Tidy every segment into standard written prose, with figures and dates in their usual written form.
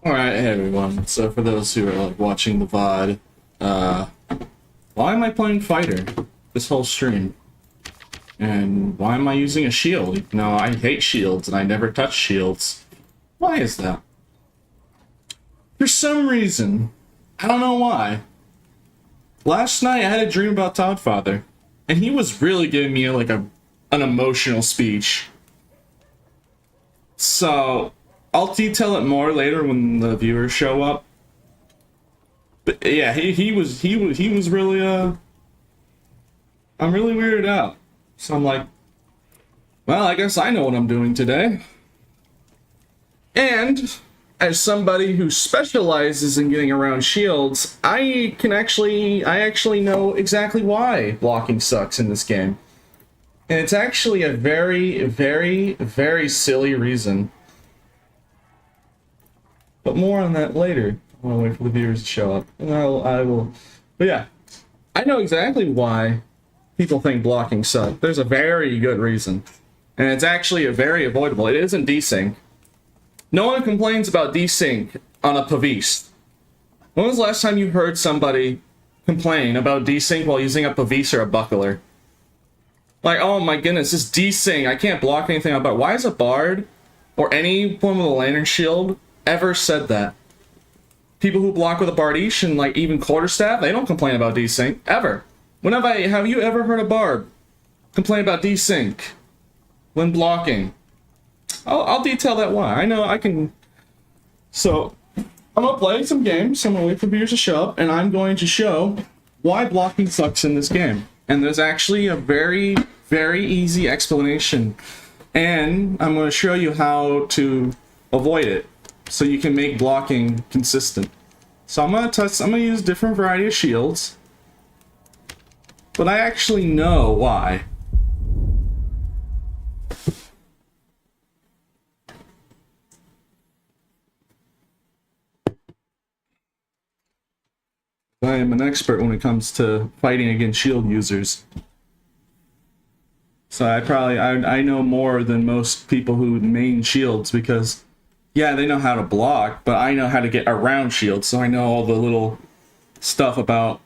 Alright, hey everyone. So for those who are like watching the VOD, why am I playing fighter this whole stream? And why am I using a shield? No, I hate shields and I never touch shields. Why is that? For some reason, I don't know why. Last night I had a dream about Todd Father, and he was really giving me like an emotional speech. So I'll detail it more later when the viewers show up. But yeah, he was really I'm really weirded out. So I'm like, well, I guess I know what I'm doing today. And as somebody who specializes in getting around shields, I actually know exactly why blocking sucks in this game. And it's actually a very, very, very silly reason. But more on that later. I want to wait for the viewers to show up. And I will. But yeah, I know exactly why people think blocking sucks. There's a very good reason. And it's actually a very avoidable. It isn't desync. No one complains about desync on a Pavise. When was the last time you heard somebody complain about desync while using a Pavise or a buckler? Like, oh my goodness, this desync, I can't block anything about it. Why is a bard or any form of a lantern shield ever said that? People who block with a bardiche and like even quarterstaff, they don't complain about desync ever. Have you ever heard a bard complain about desync when blocking? I'll detail that why. I know I can. So I'm gonna play some games. I'm gonna wait for viewers to show up, and I'm going to show why blocking sucks in this game. And there's actually a very, very easy explanation. And I'm going to show you how to avoid it, so you can make blocking consistent. So I'm gonna use different variety of shields, but I actually know why. I am an expert when it comes to fighting against shield users. So I know more than most people who main shields, because yeah, they know how to block, but I know how to get around shields, so I know all the little stuff about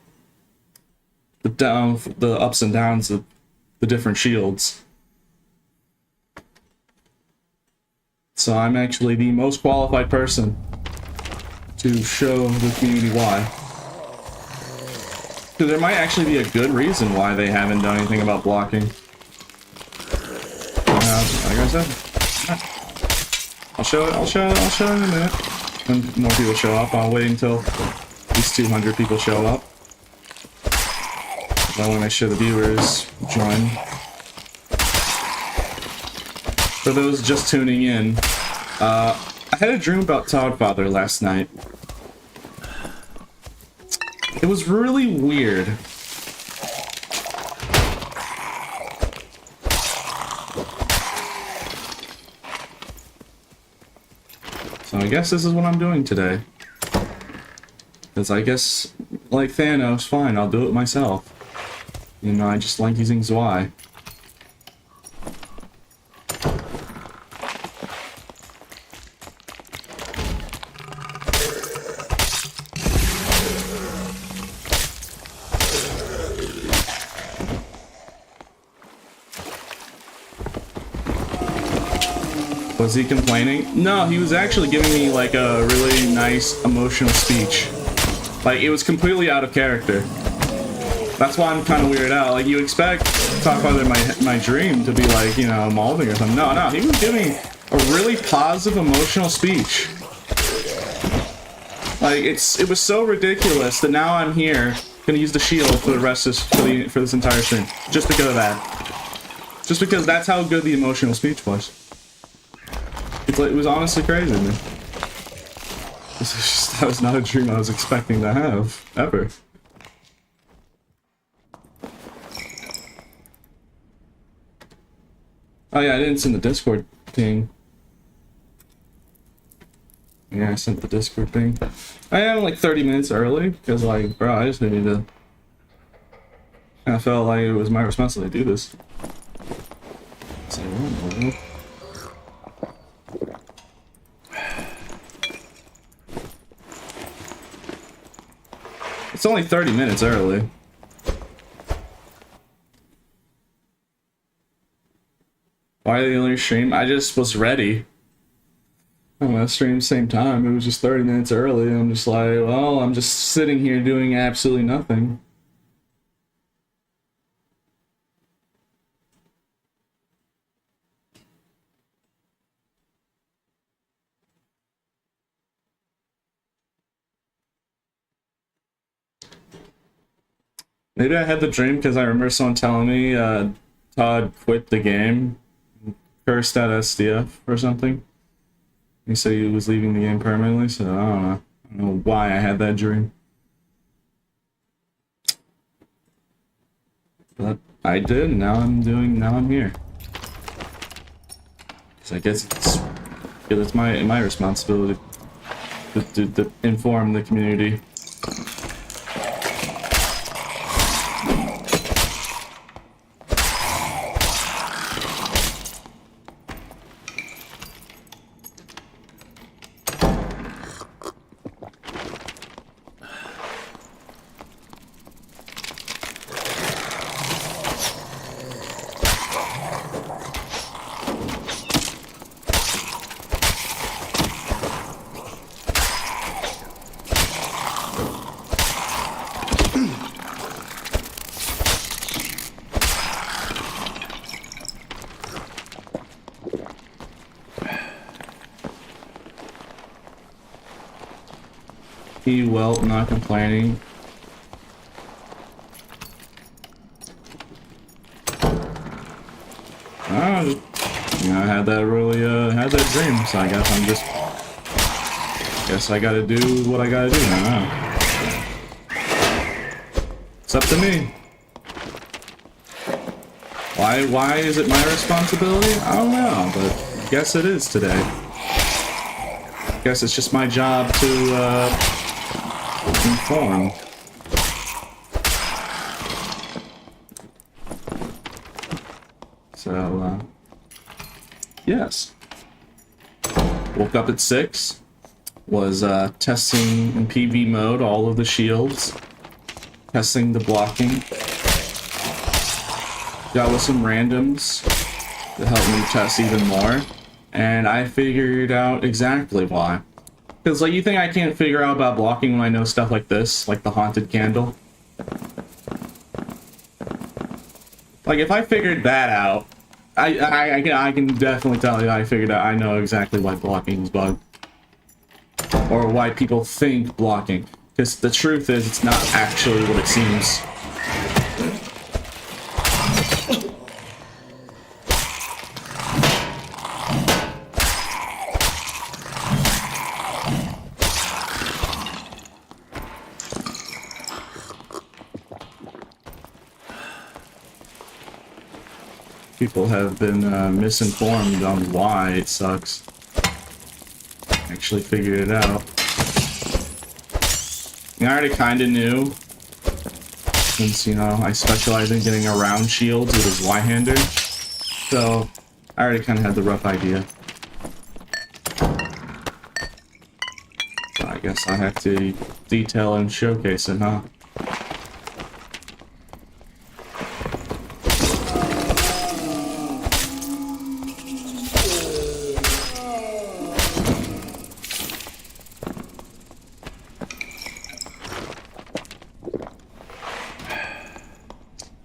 the ups and downs of the different shields. So I'm actually the most qualified person to show the community why. Because there might actually be a good reason why they haven't done anything about blocking. Like I said, I'll show it in a minute. When more people show up, I'll wait until at least 200 people show up. I want to make sure the viewers join. For those just tuning in, I had a dream about Todd Father last night. It was really weird. So I guess this is what I'm doing today. Because I guess, like Thanos, fine, I'll do it myself. You know, I just like using Zwei. Was he complaining? No, he was actually giving me like a really nice emotional speech. Like, it was completely out of character. That's why I'm kind of weirded out. Like, you expect Todd Father my dream to be like, you know, mauling or something. No, he was giving a really positive emotional speech. Like, it was so ridiculous that now I'm here gonna use the shield for the rest of for this entire stream, just because of that. Just because that's how good the emotional speech was. It was honestly crazy to me. That was not a dream I was expecting to have, ever. Oh yeah, I didn't send the Discord ping. Yeah, I sent the Discord ping. I am like 30 minutes early, because like, bro, I just needed to... I felt like it was my responsibility to do this. So, It's only 30 minutes early. Why the only stream? I just was ready. I'm gonna stream same time. It was just 30 minutes early. I'm just like, well, I'm just sitting here doing absolutely nothing. Maybe I had the dream because I remember someone telling me Todd quit the game, cursed at SDF or something. He said he was leaving the game permanently, so I don't know. I don't know why I had that dream. But I did, and now I'm here. So I guess it's my responsibility to inform the community. Well, not complaining. I had that really, had that dream, so I guess I gotta do what I gotta do now. It's up to me. Why is it my responsibility? I don't know, but I guess it is today. I guess it's just my job to, inform. So, yes. Woke up at 6. Was testing in PV mode all of the shields. Testing the blocking. Got with some randoms to help me test even more. And I figured out exactly why. Because, like, you think I can't figure out about blocking when I know stuff like this, like the haunted candle? Like, if I figured that out, I can definitely tell you I know exactly why blocking is bugged. Or why people think blocking. Because the truth is, it's not actually what it seems. People have been misinformed on why it sucks. Actually figured it out. I already kind of knew, since, you know, I specialize in getting around shields with his Y-hander, so I already kind of had the rough idea. So I guess I have to detail and showcase it, huh?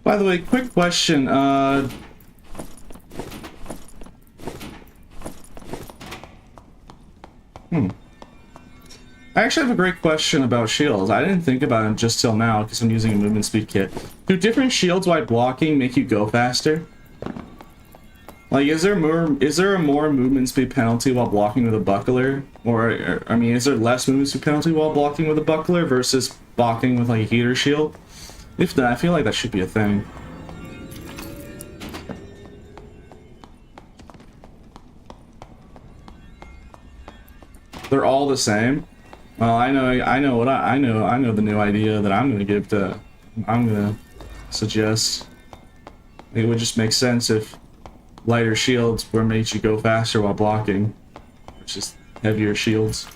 By the way, quick question, I actually have a great question about shields. I didn't think about it just till now because I'm using a movement speed kit. Do different shields while blocking make you go faster? Like, is there a more movement speed penalty while blocking with a buckler? Or I mean, is there less movement speed penalty while blocking with a buckler versus blocking with, like, a heater shield? If not, I feel like that should be a thing. They're all the same. Well, I know the new idea that I'm gonna suggest. It would just make sense if lighter shields were made you go faster while blocking, which is heavier shields.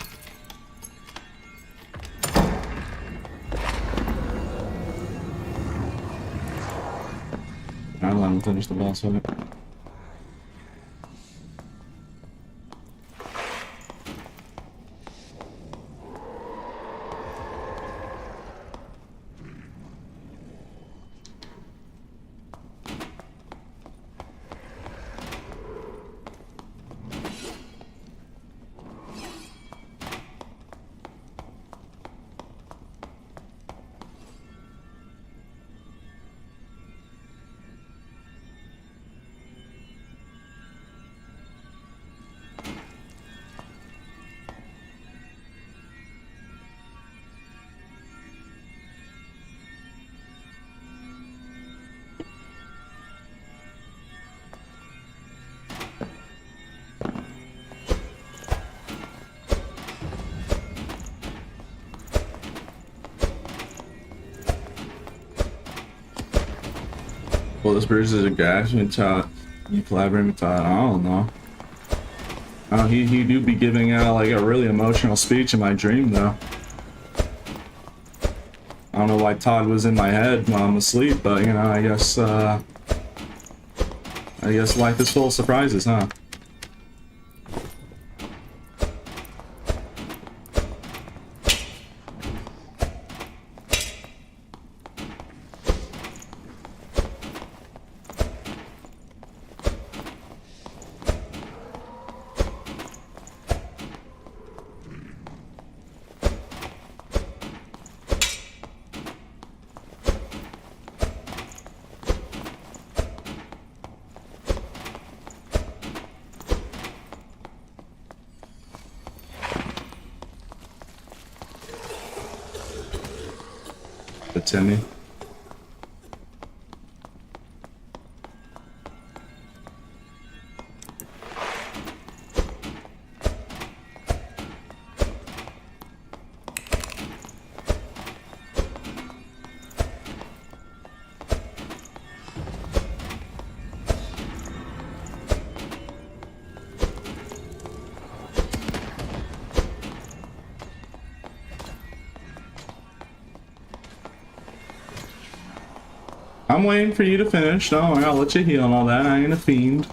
time and finish the boss with it. Well, this bridge is a gash and Todd. You collaborate with Todd. I don't know. Oh, he do be giving out like a really emotional speech in my dream though. I don't know why Todd was in my head while I'm asleep, but you know, I guess life is full of surprises, huh? Timmy. I'm waiting for you to finish. Don't worry, I'll let you heal and all that. I ain't a fiend.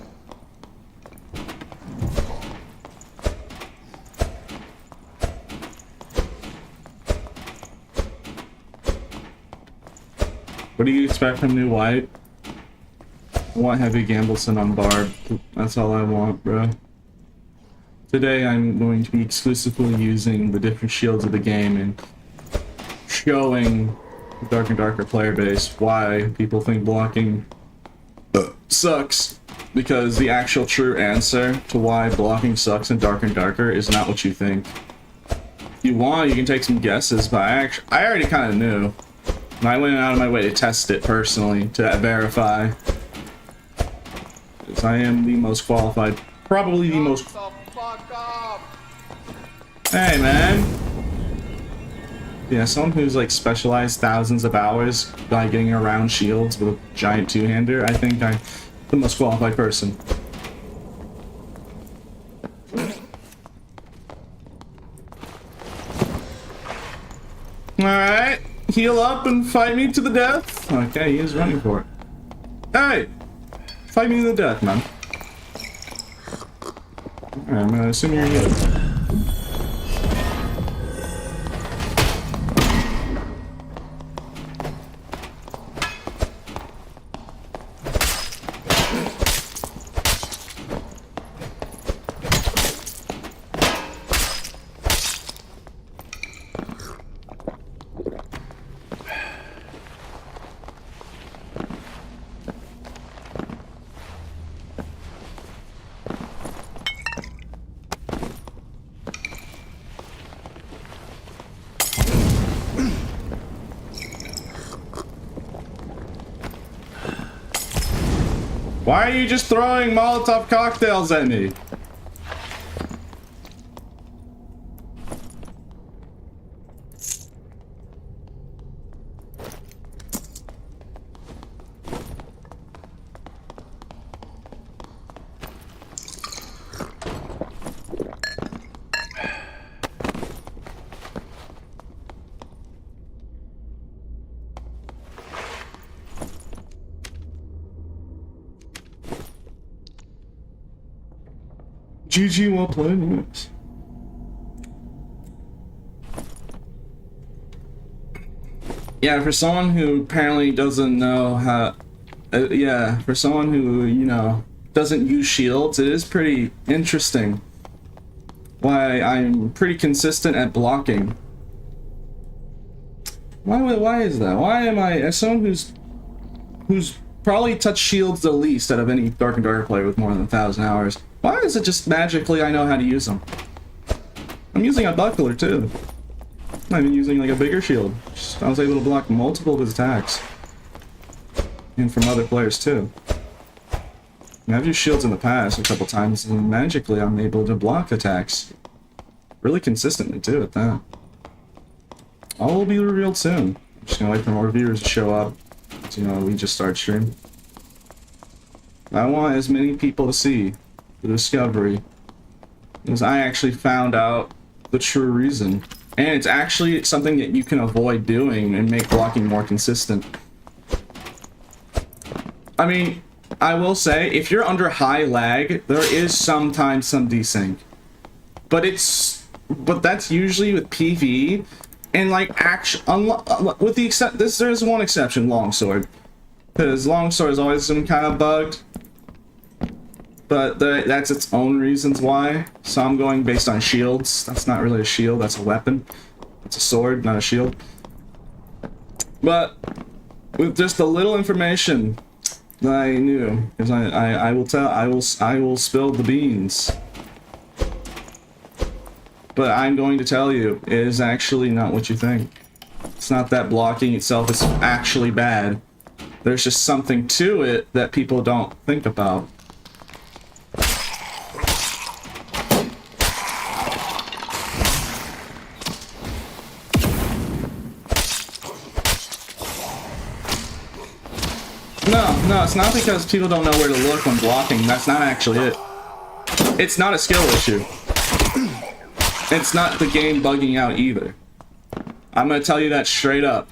What do you expect from New White? I want Heavy Gambleson on Bard. That's all I want, bro. Today I'm going to be exclusively using the different shields of the game and showing the Dark and Darker player base why people think blocking sucks. Because the actual true answer to why blocking sucks in Dark and Darker is not what you think. If you want, you can take some guesses, but I already kind of knew. And I went out of my way to test it personally, to verify. Because I am the most qualified, probably the most... Hey, man! Yeah, someone who's like specialized thousands of hours by getting around shields with a giant two-hander, I think I'm the most qualified person. Alright, heal up and fight me to the death. Okay, he is running for it. Hey! Fight me to the death, man. Alright, I'm gonna assume you're good. Why are you just throwing Molotov cocktails at me? GG, well played. Yes. Yeah, for someone who apparently doesn't know how... yeah, for someone who, you know, doesn't use shields, it is pretty interesting why I'm pretty consistent at blocking. Why is that? Why am I, as someone who's probably touched shields the least out of any Dark and Darker player with more than 1,000 hours, why is it just magically I know how to use them? I'm using a buckler too. I'm even using like a bigger shield. I was able to block multiple of his attacks. And from other players too. I've used shields in the past a couple times, and magically I'm able to block attacks. Really consistently too at that. All will be revealed soon. I'm just gonna wait for more viewers to show up. So, you know, we just start stream. I want as many people to see the discovery, because I actually found out the true reason. And it's actually something that you can avoid doing and make blocking more consistent. I mean, I will say, if you're under high lag, there is sometimes some desync. But that's usually with PvE, and like with the there's one exception, Longsword. Because Longsword is always been kind of bugged. But that's its own reasons why. So I'm going based on shields. That's not really a shield, that's a weapon. It's a sword, not a shield. But with just a little information that I knew, because I will spill the beans. But I'm going to tell you, it is actually not what you think. It's not that blocking itself is actually bad. There's just something to it that people don't think about. No, it's not because people don't know where to look when blocking. That's not actually it. It's not a skill issue. It's not the game bugging out either. I'm gonna tell you that straight up.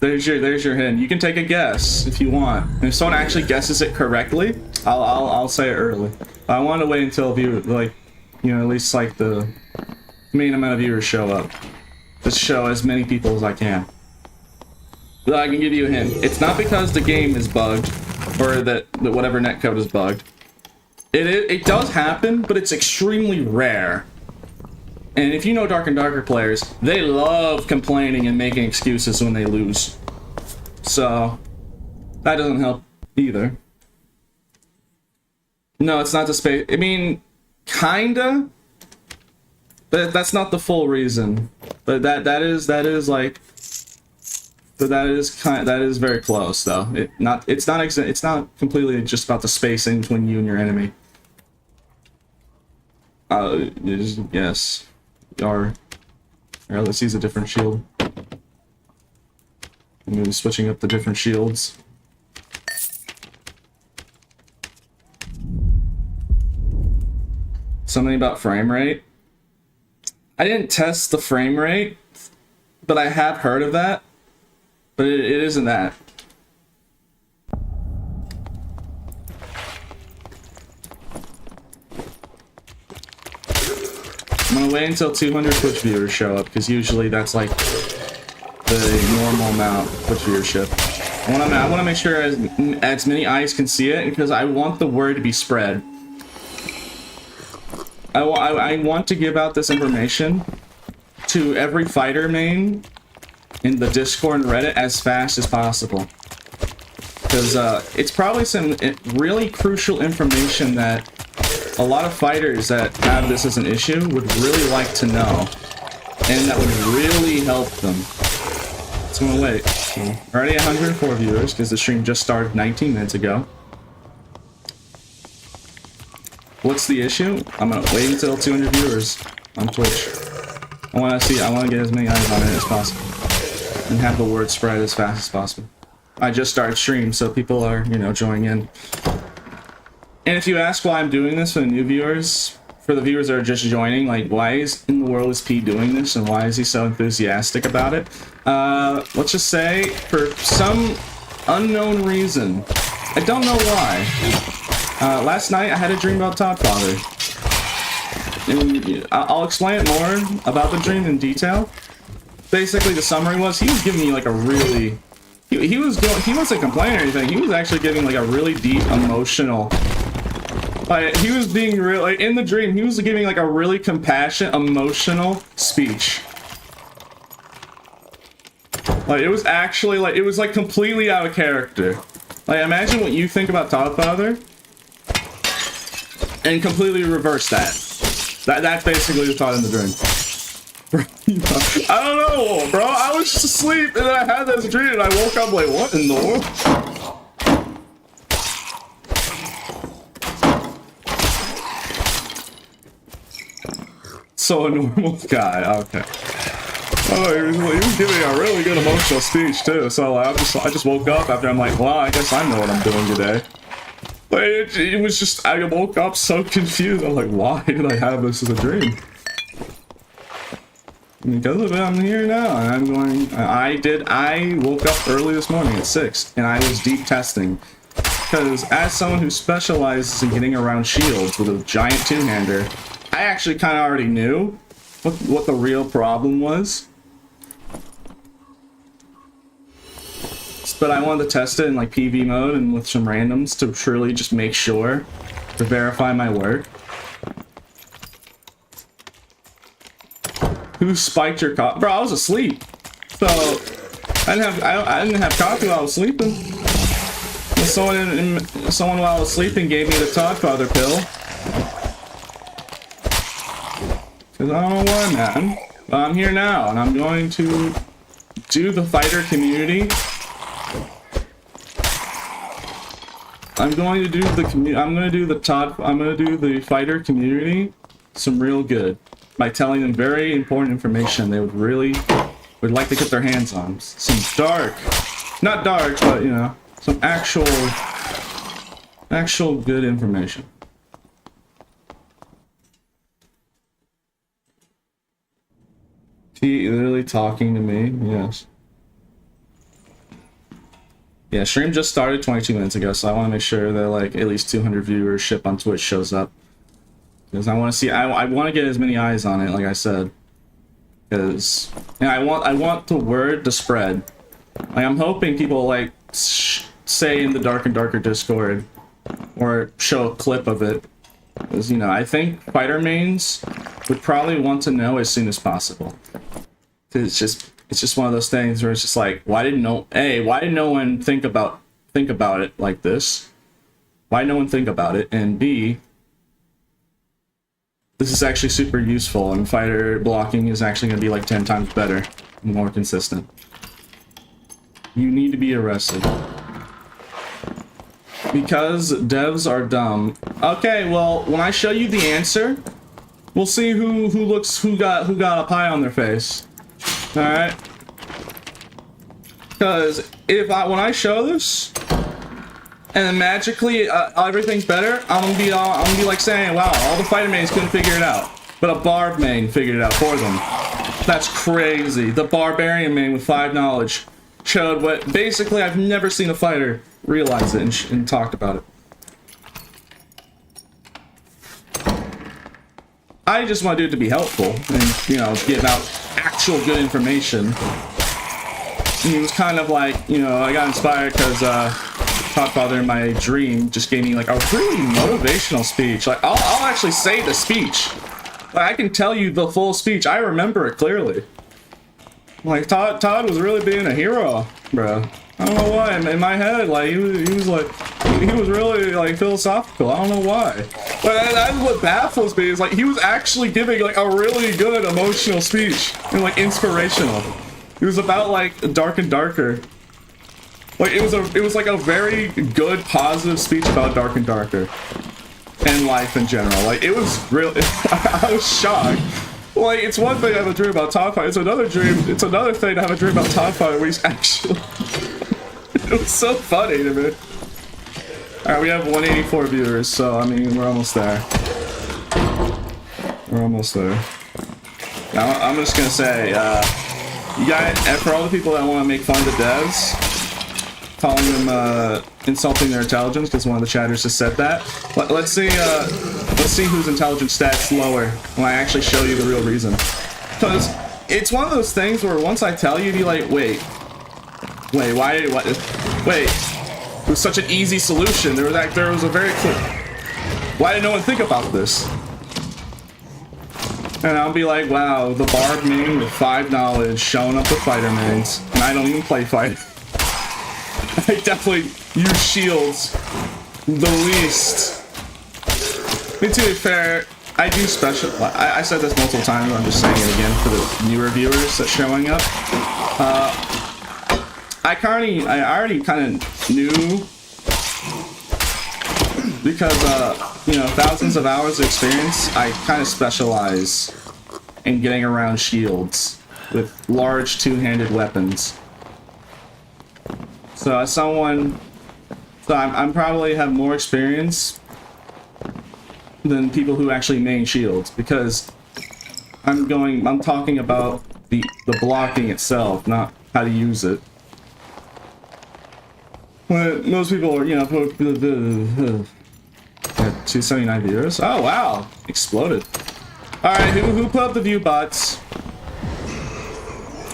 There's your hint. You can take a guess if you want. And if someone actually guesses it correctly, I'll say it early. I want to wait until viewers, like, you know, at least like the main amount of viewers show up. Just show as many people as I can. But I can give you a hint. It's not because the game is bugged, or that whatever netcode is bugged. It does happen, but it's extremely rare. And if you know Dark and Darker players, they love complaining and making excuses when they lose. So, that doesn't help either. No, it's not the space. I mean, kinda. But that's not the full reason. But that is like. But that is very close though. It's not completely just about the spacing between you and your enemy. Yes. Alright, let's use a different shield. I'm gonna be switching up the different shields. Something about frame rate. I didn't test the frame rate, but I have heard of that. But it isn't that. I'm gonna wait until 200 Twitch viewers show up, because usually that's like the normal amount of Twitch viewership. I want to make sure as many eyes can see it, because I want the word to be spread. I want to give out this information to every fighter main in the Discord and Reddit as fast as possible. Because it's probably some really crucial information that a lot of fighters that have this as an issue would really like to know. And that would really help them. So I'm gonna wait. Already 104 viewers, because the stream just started 19 minutes ago. What's the issue? I'm gonna wait until 200 viewers on Twitch. I wanna get as many eyes on it as possible. And have the word spread as fast as possible. I just started stream, so people are, you know, joining in. And if you ask why I'm doing this for the new viewers, for the viewers that are just joining, like, why in the world is P doing this, and why is he so enthusiastic about it? Let's just say, for some unknown reason, I don't know why. Last night I had a dream about Todd Father. and I'll explain it more about the dream in detail. Basically, the summary was he was giving me like a really, he wasn't complaining or anything. He was actually giving like a really deep emotional. Like he was being real. Like in the dream, he was giving like a really compassionate, emotional speech. Like it was actually like it was like completely out of character. Like imagine what you think about Todd Father, and completely reverse that. That's basically the thought in the dream. I don't know, bro. I was just asleep and then I had this dream and I woke up like, what in the world? So a normal guy, okay. Oh, he was giving a really good emotional speech too. So I just woke up after. I'm like, well, I guess I know what I'm doing today. But it was just I woke up so confused. I'm like, why did I have this as a dream? Because of it, I'm here now, and I'm going. I woke up early this morning at 6, and I was deep testing. Because as someone who specializes in getting around shields with a giant two-hander, I actually kind of already knew what the real problem was. But I wanted to test it in like PV mode and with some randoms to truly just make sure to verify my work. Who spiked your coffee? Bro, I was asleep. So I didn't have coffee while I was sleeping. Someone while I was sleeping gave me the Todd Father pill. Cause I don't know why, man. But I'm here now, and I'm going to do the fighter community. I'm going to do the fighter community some real good by telling them very important information they would like to get their hands on. Some not dark, but you know, some actual good information. He literally talking to me, yes. Yeah, stream just started 22 minutes ago, so I want to make sure that like at least 200 viewership on Twitch shows up. Because I want to see, I want to get as many eyes on it, like I said. Because I want the word to spread. Like I'm hoping people like say in the Dark and Darker Discord or show a clip of it. Because you know, I think fighter mains would probably want to know as soon as possible. Because it's just one of those things where it's just like, why didn't no one think about it like this? Why did no one think about it? And B, this is actually super useful, and fighter blocking is actually going to be like 10 times better and more consistent. You need to be arrested. Because devs are dumb. Okay, well, when I show you the answer, we'll see who got a pie on their face. All right. Because when I show this, and then magically everything's better, I'm gonna be like saying, wow, all the fighter mains couldn't figure it out, but a barb main figured it out for them. That's crazy. The barbarian main with 5 knowledge showed what basically I've never seen a fighter realize it and talked about it. I just want to do it to be helpful and, you know, give out actual good information. And he was kind of like, you know, I got inspired because Todd Father in my dream just gave me like a really motivational speech. Like I'll actually say the speech. Like I can tell you the full speech. I remember it clearly. Like Todd was really being a hero, bro. I don't know why. In my head, like he was really like philosophical. I don't know why. But that's what baffles me is like he was actually giving like a really good emotional speech and like inspirational. It was about like Dark and Darker. Like it was like a very good positive speech about Dark and Darker and life in general. Like it was really I was shocked. Like it's one thing to have a dream about Todd Father. It's another thing to have a dream about Todd Father where he's actually it was so funny to me. Alright, we have 184 viewers, so I mean we're almost there. We're almost there. Now I'm just gonna say, you guys, and for all the people that want to make fun of the devs, calling them insulting their intelligence because one of the chatters just said that. Let's see whose intelligence stats lower when I actually show you the real reason. Because it's one of those things where once I tell you, you're like, wait, it was such an easy solution. There was a very clear. Why did no one think about this? And I'll be like, wow, the bard main with 5 knowledge showing up with fighter mains, and I don't even play fight. I definitely use shields the least. I mean, to be fair, I do special. I said this multiple times, but I'm just saying it again for the newer viewers that's showing up. I already kind of knew because you know, thousands of hours of experience. I kind of specialize in getting around shields with large two-handed weapons. So as someone, I'm probably have more experience than people who actually main shields because I'm talking about the blocking itself, not how to use it. When most people are, you know, 279 viewers. Oh wow, exploded. All right, who put up the view bots?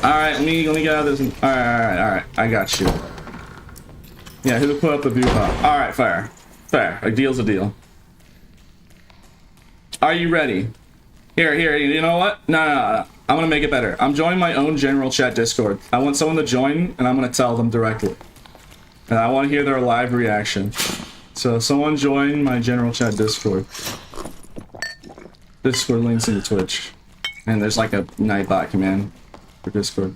All right, let me get out of this. All right, I got you. Yeah, who put up the view bot? All right, fair. A deal's a deal. Are you ready? Here. You know what? No. I'm gonna make it better. I'm joining my own general chat Discord. I want someone to join, and I'm gonna tell them directly. And I want to hear their live reaction. So someone join my general chat Discord. Discord links into Twitch, and there's like a nightbot command for Discord.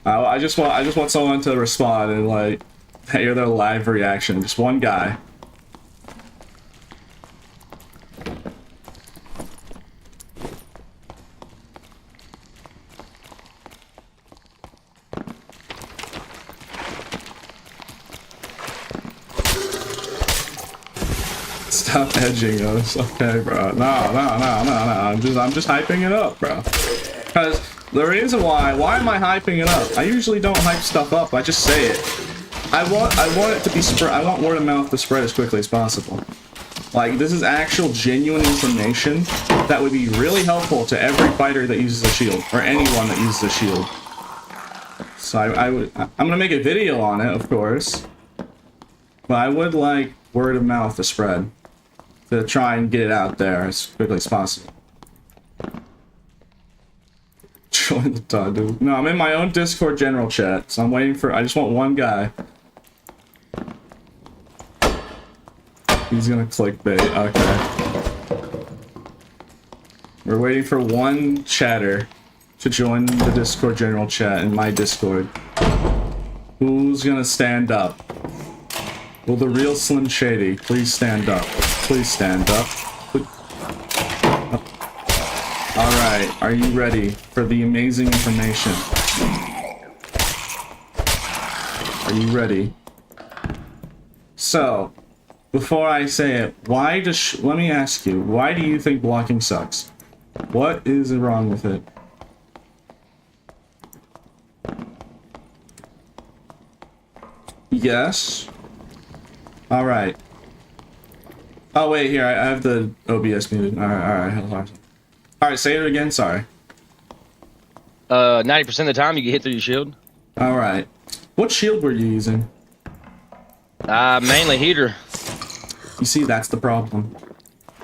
I just want someone to respond and like hear their live reaction. Just one guy. Stop edging us. Okay, bro. No. I'm just hyping it up, bro. Because the reason why am I hyping it up? I usually don't hype stuff up. I just say it. I want it to be spread. I want word of mouth to spread as quickly as possible. Like, this is actual genuine information that would be really helpful to every fighter that uses a shield, or anyone that uses a shield. So I'm gonna make a video on it, of course. But I would like word of mouth to spread, to try and get it out there as quickly as possible. Join the Todd, dude. No, I'm in my own Discord general chat, so I'm waiting for. I just want one guy. He's gonna clickbait. Okay. We're waiting for one chatter to join the Discord general chat in my Discord. Who's gonna stand up? Will the real Slim Shady please stand up? Please stand up. Alright, are you ready for the amazing information? Are you ready? So, before I say it, let me ask you, why do you think blocking sucks? What is wrong with it? Yes? Alright. Oh wait, here, I have the OBS muted. Alright. Alright, say it again, sorry. 90% of the time you get hit through your shield. Alright. What shield were you using? Mainly heater. You see, that's the problem.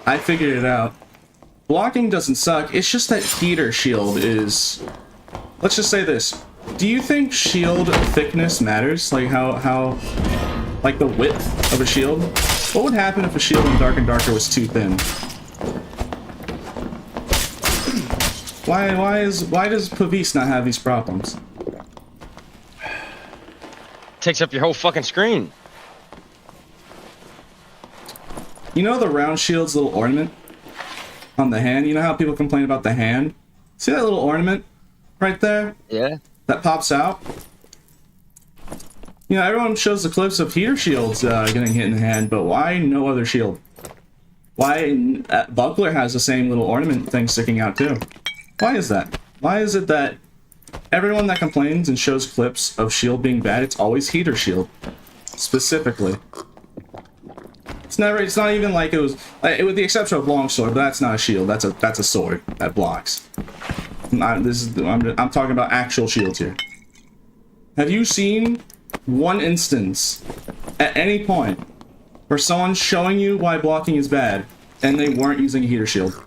I figured it out. Blocking doesn't suck, it's just that heater shield is... Let's just say this. Do you think shield thickness matters? Like how like the width of a shield? What would happen if a shield in Dark and Darker was too thin? Why does Pavis not have these problems? Takes up your whole fucking screen. You know the round shield's little ornament on the hand? You know how people complain about the hand? See that little ornament right there? Yeah. That pops out? You know, everyone shows the clips of heater shields getting hit in the hand, but why no other shield? Why Buckler has the same little ornament thing sticking out too? Why is that? Why is it that everyone that complains and shows clips of shield being bad, it's always heater shield? specifically. It's not even like it was, with the exception of longsword, but that's not a shield, that's a sword that blocks. I'm talking about actual shields here. Have you seen one instance at any point where someone's showing you why blocking is bad and they weren't using a heater shield?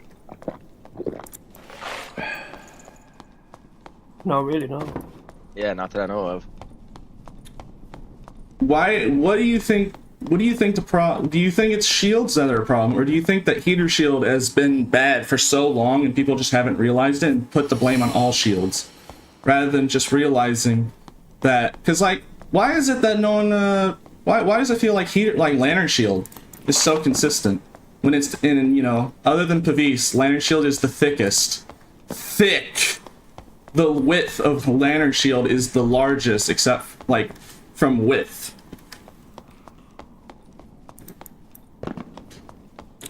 No, really, no. Yeah, not that I know of. Why? What do you think? What do you think do you think it's shields that are a problem, or do you think that heater shield has been bad for so long and people just haven't realized it and put the blame on all shields, rather than just realizing that? Because like, why is it that no one? Why does it feel like lantern shield is so consistent when it's in, you know, other than Pavis, lantern shield is the thickest. Thick. The width of lantern shield is the largest, except like from width.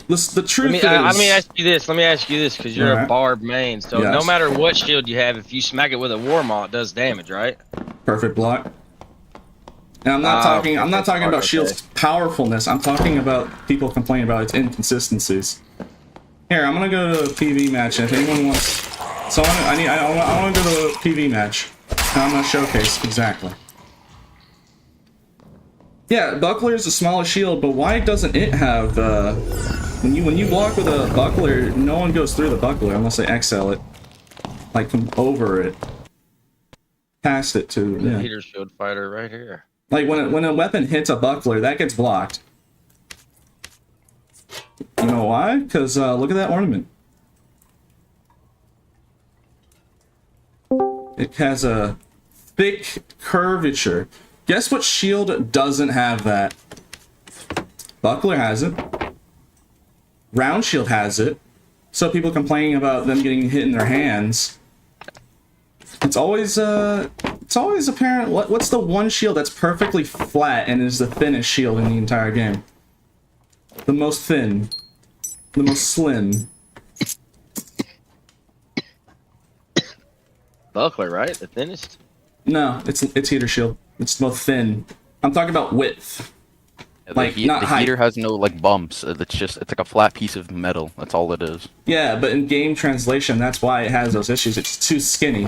The truth is... Let me ask you this, because you're a barb main. So Yes. no matter what shield you have, if you smack it with a warmaw, it does damage, right? Perfect block. And I'm not talking about shield's powerfulness. I'm talking about people complaining about its inconsistencies. Here, I'm gonna go to a PV match. If anyone wants, so I want to go to a PV match. And I'm gonna showcase exactly. Yeah, buckler is the smallest shield, but why doesn't it have when you block with a buckler, no one goes through the buckler unless they XL it, like come over it, past it to The heater shield fighter right here. Like when a weapon hits a buckler, that gets blocked. You know why? Because look at that ornament. It has a thick curvature. Guess what shield doesn't have that? Buckler has it. Round shield has it. So people complaining about them getting hit in their hands. It's always apparent. What's the one shield that's perfectly flat and is the thinnest shield in the entire game? The most thin. The most slim. Buckler, right? The thinnest? No, it's heater shield. It's the most thin. I'm talking about width. Like, not the height. heater has no like bumps. It's like a flat piece of metal. That's all it is. Yeah, but in game translation, that's why it has those issues. It's too skinny.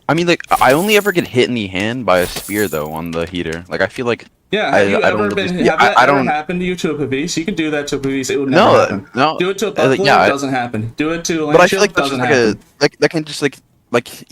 I mean, like, I only ever get hit in the hand by a spear though on the heater. Like, I feel like Yeah, have you ever been? Have that ever happened to you to a Pavis? You can do that to a Pavis. It would never happen. No. Do it to a buckler. It doesn't happen. Do it to a But I shield. feel like that's Doesn't just happen. that can just like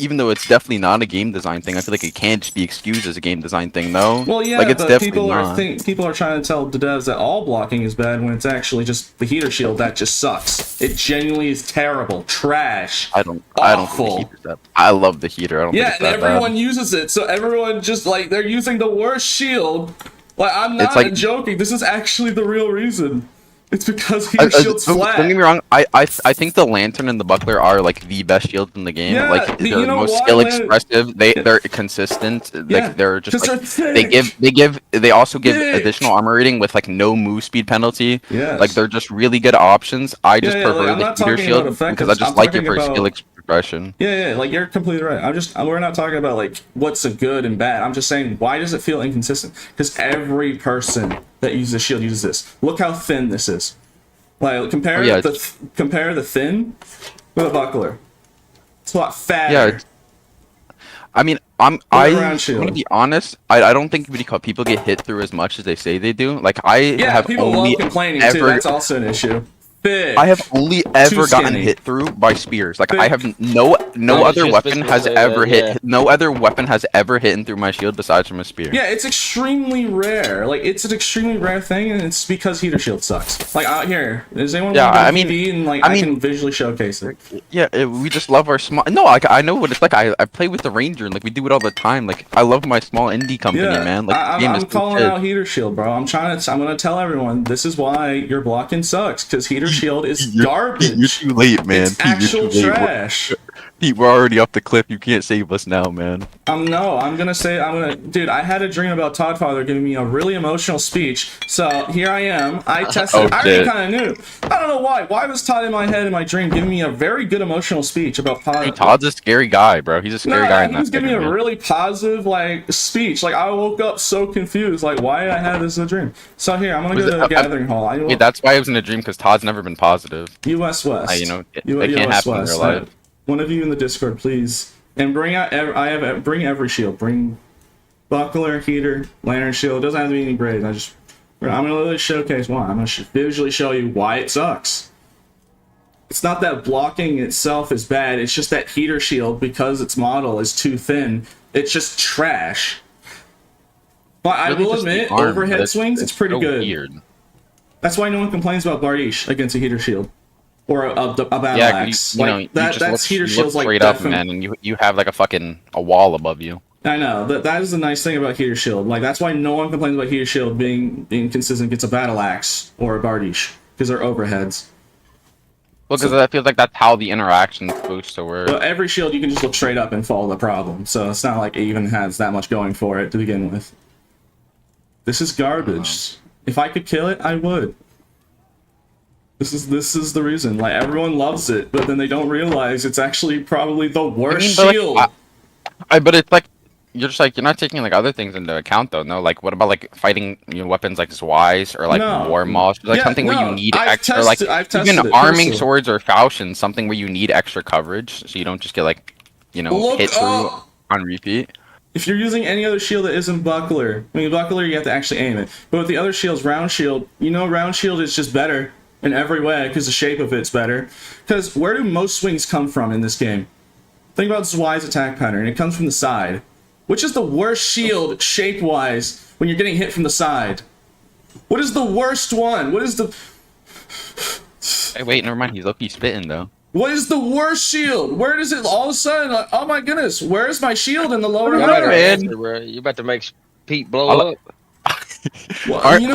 even though it's definitely not a game design thing, I feel like it can't just be excused as a game design thing, though. Well, yeah, like, it's but definitely not. people are trying to tell the devs that all blocking is bad when it's actually just the heater shield that just sucks. It genuinely is terrible, trash. I don't think awful. the heater's that. I love the heater. I don't think Yeah, it's and that everyone bad. uses it, so everyone just like they're using the worst shield. Like I'm not joking. This is actually the real reason. It's because heater shield's flat. Don't get me wrong. I think the lantern and the buckler are like the best shields in the game. Yeah, like they're you know most why, skill man? expressive. They're consistent. Yeah, Like they're just like they're they also give thick. additional armor rating with like no move speed penalty. Yes. Like they're just really good options. I just like, prefer I'm the not heater talking shield about effectiveness. because I just I'm like it talking for about- skill expression. Yeah, like you're completely right. We're not talking about like what's a good and bad. I'm just saying, why does it feel inconsistent? Because every person that uses a shield uses this. Look how thin this is. Like compare compare the thin with a buckler. It's a lot fatter. Yeah. I mean, I'm round shield. gonna be honest. I don't think people get hit through as much as they say they do. Like have people only love complaining ever, too. That's also an issue. Thick. I have only ever gotten skinny. hit through by spears. Like Thick. I have no was other just weapon supposed has to say ever that, hit. yeah. No other weapon has ever hit through my shield besides from a spear. Yeah, it's extremely rare. Like it's an extremely rare thing, and it's because heater shield sucks. Like out here, does anyone want to go TV and like I can visually showcase it? Yeah, we just love our small. No, like I know what it's like. I play with the Ranger, and like we do it all the time. Like I love my small indie company, man. Like I'm calling out heater shield, bro. I'm gonna tell everyone this is why your blocking sucks, because heater shield is garbage. You're too late, man. It's actual trash. Pete, we're already off the cliff. You can't save us now, man. No, dude, I had a dream about Todd Father giving me a really emotional speech. So here I am. I tested Oh, it. I already shit. kind of knew. I don't know why. Why was Todd in my head in my dream giving me a very good emotional speech about Dude, Todd's a scary guy, bro. He's a scary guy in he that was giving me figure, a man. really positive like speech. Like I woke up so confused. Like why did I have this in a dream? So here I'm gonna go to the gathering hall. Wait, that's why it was in a dream, because Todd's never been positive. U.S. West. You know, they can't happen in real life. One of you in the Discord, please, and bring out. Bring every shield. Bring buckler, heater, lantern shield. It doesn't have to be any grade. I'm gonna literally showcase why. I'm gonna visually show you why it sucks. It's not that blocking itself is bad. It's just that heater shield, because its model is too thin. It's just trash. But I will admit, overhead swings, it's pretty good. Weird. That's why no one complains about Bardiche against a heater shield. Or a battle axe. That's heater shield's like straight up, man, and you have like a wall above you. I know that is the nice thing about heater shield. Like that's why no one complains about heater shield being consistent against a battle axe or a Bardiche, because they're overheads. Well, because I feel like that's how the interaction's supposed to work. But every shield you can just look straight up and follow the problem, so it's not like it even has that much going for it to begin with. This is garbage. If I could kill it, I would. This is the reason. Like everyone loves it, but then they don't realize it's actually probably the worst shield. But it's like you're not taking like other things into account though. No, like what about like fighting weapons like Zweiss or like war moths, like something where you need extra, like even arming swords or falchions, something where you need extra coverage so you don't just get like hit through on repeat. If you're using any other shield that isn't buckler, buckler you have to actually aim it. But with the other shields, round shield, round shield is just better in every way because the shape of it's better. Because where do most swings come from in this game? Think about Zwei's attack pattern. It comes from the side. Which is the worst shield shape-wise when you're getting hit from the side? What is the worst one? What is the... Hey, wait, never mind. He's low-key spitting, though. What is the worst shield? Where does it all of a sudden... Like, oh my goodness, where's my shield in the lower right? You about to make Pete blow up. Well, arming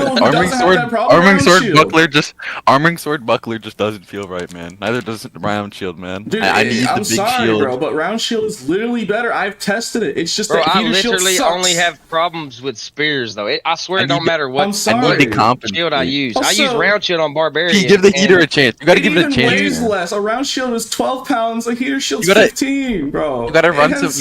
sword buckler just doesn't feel right, man. Neither does round shield, man. Dude, I need the big shield, bro, but round shield is literally better. I've tested it. It's just that I heater shield literally sucks. only have problems with spears, though. I swear it don't matter what shield I use. I use round shield on barbarian. Give the heater a chance. You gotta give it a chance. Weighs less. A round shield is 12 pounds. A heater shield's 15, bro. You gotta run some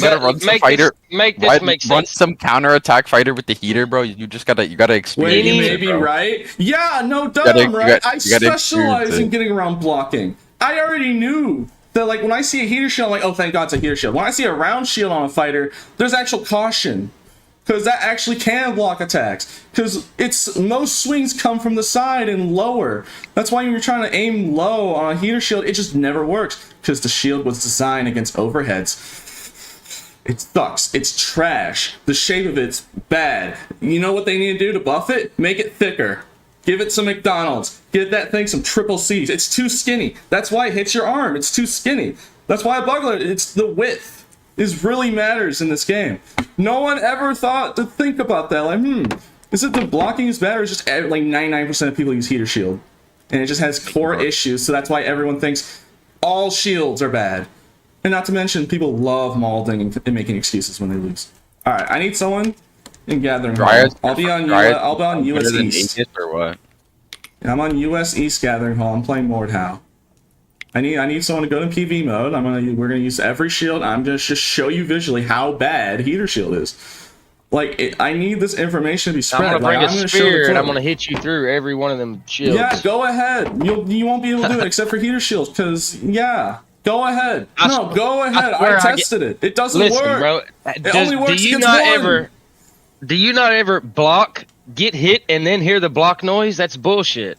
fighter. Make this make sense. Run some counterattack fighter with the heater, bro. You gotta experience. You may be right. Yeah, no dumb, right? I specialize in getting around blocking. I already knew that, like, when I see a heater shield, I'm like, oh, thank God it's a heater shield. When I see a round shield on a fighter, there's actual caution. Because that actually can block attacks. Because most swings come from the side and lower. That's why when you're trying to aim low on a heater shield, it just never works. Because the shield was designed against overheads. It sucks. It's trash. The shape of it's bad. You know what they need to do to buff it? Make it thicker. Give it some McDonald's. Give that thing some triple C's. It's too skinny. That's why it hits your arm. It's too skinny. That's why a buckler, it's the width really matters in this game. No one ever thought to think about that. Like, is it the blocking is bad, or is just like 99% of people use heater shield? And it just has core issues, so that's why everyone thinks all shields are bad. And not to mention, people love molding and making excuses when they lose. All right, I need someone in Gathering Hall. I'll be on US East. Or what? I'm on US East Gathering Hall. I'm playing Mordhau. I need someone to go in PV mode. We're gonna use every shield. I'm gonna just show you visually how bad heater shield is. Like, I need this information to be spread. I'm gonna bring a spear and I'm gonna hit you through every one of them shields. Yeah, go ahead. You won't be able to do it except for heater shields, because go ahead. Go ahead. I tested it. It doesn't work. Bro, it only works do you not ever block, get hit, and then hear the block noise? That's bullshit.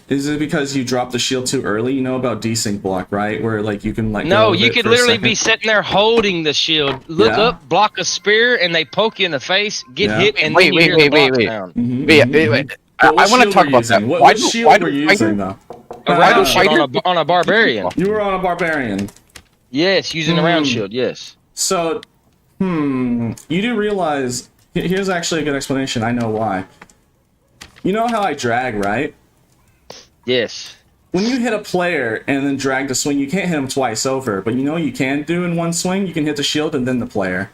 Is it because you dropped the shield too early? You know about desync block, right? Where like you can like no, you could literally be sitting there holding the shield, look up, block a spear, and they poke you in the face, get hit, and then you hear the block sound. Wait. I want to talk about that. What shield were you using though? On a barbarian. You were on a barbarian. Yes, using a round shield. Yes. So, you do realize? Here's actually a good explanation. I know why. You know how I drag, right? Yes. when you hit a player and then drag the swing, you can't hit him twice over. But you know what you can do in one swing? You can hit the shield and then the player.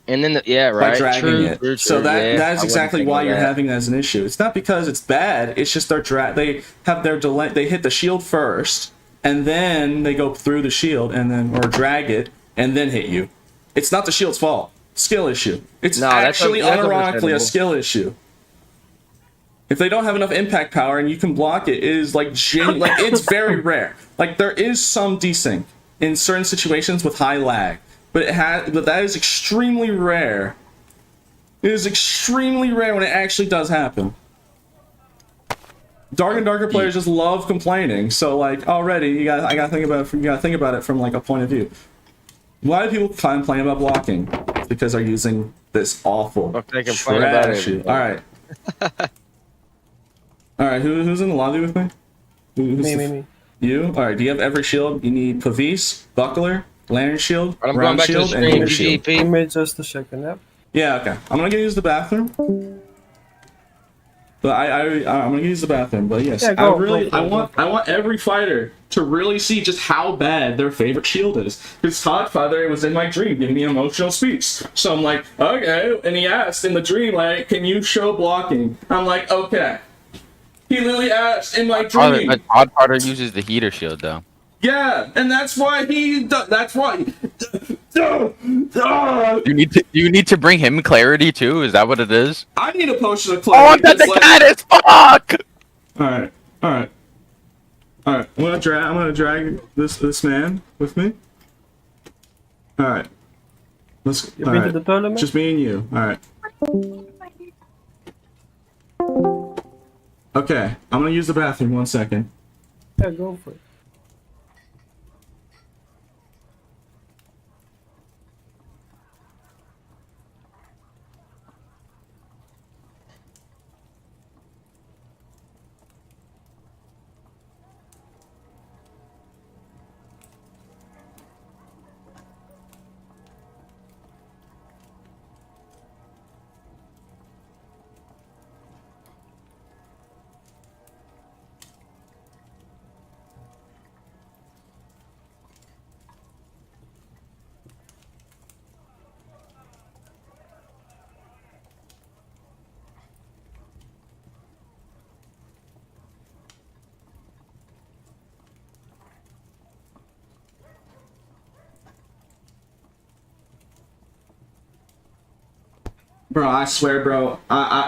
And then, right. By dragging true, it. True, so that is exactly why you're that. having that as an issue. It's not because it's bad. It's just they have their delay. They hit the shield first, and then they go through the shield, and then or drag it, and then hit you. It's not the shield's fault. Skill issue. It's actually unironically a skill issue. If they don't have enough impact power and you can block it, it is like it's very rare. Like there is some desync in certain situations with high lag. But that is extremely rare. It is extremely rare when it actually does happen. Dark and darker players just love complaining. So like already, I gotta think about it from like a point of view. Why do people complain about blocking? It's because they're using this awful trash. All right. All right. Who's in the lobby with me? Me. You? All right. Do you have every shield? You need Pavis, Buckler, Lantern Shield, I'm Round going back Shield, to the and stream, Heater Shield. Give me just a second, yep. Yeah, okay. I'm gonna use the bathroom. But I'm gonna use the bathroom. But yes, yeah, I want every fighter to really see just how bad their favorite shield is. Because Todd Father was in my dream giving me an emotional speech. So I'm like, okay, and he asked in the dream, like, can you show blocking? I'm like, okay. He literally asked in my dream. But Todd Father uses the heater shield though. Yeah, and that's why that's why. You need to bring him clarity too. Is that what it is? I need a potion of clarity. Oh, that's the cat as fuck. All right. I'm gonna drag this man with me. All right. Let's. You been to the tournament? Just me and you. All right. Okay, I'm gonna use the bathroom. 1 second. Yeah, go for it. Bro, I swear, bro,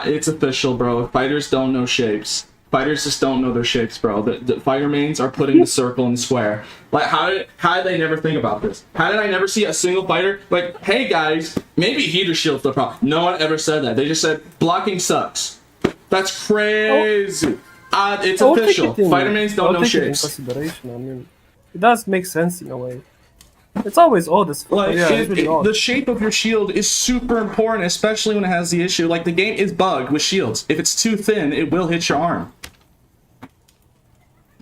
it's official, bro. Fighters don't know shapes. Fighters just don't know their shapes, bro. The fighter mains are putting the circle and square. Like, how did they never think about this? How did I never see a single fighter? Like, hey guys, maybe heater shield's the problem. No one ever said that. They just said blocking sucks. That's crazy. It's official. Fighter mains don't know shapes. Consideration. I mean, it does make sense in a way. It's always odd as fuck. Like, yeah, it's really odd. The shape of your shield is super important, especially when it has the issue. Like, the game is bugged with shields. If it's too thin, it will hit your arm.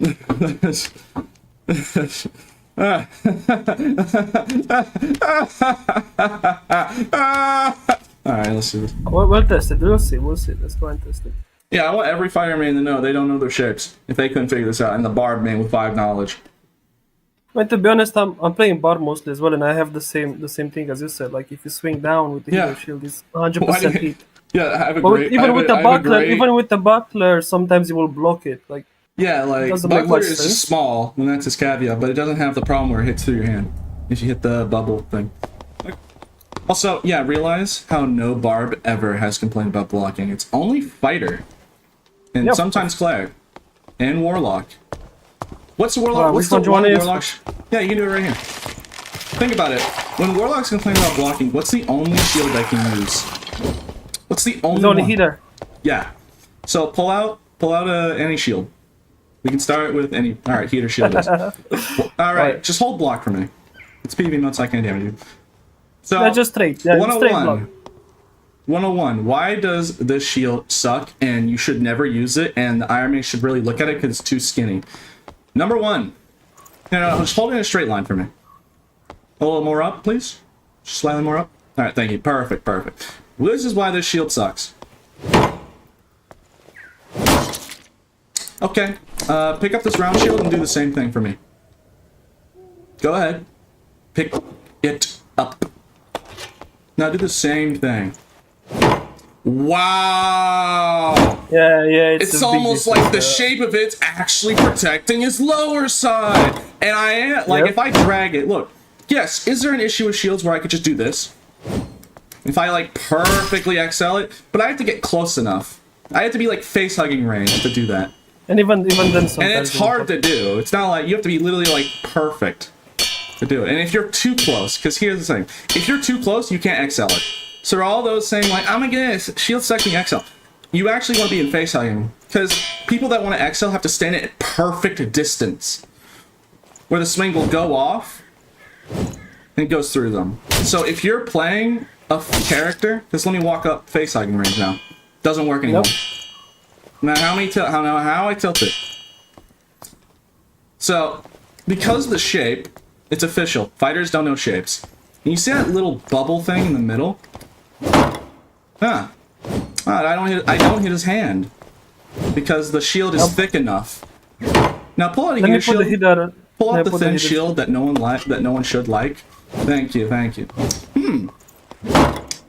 Alright, let's see this. We'll test it. We'll see. Let's go and test it. Yeah, I want every fighter main to know they don't know their shapes if they couldn't figure this out, and the barb main with 5 knowledge. But to be honest, I'm playing bar mostly as well, and I have the same thing as you said. Like if you swing down with the hero shield, it's 100% hit. Yeah, I have a but great. Even with the buckler, sometimes you will block it. Like yeah, like buckler is just small, and that's his caveat. But it doesn't have the problem where it hits through your hand if you hit the bubble thing. Also, yeah, realize how no barb ever has complained about blocking. It's only fighter, and sometimes cleric, and warlock. What's the warlock? What's the one warlock? Yeah, you can do it right here. Think about it. When warlocks complain about blocking, what's the only shield they can use? What's the only one? Heater. Yeah. So pull out any shield. We can start with any. All right, heater shield is. All right, just hold block for me. It's PvP mode, so I can't damage you. So yeah, just straight. Yeah, 101. 101. Why does this shield suck and you should never use it? And the Iron Man should really look at it because it's too skinny. Number 1. No, just hold it in a straight line for me. A little more up, please. Just slightly more up. All right, thank you. Perfect. Well, this is why this shield sucks. Okay, Okay. Pick up this round shield and do the same thing for me. Go ahead. Pick it up. Now do the same thing. Wow! Yeah, it's almost like the shape of it's actually protecting his lower side. And I am, like, if I drag it, look. Yes, is there an issue with shields where I could just do this? If I, like, perfectly excel it? But I have to get close enough. I have to be, like, face-hugging range to do that. And even then sometimes... And it's hard to do. It's not like, you have to be literally, like, perfect to do it. And if you're too close, because here's the thing. If you're too close, you can't excel it. So are all those saying, like, I'm gonna get a shield secting excel. You actually want to be in face hugging. Because people that want to excel have to stand at perfect distance. Where the swing will go off, and it goes through them. So if you're playing a character, just let me walk up face hugging range now. Doesn't work anymore. Now how I tilt it. So, because of the shape, it's official. Fighters don't know shapes. And you see that little bubble thing in the middle? Huh. I don't hit his hand. Because the shield is thick enough. Now pull out a heater shield. Pull out the thin shield that no one should like. Thank you.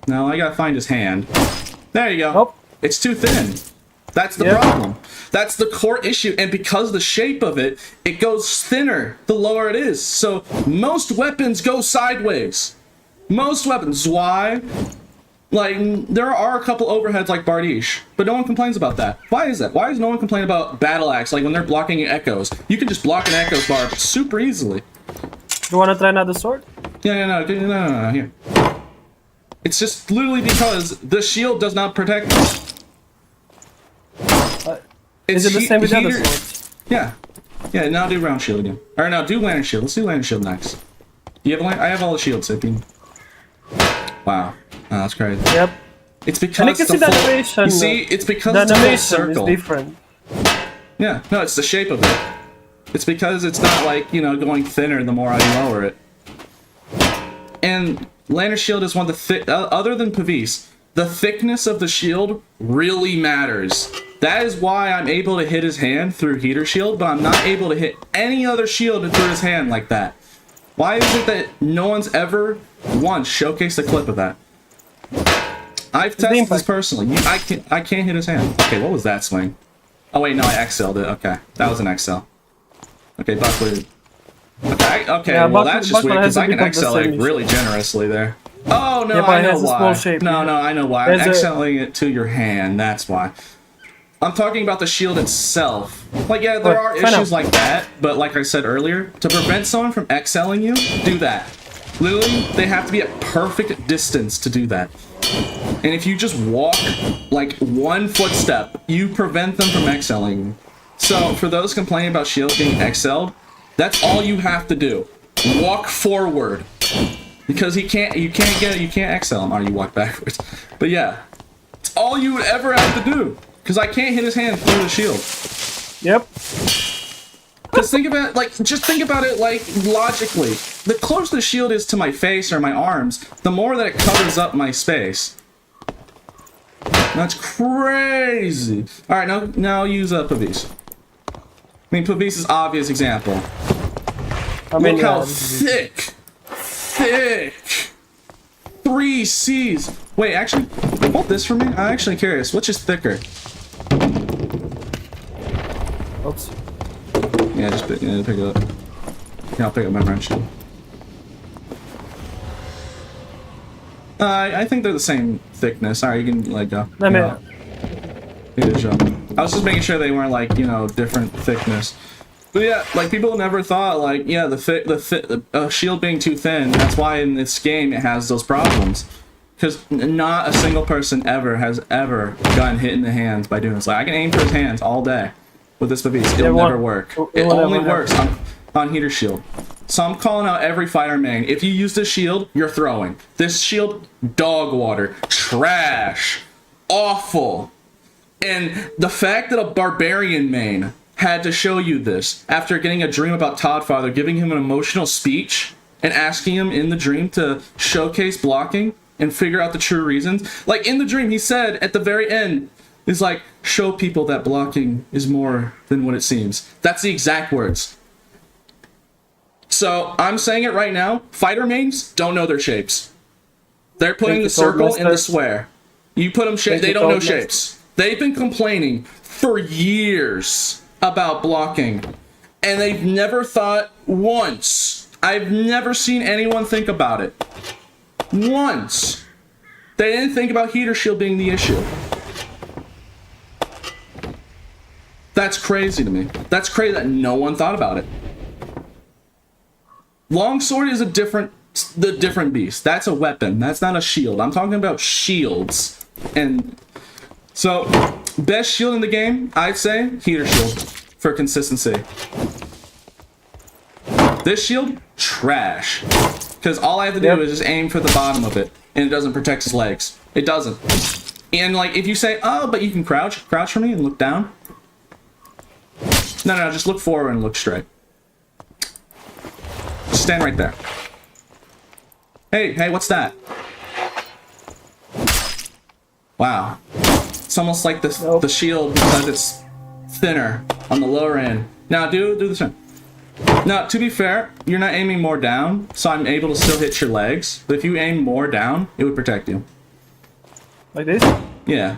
Now I gotta find his hand. There you go. Oh. It's too thin. That's the problem. That's the core issue, and because of the shape of it, it goes thinner the lower it is. So most weapons go sideways. Most weapons. Why? Like, there are a couple overheads like Bardiche, but no one complains about that. Why is that? Why does no one complain about Battle Axe, like when they're blocking echoes? You can just block an echoes bar super easily. You wanna try another sword? No, here. It's just literally because the shield does not protect you. Is it the same with the other swords? Yeah, now do round shield again. Or no, do lantern shield. Let's do lantern shield next. Do you have I have all the shields, Sipping. Wow. Oh, that's crazy. Yep. It's because and you can see the animation. You see, it's because it's a full circle. Is different. Yeah, no, it's the shape of it. It's because it's not like, going thinner the more I lower it. And lantern shield is one of the other than Pavis, the thickness of the shield really matters. That is why I'm able to hit his hand through heater shield, but I'm not able to hit any other shield through his hand like that. Why is it that no one's ever once showcased a clip of that? I've tested this personally. I can't hit his hand. Okay, what was that swing? Oh wait, no, I XL'd it. Okay, that was an XL. Okay, Buckley. Okay, yeah, well that's just weird because I can XL like really generously there. Oh no, I know why. No, I know why. I'm XLing it to your hand. That's why. I'm talking about the shield itself. Like, yeah, there are issues like that, but like I said earlier, to prevent someone from XLing you, do that. Literally, they have to be at perfect distance to do that. And if you just walk, like, one footstep, you prevent them from XLing. So, for those complaining about shields being XL'd, that's all you have to do. Walk forward. Because you can't XL him, or you walk backwards. But yeah, it's all you would ever have to do. Because I can't hit his hand through the shield. Yep. Just think about it, like, logically. The closer the shield is to my face or my arms, the more that it covers up my space. That's crazy. Alright, now use Pavis. I mean, Pavis is obvious example. Look how thick. 3 C's. Wait, actually, hold this for me. I'm actually curious. Which is thicker? Oops. Yeah, just pick it up. Yeah, I'll pick up my round shield. I think they're the same thickness. Alright, you can let go. I mean, I was just making sure they weren't like, different thickness. But yeah, like, people never thought, like, yeah, the shield being too thin, that's why in this game it has those problems. Because not a single person has ever gotten hit in the hands by doing this. Like, I can aim for his hands all day with this Pavis. It'll never work. It only works on heater shield. So I'm calling out every fighter main. If you use this shield, you're throwing. This shield, dog water. Trash. Awful. And the fact that a barbarian main had to show you this after getting a dream about Todd Father, giving him an emotional speech, and asking him in the dream to showcase blocking and figure out the true reasons. Like, in the dream, he said at the very end, is like, show people that blocking is more than what it seems. That's the exact words. So I'm saying it right now. Fighter mains don't know their shapes. They're putting the circle in the square. You put them shapes, they don't know shapes. They've been complaining for years about blocking, and they've never thought once. I've never seen anyone think about it. Once. They didn't think about heater shield being the issue. That's crazy to me. That's crazy that no one thought about it. Longsword is the different beast. That's a weapon. That's not a shield. I'm talking about shields. And so, best shield in the game, I'd say heater shield for consistency. This shield, trash. Because all I have to do is just aim for the bottom of it, and it doesn't protect his legs. It doesn't. And like, if you say, oh, but you can crouch for me and look down. No, just look forward and look straight. Just stand right there. Hey, what's that? Wow. It's almost like the shield because it's thinner on the lower end. Now do this one. Now, to be fair, you're not aiming more down, so I'm able to still hit your legs. But if you aim more down, it would protect you. Like this? Yeah.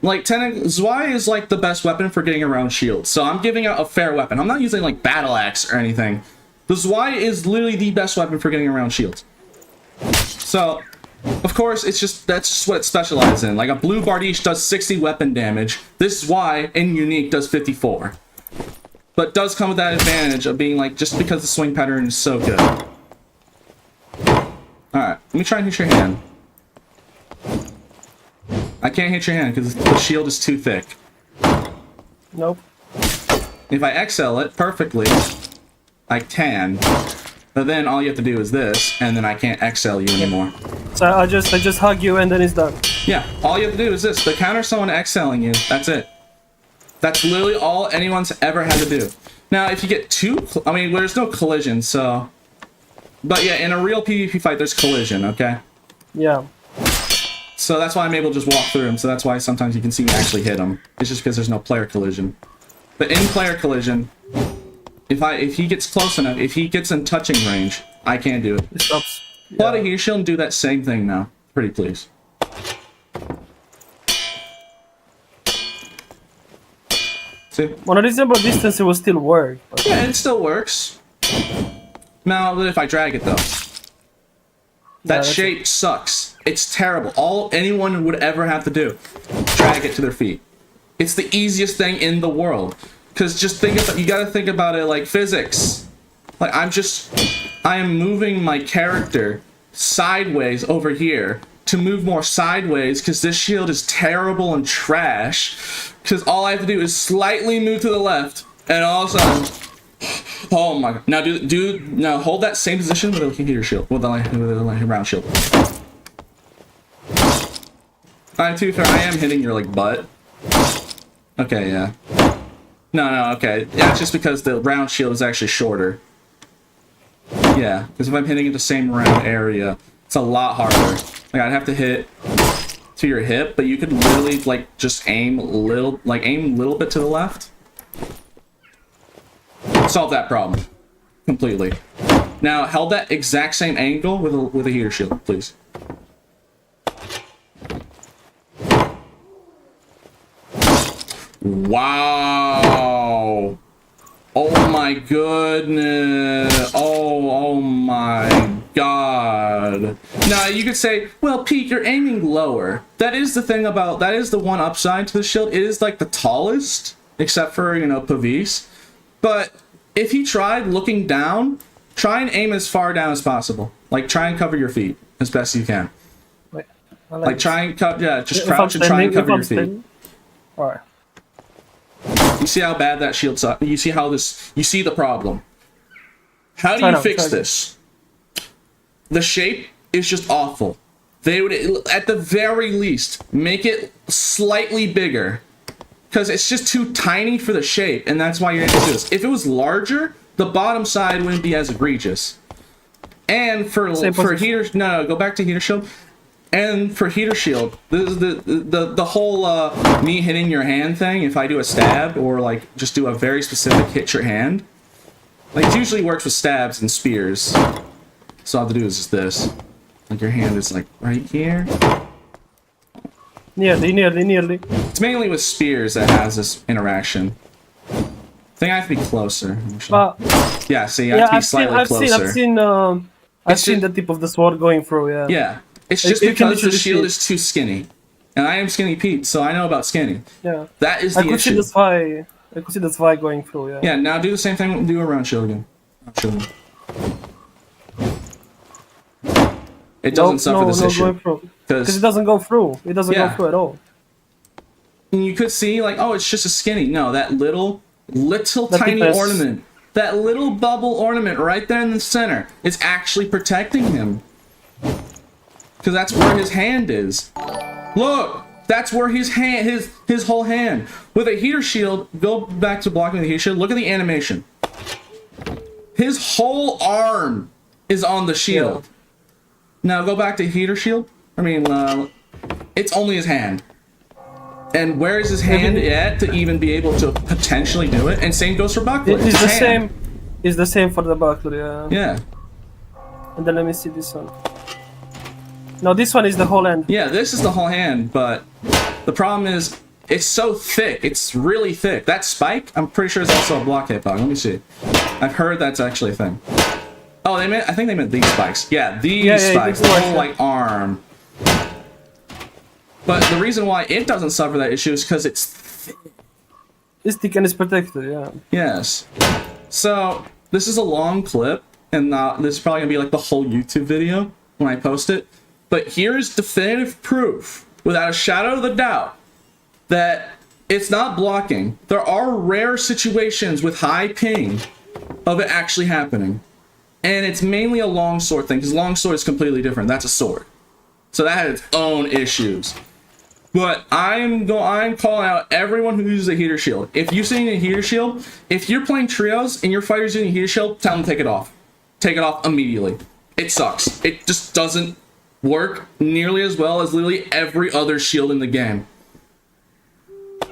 Like, Zwei is like the best weapon for getting around shields. So I'm giving out a fair weapon. I'm not using like battle axe or anything. The Zwei is literally the best weapon for getting around shields. So, of course, that's just what it specializes in. Like a blue Bardiche does 60 weapon damage. This Zwei in unique does 54. But does come with that advantage of being like, just because the swing pattern is so good. Alright, let me try and hit your hand. I can't hit your hand because the shield is too thick. Nope. If I XL it perfectly, I can. But then all you have to do is this, and then I can't XL you anymore. So I just hug you and then it's done. Yeah, all you have to do is this. To counter someone XLing you, that's it. That's literally all anyone's ever had to do. Now, if you get I mean, there's no collision, so... But yeah, in a real PvP fight, there's collision, okay? Yeah. So that's why I'm able to just walk through him, so that's why sometimes you can see me actually hit him. It's just because there's no player collision. But in player collision, if he gets close enough, if he gets in touching range, I can't do it. It stops. Pull out a heater shield and do that same thing now. Pretty please. See? On a reasonable distance, it will still work. Yeah, it still works. Now, if I drag it, though. That shape sucks. It's terrible. All anyone would ever have to do. Drag it to their feet. It's the easiest thing in the world. Because just think about, you gotta think about it like physics. Like, I am moving my character sideways over here to move more sideways because this shield is terrible and trash. Because all I have to do is slightly move to the left, and all of a sudden, oh my god! Now now hold that same position with a heater shield, with a round shield. To be fair, I am hitting your like butt. Okay, yeah. No, okay. Yeah, it's just because the round shield is actually shorter. Yeah, because if I'm hitting at the same round area, it's a lot harder. Like, I'd have to hit to your hip, but you could literally, like, just aim a little bit to the left. Solve that problem. Completely. Now, held that exact same angle with a heater shield, please. Wow. Oh my goodness. Oh my god. Now you could say, well, Pete, you're aiming lower. That is the thing about, that is the one upside to the shield. It is like the tallest, except for, you know, Pavis. But if he tried looking down, try and aim as far down as possible. Like, try and cover your feet as best you can. Wait, like try and cut, yeah, just crouch and try and cover your feet. Alright. You see how bad that shield sucks? You see how this... You see the problem. How do you fix this? The shape is just awful. They would, at the very least, make it slightly bigger. Because it's just too tiny for the shape, and that's why you're able to do this. If it was larger, the bottom side wouldn't be as egregious. And for heater... No, go back to heater shield. And for heater shield, this is the whole me hitting your hand thing. If I do a stab or like just do a very specific hit your hand, like it usually works with stabs and spears. So all I have to do is just this. Like your hand is like right here. Nearly. It's mainly with spears that has this interaction. I think I have to be closer. Yeah, see, I have to be slightly closer. I've seen the tip of the sword going through, yeah. Yeah, it's just because the shield is too skinny. And I am Skinny Pete, so I know about skinny. Yeah. That is the issue. I could see the Zwei going through, yeah. Yeah, now do the same thing, do a round shield again. It doesn't suffer this issue. Because it doesn't go through. It doesn't go through at all. And you could see, like, oh, it's just a skinny. No, that little tiny ornament. That little bubble ornament right there in the center. It's actually protecting him. Because that's where his hand is. Look! That's where his hand, his whole hand. With a heater shield, go back to blocking the heater shield. Look at the animation. His whole arm is on the shield. Yeah. Now go back to heater shield. I mean, it's only his hand. And where is his hand at to even be able to potentially do it? And same goes for buckler. It's the same. It's the same for the buckler, yeah. Yeah. And then let me see this one. No, this one is the whole hand. Yeah, this is the whole hand, but the problem is it's so thick. It's really thick. That spike, I'm pretty sure is also a blockade bug. Let me see. I've heard that's actually a thing. Oh, I think they meant these spikes. Yeah, these spikes. The whole, like, arm. But the reason why it doesn't suffer that issue is because it's thick. It's thick and it's protected, yeah. Yes. So, this is a long clip, and this is probably going to be like the whole YouTube video when I post it. But here's definitive proof, without a shadow of a doubt, that it's not blocking. There are rare situations with high ping of it actually happening. And it's mainly a longsword thing, because longsword is completely different. That's a sword. So that had its own issues. But I'm calling out everyone who uses a heater shield. If you're using a heater shield, if you're playing trios and your fighter's using a heater shield, tell them to take it off. Take it off immediately. It sucks. It just doesn't work nearly as well as literally every other shield in the game.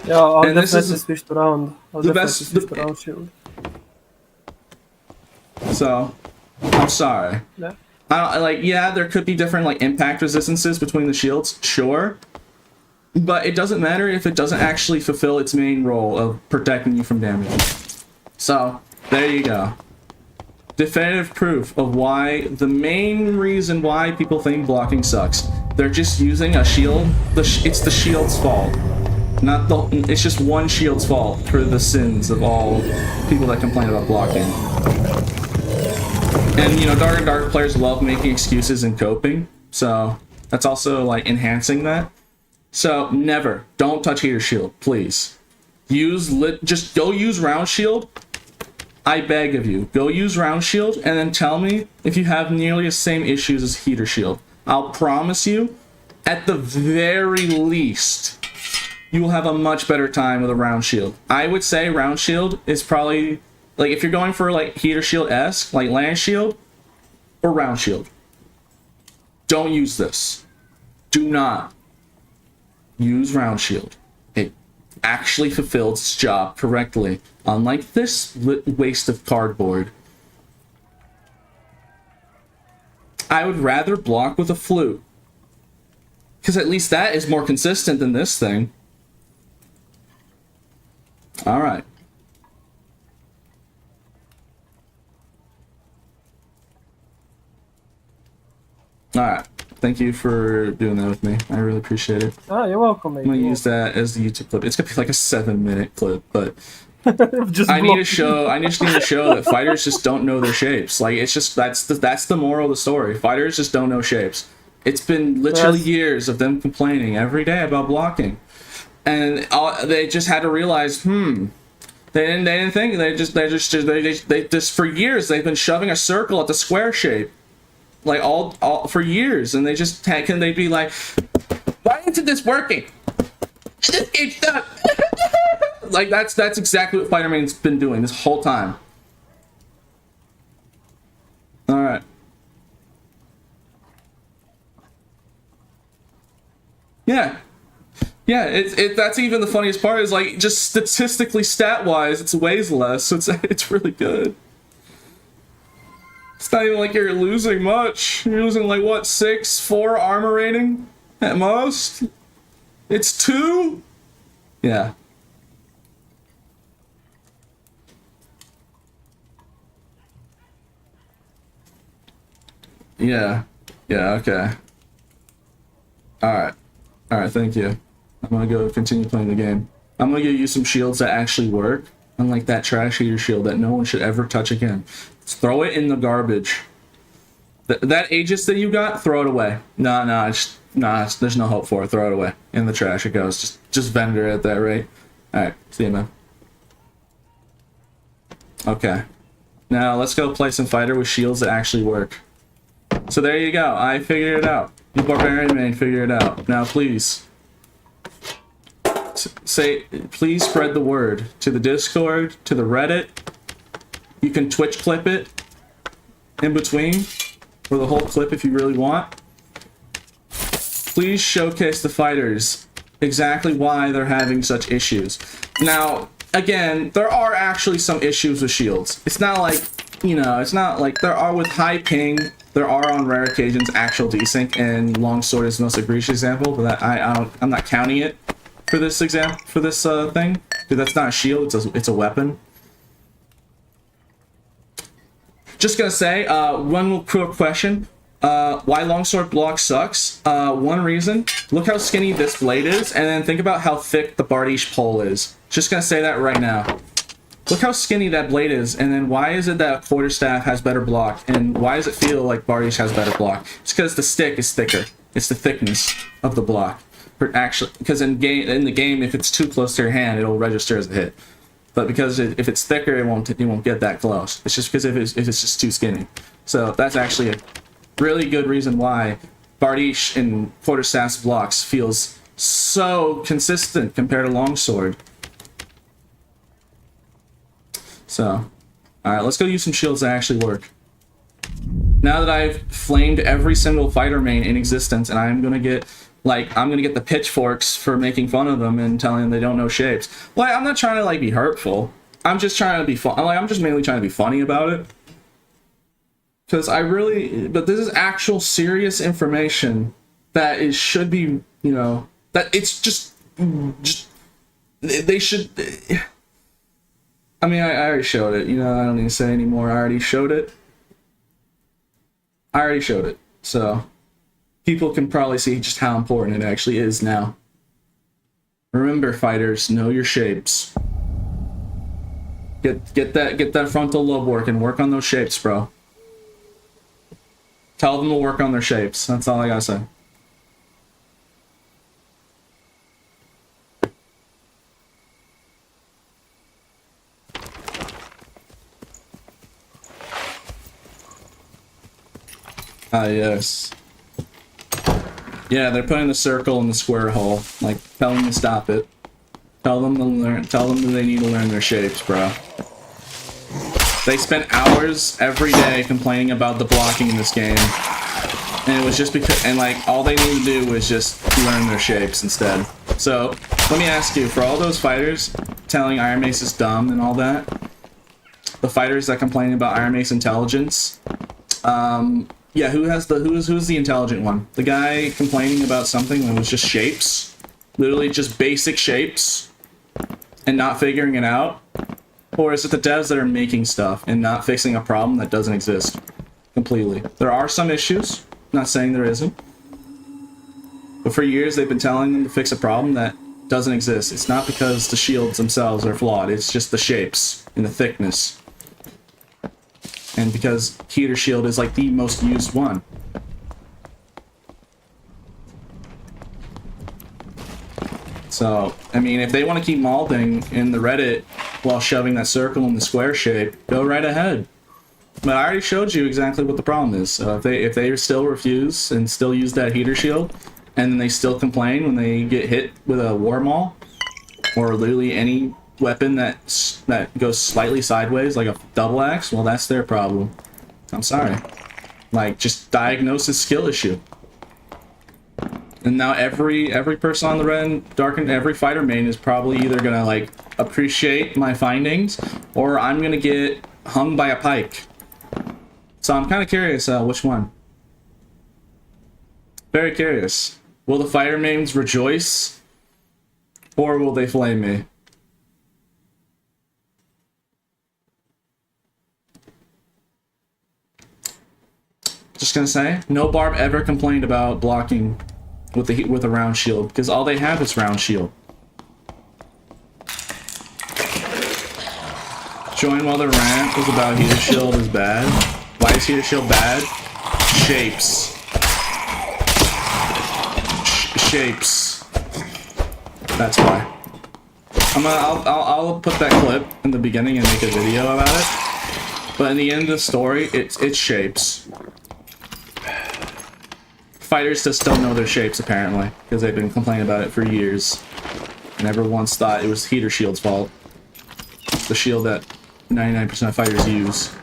Yeah, I'll definitely switch around. Shield. So, I'm sorry. Yeah. There could be different like impact resistances between the shields, sure. But it doesn't matter if it doesn't actually fulfill its main role of protecting you from damage. So, there you go. Definitive proof of why, the main reason why people think blocking sucks. They're just using a shield. It's the shield's fault. It's just one shield's fault for the sins of all people that complain about blocking. And, you know, Dark and Dark players love making excuses and coping. So, that's also, like, enhancing that. So, don't touch heater shield, please. Just go use round shield. I beg of you, go use round shield and then tell me if you have nearly the same issues as heater shield. I'll promise you, at the very least, you will have a much better time with a round shield. I would say round shield is probably, like, if you're going for like heater shield-esque, like land shield or round shield. Don't use this. Do not use round shield. It actually fulfills its job correctly, unlike this waste of cardboard. I would rather block with a flute, because at least that is more consistent than this thing. Alright. Alright. Thank you for doing that with me. I really appreciate it. Oh, you're welcome, mate. I'm gonna use that as the YouTube clip. It's gonna be like a 7-minute clip, but I need to show that fighters just don't know their shapes. Like, it's just that's the moral of the story. Fighters just don't know shapes. It's been literally years of them complaining every day about blocking, and they just had to realize, they didn't think. They just for years they've been shoving a circle at the square shape. Like all for years, and they'd be like, why isn't this working? This game's done. Like that's exactly what Spider-Man's been doing this whole time. All right. Yeah. Yeah, that's even the funniest part is like just statistically stat-wise, it weighs less, so it's really good. It's not even like you're losing much. You're losing like what, 6, 4 armor rating at most? It's 2? Yeah. Yeah. Yeah, okay. Alright. Alright, thank you. I'm gonna go continue playing the game. I'm gonna give you some shields that actually work, unlike that trash heater shield that no one should ever touch again. Just throw it in the garbage. That Aegis that you got, throw it away. No, there's no hope for it. Throw it away. In the trash it goes. Just vendor at that rate. Alright, see you, man. Okay. Now, let's go play some fighter with shields that actually work. So there you go. I figured it out. The Barbarian Main figured it out. Now, please spread the word to the Discord, to the Reddit. You can Twitch clip it in between, or the whole clip if you really want. Please showcase the fighters exactly why they're having such issues. Now, again, there are actually some issues with shields. It's not like, you know, it's not like there are with high ping. There are on rare occasions actual desync, and longsword is the most egregious example, but I'm not counting it for this example, for this thing, because that's not a shield, it's a weapon. Just gonna say, one quick question, why longsword block sucks. One reason, look how skinny this blade is, and then think about how thick the Bardiche pole is. Just gonna say that right now. Look how skinny that blade is, and then why is it that Quarterstaff has better block, and why does it feel like Bardiche has better block? It's because the stick is thicker. It's the thickness of the block. Actually, because in the game, if it's too close to your hand, it'll register as a hit. But because if it's thicker, it won't get that close. It's just because if it's just too skinny. So that's actually a really good reason why Bardiche and Quarterstaff's blocks feels so consistent compared to Longsword. So, alright, let's go use some shields that actually work. Now that I've flamed every single fighter main in existence, and I'm gonna get the pitchforks for making fun of them and telling them they don't know shapes. Like, I'm not trying to like be hurtful. I'm just trying to be fun. Like, I'm just mainly trying to be funny about it. Because but this is actual serious information that should be, you know, that it's just they should. I mean, I already showed it. You know, I don't need to say anymore. I already showed it. So people can probably see just how important it actually is now. Remember, fighters, know your shapes. Get that frontal lobe working. Work on those shapes, bro. Tell them to work on their shapes. That's all I gotta say. Ah, yes. Yeah, they're putting the circle in the square hole. Like, tell them to stop it. Tell them that they need to learn their shapes, bro. They spent hours every day complaining about the blocking in this game. And it was just because, and like, all they need to do was just learn their shapes instead. So, let me ask you, for all those fighters telling Iron Mace is dumb and all that, the fighters that complain about Iron Mace intelligence, yeah, who's the intelligent one? The guy complaining about something that was just shapes? Literally just basic shapes and not figuring it out? Or is it the devs that are making stuff and not fixing a problem that doesn't exist completely? There are some issues, not saying there isn't. But for years they've been telling them to fix a problem that doesn't exist. It's not because the shields themselves are flawed, it's just the shapes and the thickness. And because Heater Shield is like the most used one. So, I mean, if they want to keep malding in the Reddit while shoving that circle in the square shape, go right ahead. But I already showed you exactly what the problem is. So if they still refuse and still use that Heater Shield, and then they still complain when they get hit with a War Maul, or literally any weapon that goes slightly sideways, like a double axe, well, that's their problem. I'm sorry. Like, just diagnose a skill issue. And now every person on the red and dark and every fighter main is probably either gonna like appreciate my findings, or I'm gonna get hung by a pike. So I'm kind of curious which one. Very curious. Will the fighter mains rejoice, or will they flame me? Just gonna say, no barb ever complained about blocking with a round shield, because all they have is round shield. Join while the rant was about heater shield is bad. Why is heater shield bad? Shapes. Shapes. That's why. I'll put that clip in the beginning and make a video about it. But in the end of the story, it's shapes. Fighters just don't know their shapes, apparently, because they've been complaining about it for years. I never once thought it was heater shield's fault. It's the shield that 99% of fighters use.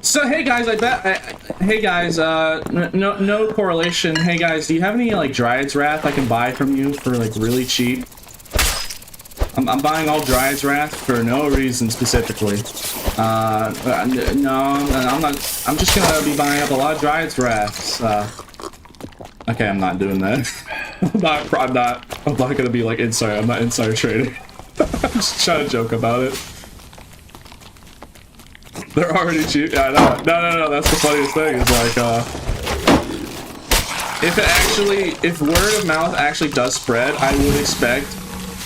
So hey guys, hey guys, no correlation. Hey guys, do you have any like Dryad's Wrath I can buy from you for like really cheap? I'm buying all Dryad's Wrath for no reason specifically. No, I'm not. I'm just gonna be buying up a lot of Dryad's Wraths. Okay, I'm not doing that. I'm not gonna be like insider. I'm not insider trading. I'm just trying to joke about it. They're already cheap. Yeah, no. That's the funniest thing. Is like, if word of mouth actually does spread, I would expect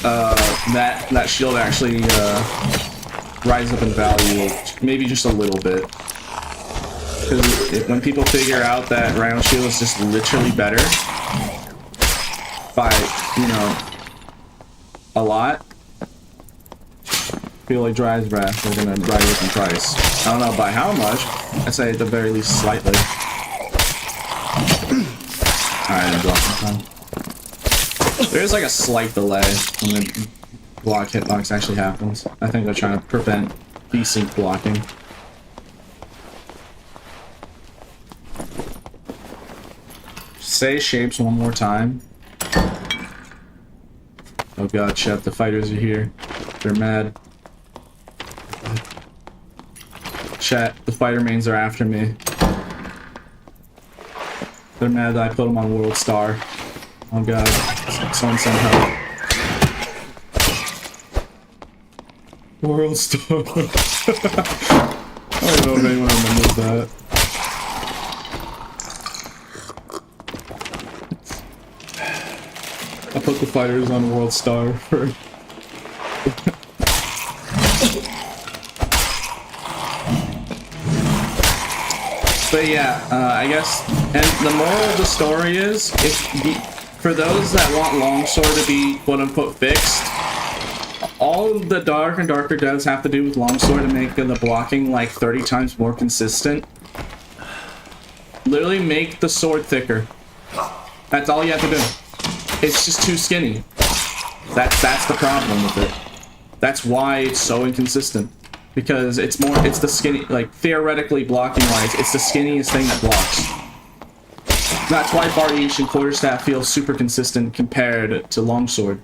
that shield actually rise up in value, maybe just a little bit. Because when people figure out that round shield is just literally better by, you know, a lot, I feel like Dryad's Wrath are gonna rise up in price. I don't know by how much. I'd say at the very least slightly. Alright, I'm blocking time. There's like a slight delay when the block hitbox actually happens. I think they're trying to prevent desync blocking. Say shapes one more time. Oh god, Chef, the fighters are here. They're mad. Chat, the fighter mains are after me. They're mad that I put them on World Star. Oh god, someone send help. World Star. I don't know if anyone remembers that. I put the fighters on World Star for... But yeah, I guess, and the moral of the story is, for those that want Longsword to be quote-unquote fixed, all the dark and darker devs have to do with Longsword to make the blocking like 30 times more consistent. Literally make the sword thicker. That's all you have to do. It's just too skinny. That's the problem with it. That's why it's so inconsistent. Because it's the skinny, like, theoretically blocking-wise, it's the skinniest thing that blocks. That's why Bardiche and Quarterstaff feel super consistent compared to Longsword.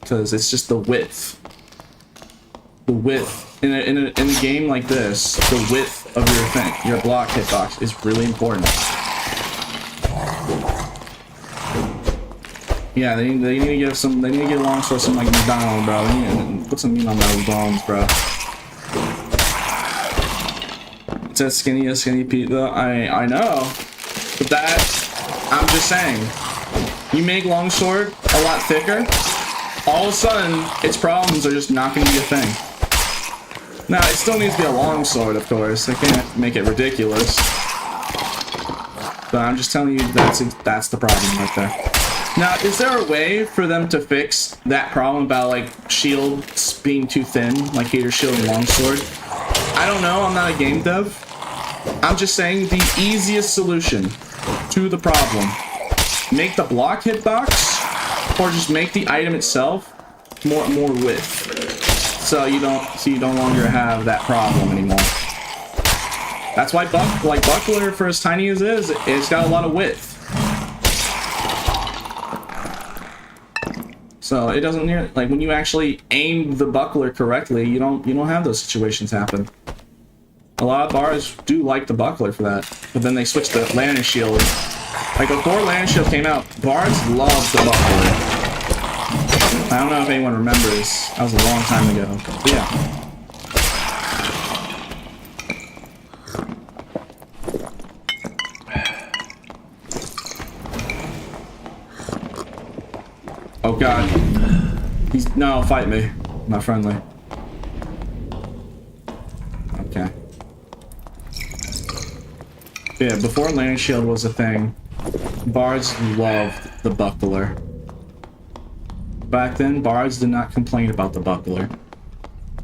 Because it's just the width. The width. In a game like this, the width of your thing, your block hitbox, is really important. Yeah, they need to give Longsword some, like, McDonald's, bro. They need to put some meat on those bones, bro. It's as skinny as Skinny Pete, though. I know. But I'm just saying. You make Longsword a lot thicker, all of a sudden, its problems are just not going to be a thing. Now, it still needs to be a Longsword, of course. They can't make it ridiculous. But I'm just telling you, that's the problem right there. Now, is there a way for them to fix that problem about, like, shields being too thin, like Heater Shield and Longsword? I don't know, I'm not a game dev. I'm just saying the easiest solution to the problem. Make the block hitbox, or just make the item itself more width. So you no longer have that problem anymore. That's why Buckler, for as tiny as it is, it's got a lot of width. So it doesn't like when you actually aim the Buckler correctly, you don't have those situations happen. A lot of bars do like the Buckler for that, but then they switch to Lantern Shield. Like before Lantern Shield came out, bards loved the Buckler. I don't know if anyone remembers. That was a long time ago. But yeah. Oh god. No, fight me. I'm not friendly. Okay. Yeah, before Lantern Shield was a thing, bards loved the Buckler. Back then, bards did not complain about the Buckler.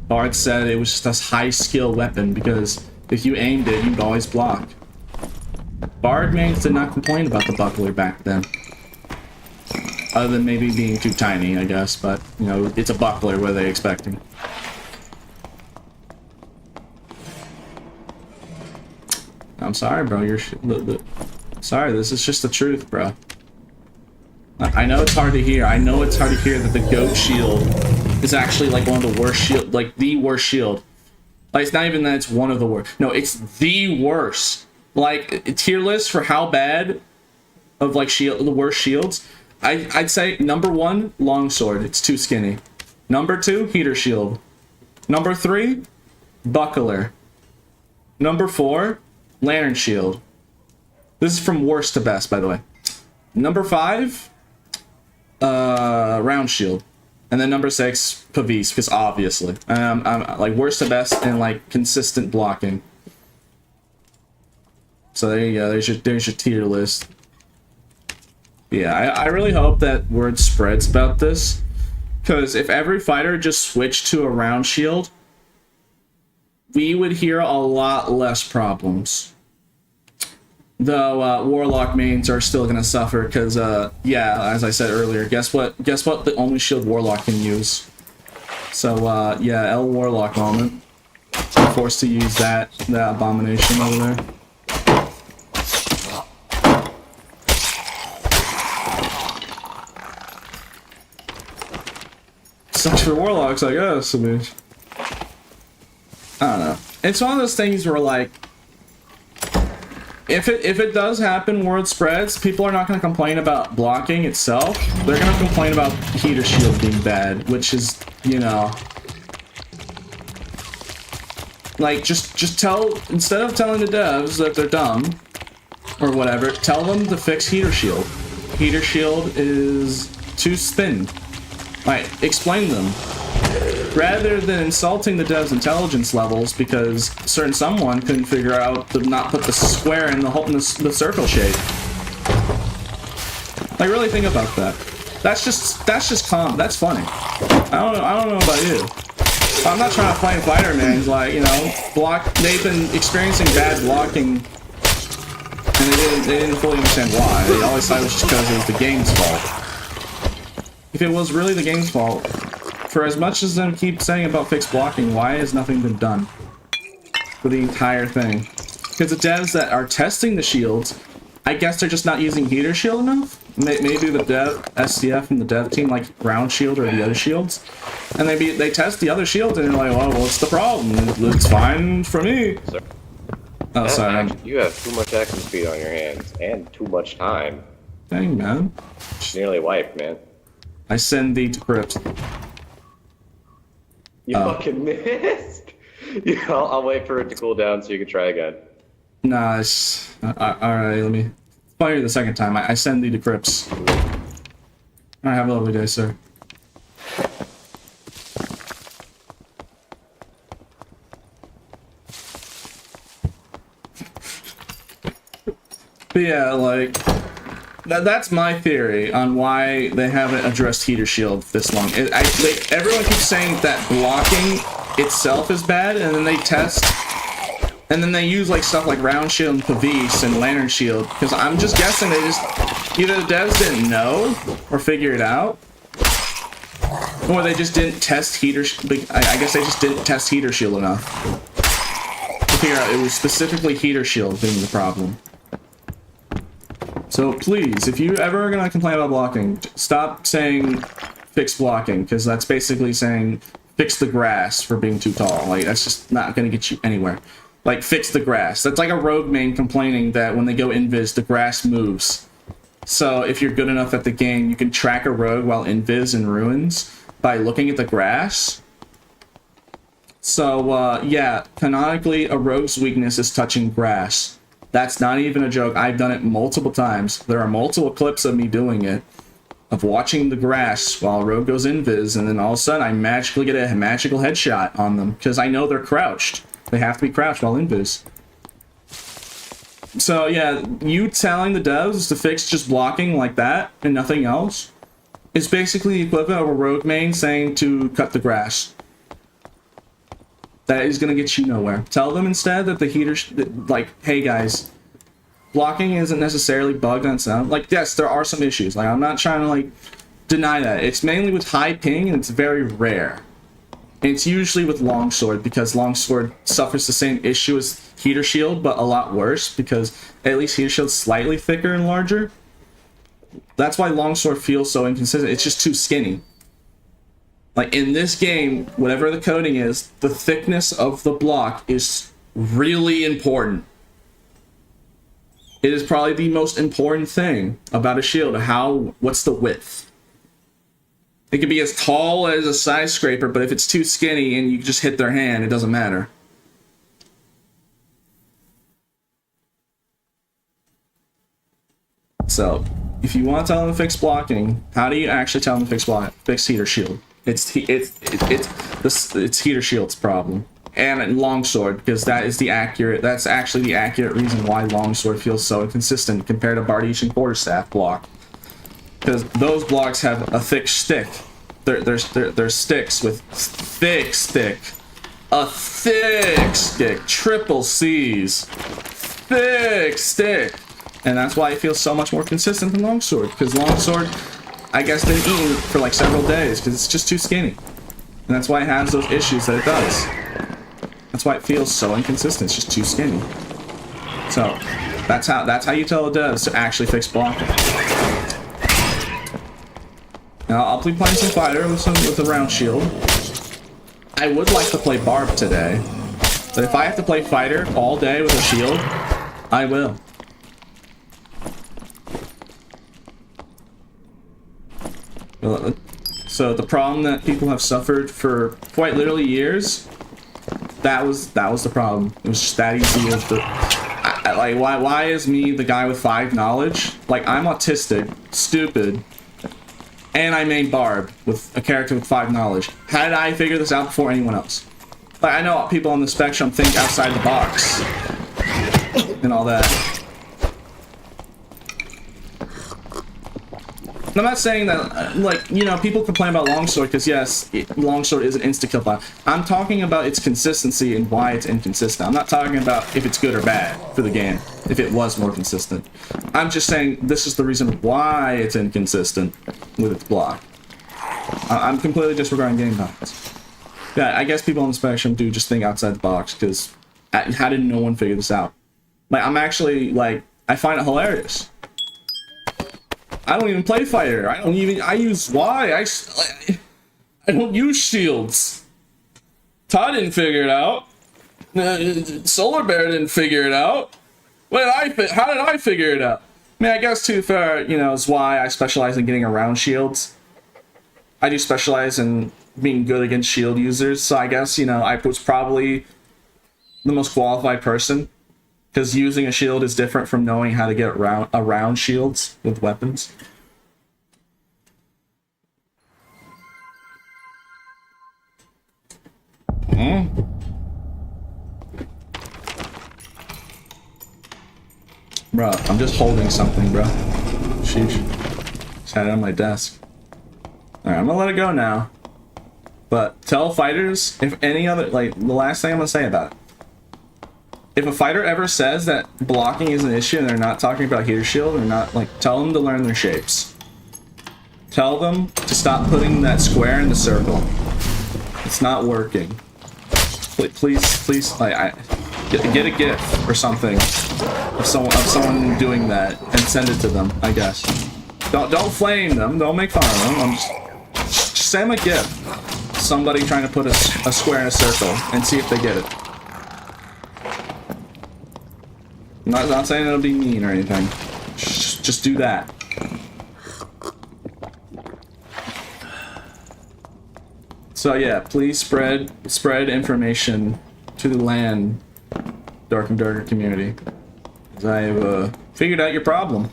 Bards said it was just a high skill weapon because if you aimed it, you'd always block. Bard mains did not complain about the Buckler back then. Other than maybe being too tiny, I guess, but, you know, it's a Buckler, what are they expecting? I'm sorry, bro, sorry, this is just the truth, bro. I know it's hard to hear. I know it's hard to hear that the Goat Shield is actually, like, one of the worst shield, like, the worst shield. Like, it's not even that it's one of the worst. No, it's the worst. Like, a tier list for how bad of, like, the worst shields. I'd say number 1, Longsword. It's too skinny. Number 2, Heater Shield. Number 3, Buckler. Number 4, Lantern Shield. This is from worst to best, by the way. Number 5, Round Shield. And then number 6, Pavise, because obviously. I'm like worst to best in like consistent blocking. So there you go. There's your tier list. Yeah, I really hope that word spreads about this, because if every fighter just switched to a round shield, we would hear a lot less problems. Though Warlock mains are still gonna suffer, because yeah, as I said earlier, guess what? Guess what? The only shield Warlock can use. So yeah, L Warlock moment. I'm forced to use that abomination over there. Sucks for Warlocks, I guess. I mean, I don't know. It's one of those things where, like, if it does happen, word spreads, people are not going to complain about blocking itself. They're going to complain about Heater Shield being bad, which is, you know, like, just tell, instead of telling the devs that they're dumb or whatever, tell them to fix Heater Shield. Heater Shield is too thin. Like, explain them. Rather than insulting the devs' intelligence levels because someone couldn't figure out to not put the square in the circle shape. Like, really think about that. That's just calm. That's funny. I don't know about you. I'm not trying to fight fighter mains, like, you know, they've been experiencing bad blocking and they didn't fully understand why. They always thought it was just because it was the game's fault. If it was really the game's fault, for as much as them keep saying about fixed blocking, why has nothing been done for the entire thing? Because the devs that are testing the shields, I guess they're just not using Heater Shield enough? Maybe the dev, SCF and the dev team like Round Shield or the other shields, and they test the other shields and they're like, well, what's the problem? It's fine for me. Sir. Oh, sorry. You have too much action speed on your hands and too much time. Dang, man. Nearly wiped, man. I send thee to crypt. You fucking missed. Yeah, I'll wait for it to cool down so you can try again. Nah, it's... Alright, let me... Fire the second time. I send thee to crypts. Alright, have a lovely day, sir. But yeah, like... That's my theory on why they haven't addressed Heater Shield this long. Everyone keeps saying that blocking itself is bad, and then they test, and then they use like stuff like Round Shield and Pavise and Lantern Shield, because I'm just guessing they just, either the devs didn't know or figure it out, or they just didn't test Heater, I guess they just didn't test Heater Shield enough. figure out it was specifically heater shield being the problem. So please, if you ever are gonna complain about blocking, stop saying fix blocking, because that's basically saying fix the grass for being too tall. Like, that's just not gonna get you anywhere. Like, fix the grass. That's like a rogue main complaining that when they go invis, the grass moves. So if you're good enough at the game, you can track a rogue while invis in ruins by looking at the grass. So, yeah, canonically, a rogue's weakness is touching grass. That's not even a joke. I've done it multiple times. There are multiple clips of me doing it, of watching the grass while a rogue goes invis, and then all of a sudden I magically get a magical headshot on them, because I know they're crouched. They have to be crouched while invis. So, yeah, you telling the devs to fix just blocking like that and nothing else is basically the equivalent of a rogue main saying to cut the grass. That is going to get you nowhere. Tell them instead that the heater, like, hey guys, blocking isn't necessarily bugged on sound. Like, yes, there are some issues. Like, I'm not trying to, like, deny that. It's mainly with high ping, and it's very rare. And it's usually with longsword, because longsword suffers the same issue as heater shield, but a lot worse, because at least heater shield's slightly thicker and larger. That's why longsword feels so inconsistent. It's just too skinny. Like, in this game, whatever the coding is, the thickness of the block is really important. It is probably the most important thing about a shield. What's the width? It can be as tall as a skyscraper, but if it's too skinny and you just hit their hand, it doesn't matter. So, if you want to tell them to fix blocking, how do you actually tell them to fix heater shield? It's heater shield's problem, and longsword, because that's actually the accurate reason why longsword feels so inconsistent compared to Bardiche and quarterstaff block, because those blocks have a thick stick. They're sticks with thick stick, a thick stick, triple C's, thick stick, and that's why it feels so much more consistent than longsword, because longsword, I guess, been eaten for like several days because it's just too skinny, and that's why it has those issues that it does. That's why it feels so inconsistent. It's just too skinny. So that's how you tell the devs to actually fix blocking. Now I'll be playing some fighter with a round shield. I would like to play barb today, but if I have to play fighter all day with a shield, I will. So the problem that people have suffered for quite literally years, that was the problem. It was just that easy. Like, why is me the guy with 5 knowledge? Like, I'm autistic, stupid, and I made barb with a character with 5 knowledge. How did I figure this out before anyone else? Like, I know people on the spectrum think outside the box and all that. I'm not saying that, like, you know, people complain about longsword because, yes, longsword is an insta-kill bot. I'm talking about its consistency and why it's inconsistent. I'm not talking about if it's good or bad for the game, if it was more consistent. I'm just saying this is the reason why it's inconsistent with its block. I'm completely disregarding game bots. Yeah, I guess people on the spectrum do just think outside the box, because how did no one figure this out? Like, I'm actually, like, I find it hilarious. I don't even play fighter. I use Y. I don't use shields. Todd didn't figure it out. Solar Bear didn't figure it out. How did I figure it out? I mean, I guess too far, you know, is why I specialize in getting around shields. I do specialize in being good against shield users, so I guess, you know, I was probably the most qualified person. Because using a shield is different from knowing how to get around shields with weapons. Bro, I'm just holding something, bro. Sheesh. Just had it on my desk. Alright, I'm gonna let it go now. But tell fighters, if any other, like, the last thing I'm gonna say about it. If a fighter ever says that blocking is an issue and they're not talking about heater shield, or not, like, tell them to learn their shapes. Tell them to stop putting that square in the circle. It's not working. Please, like, Get a GIF or something of someone doing that and send it to them. I guess. Don't flame them. Don't make fun of them. Just send them a GIF. Somebody trying to put a square in a circle and see if they get it. I'm not saying it'll be mean or anything. Just do that. So yeah, please spread information to the land, Dark and Darker community. As I have figured out your problem.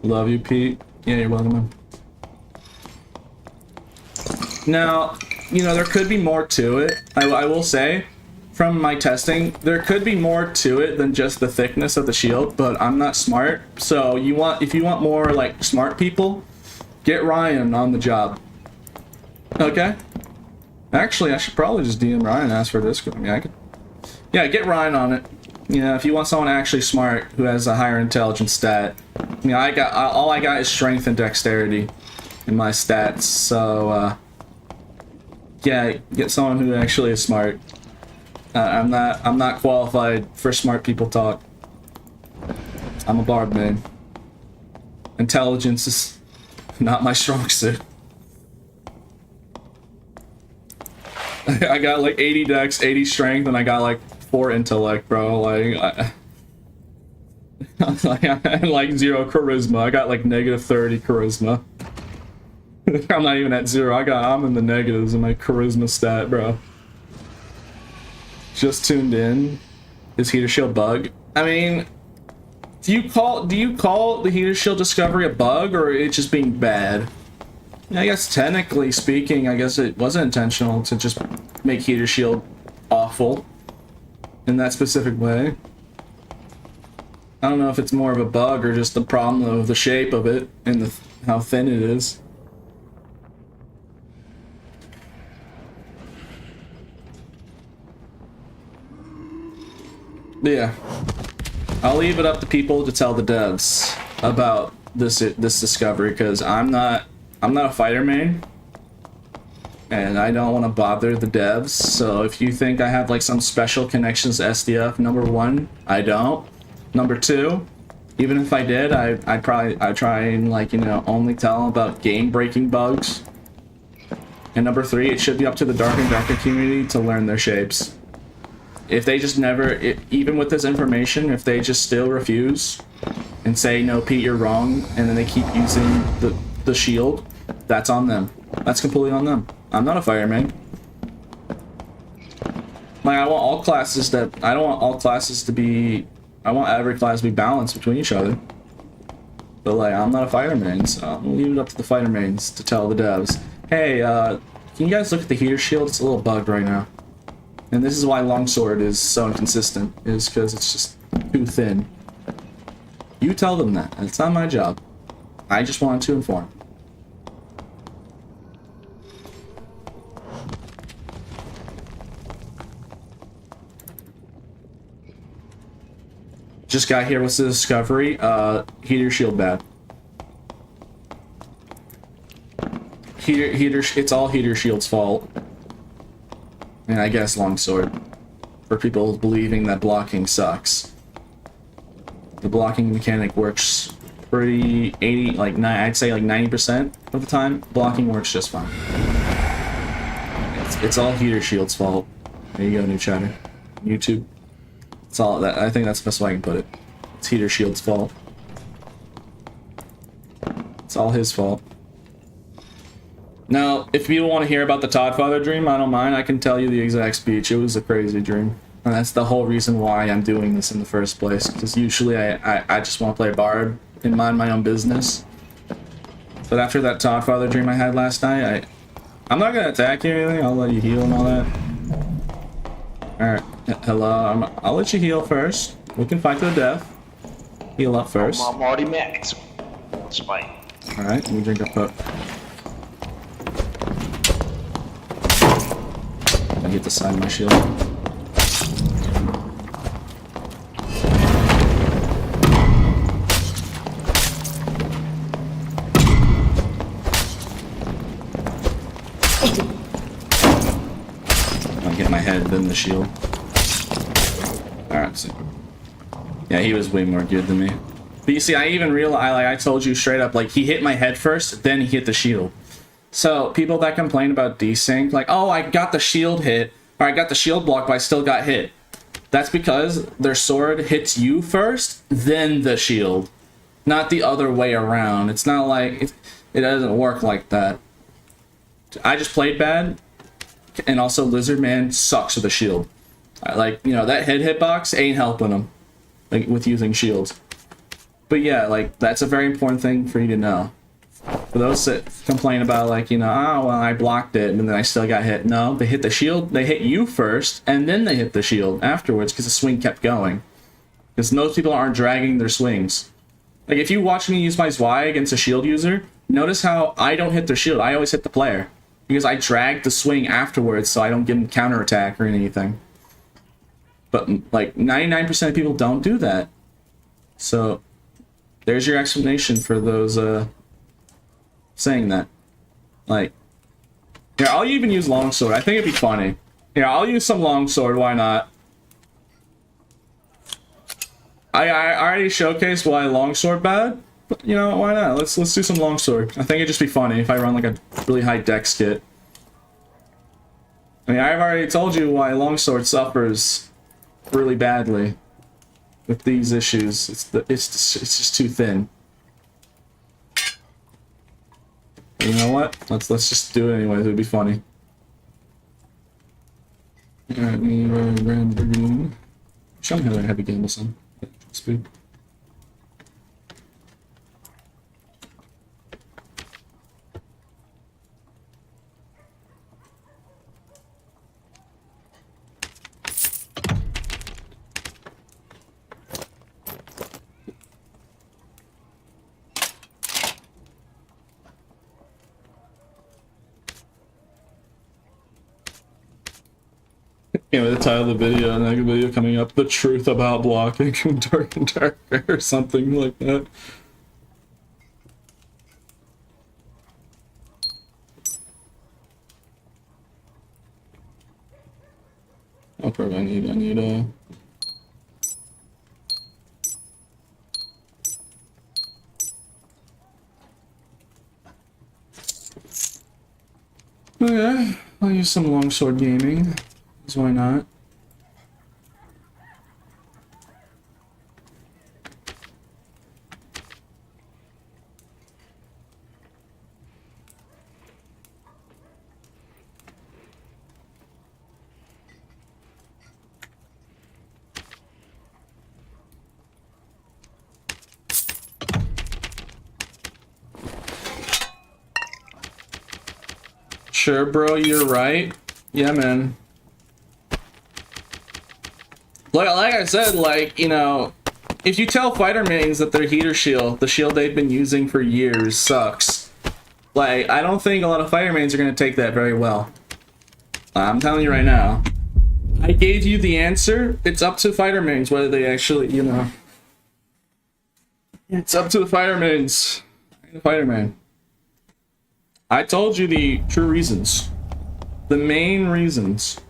Love you, Pete. Yeah, you're welcome, man. Now, you know, there could be more to it. I will say, from my testing, there could be more to it than just the thickness of the shield, but I'm not smart. So if you want more like smart people, get Ryan on the job. Okay? Actually, I should probably just DM Ryan and ask for this. I mean, yeah, get Ryan on it. You know, if you want someone actually smart who has a higher intelligence stat. You know, all I got is strength and dexterity in my stats. So yeah, get someone who actually is smart. I'm not qualified for smart people talk. I'm a bard, man. Intelligence is not my strong suit. I got like 80 dex, 80 strength, and I got like 4 intellect, bro. Like, like 0 charisma. I got like negative 30 charisma. I'm not even at 0. I'm in the negatives in my charisma stat, bro. Just tuned in. Is Heater Shield bug? I mean, do you call the Heater Shield discovery a bug, or it just being bad? I guess technically speaking, I guess it wasn't intentional to just make Heater Shield awful in that specific way. I don't know if it's more of a bug or just the problem of the shape of it and how thin it is. But yeah, I'll leave it up to people to tell the devs about this discovery, because I'm not a fighter main, and I don't want to bother the devs. So if you think I have like some special connections to SDF, number 1, I don't. Number 2, even if I did, I'd try and, like, you know, only tell them about game-breaking bugs. And number 3, it should be up to the Dark and Darker community to learn their shapes. If they just even with this information, if they just still refuse and say, no, Pete, you're wrong, and then they keep using the shield, that's on them. That's completely on them. I'm not a fireman. Like, I want all classes I don't want all classes to be, I want every class to be balanced between each other. But, like, I'm not a fireman, so I'm leave it up to the fighter mains to tell the devs, hey, can you guys look at the Heater Shield? It's a little bugged right now. And this is why Longsword is so inconsistent, is because it's just too thin. You tell them that. It's not my job. I just wanted to inform. Just got here. What's the discovery? Heater Shield bad. It's all Heater Shield's fault. And I guess Longsword. For people believing that blocking sucks. The blocking mechanic works pretty 80, like I'd say like 90% of the time. Blocking works just fine. It's all Heater Shield's fault. There you go, new chatter. YouTube. It's all that. I think that's the best way I can put it. It's Heater Shield's fault. It's all his fault. Now, if people want to hear about the Todd Father dream, I don't mind. I can tell you the exact speech. It was a crazy dream. And that's the whole reason why I'm doing this in the first place. Because usually I just want to play Bard and mind my own business. But after that Todd Father dream I had last night, I'm not going to attack you or anything. I'll let you heal and all that. Alright. Hello. I'll let you heal first. We can fight to the death. Heal up first. I'm already maxed. It's fine. Alright, let me drink a puck. I get the side of my shield. I'll get my head, then the shield. Alright, so. Yeah, he was way more good than me. But you see, I even realized, like I told you straight up, like he hit my head first, then he hit the shield. So people that complain about desync, like, oh, I got the shield hit, or I got the shield block, but I still got hit. That's because their sword hits you first, then the shield. Not the other way around. It's not like, it doesn't work like that. I just played bad, and also Lizard Man sucks with a shield. Like, you know, that head hitbox ain't helping him, like, with using shields. But yeah, like, that's a very important thing for you to know. For those that complain about, like, you know, oh, well, I blocked it, and then I still got hit. No, they hit the shield, they hit you first, and then they hit the shield afterwards, because the swing kept going. Because most people aren't dragging their swings. Like, if you watch me use my Zwei against a shield user, notice how I don't hit their shield, I always hit the player. Because I drag the swing afterwards, so I don't give them counterattack or anything. But, like, 99% of people don't do that. So, there's your explanation for those, saying that. Like, yeah, I'll even use longsword. I think it'd be funny. Yeah, I'll use some longsword, why not? I already showcased why longsword bad, but, you know, why not? Let's do some longsword. I think it'd just be funny if I run, like, a really high dex kit. I mean, I've already told you why longsword suffers really badly with these issues. It's just too thin. You know what? Let's just do it anyways. It'd be funny. Alright, show me how to heavy game this on. Speed. You know, the title of the video, and like a video coming up, the truth about blocking from Dark and Darker, or something like that. Oh, probably I need okay, I'll use some longsword gaming. Why not? Sure, bro, you're right. Yeah, man. Like I said, like, you know, if you tell fighter mains that their heater shield, the shield they've been using for years, sucks, like, I don't think a lot of fighter mains are going to take that very well. I'm telling you right now. I gave you the answer. It's up to fighter mains whether they actually, you know. It's up to the fighter mains. The fighter man. I told you the true reasons. The main reasons.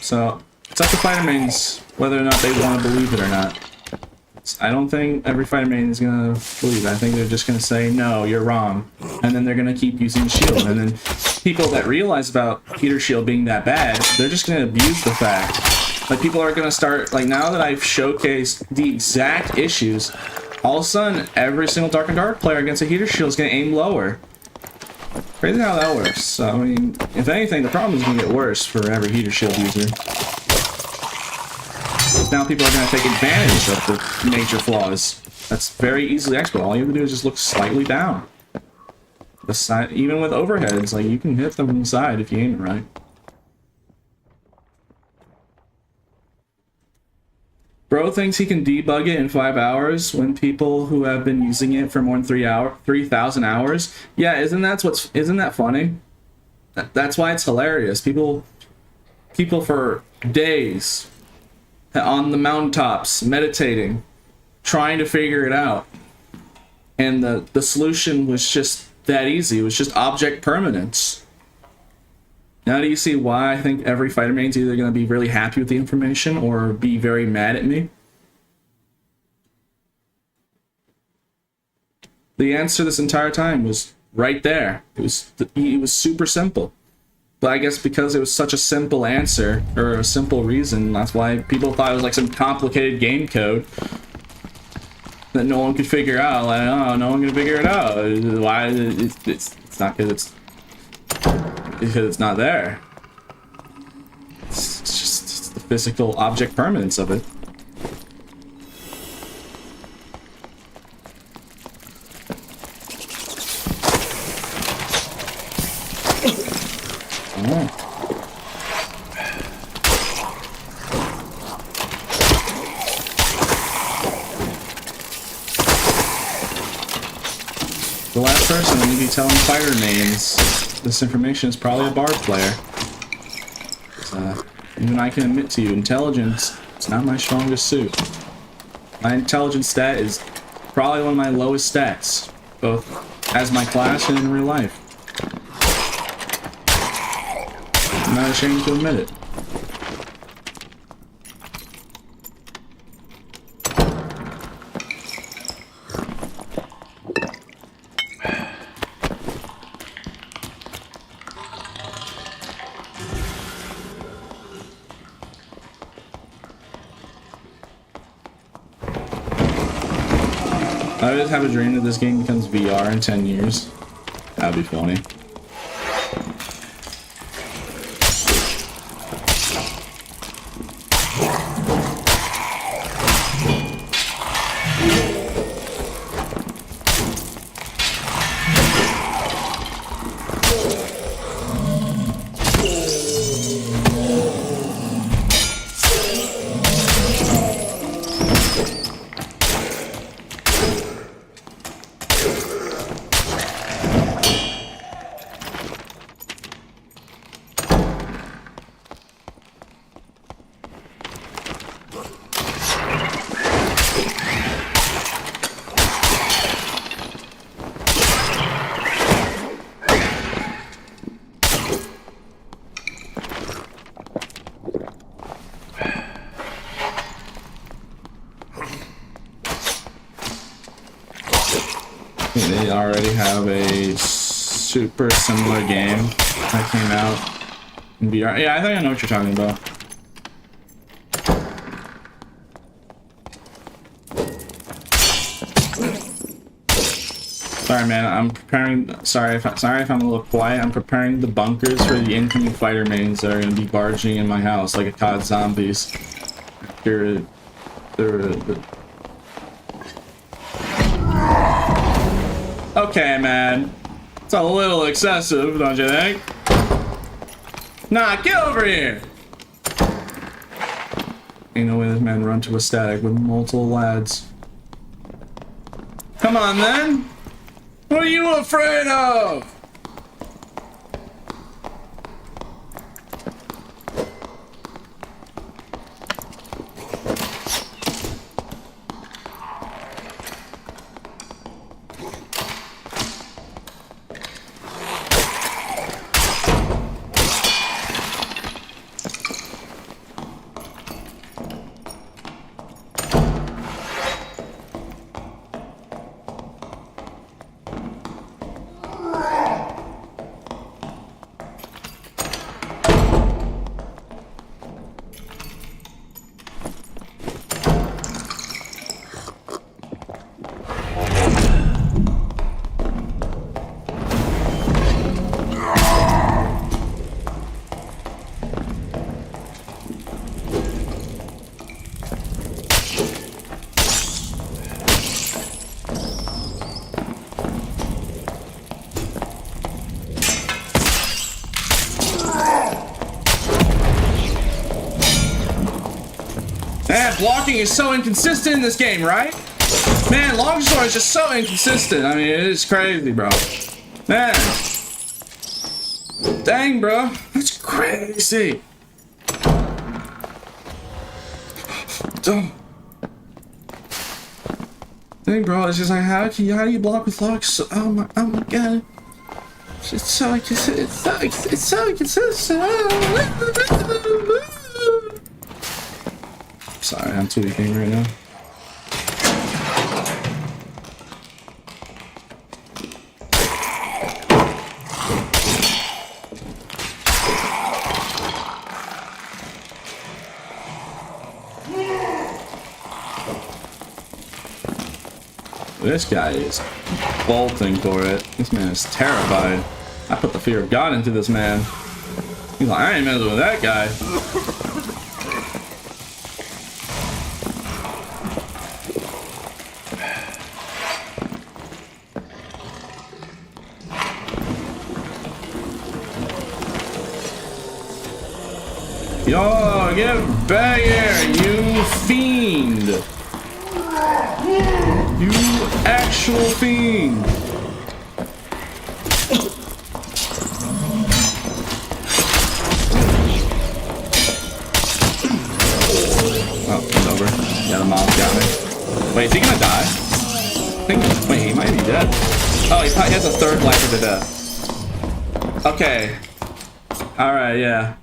So, it's up to fighter mains whether or not they want to believe it or not. I don't think every fighter main is going to believe it. I think they're just going to say, no, you're wrong. And then they're going to keep using the shield. And then people that realize about heater shield being that bad, they're just going to abuse the fact. Like, people are going to start, like, now that I've showcased the exact issues, all of a sudden, every single Dark and Dark player against a heater shield is going to aim lower. Crazy how that works. So, I mean, if anything, the problem is going to get worse for every heater shield user. Because now people are going to take advantage of the major flaws. That's very easily exploitable. All you have to do is just look slightly down. The side, even with overheads, like, you can hit them from the side if you aim it right. Bro thinks he can debug it in 5 hours when people who have been using it for more than 3,000 hours. Yeah, isn't that funny? That's why it's hilarious. People for days on the mountaintops meditating, trying to figure it out. And the solution was just that easy. It was just object permanence. Now do you see why I think every fighter main's either going to be really happy with the information or be very mad at me? The answer this entire time was right there. It was super simple. But I guess because it was such a simple answer, or a simple reason, that's why people thought it was like some complicated game code that no one could figure out. Like, oh, no one can figure it out. Why? It's not because it's not there. It's just the physical object permanence of it. The last person to be telling fighter names this information is probably a bard player. Even I can admit to you, intelligence is not my strongest suit. My intelligence stat is probably one of my lowest stats, both as my class and in real life. I'm not ashamed to admit it. I just have a dream that this game becomes VR in 10 years. That'd be funny. They already have a super similar game that came out in VR. Yeah, I think I know what you're talking about. Sorry, man. I'm preparing. Sorry if I'm a little quiet. I'm preparing the bunkers for the incoming fighter mains that are going to be barging in my house like a COD zombies. They're okay, man. It's a little excessive, don't you think? Nah, get over here! Ain't no way this man run to a static with multiple lads. Come on, then! What are you afraid of? Man, blocking is so inconsistent in this game, right? Man, longsword is just so inconsistent. I mean, it is crazy, bro. Man. Dang, bro. That's crazy. Damn, thing, bro. It's just like, how do you block with locks? Oh my god. It's so inconsistent. It's so inconsistent. Sorry, I'm tweaking right now. This guy is bolting for it. This man is terrified. I put the fear of God into this man. He's like, I ain't messing with that guy. Yo, get back here, you fiend! You actual fiend! Oh, it's over. Yeah, the mob got me. Wait, is he gonna die? Wait, he might be dead. Oh, he probably has a third life of the death. Okay. Alright, yeah.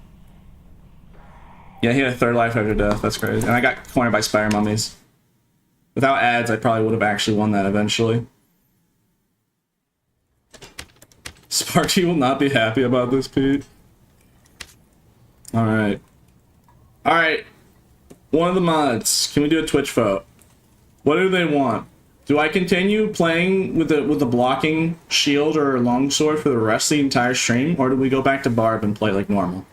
Yeah, he had a third life after death. That's crazy. And I got cornered by spider mummies. Without ads, I probably would have actually won that eventually. Sparky will not be happy about this, Pete. Alright. Alright. One of the mods. Can we do a Twitch vote? What do they want? Do I continue playing with the blocking shield or longsword for the rest of the entire stream? Or do we go back to Barb and play like normal?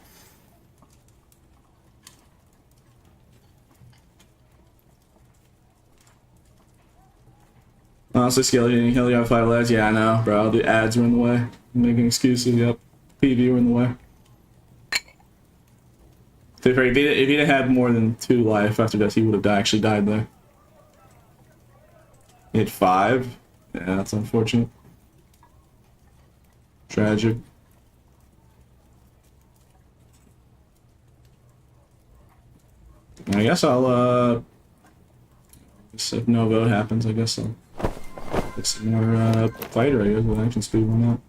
Honestly, Skeleton, you only got 5 lives. Yeah, I know, bro. The ads were in the way. I'm making excuses. Yep. PV were in the way. To be fair, if he'd had more than 2 life after death, he would have actually died there. He had 5? Yeah, that's unfortunate. Tragic. I guess I'll, if no vote happens, I guess I'll get some more, fighter, I guess, with action speed, why not?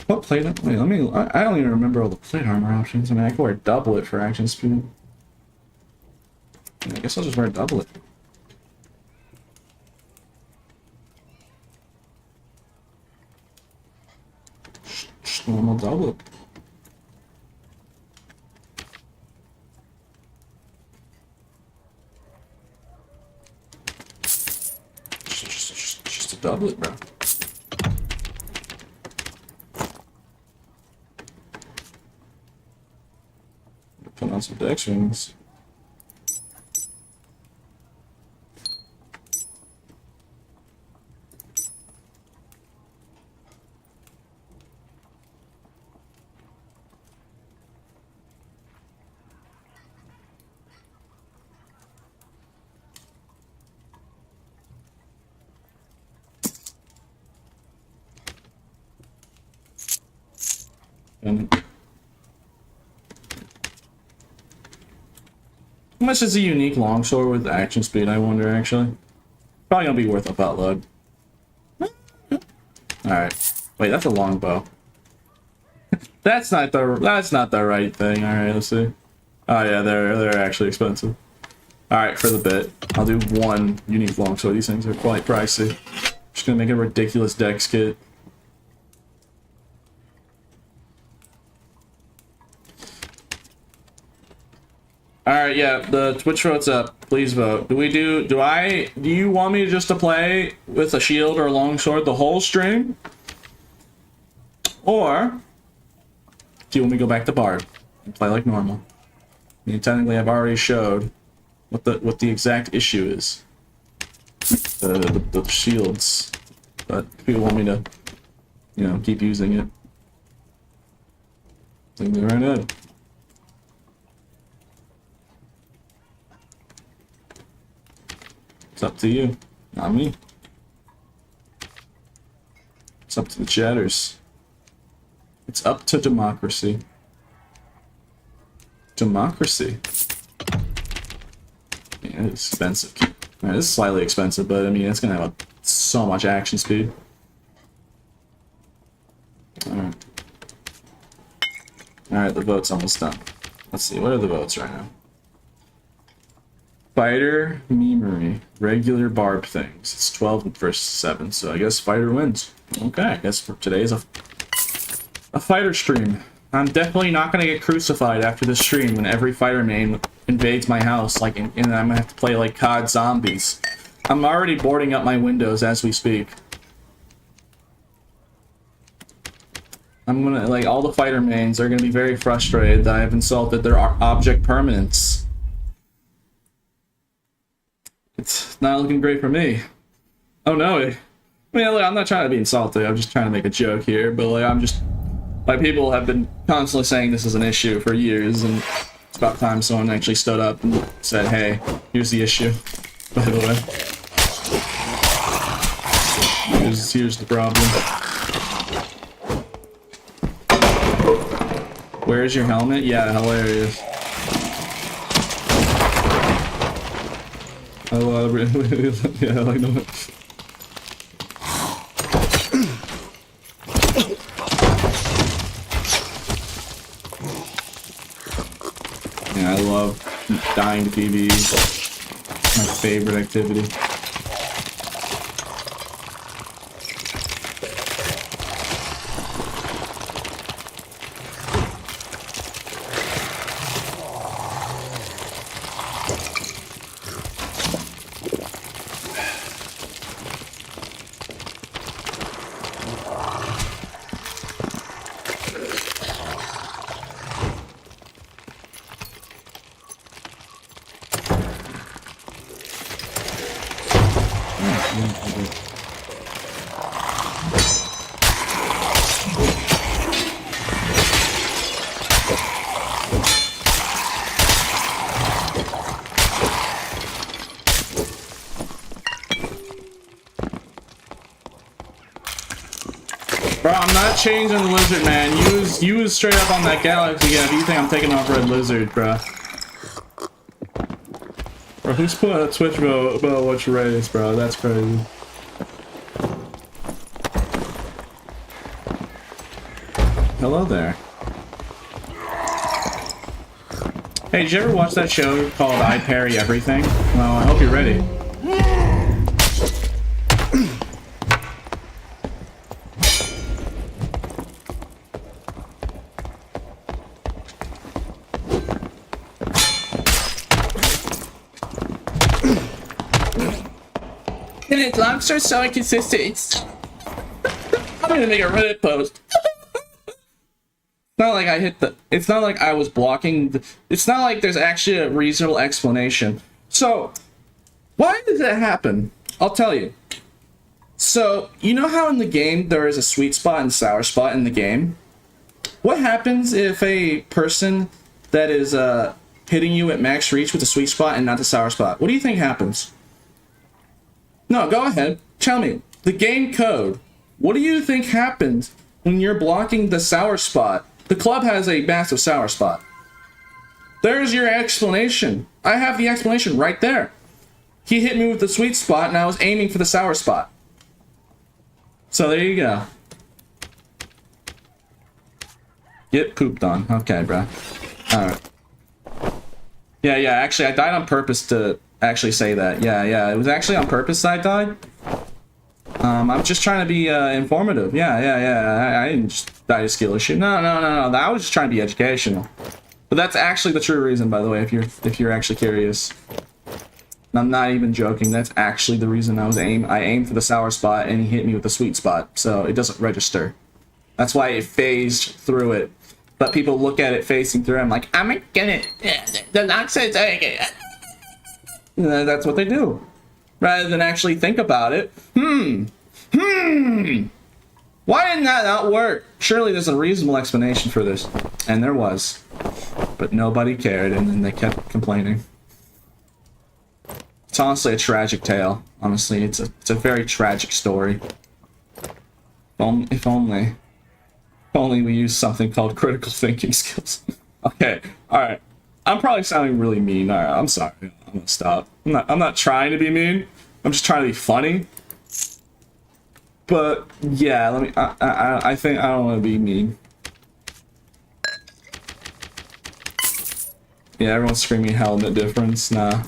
What plate? Wait, let me. I don't even remember all the plate armor options. I mean, I can wear doublet for action speed. Yeah, I guess I'll just wear doublet. Just normal doublet. Just a doublet, bro. Put on some dex rings. And how much is a unique longsword with action speed, I wonder, actually? Probably gonna be worth a buttload. Alright. Wait, that's a longbow. That's not the right thing. Alright, let's see. Oh yeah, they're actually expensive. Alright, for the bit. I'll do 1 unique longsword. These things are quite pricey. Just gonna make a ridiculous dex kit. Alright, yeah, the Twitch vote's up. Please vote. Do you want me just to play with a shield or a longsword the whole stream? Or do you want me to go back to Bard and play like normal? I mean, technically I've already showed what the exact issue is. The shields. But if people want me to, you know, keep using it, I think they're right at it. It's up to you, not me. It's up to the chatters. It's up to democracy. Democracy. Yeah, it's expensive. Alright, this is slightly expensive, but I mean, it's gonna have so much action speed. Alright. Alright, the vote's almost done. Let's see, what are the votes right now? Fighter, memery, regular barb things. It's 12 versus 7, so I guess fighter wins. Okay, I guess for today's a fighter stream. I'm definitely not gonna get crucified after this stream when every fighter main invades my house, like, and I'm gonna have to play like COD zombies. I'm already boarding up my windows as we speak. I'm gonna, like, all the fighter mains are gonna be very frustrated that I've insulted their object permanence. It's not looking great for me. Oh no. I mean, look, I'm not trying to be insulting, I'm just trying to make a joke here, but like, my people have been constantly saying this is an issue for years, and it's about time someone actually stood up and said, hey, here's the issue, by the way. Here's the problem. Where's your helmet? Yeah, hilarious. Oh, yeah, I know it. Yeah, I love dying to PvE. My favorite activity. Bro, I'm not changing the lizard, man. You was straight up on that galaxy again. If you think I'm taking off red lizard, bro. Bro, who's putting a Twitch about what your race, bro? That's crazy. Hello there. Hey, did you ever watch that show called I Parry Everything? Well, I hope you're ready. And its locks are so inconsistent. I'm gonna make a Reddit post. It's not like I hit the... It's not like I was blocking the... It's not like there's actually a reasonable explanation. So, why did that happen? I'll tell you. So, you know how in the game there is a sweet spot and sour spot in the game? What happens if a person that is hitting you at max reach with the sweet spot and not the sour spot? What do you think happens? No, go ahead. Tell me. The game code. What do you think happens when you're blocking the sour spot? The club has a massive sour spot. There's your explanation. I have the explanation right there. He hit me with the sweet spot and I was aiming for the sour spot. So there you go. Get pooped on. Okay, bro. Alright. Yeah, actually I died on purpose to actually say that. Yeah, it was actually on purpose that I died. I'm just trying to be informative. Yeah. I didn't just die to skill issue. No. I was just trying to be educational. But that's actually the true reason, by the way, if you're actually curious. And I'm not even joking. That's actually the reason I aimed for the sour spot and he hit me with the sweet spot, so it doesn't register. That's why it phased through it. But people look at it facing through. I'm like, I'm gonna. The nonsense. That's what they do. Rather than actually think about it. Why didn't that not work? Surely there's a reasonable explanation for this. And there was. But nobody cared, and then they kept complaining. It's honestly a tragic tale. Honestly, it's a very tragic story. If only we use something called critical thinking skills. Okay, alright. I'm probably sounding really mean. All right, I'm sorry. I'm gonna stop. I'm not trying to be mean. I'm just trying to be funny. But yeah, let me. I think I don't want to be mean. Yeah, everyone's screaming helmet difference. Nah.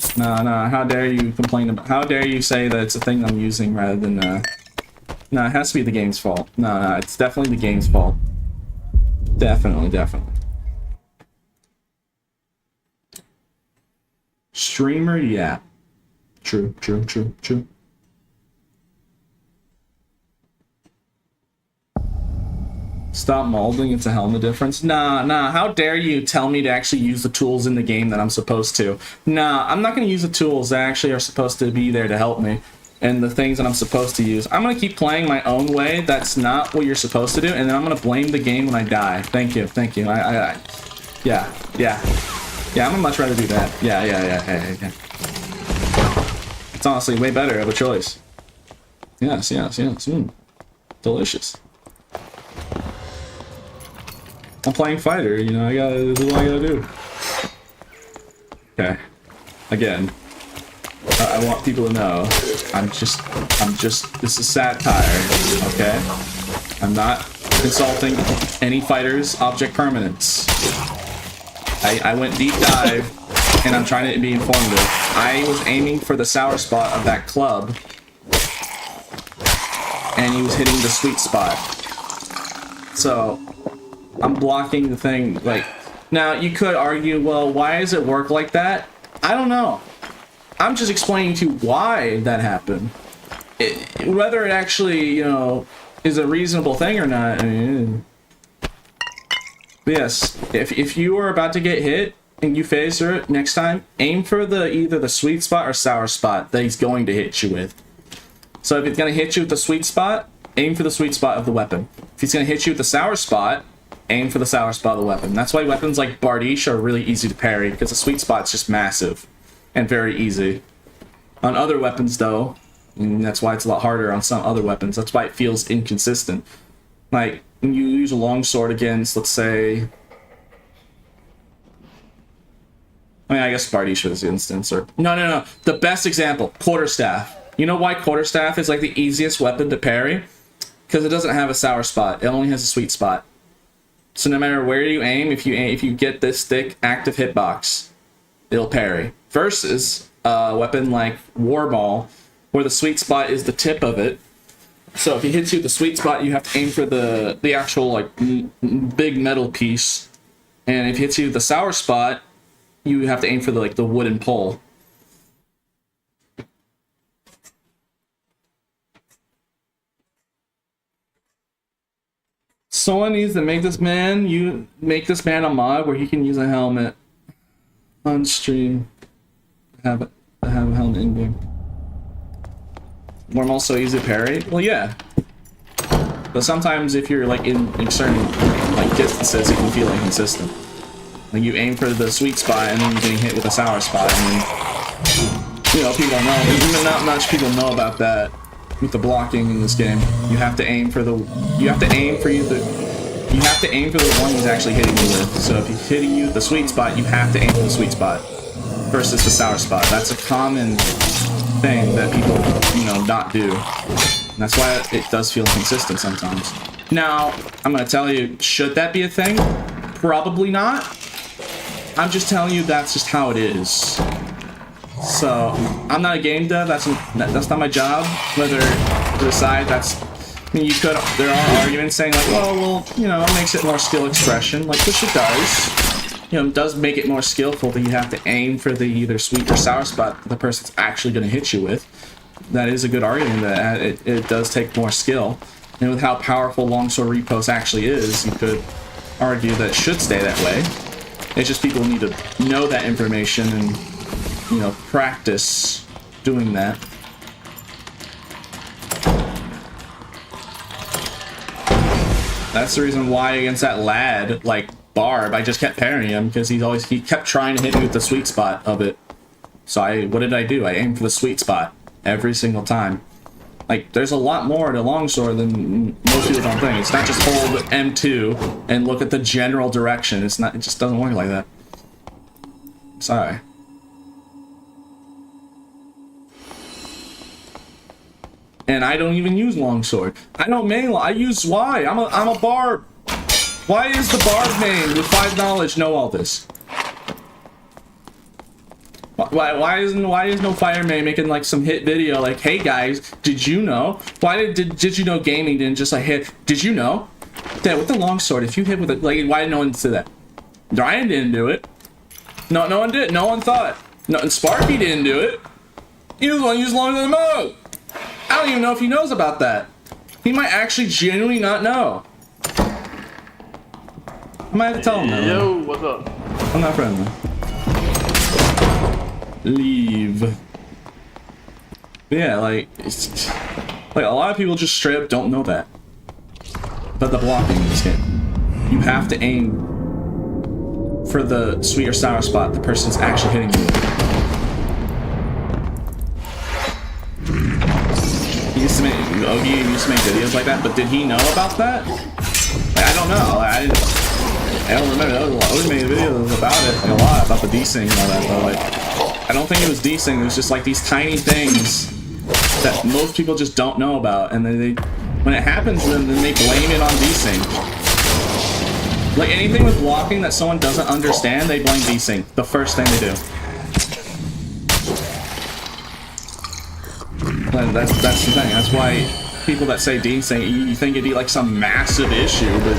How dare you complain about? How dare you say that it's a thing I'm using rather than Nah, it has to be the game's fault. No, it's definitely the game's fault. Definitely. Streamer, yeah. True. Stop molding, it's a helmet difference. Nah, how dare you tell me to actually use the tools in the game that I'm supposed to. Nah, I'm not gonna use the tools that actually are supposed to be there to help me. And the things that I'm supposed to use. I'm gonna keep playing my own way. That's not what you're supposed to do, and then I'm gonna blame the game when I die. Thank you. Yeah, I'm gonna much rather do that. Yeah. It's honestly way better of a choice. Yes. Delicious. I'm playing fighter, you know, I gotta do what I gotta do. Okay. Again. I want people to know, I'm just, this is satire, okay? I'm not insulting any fighter's object permanence. I went deep dive, and I'm trying to be informative. I was aiming for the sour spot of that club, and he was hitting the sweet spot. So, I'm blocking the thing, like, now you could argue, well, why does it work like that? I don't know. I'm just explaining to you why that happened. Whether it actually, you know, is a reasonable thing or not, I mean... Yes, if you are about to get hit, and you phase through it, next time, aim for either the sweet spot or sour spot that he's going to hit you with. So if it's going to hit you with the sweet spot, aim for the sweet spot of the weapon. If he's going to hit you with the sour spot, aim for the sour spot of the weapon. That's why weapons like Bardiche are really easy to parry, because the sweet spot's just massive. And very easy. On other weapons, though, and that's why it's a lot harder on some other weapons. That's why it feels inconsistent. Like, when you use a longsword against, let's say... I mean, I guess Bardiche was the instance, or... No. The best example, quarterstaff. You know why quarterstaff is, like, the easiest weapon to parry? Because it doesn't have a sour spot. It only has a sweet spot. So no matter where you aim, if you get this thick, active hitbox, it'll parry. Versus a weapon like Warball, where the sweet spot is the tip of it. So if he hits you with the sweet spot, you have to aim for the actual like big metal piece, and if he hits you with the sour spot, you have to aim for the wooden pole. Someone needs to make this man a mod where he can use a helmet on stream. Have a helmet in game. Normal so easy to parry? Well, yeah. But sometimes if you're like in certain like distances, it can feel inconsistent. Like you aim for the sweet spot and then you're getting hit with a sour spot, and then, you know, people don't know. Not much people know about that with the blocking in this game. You have to aim for the one he's actually hitting you with. So if he's hitting you with the sweet spot, you have to aim for the sweet spot versus the sour spot. That's a common thing that people, you know, not do. And that's why it does feel inconsistent sometimes. Now, I'm gonna tell you, should that be a thing? Probably not. I'm just telling you that's just how it is. So, I'm not a game dev, that's not my job. Whether to decide that's... I mean, there are arguments saying like, well, you know, it makes it more skill expression, like, which it does. You know, it does make it more skillful that you have to aim for the either sweet or sour spot the person's actually going to hit you with. That is a good argument that it does take more skill. And with how powerful longsword riposte actually is, you could argue that it should stay that way. It's just people need to know that information and, you know, practice doing that. That's the reason why against that lad, like Barb, I just kept parrying him because he kept trying to hit me with the sweet spot of it. So what did I do? I aimed for the sweet spot every single time. Like, there's a lot more to longsword than most people don't think. It's not just hold M2 and look at the general direction. It just doesn't work like that. Sorry. And I don't even use longsword. I don't main. I use Y. I'm a bard. Why is the bard main with 5 knowledge know all this? Why is no fire main making like some hit video like, hey guys, did you know? Why did you know gaming didn't just like hit? Did you know that with the longsword, if you hit with it, like, why did no one say that? Ryan didn't do it. No one did. No one thought. No, and Sparky didn't do it. He was the one who used longer than the mode. I don't even know if he knows about that. He might actually genuinely not know. I might have to tell him that. Yo, what's up? I'm not friendly. Leave. But yeah, like a lot of people just straight up don't know that. But the blocking in this game, you have to aim for the sweet or sour spot the person's actually hitting you with. He used to make videos like that, but did he know about that? Like, I don't know. I don't remember. I was making videos about it, like, a lot about the desync and all that, but like, I don't think it was desync. It was just like these tiny things that most people just don't know about, and then when it happens, then they blame it on desync. Like anything with blocking that someone doesn't understand, they blame desync. The first thing they do. And that's the thing. That's why people that say desync, you think it'd be like some massive issue, but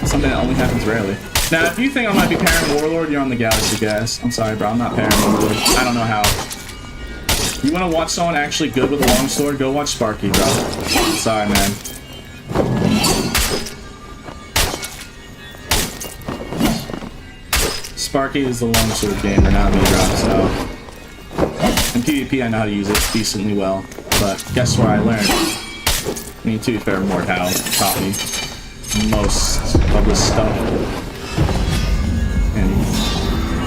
it's something that only happens rarely. Now, if you think I might be parrying Warlord, you're on the galaxy, guys. I'm sorry, bro. I'm not parrying Warlord. I don't know how. You want to watch someone actually good with a longsword? Go watch Sparky, bro. Sorry, man. Sparky is the longsword gamer, not me, bro. So, in PvP, I know how to use it decently well. But guess where I learned? I mean, to be fair, Mordhau taught me most of this stuff. And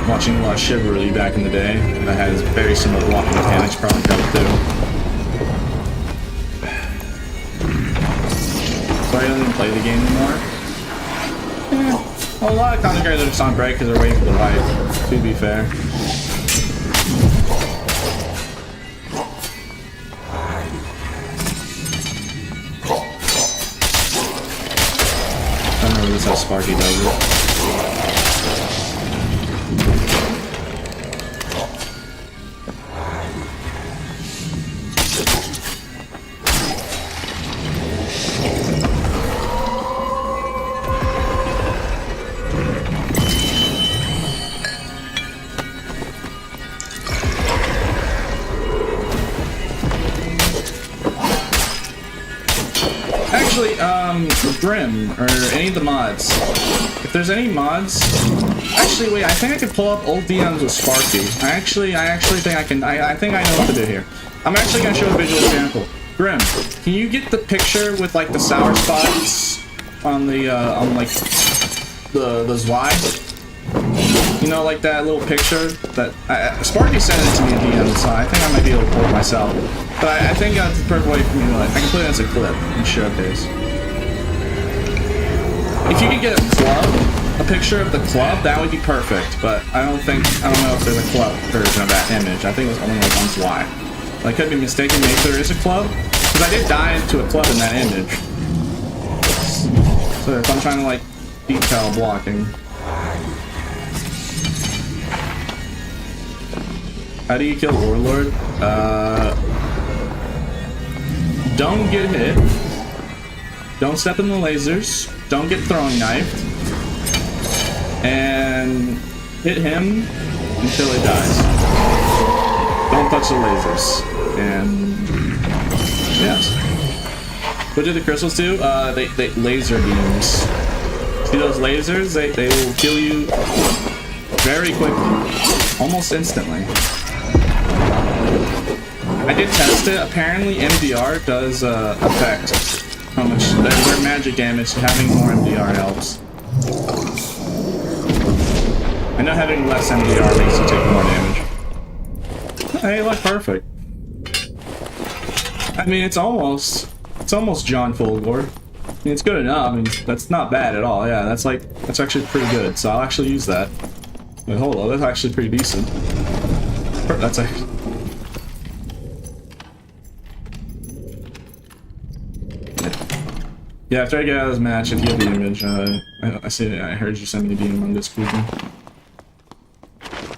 watching a lot of Chivalry back in the day, that has very similar blocking mechanics, probably helped too. So I don't even play the game anymore. Yeah. Well, a lot of content creators are just on break because they're waiting for the life, to be fair. I don't know this how Sparky does it. Actually, Grim, or any of the mods. If there's any mods... Actually, wait, I think I can pull up old DMs with Sparky. I actually think I can... I think I know what to do here. I'm actually going to show a visual example. Grim, can you get the picture with, like, the sour spots on the, like, the Y? You know, like that little picture that... Sparky sent it to me in DM, so I think I might be able to pull it myself. But I think that's the perfect way for me to, like, I can put it as a clip and showcase. If you could get a picture of the club, that would be perfect. But I don't know if there's a club version of that image. I think it was only like on Y. I could be mistaken, maybe there is a club. Because I did die into a club in that image. So if I'm trying to, like, detail blocking. How do you kill Warlord? Don't get hit. Don't step in the lasers. Don't get throwing knifed. And hit him until he dies. Don't touch the lasers. And yes. What do the crystals do? They laser beams. See those lasers? They will kill you very quickly. Almost instantly. I did test it. Apparently MDR does affect how much their magic damage. Having more MDR helps. I know having less MDR makes you take more damage. Hey, look, perfect. I mean, it's almost John Fulgore. I mean, it's good enough. I mean, that's not bad at all. Yeah, that's actually pretty good. So I'll actually use that. Wait, hold on, that's actually pretty decent. That's a... Yeah, after I get out of this match, if you have the image, I heard you send me the DM on Discord.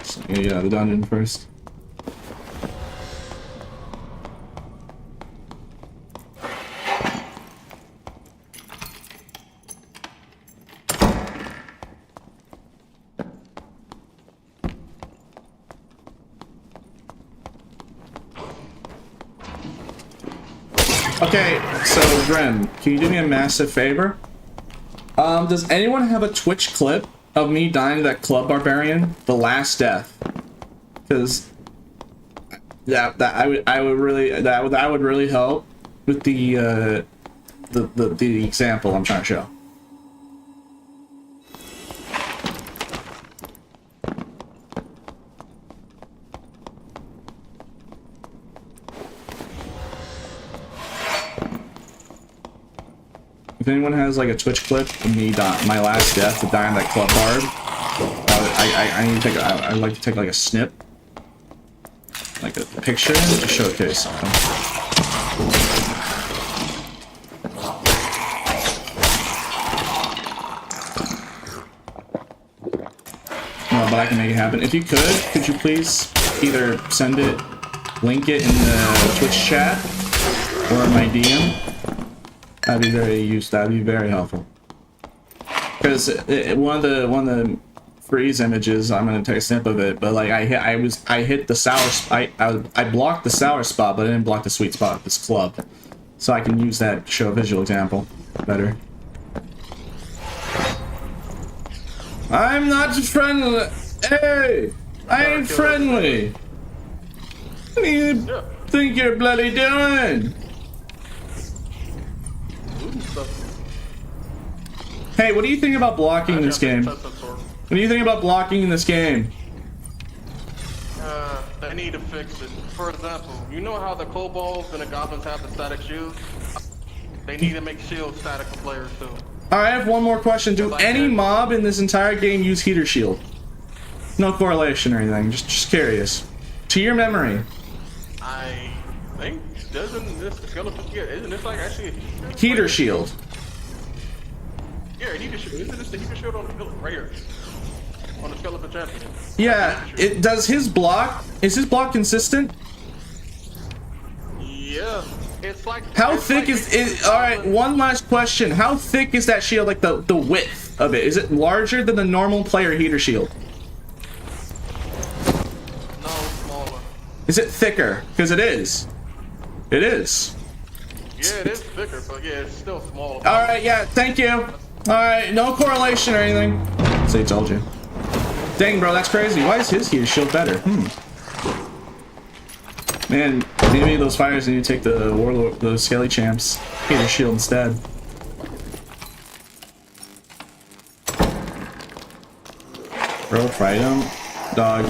So, yeah, the dungeon first. Okay, so Grim, can you do me a massive favor? Does anyone have a Twitch clip of me dying to that club barbarian, the last death? Because that would really help with the example I'm trying to show. If anyone has like a Twitch clip of me my last death to die on that club barb, I'd like to take like a snip, like a picture to showcase something. No, but I can make it happen. If you could you please either send it, link it in the Twitch chat or in my DM? That'd be very helpful. Because one of the freeze images, I'm gonna take a snip of it, but like I hit the sour I blocked the sour spot, but I didn't block the sweet spot of this club. So I can use that to show a visual example better. I'm not friendly. Hey, I ain't friendly. What do you think you're bloody doing? Hey, what do you think about blocking in this game? What do you think about blocking in this game? They need to fix it. For example, you know how the kobolds and the goblins have the static shields? They need to make shields static for players too. Alright, I have one more question. Do any mob in this entire game use heater shield? No correlation or anything, just curious. To your memory. I think, isn't this like actually a heater shield? Yeah, heater shield. Isn't this the heater shield on the building right here? On the skeleton champion. Yeah, is his block consistent? Yeah. It's like how thick is alright, one last question. How thick is that shield, like the width of it? Is it larger than the normal player heater shield? No, smaller. Is it thicker? Because it is. It is. Yeah, it is thicker, but yeah, it's still small. Alright, yeah, thank you. Alright, no correlation or anything. See, told you. Dang, bro, that's crazy. Why is his heater shield better? Man, maybe those fighters need to take the Warlord, the Skelly Champs heater shield instead. Bro, fight him. Dog.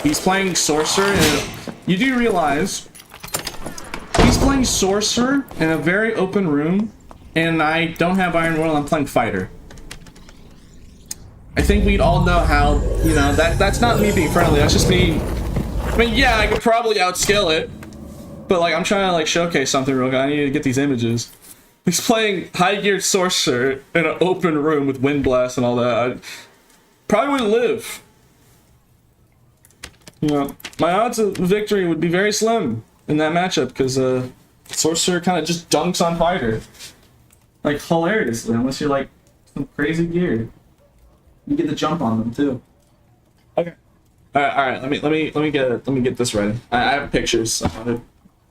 He's playing Sorcerer, and you do realize he's playing Sorcerer in a very open room, and I don't have Iron World, I'm playing Fighter. I think we'd all know how, you know, that's not me being friendly, that's just me. I mean, yeah, I could probably outscale it, but like, I'm trying to like showcase something real quick. I need to get these images. He's playing high-geared Sorcerer in an open room with Wind Blast and all that. I probably wouldn't live. You know, my odds of victory would be very slim in that matchup because Sorcerer kind of just dunks on Fighter. Like, hilariously, unless you're like some crazy gear. You get the jump on them too. Okay. All right. Let me get this ready. I have pictures I want to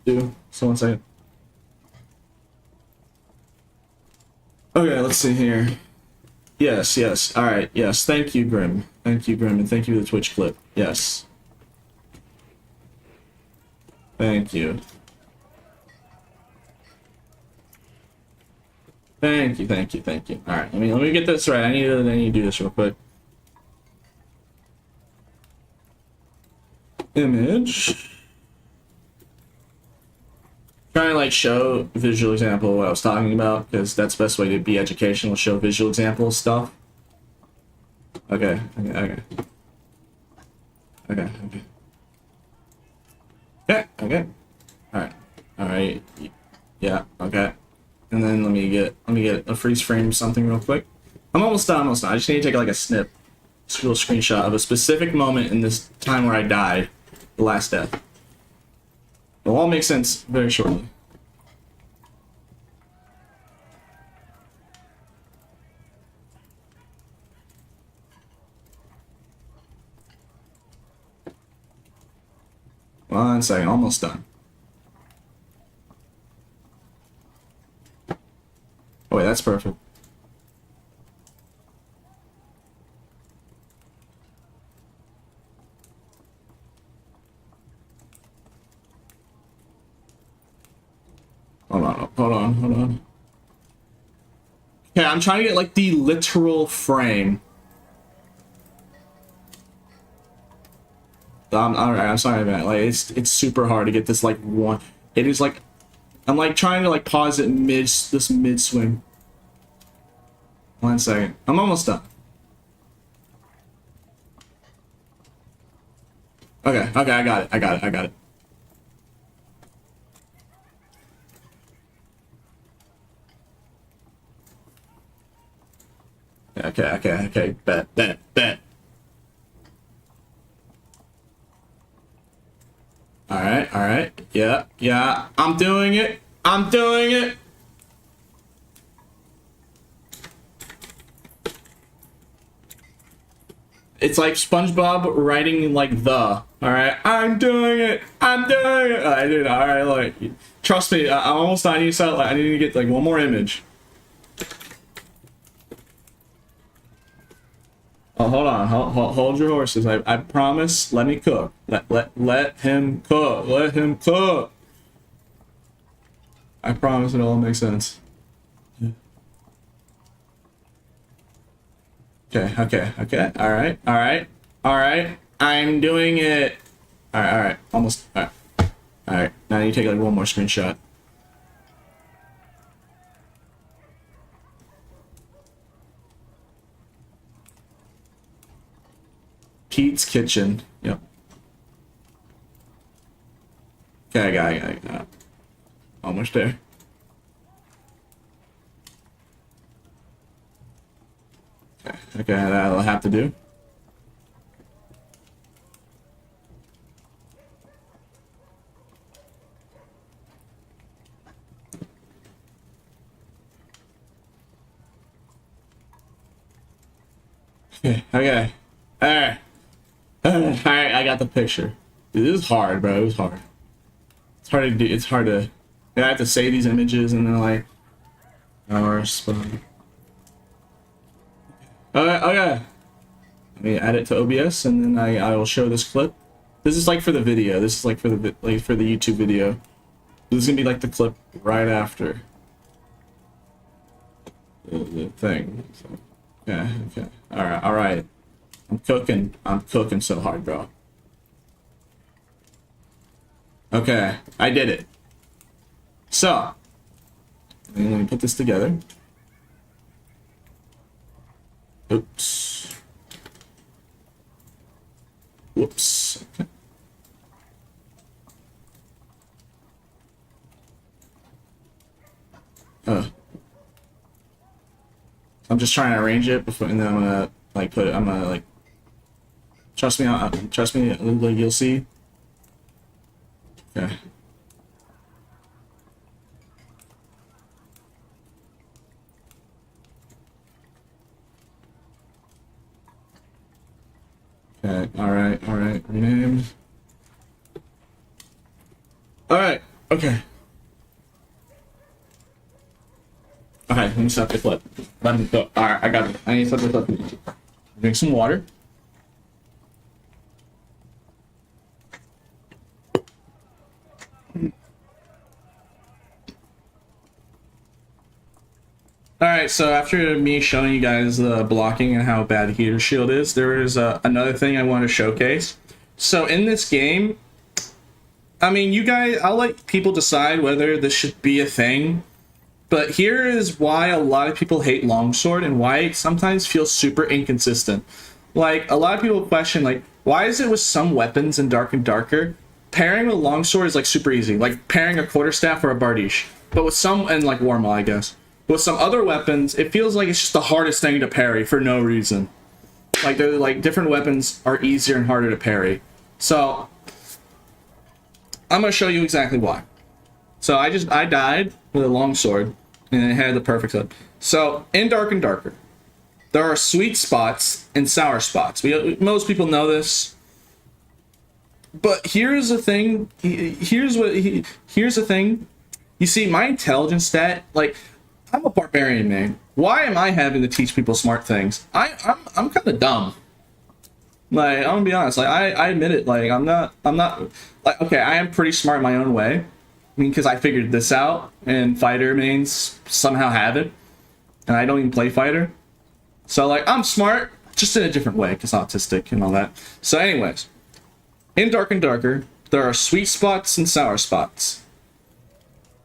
do. So 1 second. Okay, let's see here. Yes. All right. Yes. Thank you, Grim. Thank you, Grim, and thank you for the Twitch clip. Yes. Thank you. Thank you. All right. Let me get this right. I need to do this real quick. Image. Trying to like show visual example of what I was talking about because that's the best way to be educational. Show visual example stuff. Okay. Okay. Okay. Okay. All right. Yeah. Okay. And then let me get a freeze frame something real quick. I'm almost done. I just need to take like a snip, a little screenshot of a specific moment in this time where I died, the last death. It'll all make sense very shortly. One second, almost done. Oh wait, that's perfect. Hold on. Okay, I'm trying to get like the literal frame. I'm sorry, man. Like it's super hard to get this like one. It is like I'm like trying to like pause it mid swing. 1 second. I'm almost done. Okay, I got it. Okay. Bet. All right. Yeah. I'm doing it. It's like SpongeBob writing like the. All right. I'm doing it. I did. All right. Like, trust me. I'm almost done. I need to get like one more image. Oh, hold on. Hold your horses. I promise. Let me cook. Let him cook. I promise it all makes sense. Okay. All right. I'm doing it. All right. Almost. All right. Now you take like one more screenshot. Pete's Kitchen. Yep. Okay, I got it. Almost there. Okay, that'll have to do. Okay. Alright, I got the picture. Dude, this is hard, bro. It was hard. It's hard to do. It's hard to. I have to say these images and then like. Our spot. Okay. Let me add it to OBS and then I will show this clip. This is like for the video. This is like for the YouTube video. This is gonna be like the clip right after the thing. So, okay. All right. I'm cooking so hard, bro. Okay, I did it. So, let me put this together. Oops. Whoops. Okay. I'm just trying to arrange it before, and then I'm gonna like put it. I'm gonna like. Trust me. Like you'll see. Okay. Okay. All right. Renamed. All right. Okay. Okay. Let me stop the clip. Let me go. All right. I got it. I need to set this up. Drink some water. Alright, so after me showing you guys the blocking and how bad Heater Shield is, there is another thing I want to showcase. So in this game, I mean, you guys, I'll let people decide whether this should be a thing, but here is why a lot of people hate Longsword and why it sometimes feels super inconsistent. Like, a lot of people question, like, Why is it with some weapons in Dark and Darker, pairing with longsword is like super easy, like pairing a quarterstaff or a bardiche. But with some, and like Warmaw, I guess. But with some other weapons, it feels like it's just the hardest thing to parry for no reason. Like they're like different weapons are easier and harder to parry. So I'm gonna show you exactly why. So I died with a longsword and it had the perfect hook. So in Dark and Darker, there are sweet spots and sour spots. Most people know this. But here's the thing. Here's the thing. You see, my intelligence stat, like, I'm a barbarian, man. Why am I having to teach people smart things? I'm kind of dumb. Like, I'm gonna be honest. Like, I admit it. Like, I'm not. Like, okay, I am pretty smart in my own way. I mean, because I figured this out, and fighter mains somehow have it, and I don't even play fighter. So, like, I'm smart, just in a different way, because autistic and all that. So, anyways, in Dark and Darker, there are sweet spots and sour spots.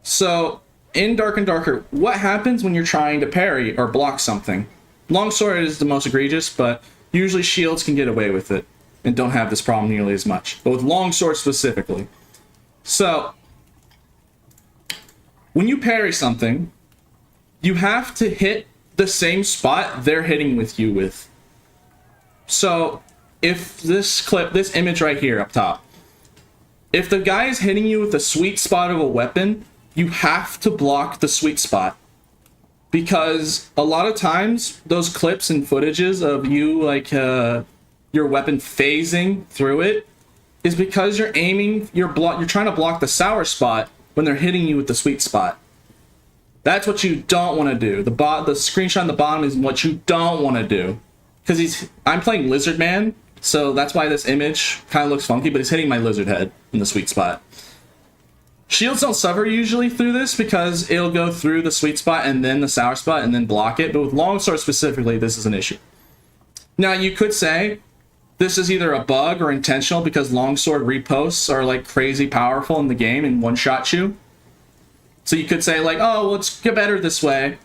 So, in Dark and Darker, what happens when you're trying to parry or block something? Longsword is the most egregious, but usually shields can get away with it and don't have this problem nearly as much. But with longsword specifically. So, when you parry something, you have to hit the same spot they're hitting with you with. So, if this image right here up top, if the guy is hitting you with the sweet spot of a weapon, you have to block the sweet spot. Because a lot of times, those clips and footages of you, like, your weapon phasing through it, is because you're aiming, you're trying to block the sour spot when they're hitting you with the sweet spot. That's what you don't want to do. The screenshot on the bottom is what you don't want to do. Because I'm playing Lizard Man, so that's why this image kind of looks funky, but he's hitting my lizard head in the sweet spot. Shields don't suffer usually through this because it'll go through the sweet spot and then the sour spot and then block it, but with longsword specifically, this is an issue. Now, you could say this is either a bug or intentional because longsword reposts are like crazy powerful in the game and one-shot you. So you could say like, oh, well, it's get better this way.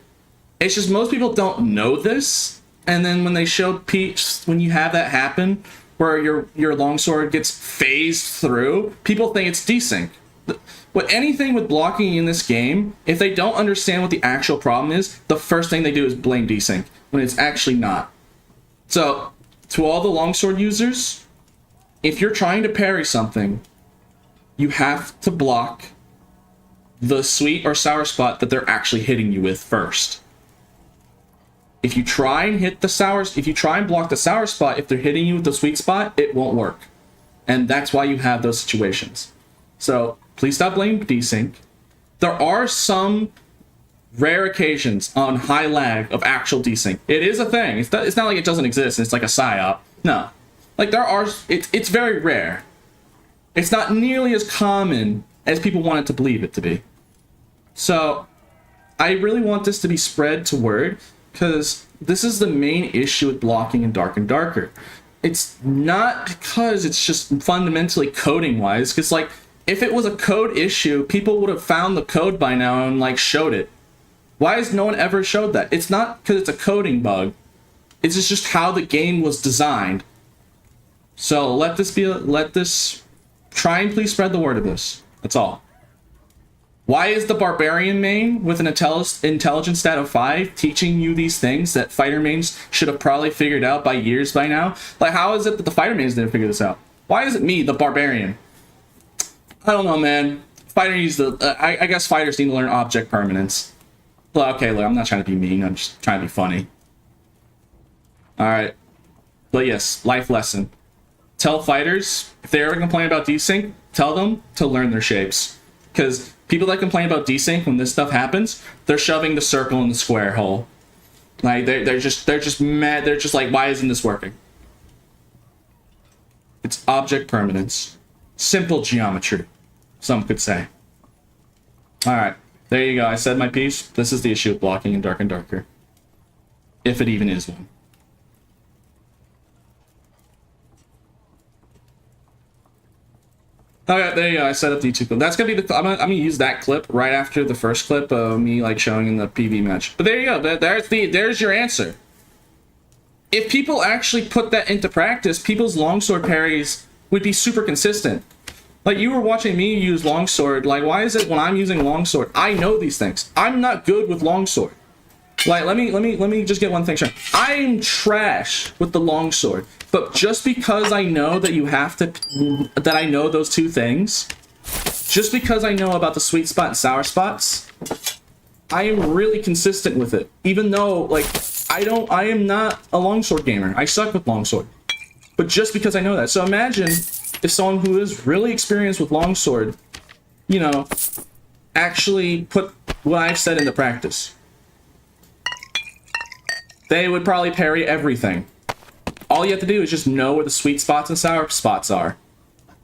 It's just most people don't know this, and then when they show Peach, when you have that happen, where your longsword gets phased through, people think it's desync. But anything with blocking in this game, if they don't understand what the actual problem is, the first thing they do is blame desync, when it's actually not. So, to all the longsword users, if you're trying to parry something, you have to block the sweet or sour spot that they're actually hitting you with first. If you try and block the sour spot, if they're hitting you with the sweet spot, it won't work. And that's why you have those situations. So, please stop blaming desync. There are some rare occasions on high lag of actual desync. It is a thing. It's not like it doesn't exist and it's like a psyop. No. Like, it's very rare. It's not nearly as common as people want it to believe it to be. So, I really want this to be spread to word, because this is the main issue with blocking in Dark and Darker. It's not because it's just fundamentally coding-wise, because, like, if it was a code issue, people would have found the code by now and, like, showed it. Why has no one ever showed that? It's not because it's a coding bug. It's just how the game was designed. So try and please spread the word of this. That's all. Why is the barbarian main with an intelligence stat of 5 teaching you these things that fighter mains should have probably figured out by years by now? Like, how is it that the fighter mains didn't figure this out? Why is it me, the barbarian? I don't know, man. I guess fighters need to learn object permanence. Well, okay, look, I'm not trying to be mean. I'm just trying to be funny. Alright. But yes, life lesson. Tell fighters, if they ever complain about desync, tell them to learn their shapes. Because people that complain about desync when this stuff happens, they're shoving the circle in the square hole. Like, they're just mad. They're just like, why isn't this working? It's object permanence. Simple geometry, some could say. Alright, there you go. I said my piece. This is the issue with blocking in Dark and Darker. If it even is one. Okay, there you go. I set up the YouTube clip. That's gonna be I'm gonna use that clip right after the first clip of me like showing in the PV match. But there you go. There's your answer. if people actually put that into practice, people's longsword parries would be super consistent. Like, you were watching me use longsword. Like, why is it when I'm using longsword, I know these things. I'm not good with longsword. Like, let me just get one thing straight. I'm trash with the longsword, but just because I know that you have to, that I know those two things, just because I know about the sweet spot and sour spots, I am really consistent with it. Even though, like, I am not a longsword gamer. I suck with longsword. But just because I know that. So imagine if someone who is really experienced with longsword, you know, actually put what I've said into practice. They would probably parry everything. All you have to do is just know where the sweet spots and sour spots are.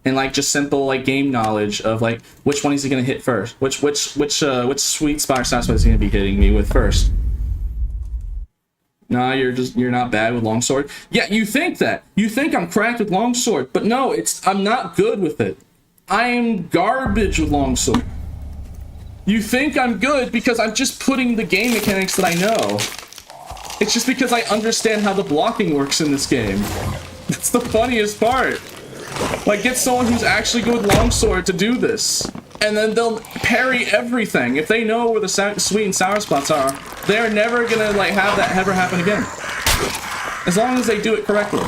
And like just simple like game knowledge of like which one is he gonna hit first? Which sweet spot or sour spot is he gonna be hitting me with first? Nah, you're not bad with longsword. Yeah, you think that. You think I'm cracked with longsword, but no, I'm not good with it. I am garbage with longsword. You think I'm good because I'm just putting the game mechanics that I know. It's just because I understand how the blocking works in this game. That's the funniest part. Like, get someone who's actually good with longsword to do this, and then they'll parry everything. If they know where the sweet and sour spots are, they're never gonna like have that ever happen again. As long as they do it correctly.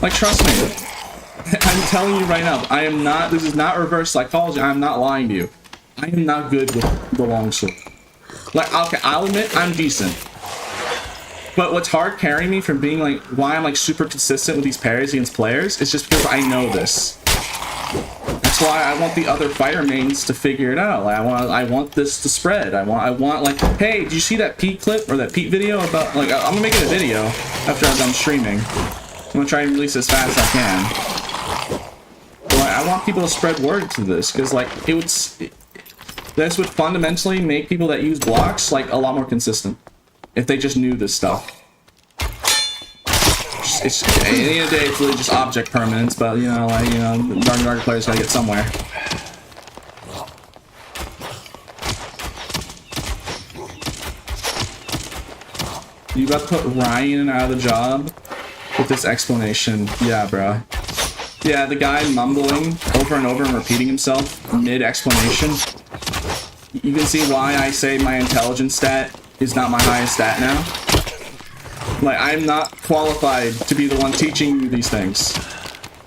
Like, trust me. I'm telling you right now, I am not, this is not reverse psychology, I'm not lying to you. I am not good with the longsword. Like, okay, I'll admit I'm decent. But what's hard carrying me from being like, why I'm like super consistent with these parries against players is just because I know this. That's why I want the other fighter mains to figure it out. Like, I want this to spread. I want like, hey, did you see that Pete clip or that Pete video about, like, I'm gonna make it a video after I'm done streaming. I'm gonna try and release as fast as I can. But like, I want people to spread word to this, because like, this would fundamentally make people that use blocks like a lot more consistent if they just knew this stuff. At the end of the day, it's really just object permanence, but you know, like, you know, dark players gotta get somewhere. You about to put Ryan out of the job with this explanation? Yeah, bro. Yeah, the guy mumbling over and over and repeating himself mid-explanation. You can see why I say my intelligence stat is not my highest stat now. Like, I'm not qualified to be the one teaching you these things.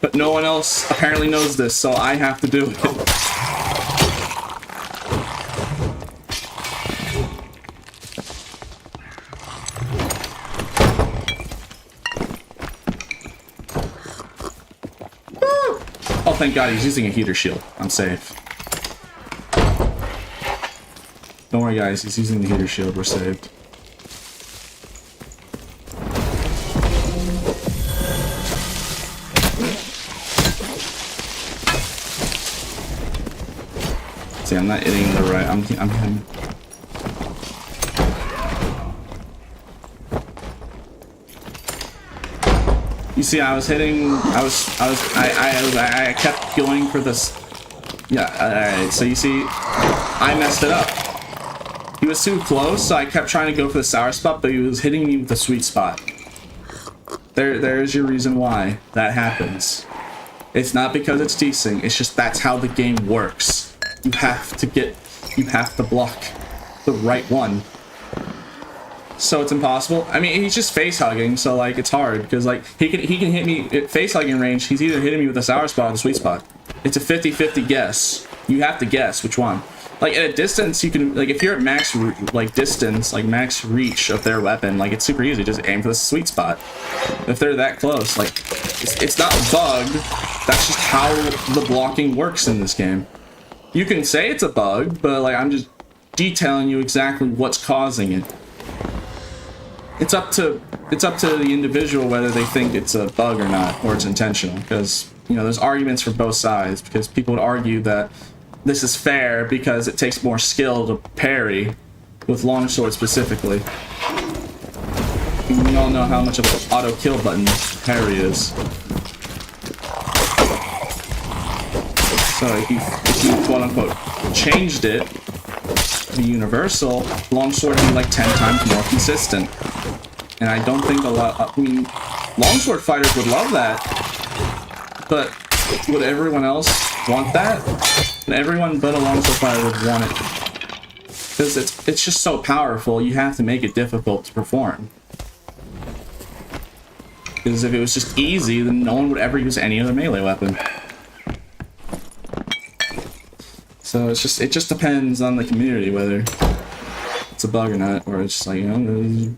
But no one else apparently knows this, so I have to do it. Oh, thank God, he's using a heater shield. I'm safe. Don't worry, guys. He's using the heater shield. We're saved. See, I'm not hitting the right. I'm hitting. You see, I was hitting. I kept going for this. Yeah. All right. So you see, I messed it up. He was too close, so I kept trying to go for the sour spot, but he was hitting me with the sweet spot. There's your reason why that happens. It's not because it's decent, it's just that's how the game works. You have to block the right one. So it's impossible. I mean, he's just face hugging, so like it's hard because like he can hit me at face hugging range. He's either hitting me with the sour spot or the sweet spot. It's a 50-50 guess. You have to guess which one. Like, at a distance, you can, like, if you're at max, like, distance, like, max reach of their weapon, like, it's super easy. Just aim for the sweet spot. If they're that close, like, it's not bugged. That's just how the blocking works in this game. You can say it's a bug, but, like, I'm just detailing you exactly what's causing it. It's up to the individual whether they think it's a bug or not, or it's intentional, because, you know, there's arguments for both sides, because people would argue that this is fair because it takes more skill to parry with longsword specifically. We all know how much of an auto kill button parry is. So if you quote unquote changed it, the universal, longsword would be like 10 times more consistent. And I don't think a lot, I mean, longsword fighters would love that, but would everyone else want that? And everyone but a longsword fighter would want it. Because it's just so powerful, you have to make it difficult to perform. Because if it was just easy, then no one would ever use any other melee weapon. So it just depends on the community whether it's a bug or not, or it's just like, you know,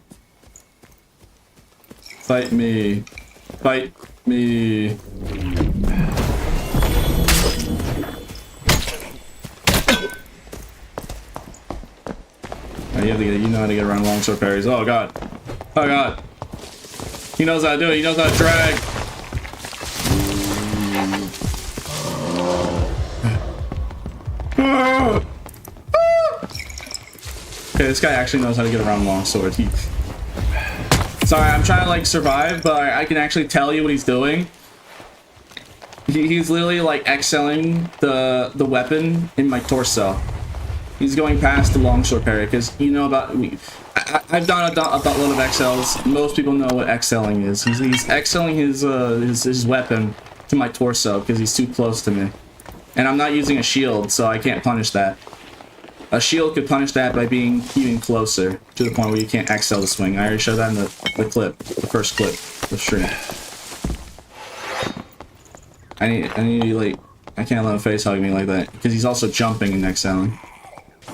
fight me, fight me. You know how to get around longsword parries. Oh god. Oh god. He knows how to do it. He knows how to drag. Okay, this guy actually knows how to get around longsword. Sorry, I'm trying to like survive, but I can actually tell you what he's doing. He's literally like excelling the weapon in my torso. He's going past the longsword parry because you know about me. I've done a lot of XLs. Most people know what excelling is. He's excelling his weapon to my torso because he's too close to me, and I'm not using a shield, so I can't punish that. A shield could punish that by being even closer to the point where you can't excel the swing. I already showed that in the clip, the first clip, the stream. I need like, I can't let him face hug me like that because he's also jumping and excelling.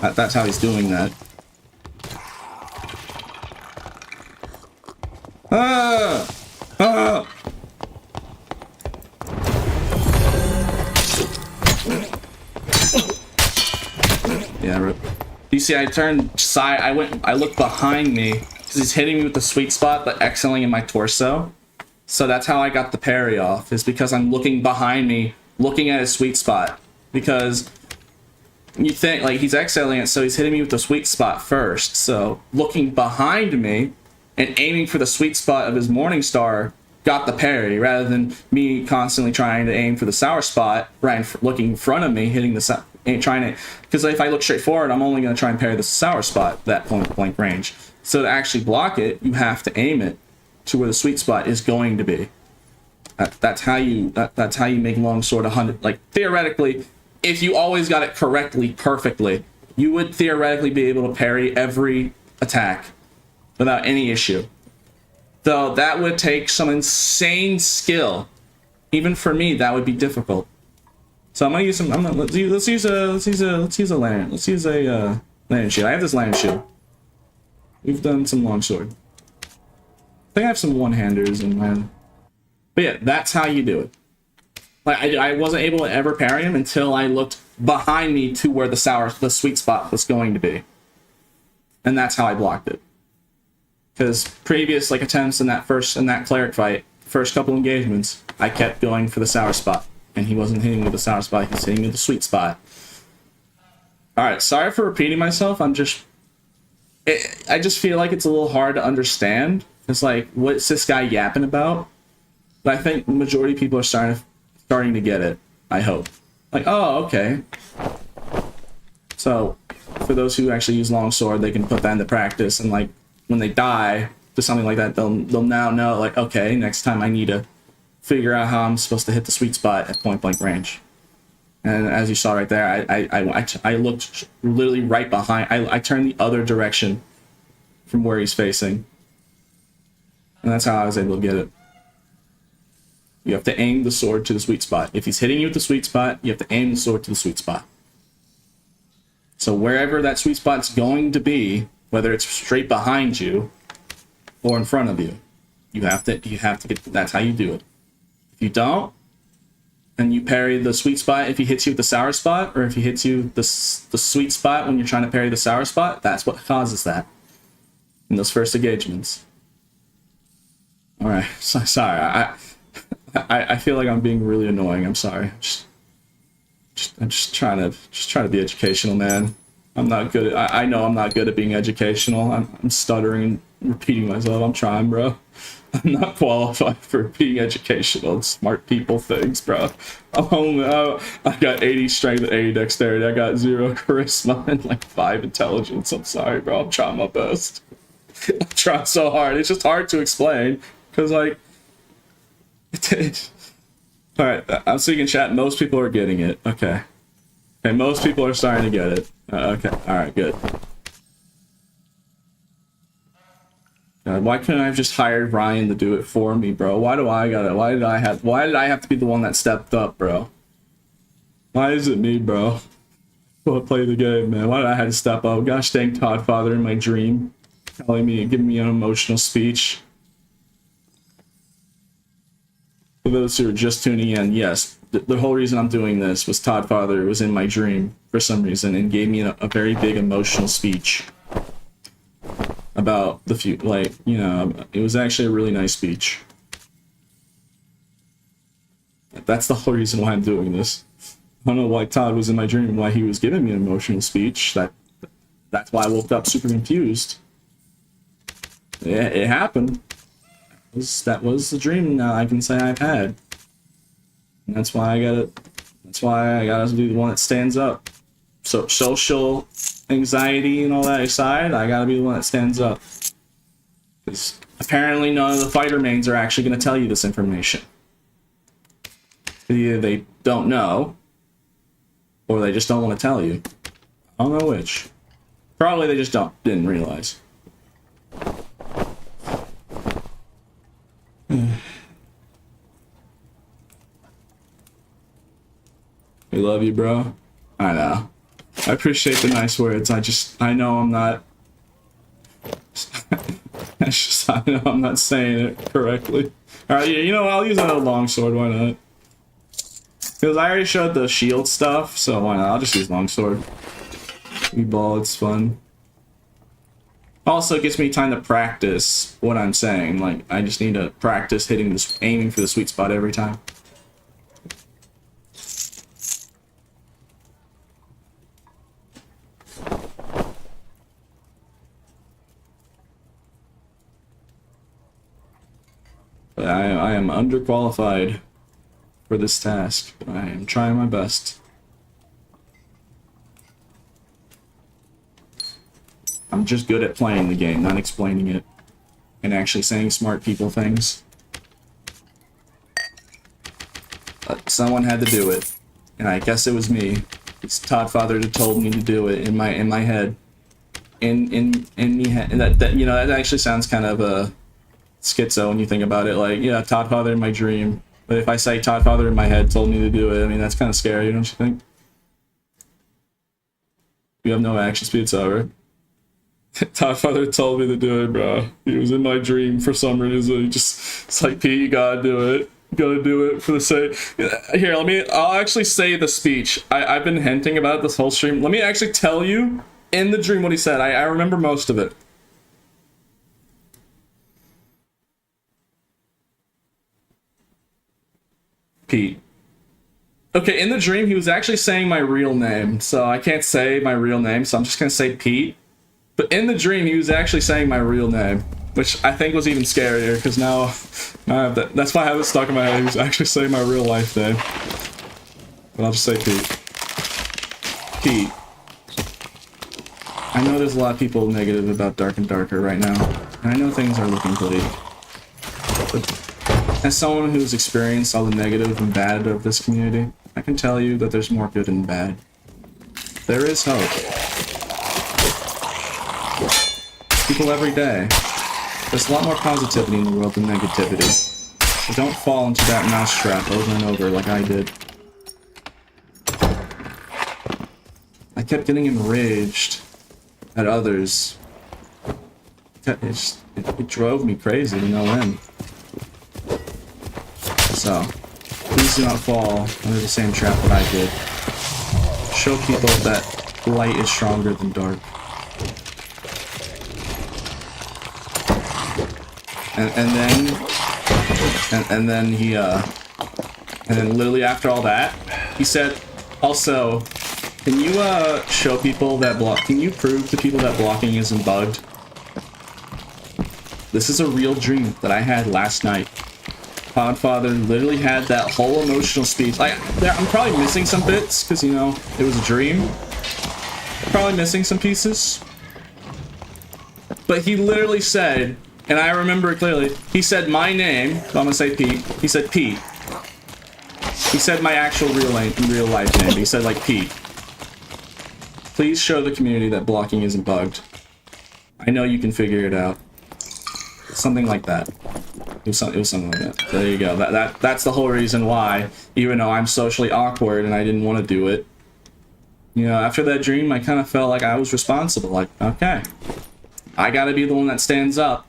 That's how he's doing that. Ah! Ah! Yeah, rip. You see, I turned side. I looked behind me because he's hitting me with the sweet spot, but excelling in my torso. So that's how I got the parry off. Is because I'm looking behind me, looking at his sweet spot. Because you think like he's excelling it, so he's hitting me with the sweet spot first. So looking behind me and aiming for the sweet spot of his morning star got the parry, rather than me constantly trying to aim for the sour spot, right, looking in front of me, hitting the trying to, because if I look straight forward, I'm only going to try and parry the sour spot that point blank range. So to actually block it, you have to aim it to where the sweet spot is going to be. That's how you make longsword 100. Like theoretically, if you always got it correctly, perfectly, you would theoretically be able to parry every attack without any issue. Though that would take some insane skill. Even for me, that would be difficult. So I'm gonna use some. Let's use a lantern. Let's use a lantern shield. I have this lantern shield. We've done some longsword. I think I have some one-handers in my. But yeah, that's how you do it. Like I wasn't able to ever parry him until I looked behind me to where the sweet spot was going to be, and that's how I blocked it. Because previous like attempts in that cleric fight, first couple engagements, I kept going for the sour spot. And he wasn't hitting me with the sour spot, he was hitting me with the sweet spot. Alright, sorry for repeating myself, I just feel like it's a little hard to understand. It's like, what's this guy yapping about? But I think the majority of people are starting to get it, I hope. Like, oh, okay. So, for those who actually use longsword, they can put that into practice, and like, when they die to something like that, they'll now know, like, okay, next time I need to figure out how I'm supposed to hit the sweet spot at point blank range. And as you saw right there, I looked literally right behind. I turned the other direction from where he's facing, and that's how I was able to get it. You have to aim the sword to the sweet spot. If he's hitting you with the sweet spot, you have to aim the sword to the sweet spot. So wherever that sweet spot's going to be, whether it's straight behind you or in front of you, you have to get. That's how you do it. If you don't, and you parry the sweet spot, if he hits you with the sour spot, or if he hits you the sweet spot when you're trying to parry the sour spot, that's what causes that in those first engagements. All right, sorry. I feel like I'm being really annoying. I'm sorry. I'm just trying to be educational, man. I'm not good at, I know I'm not good at being educational. I'm stuttering and repeating myself. I'm trying, bro. I'm not qualified for being educational and smart people things, bro. I got 80 strength and 80 dexterity. I got 0 charisma and like 5 intelligence. I'm sorry, bro. I'm trying my best. I'm trying so hard. It's just hard to explain because, like, all right. I'm seeing in chat. Most people are getting it. Okay. Okay. Most people are starting to get it. Okay. All right. Good. God, why couldn't I have just hired Ryan to do it for me, bro? Why do I gotta? Why did I have to be the one that stepped up, bro? Why is it me, bro? Well, play the game, man. Why did I have to step up? Gosh dang, Todd Father in my dream, telling me, giving me an emotional speech. For those who are just tuning in, yes, the whole reason I'm doing this was Todd Father was in my dream for some reason and gave me a very big emotional speech about the future. Like, you know, it was actually a really nice speech. That's the whole reason why I'm doing this. I don't know why Todd was in my dream, why he was giving me an emotional speech. That's why I woke up super confused. Yeah, it happened. That was the dream now I can say I've had. And that's why I gotta be the one that stands up. So social anxiety and all that aside, I gotta be the one that stands up. Because apparently none of the fighter mains are actually gonna tell you this information. Either they don't know, or they just don't want to tell you. I don't know which. Probably they just didn't realize. We love you, bro. I know. I appreciate the nice words. I know I'm not. I know I'm not saying it correctly. Alright, yeah, you know, I'll use another longsword, why not? Because I already showed the shield stuff, so why not? I'll just use longsword. E-ball, it's fun. Also, it gives me time to practice what I'm saying. Like, I just need to practice aiming for the sweet spot every time. But I am underqualified for this task, but I am trying my best. I'm just good at playing the game, not explaining it, and actually saying smart people things. But someone had to do it, and I guess it was me. It's Todd Father that told me to do it in my head, in me head, and that you know, that actually sounds kind of schizo when you think about it. Like, yeah, Todd Father in my dream. But if I say Todd Father in my head told me to do it, I mean, that's kind of scary, don't you think? You have no action speed, it's over. Todd Father told me to do it, bro. He was in my dream for some reason. It's like, Pete, you gotta do it. You gotta do it for the sake. Here, I'll actually say the speech. I've been hinting about it this whole stream. Let me actually tell you in the dream what he said. I remember most of it. Pete. Okay, in the dream, he was actually saying my real name, so I can't say my real name, so I'm just gonna say Pete. But in the dream, he was actually saying my real name, which I think was even scarier, because now I have that. That's why I have it stuck in my head. He was actually saying my real life name. But I'll just say Pete. Pete. I know there's a lot of people negative about Dark and Darker right now, and I know things are looking bleak. But as someone who's experienced all the negative and bad of this community, I can tell you that there's more good than bad. There is hope. People every day. There's a lot more positivity in the world than negativity. So don't fall into that mousetrap over and over like I did. I kept getting enraged at others. It drove me crazy to no end. So, please do not fall under the same trap that I did. Show people that light is stronger than dark. And then literally after all that, he said, also, Can you show people that can you prove to people that blocking isn't bugged? This is a real dream that I had last night. Todd Father literally had that whole emotional speech. I'm probably missing some bits because, you know, it was a dream. Probably missing some pieces. But he literally said, and I remember it clearly, he said my name, so I'm gonna say Pete. He said Pete. He said my actual real life name. He said like Pete. Please show the community that blocking isn't bugged. I know you can figure it out. Something like that. It was something like that. There you go. That's the whole reason why, even though I'm socially awkward and I didn't want to do it, you know, after that dream, I kind of felt like I was responsible. Like, okay, I got to be the one that stands up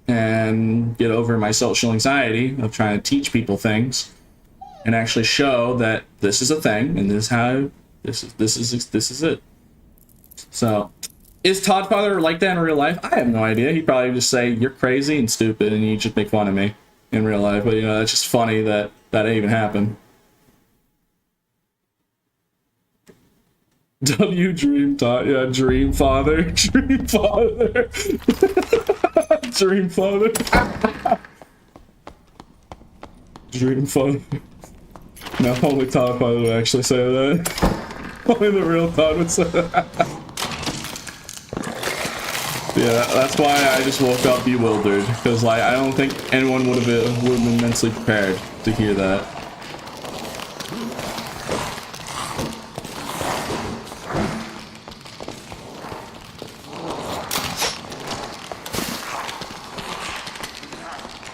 and get over my social anxiety of trying to teach people things and actually show that this is a thing and this is how this is it. So, is Todd Father like that in real life? I have no idea. He'd probably just say, you're crazy and stupid, and he'd just make fun of me in real life. But, you know, it's just funny that that even happened. W Dream Todd. Yeah, Dream Father. Dream Father. Dream Father. Dream Father. No, only Todd Father would actually say that. Only the real Todd would say that. Yeah, that's why I just woke up bewildered, because like I don't think anyone would have been mentally prepared to hear that.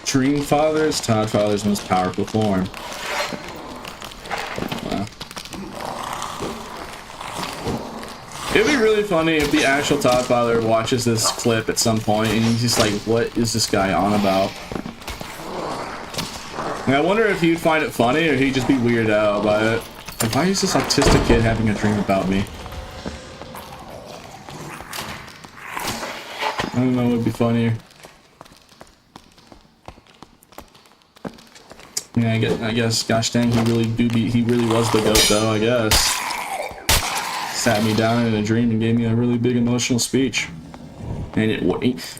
Dream Father is Todd Father's most powerful form. Wow. It'd be really funny if the actual Todd Father watches this clip at some point and he's just like, what is this guy on about? And I wonder if he'd find it funny or he'd just be weirded out by it. Like, why is this autistic kid having a dream about me? I don't know what would be funnier. Yeah, I guess, gosh dang, he really was the goat though, I guess. Sat me down in a dream and gave me a really big emotional speech. And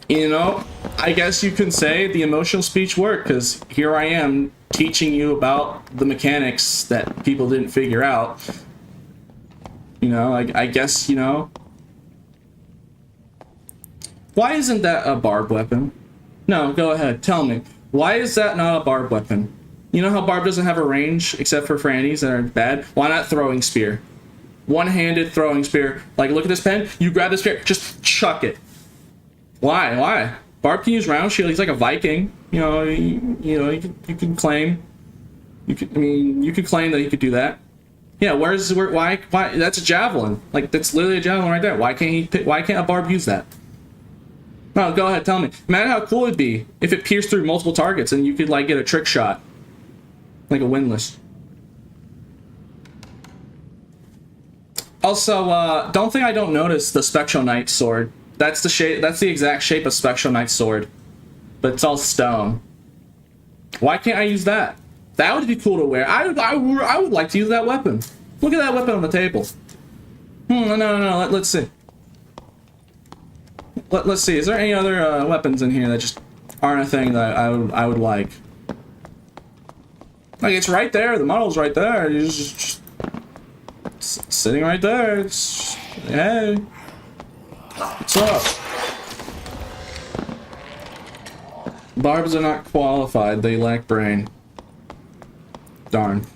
you know, I guess you can say the emotional speech worked, because here I am teaching you about the mechanics that people didn't figure out. You know, like, I guess, you know. Why isn't that a barbed weapon? No, go ahead, tell me. Why is that not a barbed weapon? You know how barb doesn't have a range except for frannies that are bad? Why not throwing spear? One-handed throwing spear. Like, look at this pen. You grab the spear, just chuck it. Why? Why? Barb can use round shield. He's like a Viking. You know, you can claim. You could claim that he could do that. Yeah. Why? That's a javelin. Like, that's literally a javelin right there. Why can't a barb use that? No, go ahead. Tell me. Imagine how cool it'd be if it pierced through multiple targets and you could like get a trick shot, like a windlass. Also, don't think I don't notice the Spectral Knight's sword. That's the shape. That's the exact shape of Spectral Knight's sword, but it's all stone. Why can't I use that? That would be cool to wear. I would like to use that weapon. Look at that weapon on the table. No. Let's see. Let's see. Is there any other weapons in here that just aren't a thing that I would like? Like, it's right there. The model's right there. You just sitting right there. It's, hey, what's up? Barbs are not qualified. They lack brain. Darn.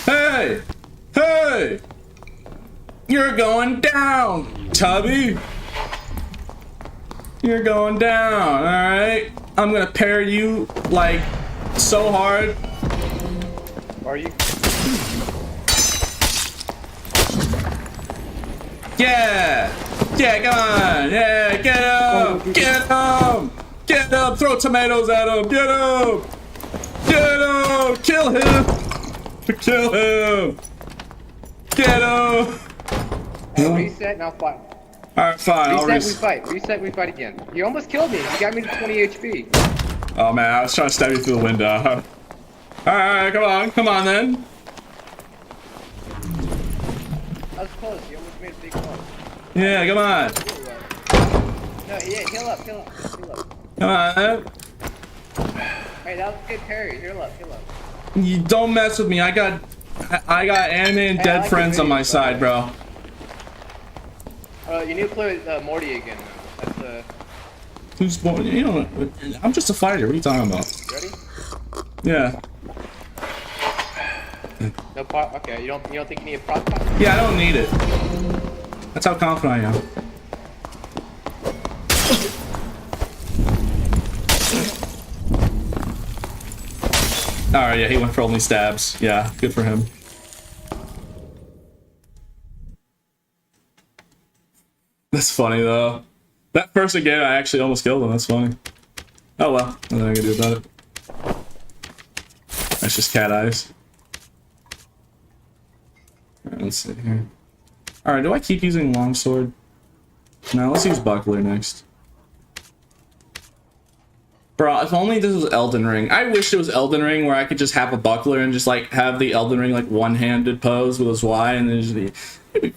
Hey! Hey! You're going down, Tubby! You're going down, alright? I'm gonna pair you, like, so hard. Are you? Yeah! Yeah, come on! Yeah, get him! Get him! Get him! Throw tomatoes at him! Get him! Get him! Kill him! Kill him! Get him! Reset, now fight. Alright, fine. Reset, we fight. Reset, we fight again. You almost killed me. You got me to 20 HP. Oh man, I was trying to stab you through the window. Alright, come on then. That was close. You almost made a big call. Yeah, come on. No, yeah, heal up. Come on. Hey, that was a good parry. Heal up. You don't mess with me. I got anime and dead like friends on my side, bro. You need to play with Morty again, though. That's Who's born? You know, I'm just a fighter. What are you talking about? ready? Yeah. No pot. Okay, you don't think you need a prop pot? Yeah, I don't need it. That's how confident I am. Alright, yeah, he went for only stabs. Yeah, good for him. That's funny, though. That first again, I actually almost killed him. That's funny. Oh well, nothing I can do about it. That's just cat eyes. Alright, let's see here. Alright, do I keep using longsword? No, let's use buckler next. Bro, if only this was Elden Ring. I wish it was Elden Ring where I could just have a buckler and just like have the Elden Ring like one-handed pose with his Y and then just be,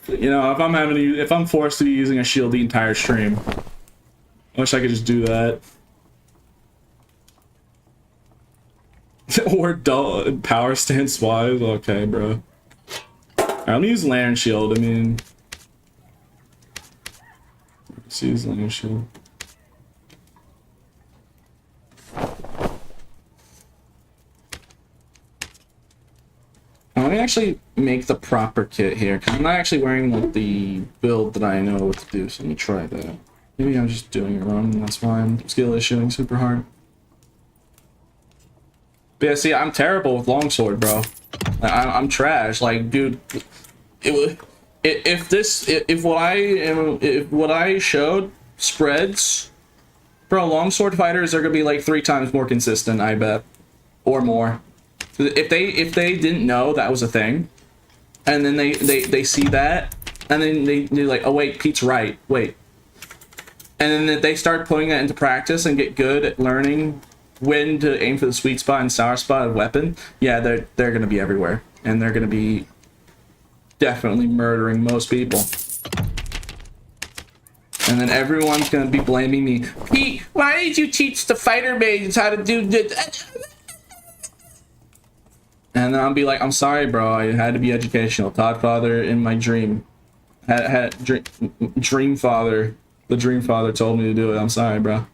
you know, if I'm forced to be using a shield the entire stream. I wish I could just do that. Or dull power stance wise. Okay, bro. Alright, let me use Lantern Shield. I mean, let's use Lantern Shield. Let me actually make the proper kit here, because I'm not actually wearing like the build that I know what to do, so let me try that. Maybe I'm just doing it wrong, and that's why I'm skill issuing super hard. But yeah, see, I'm terrible with longsword, bro. I'm trash. Like, dude, if what I showed spreads, bro, longsword fighters are gonna be like 3 times more consistent, I bet, or more. If they didn't know that was a thing, and then they see that, and then they're like, oh wait, Pete's right, wait. And then they start putting that into practice and get good at learning when to aim for the sweet spot and sour spot of weapon, yeah, they're gonna be everywhere. And they're gonna be definitely murdering most people. And then everyone's gonna be blaming me. Pete, why did you teach the fighter maidens how to do this? And then I'll be like, I'm sorry, bro. I had to be educational. Todd Father in my dream. Dream Father. The Dream Father told me to do it. I'm sorry, bro.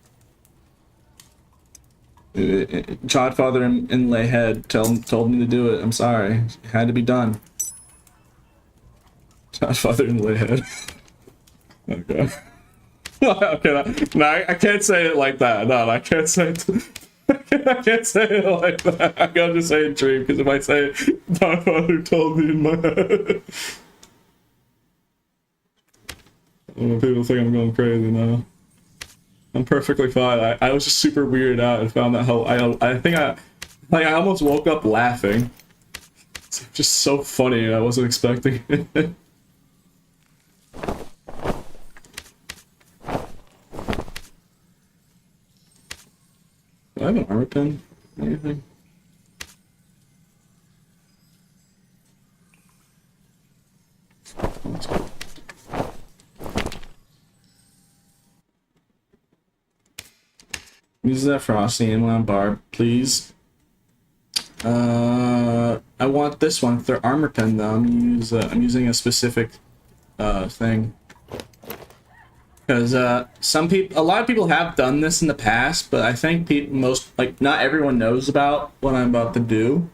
Todd Father in lay head told me to do it. I'm sorry. It had to be done. Todd Father in lay head. Okay. Okay. No, I can't say it like that. No, I can't say it. I can't say it like that. I gotta just say it dream, because if I say it, my father told me in my head. I don't know, people think I'm going crazy now. I'm perfectly fine. I was just super weirded out and found that how I think I almost woke up laughing. It's just so funny. I wasn't expecting it. Do I have an armor pin? Anything? Let's go. Use that frosty inland barb, please. I want this one. Their armor pen though. I'm using a specific thing. Because a lot of people have done this in the past, but I think not everyone knows about what I'm about to do.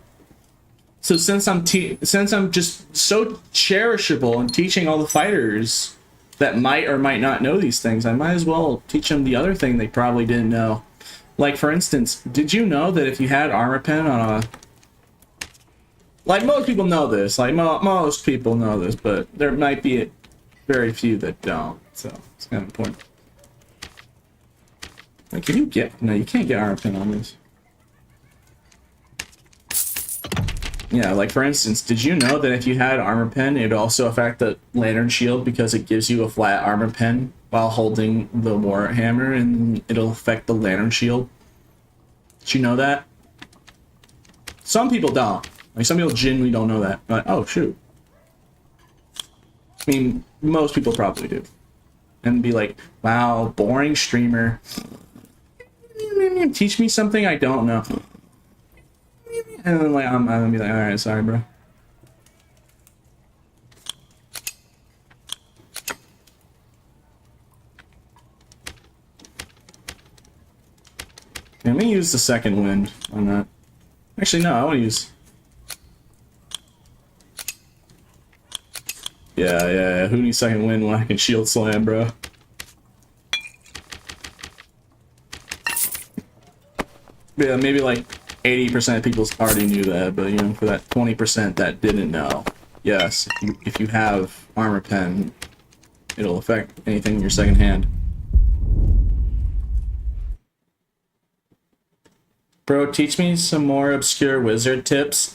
So since I'm just so cherishable and teaching all the fighters that might or might not know these things, I might as well teach them the other thing they probably didn't know. Like, for instance, did you know that if you had armor pen on a... Like, most people know this. Like, most people know this, but there might be very few that don't. So, it's kind of important. Like, can you get... No, you can't get armor pen on this. Yeah, like, for instance, did you know that if you had armor pen, it would also affect the lantern shield because it gives you a flat armor pen while holding the warhammer, and it'll affect the lantern shield? Did you know that? Some people don't. Like, some people genuinely don't know that. Like, oh, shoot. I mean, most people probably do. And be like, wow, boring streamer. Teach me something I don't know. And then, like, I'm gonna be like, alright, sorry, bro. Let me use the second wind on that. Actually, no, I want to use... Yeah, who needs second wind when I can shield slam, bro? Yeah, maybe like 80% of people already knew that, but you know, for that 20% that didn't know, yes, if you have armor pen, it'll affect anything in your second hand. Bro, teach me some more obscure wizard tips.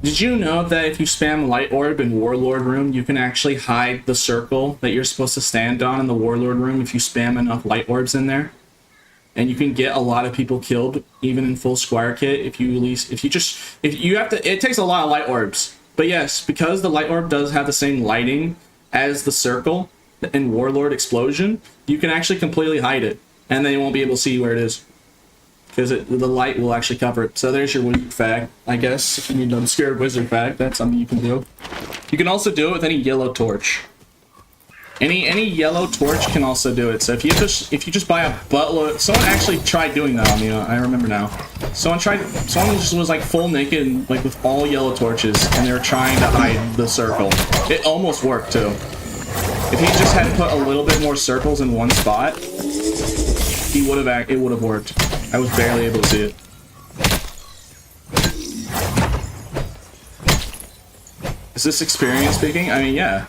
Did you know that if you spam Light Orb in Warlord Room, you can actually hide the circle that you're supposed to stand on in the Warlord Room if you spam enough Light Orbs in there? And you can get a lot of people killed, even in full Squire kit, if you have to, it takes a lot of Light Orbs. But yes, because the Light Orb does have the same lighting as the circle in Warlord Explosion, you can actually completely hide it, and then you won't be able to see where it is. Because the light will actually cover it. So there's your wizard fact, I guess. If you need an obscure wizard fact, that's something you can do. You can also do it with any yellow torch. Any yellow torch can also do it. So if you just buy a buttload, someone actually tried doing that on me. I remember now. Someone just was like full naked and like with all yellow torches, and they were trying to hide the circle. It almost worked too. If he just had put a little bit more circles in one spot, it would have worked. I was barely able to see it. Is this experience speaking? I mean, yeah.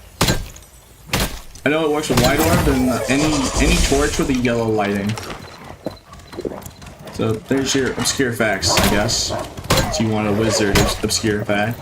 I know it works with Light Orb and any torch with a yellow lighting. So there's your obscure facts, I guess. If you want a wizard obscure fact.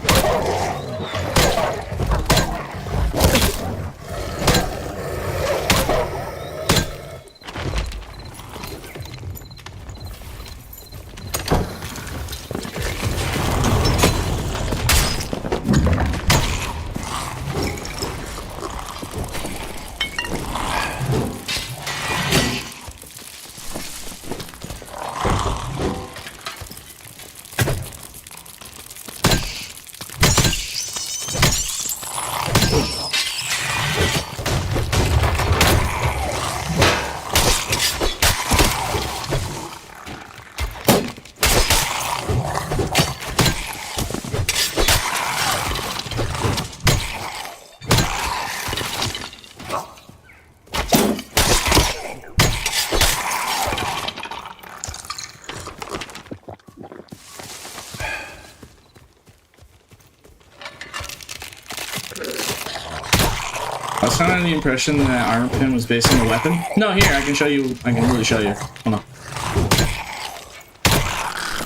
I was kind of under the impression that armor pin was based on the weapon. No, here, I can show you. I can really show you. Hold on.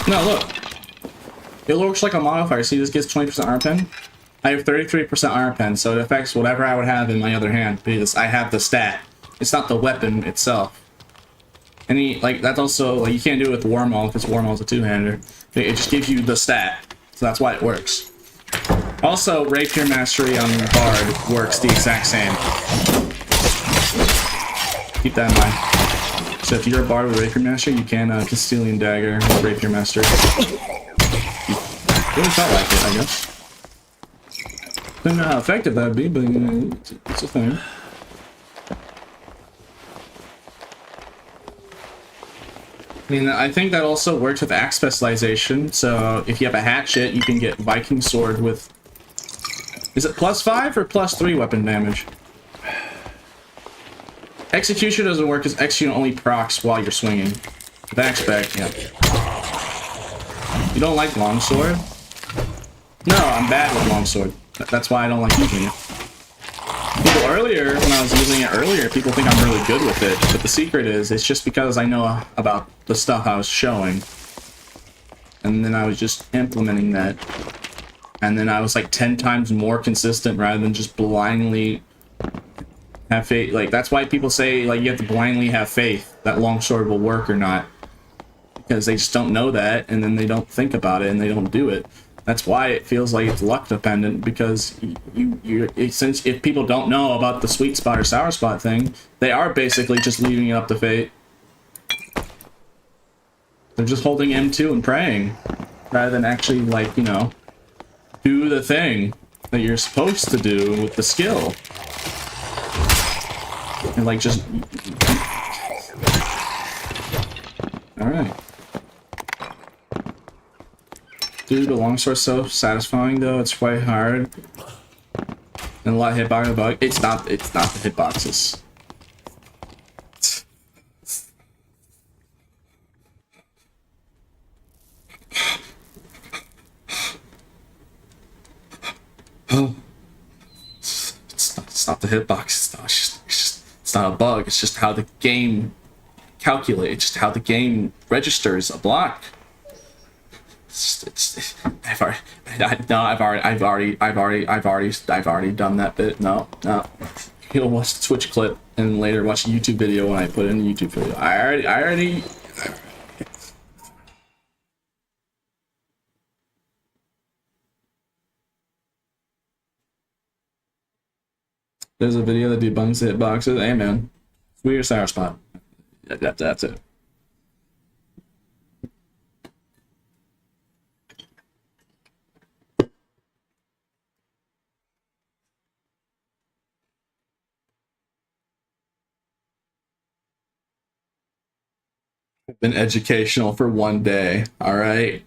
No, look. It looks like a modifier. See, this gets 20% armor pin. I have 33% armor pin, so it affects whatever I would have in my other hand because I have the stat. It's not the weapon itself. That's also, like, you can't do it with Warmaul because Warmaul's a two-hander. It just gives you the stat, so that's why it works. Also, Rapier Mastery on Bard works the exact same. Keep that in mind. So if you're a Bard with Rapier Mastery, you can Castilian Dagger with Rapier Mastery. Really felt like it, I guess. Don't know how effective that would be, but it's a thing. I mean, I think that also works with axe specialization. So if you have a hatchet, you can get Viking sword with... Is it +5 or +3 weapon damage? Execution doesn't work because execution only procs while you're swinging. With axe spec, yeah. You don't like longsword? No, I'm bad with longsword. That's why I don't like using it. People earlier, when I was using it earlier, people think I'm really good with it. But the secret is, it's just because I know about the stuff I was showing. And then I was just implementing that. And then I was like 10 times more consistent rather than just blindly Have faith. Like, that's why people say, like, you have to blindly have faith that longsword will work or not. Because they just don't know that, and then they don't think about it, and they don't do it. That's why it feels like it's luck dependent, because since if people don't know about the sweet spot or sour spot thing, they are basically just leaving it up to fate. They're just holding M2 and praying, rather than actually, like, you know, do the thing that you're supposed to do with the skill. And, like, just... Alright. Dude, the longsword's so satisfying, though. It's quite hard. And a lot of hitbox bug. It's not the hitboxes. Oh. It's not the hitbox. It's not a bug. It's just how the game calculates. It's just how the game registers a block. I've already done that bit. No. You'll watch the Twitch clip and later watch a YouTube video when I put it in the YouTube video. I already. There's a video that debunks the hitboxes. Hey man, weird sour spot. That's it. Been educational for one day. All right.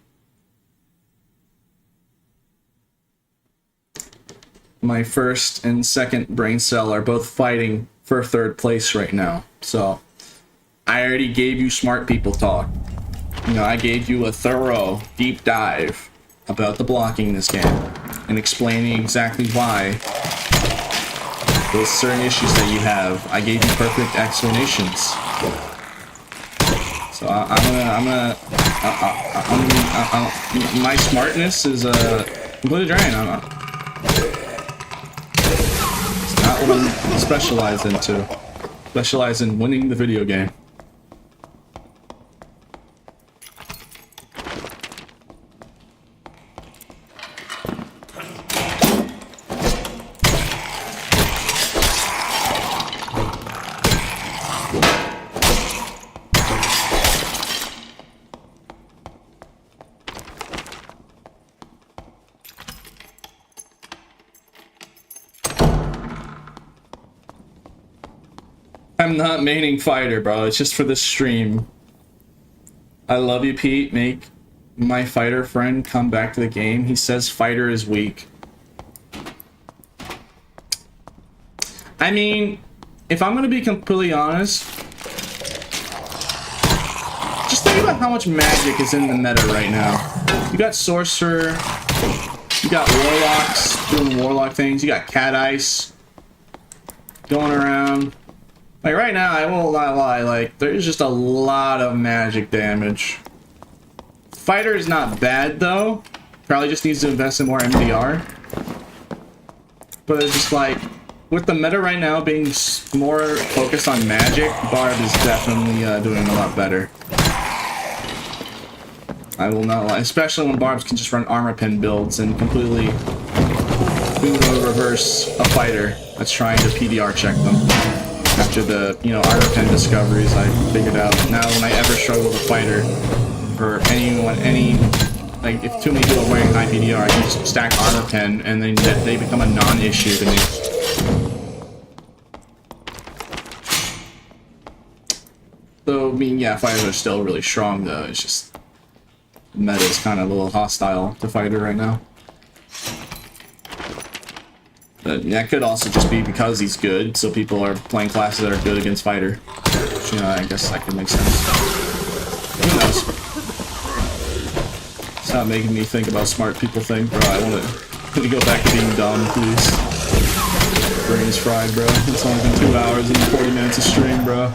My first and second brain cell are both fighting for third place right now. So I already gave you smart people talk. You know, I gave you a thorough deep dive about the blocking in this game and explaining exactly why those certain issues that you have. I gave you perfect explanations. So my smartness is completely drained. It's not what I'm specialized into. Specialized in winning the video game. I'm not maining fighter, bro. It's just for the stream. I love you, Pete. Make my fighter friend come back to the game. He says fighter is weak. I mean, if I'm gonna be completely honest, just think about how much magic is in the meta right now. You got sorcerer, you got warlocks doing warlock things, you got cat ice going around. Like, right now, I won't lie, like, there's just a lot of magic damage. Fighter is not bad, though. Probably just needs to invest in more MDR. But it's just like, with the meta right now being more focused on magic, Barb is definitely doing a lot better. I will not lie, especially when Barbs can just run armor pin builds and completely reverse a fighter that's trying to PDR check them. After the, you know, armor pen discoveries, I figured out now when I ever struggle with a fighter, for anyone, like, if too many people are wearing high PDR, I can just stack armor pen and then they become a non-issue to me. So, I mean, yeah, fighters are still really strong, though. It's just, meta is kind of a little hostile to fighter right now. But that could also just be because he's good, so people are playing classes that are good against fighter. Which, you know, I guess that could make sense. Who knows? It's not making me think about smart people thing, bro. I want to go back to being dumb, please. Brain's fried, bro. It's only been 2 hours and 40 minutes of stream, bro.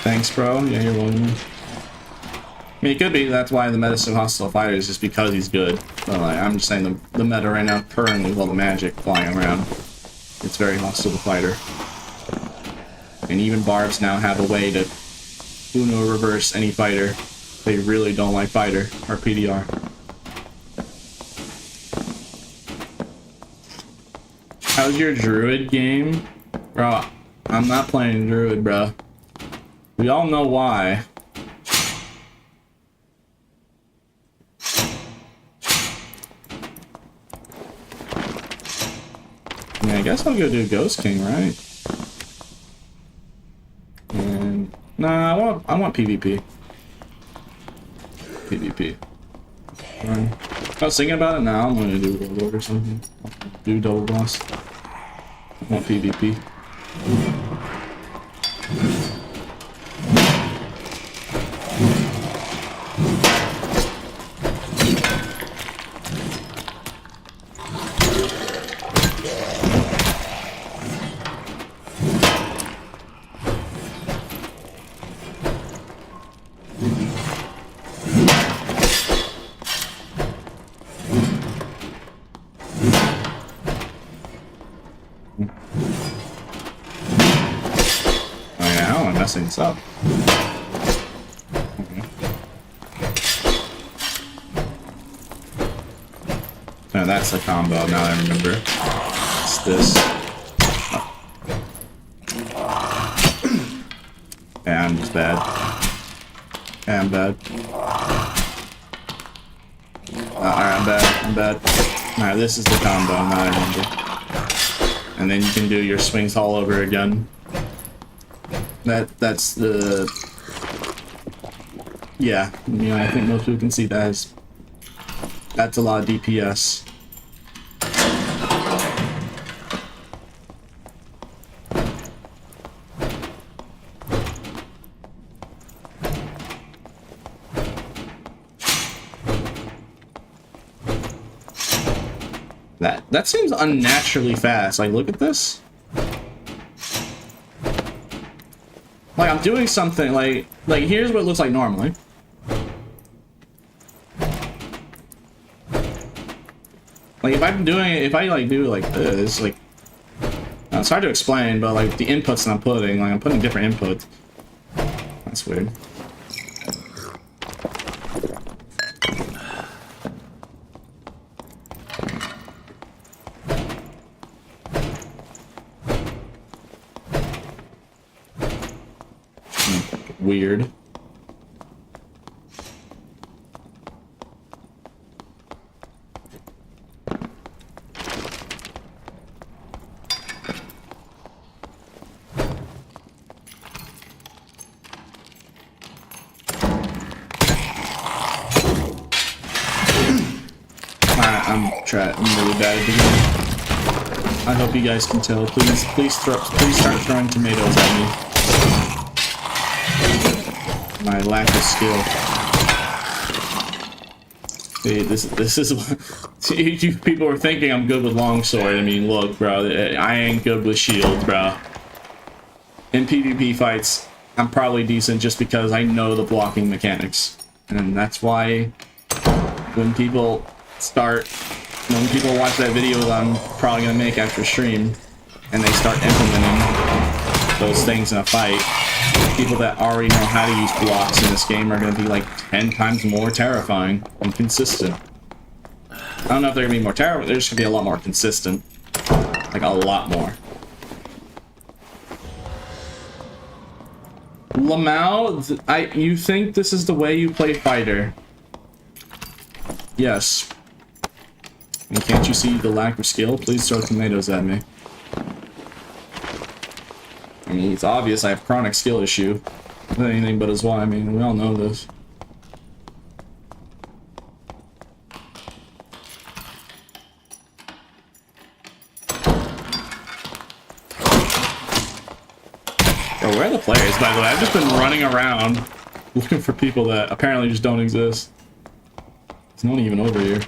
Thanks, bro. Yeah, you're welcome. mean, it could be that's why the meta's so hostile fighter is just because he's good. But like, I'm just saying the meta right now, currently with all the magic flying around, it's very hostile to fighter. And even barbs now have a way to Uno reverse any fighter. They really don't like fighter or PDR. How's your druid game? Bro, I'm not playing druid, bro. We all know why. Yeah, I guess I'll go do Ghost King, right? And nah, I want PvP. PvP. I was thinking about it. Now I'm gonna do Warlord or something. Do double boss. I want PvP. Things up. No, that's the combo. Now I remember. It's this. Oh. Yeah, I'm just bad. Yeah, I'm bad. Alright, I'm bad. I'm bad. Alright, this is the combo. Now I remember. And then you can do your swings all over again. That's the, yeah, you know, I think most people can see that as, that's a lot of DPS. That seems unnaturally fast. Like, look at this. Like, I'm doing something, like here's what it looks like normally. Like, if I'm doing it, if I, like, do it like this, like, it's hard to explain, but, like, the inputs that I'm putting, like, I'm putting different inputs. That's weird. Weird. I'm really bad at the game. I hope you guys can tell. Please start throwing tomatoes at me. My lack of skill. Hey, this is you people are thinking I'm good with longsword. I mean, look, bro, I ain't good with shield, bro. In PvP fights, I'm probably decent just because I know the blocking mechanics, and that's why when people watch that video that I'm probably gonna make after stream, and they start implementing those things in a fight, people that already know how to use blocks in this game are going to be like 10 times more terrifying and consistent. I don't know if they're going to be more terrifying, they're just going to be a lot more consistent. Like, a lot more. Lamau, you think this is the way you play fighter? Yes. And can't you see the lack of skill? Please throw tomatoes at me. I mean, it's obvious I have chronic skill issue. Not anything but as well. I mean, we all know this. Bro, where are the players, by the way? I've just been running around looking for people that apparently just don't exist. There's no one even over here.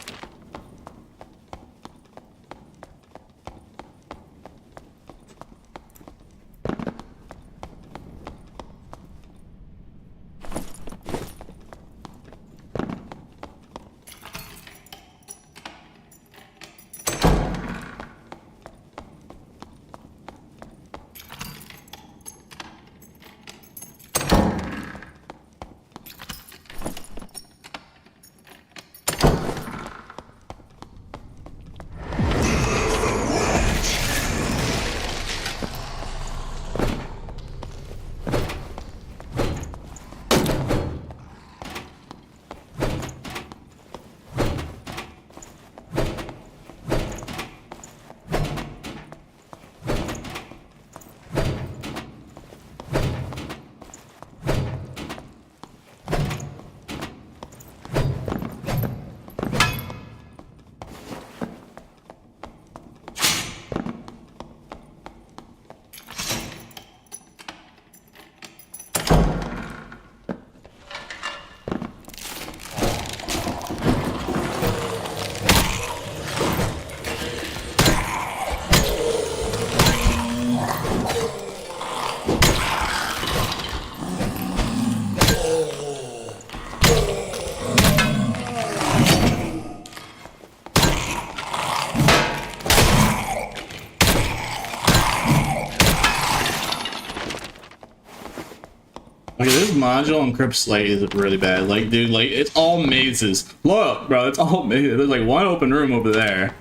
Okay, this module on Crypt Slate is really bad. Like, dude, like, it's all mazes. Look, bro, it's all mazes. There's like one open room over there.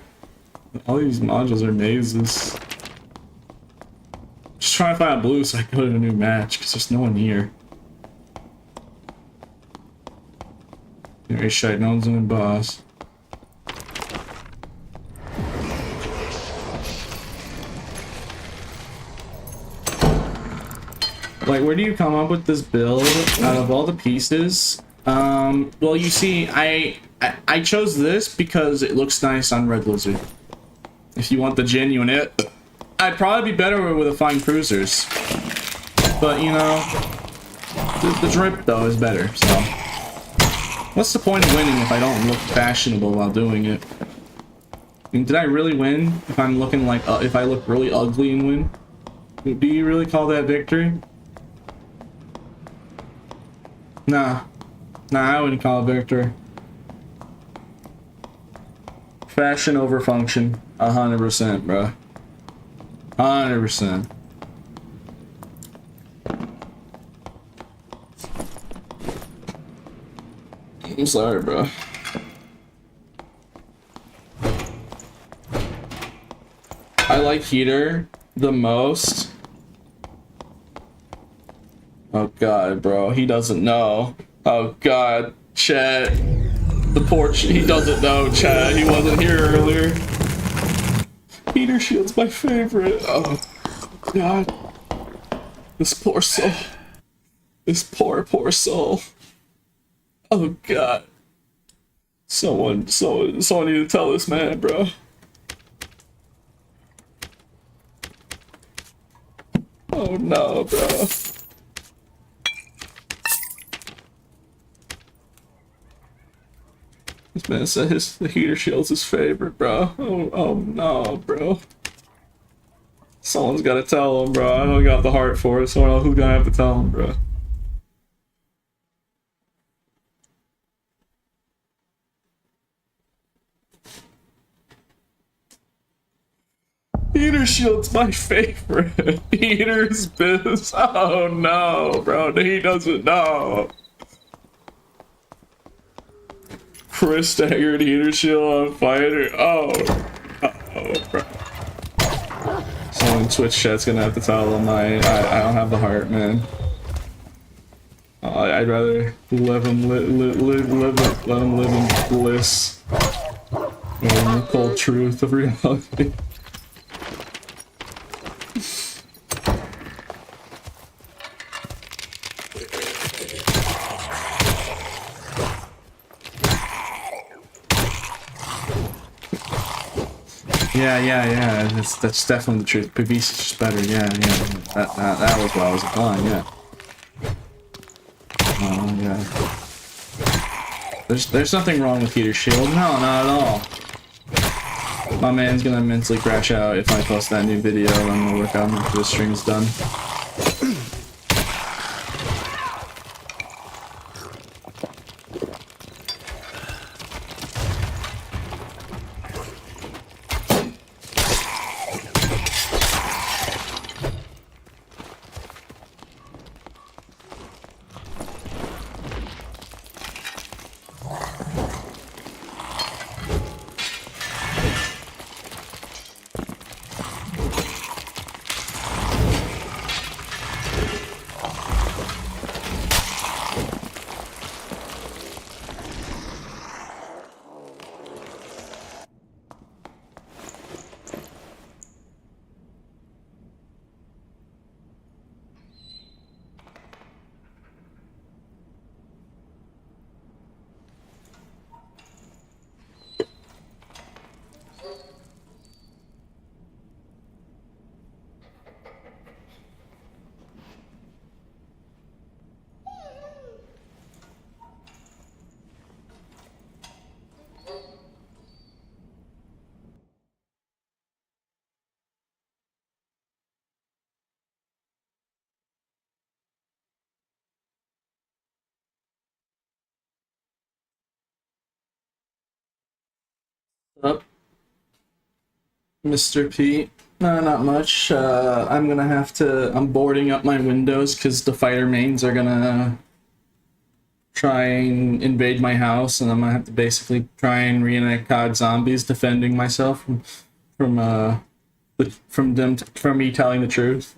All these modules are mazes. Just trying to find a blue so I can go to a new match, because there's no one here. Very shite, no one's in the boss. Like, where do you come up with this build out of all the pieces? Well, you see, I chose this because it looks nice on Red Lizard. If you want the genuine it, I'd probably be better with a Fine Cruisers. But, you know, the drip, though, is better, so. What's the point of winning if I don't look fashionable while doing it? I mean, did I really win if I'm looking like, if I look really ugly and win? Do you really call that victory? Nah, I wouldn't call it victory. Fashion over function, 100%, bro. 100%. I'm sorry, bro. I like Heater the most. Oh god, bro, he doesn't know. Oh god, chat. The poor he doesn't know, chat. He wasn't here earlier. Heater Shield's my favorite. Oh god. This poor soul. This poor soul. Oh god. Someone need to tell this man, bro. Oh no, bro. This man said the Heater Shield's his favorite, bro. Oh no, bro. Someone's gotta tell him, bro. I don't got the heart for it, so I don't know who's gonna have to tell him, bro. Heater Shield's my favorite. Heater's biz. Oh no, bro. He doesn't know. Chris staggered Heater Shield on Fighter. Oh, bro. Someone in Twitch chat's gonna have to tell them I don't have the heart, man. I'd rather let him live in bliss. The cold truth of reality. Yeah. That's definitely the truth. PvP is just better. Yeah. That was what I was applying. Yeah. Oh yeah. There's nothing wrong with Heater Shield. No, not at all. My man's gonna mentally crash out if I post that new video. I'm gonna work out after the stream's done. Up, Mr. Pete. No, not much. I'm gonna have to. I'm boarding up my windows because the fighter mains are gonna try and invade my house, and I'm gonna have to basically try and reenact COD Zombies, defending myself from me telling the truth.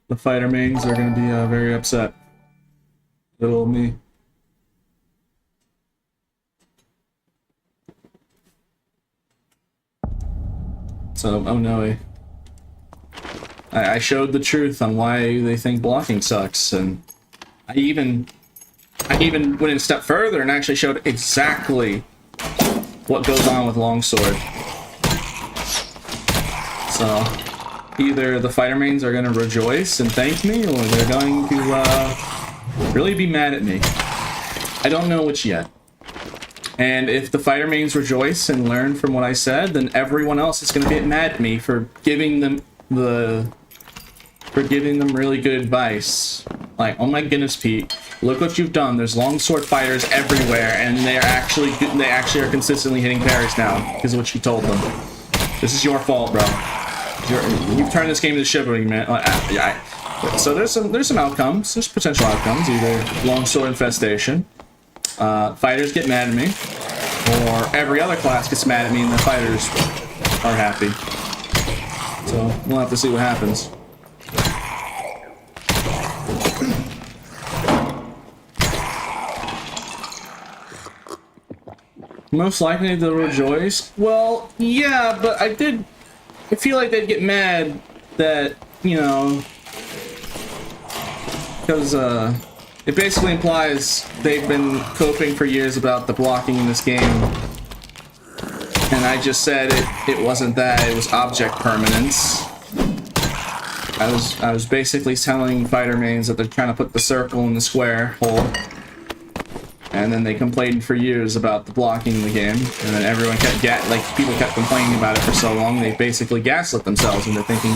The fighter mains are gonna be very upset. Little me. So, oh no. I showed the truth on why they think blocking sucks, and I even went a step further and actually showed exactly what goes on with longsword. So, either the fighter mains are going to rejoice and thank me, or they're going to really be mad at me. I don't know which yet. And if the fighter mains rejoice and learn from what I said, then everyone else is going to get mad at me for giving them really good advice. Like, oh my goodness, Pete, look what you've done. There's longsword fighters everywhere, and they actually are consistently hitting parries now because of what you told them. This is your fault, bro. You've turned this game into chivalry, man. So there's some outcomes. There's potential outcomes. Either longsword infestation, fighters get mad at me, or every other class gets mad at me and the fighters are happy. So we'll have to see what happens. Most likely they'll rejoice. Well, yeah, but I feel like they'd get mad that, you know, because it basically implies they've been coping for years about the blocking in this game. And I just said it wasn't that, it was object permanence. I was basically telling fighter mains that they're trying to put the circle in the square hole. And then they complained for years about the blocking in the game, and then everyone kept people kept complaining about it for so long, they basically gaslit themselves into thinking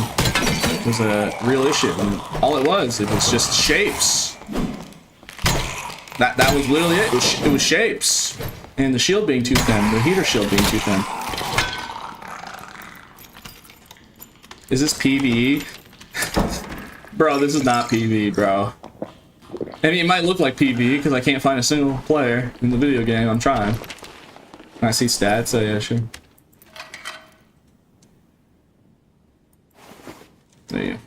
it was a real issue. And all it was just shapes. That was literally it. It was shapes, and the shield being too thin, the heater shield being too thin. Is this PvE? Bro, this is not PvE, bro. I mean, it might look like PvE because I can't find a single player in the video game. I'm trying. Can I see stats? Oh, yeah, sure. There you go.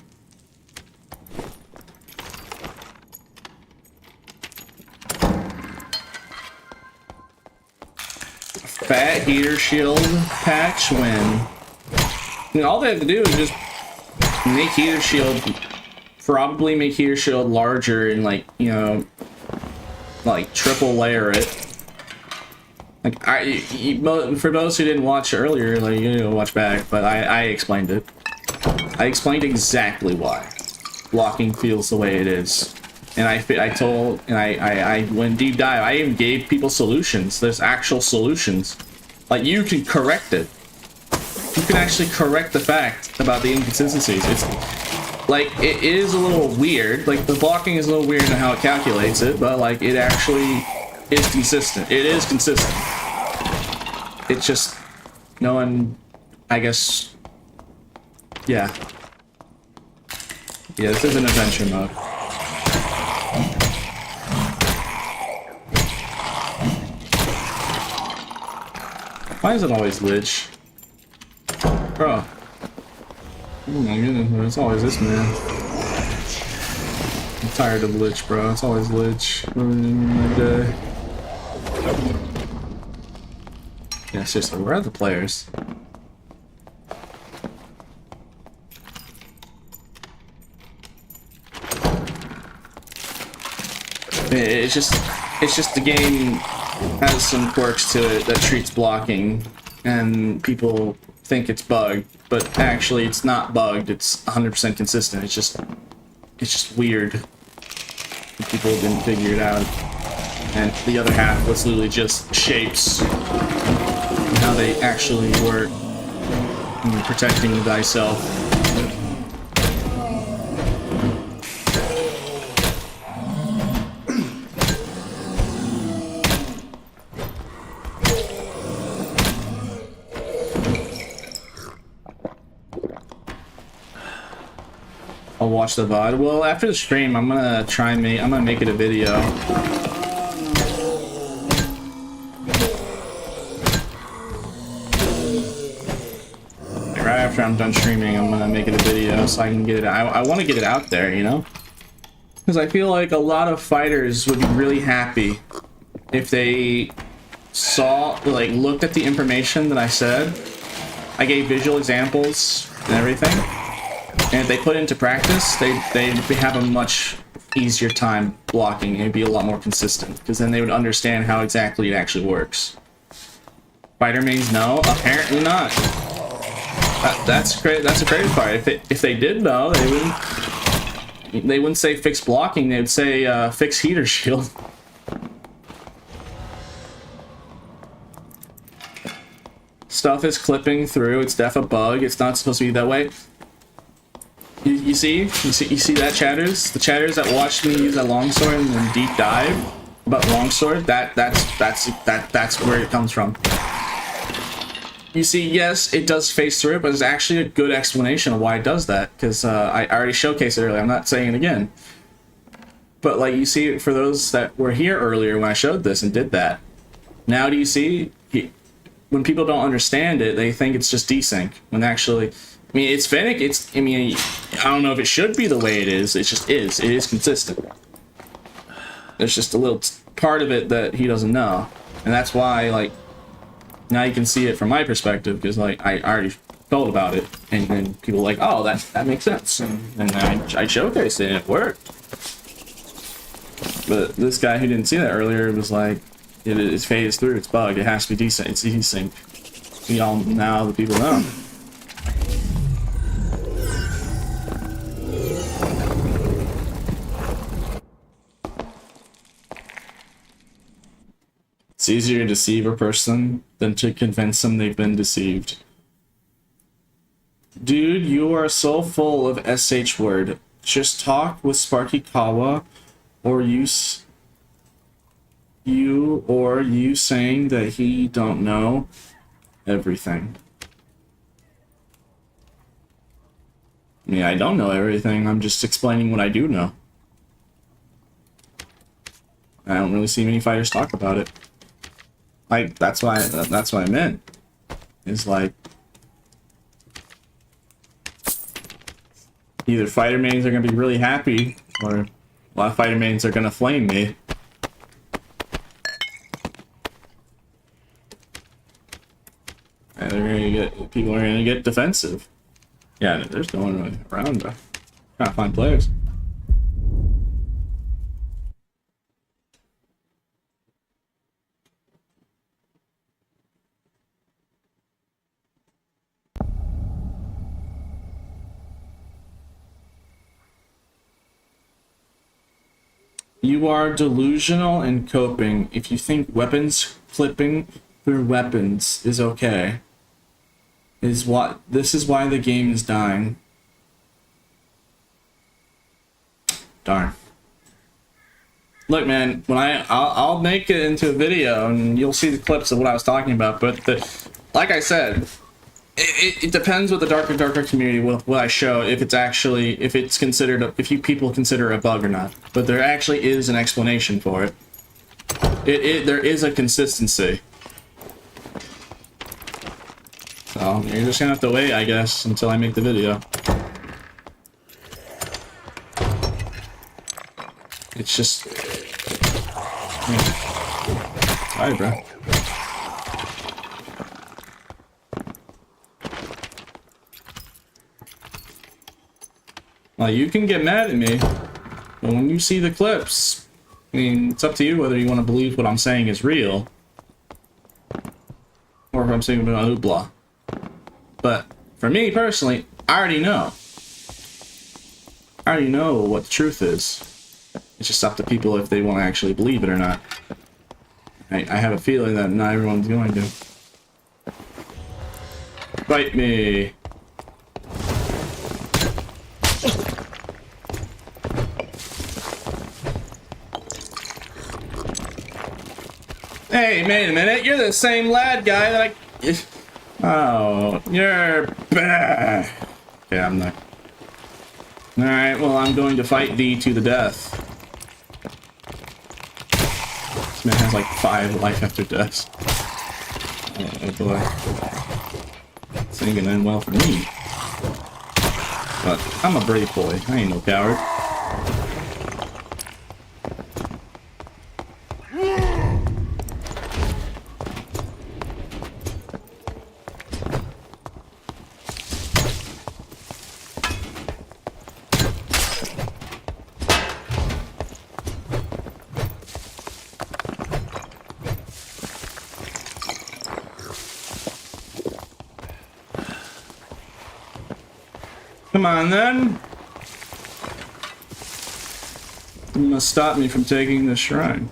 Fat heater shield patch win. And all they have to do is just make heater shield. Probably make heater shield larger and, like, you know, like triple layer it. Like, for those who didn't watch earlier, like, you know, watch back, but I explained it. I explained exactly why blocking feels the way it is, and I went deep dive. I even gave people solutions. There's actual solutions. Like, you can correct it. You can actually correct the fact about the inconsistencies. It's like, it is a little weird. Like, the blocking is a little weird in how it calculates it, but, like, it actually is consistent. It is consistent. It's just, no one, I guess, yeah. Yeah, this is an adventure mode. Why is it always Lich? Bro. Oh my goodness, it's always this man. I'm tired of Lich, bro. It's always Lich. My day. Yeah, seriously, where are the players? It's just the game has some quirks to it that treats blocking, and people think it's bugged, but actually it's not bugged. It's 100% consistent. It's just weird. People didn't figure it out, and the other half was literally just shapes and how they actually work and protecting thyself. I'll watch the VOD. Well, after the stream, I'm gonna make it a video. Right after I'm done streaming, I'm gonna make it a video so I can get it. I want to get it out there, you know, because I feel like a lot of fighters would be really happy if they saw, like, looked at the information that I said. I gave visual examples and everything, and if they put it into practice, they have a much easier time blocking. It'd be a lot more consistent, because then they would understand how exactly it actually works. Fighter mains, no, apparently not. That's great. That's a great part. If they did know, they wouldn't say fix blocking. They'd say fix heater shield. Stuff is clipping through. It's def a bug. It's not supposed to be that way. You see that, chatters? The chatters that watched me use that longsword and then deep dive about longsword. That's where it comes from. You see, yes, it does face through it, but it's actually a good explanation of why it does that, because I already showcased it earlier. I'm not saying it again. But, like, you see, for those that were here earlier when I showed this and did that, now do you see, when people don't understand it, they think it's just desync, when actually, I mean, it's Fennec, I don't know if it should be the way it is, it just is. It is consistent. There's just a little part of it that he doesn't know, and that's why, like, now you can see it from my perspective, because, like, I already told about it, and then people are like, oh, that makes sense, and I showcased it, and it worked. But this guy who didn't see that earlier was like, it fades through, it's bugged, it has to be decent, it's desync. Now the people know. It's easier to deceive a person than to convince them they've been deceived. Dude, you are so full of SH word. Just talk with Sparky Kawa, or you saying that he don't know everything. I mean, I don't know everything. I'm just explaining what I do know. I don't really see many fighters talk about it. Like, that's what I meant. Is like, either fighter mains are gonna be really happy, or a lot of fighter mains are gonna flame me. And people are gonna get defensive. Yeah, there's no one around trying to find players. You are delusional and coping if you think weapons clipping through weapons is okay. This is why the game is dying. Darn. Look, man, when I'll make it into a video and you'll see the clips of what I was talking about, but like I said, it depends with the darker community what I show, if it's considered people consider a bug or not. But there actually is an explanation for it. There is a consistency. So you're just gonna have to wait, I guess, until I make the video. It's just, sorry, bro. Well, you can get mad at me, but when you see the clips, I mean, it's up to you whether you want to believe what I'm saying is real, or if I'm saying about hoopla. But for me personally, I already know. I already know what the truth is. It's just up to people if they want to actually believe it or not. I have a feeling that not everyone's going to. Bite me. Hey, wait a minute, you're the same lad guy that Oh, you're bad. Okay, I'm not Alright, well, I'm going to fight thee to the death. This man has like 5 life after death. Oh boy. This ain't gonna end well for me. But I'm a brave boy. I ain't no coward. Come on, then. You must stop me from taking this shrine.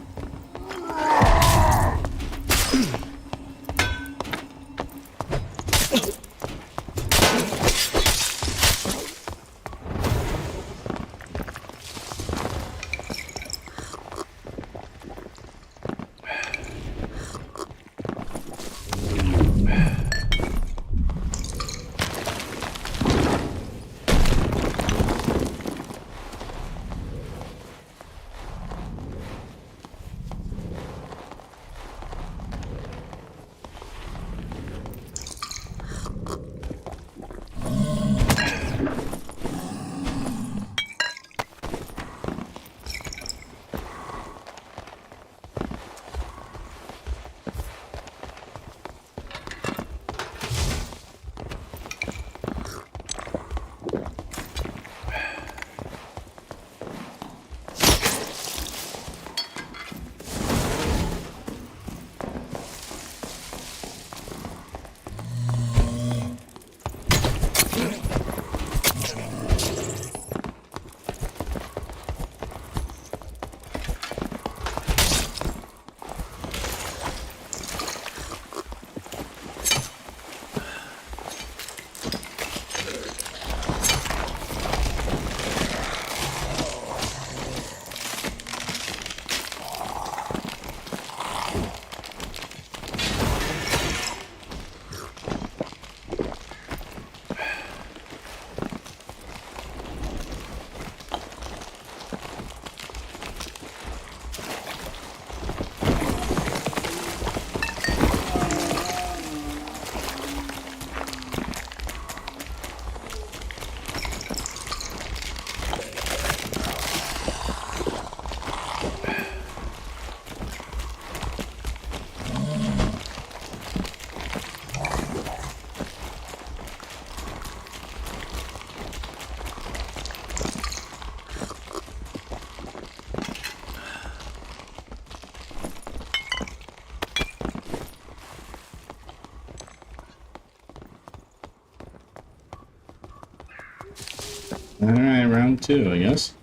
Alright, round 2, I guess.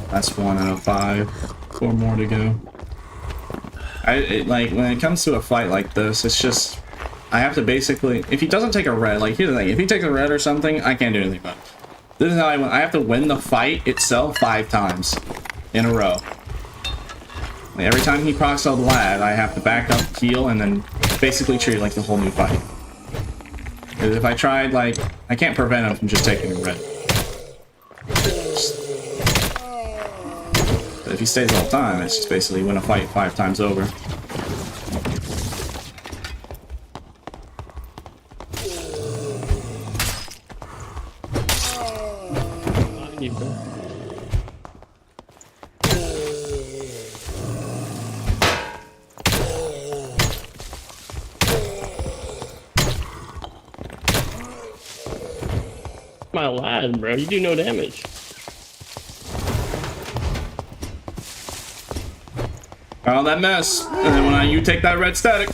That's 1 out of 5. 4 more to go. Like, when it comes to a fight like this, it's just... I have to basically... If he doesn't take a red, like, here's the thing. If he takes a red or something, I can't do anything about it. This is how I win. I have to win the fight itself 5 times in a row. Like, every time he procs a lad, I have to back up, heal, and then basically treat it like the whole new fight. Because if I tried, like, I can't prevent him from just taking a red. But if he stays the whole time, it's just basically win a fight 5 times over. My lad, bro, you do no damage. Oh, that mess. And then when you take that red static.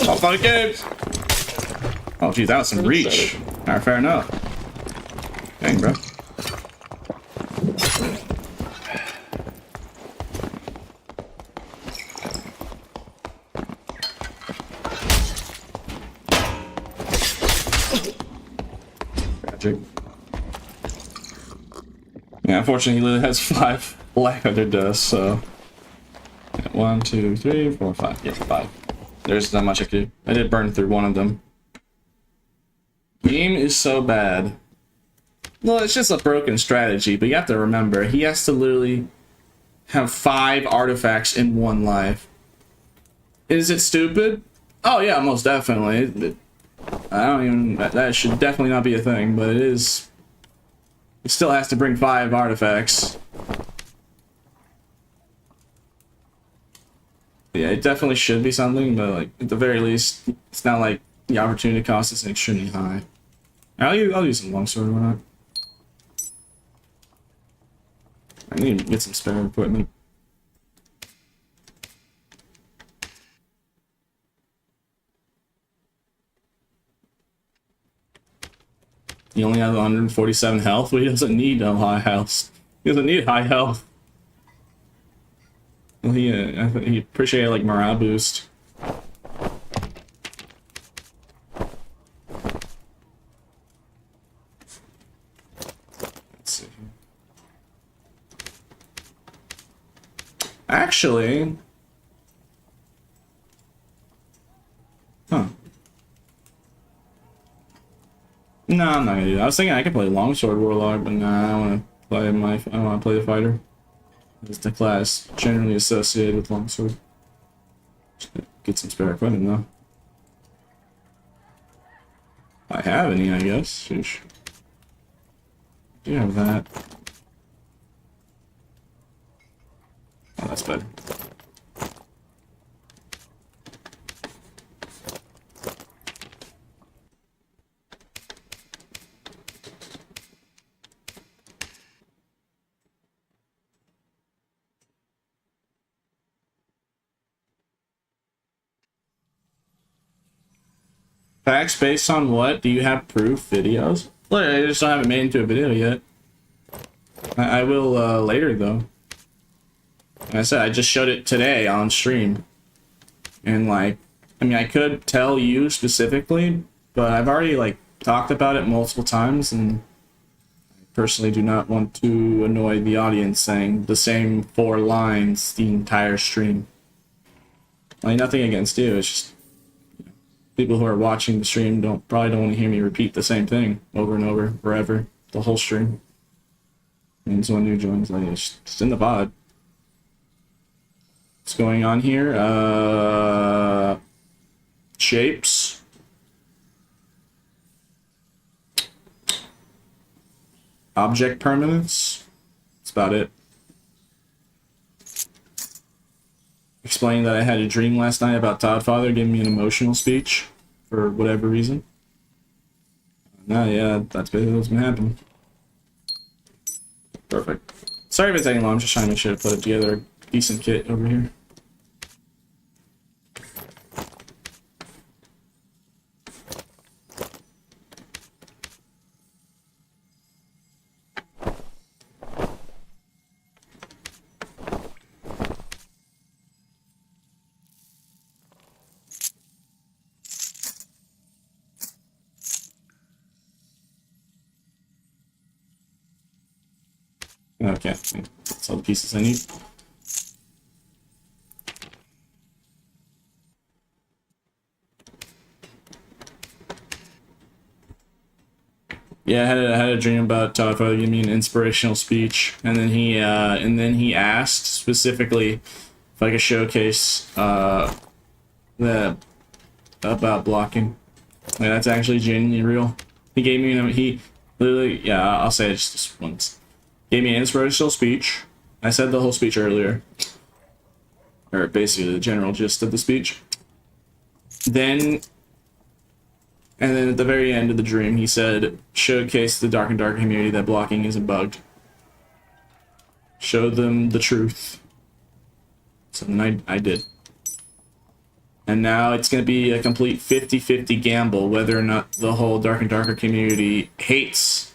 All fun games. Oh, geez, that was some reach. Alright, fair enough. Dang, bro. Yeah, unfortunately, he literally has 5 life under dust, so... 1, 2, 3, 4, 5. Yeah, 5. There's not much I could do. I did burn through one of them. Game is so bad. Well, it's just a broken strategy, but you have to remember, he has to literally have 5 artifacts in 1 life. Is it stupid? Oh yeah, most definitely. I don't even... That should definitely not be a thing, but it is... He still has to bring 5 artifacts. Yeah, it definitely should be something, but like at the very least, it's not like the opportunity cost is extremely high. I'll use some longsword, why not? I need to get some spare equipment. He only has 147 health, but he doesn't need no high health. He doesn't need high health. Well, he appreciated like morale boost. Let's see. Actually, huh? No, I'm not gonna do that. I was thinking I could play Longsword Warlock, but nah, I want to play I want to play the fighter. It's the class generally associated with longsword. Get some spare equipment though. I have any, I guess. Sheesh. Do you have that? Oh, that's better. Facts based on what? Do you have proof videos? Look, I just don't have it made into a video yet. I will later though. Like I said, I just showed it today on stream. And like, I mean, I could tell you specifically, but I've already like talked about it multiple times, and I personally do not want to annoy the audience saying the same 4 lines the entire stream. Like, nothing against you, it's just people who are watching the stream probably don't want to hear me repeat the same thing over and over, forever, the whole stream. And someone new joins, like, it's in the VOD. What's going on here? Shapes. Object permanence. That's about it. Explaining that I had a dream last night about Todd Father giving me an emotional speech for whatever reason. No, yeah, that's basically what's been happening. Perfect. Sorry if it's taking long, I'm just trying to make sure to put together a decent kit over here. Okay, that's all the pieces I need. Yeah, I had a dream about Todd Father giving me an inspirational speech, and then he asked specifically if I could showcase the about blocking. Like, that's actually genuinely real. He gave me he literally, yeah, I'll say it just once. Gave me an inspirational speech. I said the whole speech earlier, or basically the general gist of the speech. And then at the very end of the dream, he said, showcase the Dark and Darker community that blocking isn't bugged. Show them the truth. Something I did. And now it's going to be a complete 50-50 gamble whether or not the whole Dark and Darker community hates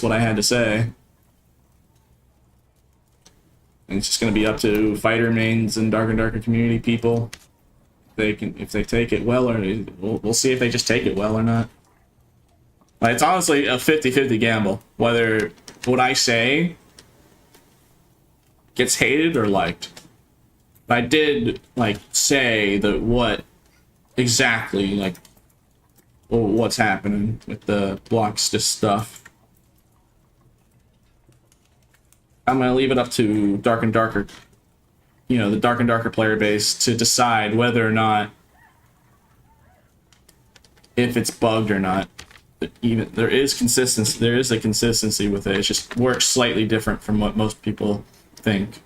what I had to say. And it's just going to be up to fighter mains and Dark and Darker community people. If they take it well, or we'll see if they just take it well or not. Like, it's honestly a 50-50 gamble whether what I say gets hated or liked. But I did like say that what exactly like what's happening with the blocks stuff. I'm gonna leave it up to Dark and Darker, you know, the Dark and Darker player base to decide whether or not if it's bugged or not. Even there is consistency, there is a consistency with it. It just works slightly different from what most people think.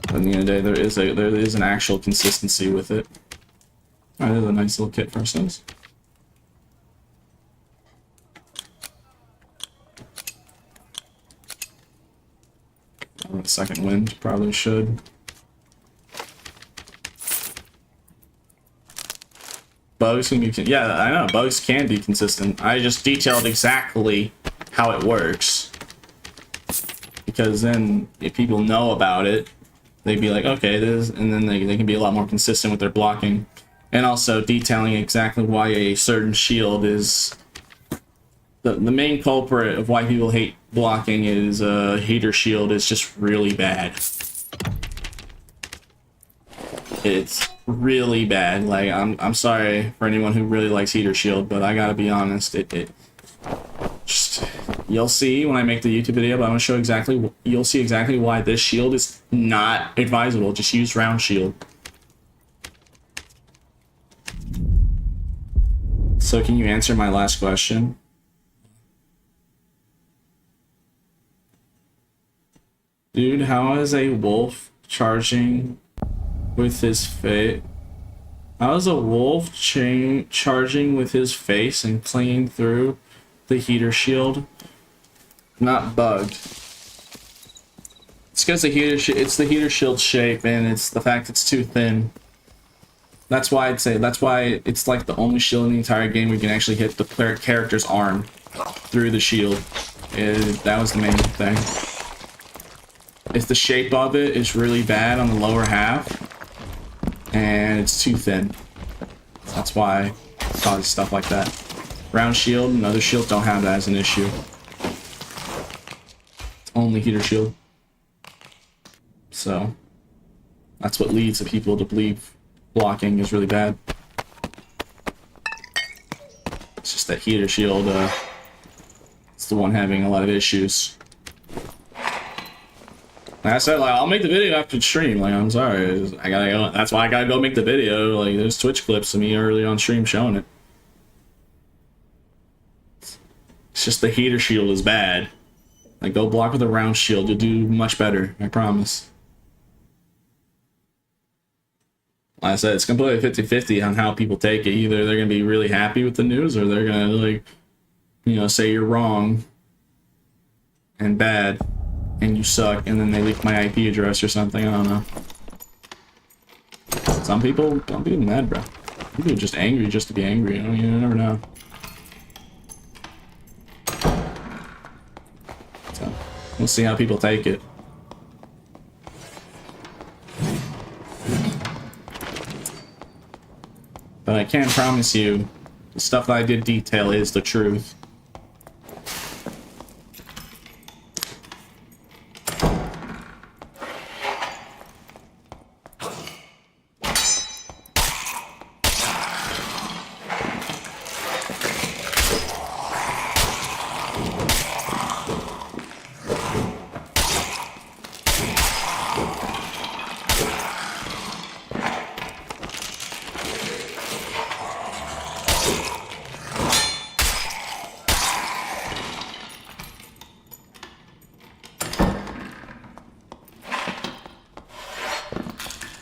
At the end of the day, there is an actual consistency with it. Alright, there's a nice little kit for ourselves. Second wind, probably should. Bugs can be, yeah, I know, bugs can be consistent. I just detailed exactly how it works. Because then, if people know about it, they'd be like, okay, this, and then they can be a lot more consistent with their blocking. And also detailing exactly why a certain shield is... The main culprit of why people hate blocking is heater shield is just really bad. It's really bad. Like, I'm sorry for anyone who really likes heater shield, but I gotta be honest, it just, you'll see when I make the YouTube video, but I'm gonna show exactly, you'll see exactly why this shield is not advisable. Just use round shield. So can you answer my last question? Dude, how is a wolf charging with his face? How is a wolf charging with his face and clinging through the heater shield not bugged? It's because the it's the heater shield shape, and it's the fact it's too thin. That's why I'd say, that's why it's like the only shield in the entire game where you can actually hit the character's arm through the shield. That was the main thing. If the shape of it is really bad on the lower half, and it's too thin. That's why it causes stuff like that. Round shield and other shields don't have that as an issue. It's only heater shield. So, that's what leads to people to believe blocking is really bad. It's just that heater shield, it's the one having a lot of issues. Like I said, like, I'll make the video after the stream. Like, I'm sorry, I gotta go. That's why I gotta go make the video. Like, there's Twitch clips of me early on stream showing it. It's just the heater shield is bad. Like, go block with a round shield. You'll do much better. I promise. Like I said, it's completely 50-50 on how people take it. Either they're gonna be really happy with the news, or they're gonna, like, you know, say you're wrong and bad. And you suck, and then they leak my IP address or something. I don't know. Some people don't be mad, bro. People are just angry just to be angry. You never know. So, we'll see how people take it. But I can promise you, the stuff that I did detail is the truth.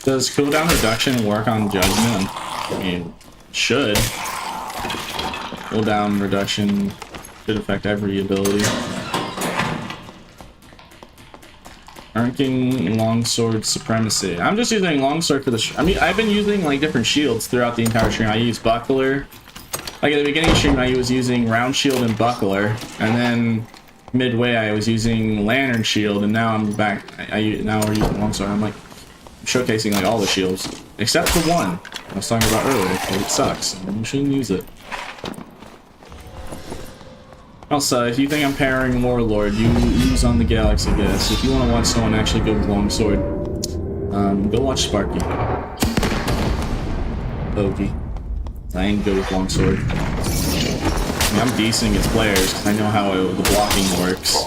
Does cooldown reduction work on judgment? I mean, should. Cooldown reduction should affect every ability. Ranking longsword supremacy. I'm just using longsword for the. I mean, I've been using like different shields throughout the entire stream. I use buckler. Like at the beginning of the stream, I was using round shield and buckler, and then midway I was using lantern shield, and now I'm back. Now we're using longsword. I'm like, showcasing like all the shields, except for one I was talking about earlier. It sucks, and you shouldn't use it. Also, if you think I'm parrying Warlord, you use on the Galaxy guess. If you want to watch someone actually go with Longsword, go watch Sparky. Bogey. I ain't good with Longsword. I mean, I'm decent against players because I know how the blocking works.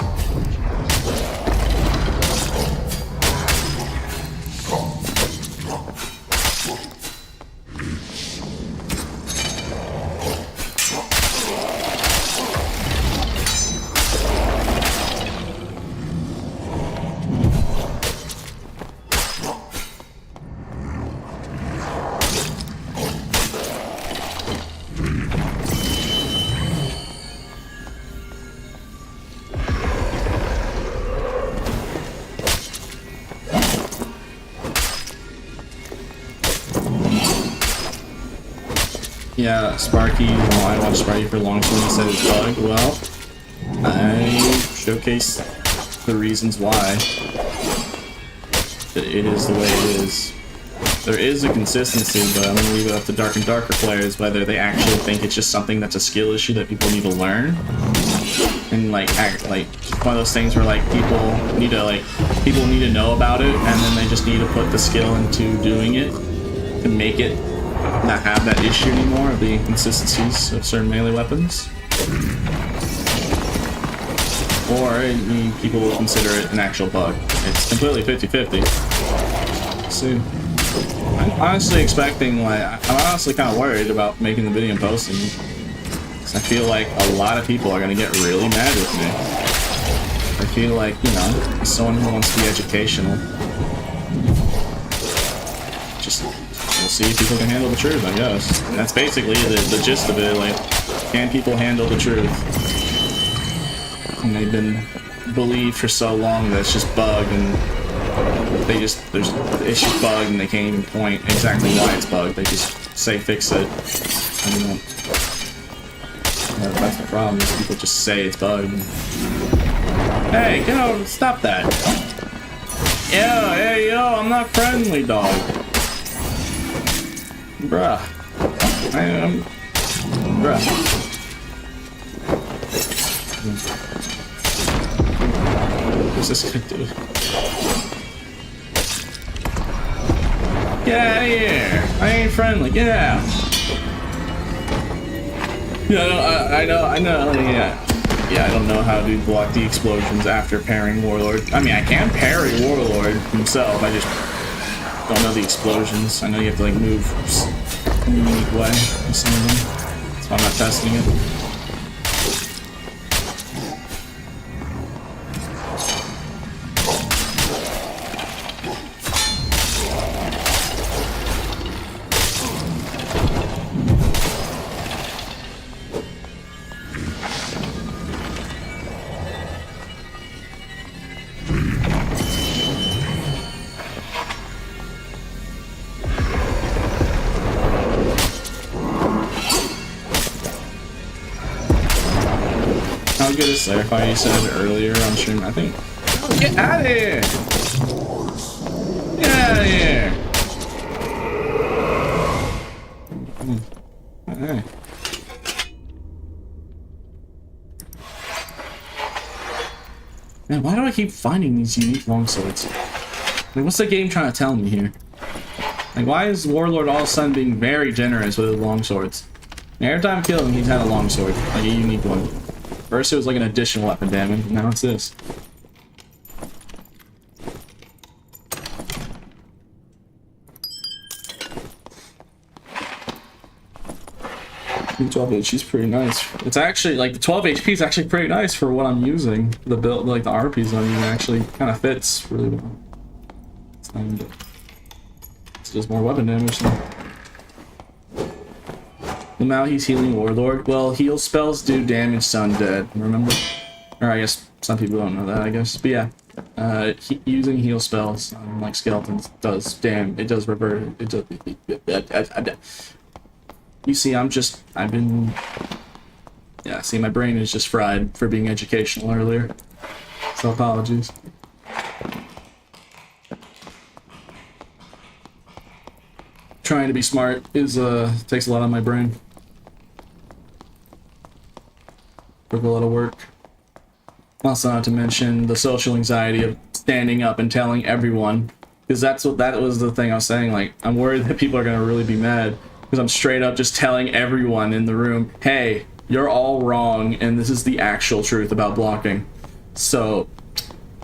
Yeah, Sparky, well, I watched Sparky for Longsword and said it's bug. Well, I showcased the reasons why it is the way it is. There is a consistency, but I'm going to leave it up to Dark and Darker players whether they actually think it's just something that's a skill issue that people need to learn. And like one of those things where like people need to know about it, and then they just need to put the skill into doing it to make it not have that issue anymore of the inconsistencies of certain melee weapons. Or people will consider it an actual bug. It's completely 50-50. So I'm honestly expecting, I'm honestly kind of worried about making the video and posting. Because I feel like a lot of people are going to get really mad with me. I feel like, you know, as someone who wants to be educational, just we'll see if people can handle the truth, I guess. And that's basically the gist of it, like, can people handle the truth? And they've been believed for so long that it's just bugged, and it's just bugged, and they can't even point exactly why it's bugged. They just say fix it. And that's the problem, is people just say it's bugged. Hey, go, stop that. Yo, hey, yo, I'm not friendly, dog. Bruh. Bruh. What's this gonna do? Get out of here! I ain't friendly, get out! Yeah, I know, yeah. Yeah, I don't know how to block the explosions after parrying Warlord. I mean, I can parry Warlord himself, I just don't know the explosions. I know you have to, like, move in a unique way with some of them. That's why I'm not testing it. How good is Clarify you said earlier on stream? I think. Oh, get out of here! Get out of here! Hey. Man, why do I keep finding these unique longswords? Like, what's the game trying to tell me here? Like, why is Warlord all of a sudden being very generous with his longswords? And every time I kill him, he's had a longsword, like a unique one. First it was like an additional weapon damage, and now it's this. The 12 HP is pretty nice. It's actually, like, the 12 HP is actually pretty nice for what I'm using. The build, like, the RPs I'm using actually kind of fits really well. It's just more weapon damage though. Now he's healing Warlord. Well, heal spells do damage to undead, remember? Or I guess some people don't know that, I guess. But yeah, using heal spells, like skeletons, does revert it. You see, yeah, see, my brain is just fried for being educational earlier. So apologies. trying to be smart is takes a lot on my brain. Took a lot of work. Also, not to mention the social anxiety of standing up and telling everyone, because that was the thing I was saying. Like, I'm worried that people are gonna really be mad because I'm straight up just telling everyone in the room, hey, you're all wrong, and this is the actual truth about blocking. So,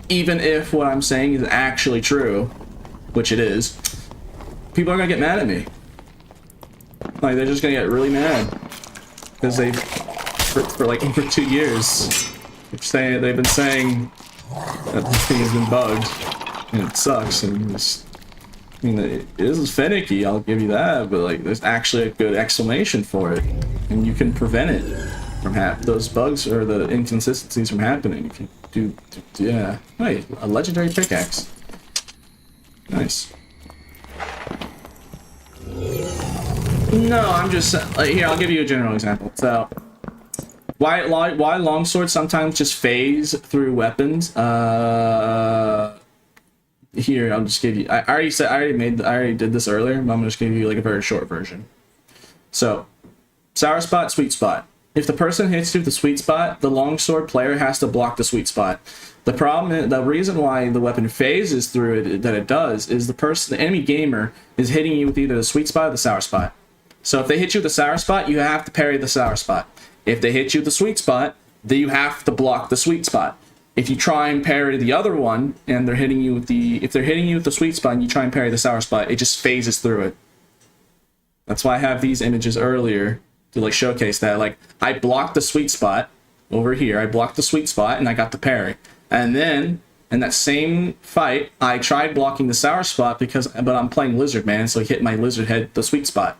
even if what I'm saying is actually true, which it is, people are gonna get mad at me. Like, they're just gonna get really mad because for like over 2 years, they've been saying that this thing has been bugged, and it sucks. And I mean, it is finicky, I'll give you that, but like, there's actually a good explanation for it, and you can prevent it from those bugs or the inconsistencies from happening. If you yeah. Wait, a legendary pickaxe. Nice. No, I'm just like, here. I'll give you a general example. So, why longswords sometimes just phase through weapons? Here, I'll just give you. I already did this earlier, but I'm gonna just give you like a very short version. So, sour spot, sweet spot. If the person hits you with the sweet spot, the longsword player has to block the sweet spot. The reason why the weapon phases through it, that it does, is the enemy gamer is hitting you with either the sweet spot or the sour spot. So if they hit you with the sour spot, you have to parry the sour spot. If they hit you with the sweet spot, then you have to block the sweet spot. If you try and parry the other one, and they're hitting you with if they're hitting you with the sweet spot and you try and parry the sour spot, it just phases through it. That's why I have these images earlier to like showcase that. Like, I blocked the sweet spot over here. I blocked the sweet spot and I got the parry. And then in that same fight, I tried blocking the sour spot but I'm playing Lizard Man, so he hit my lizard head the sweet spot.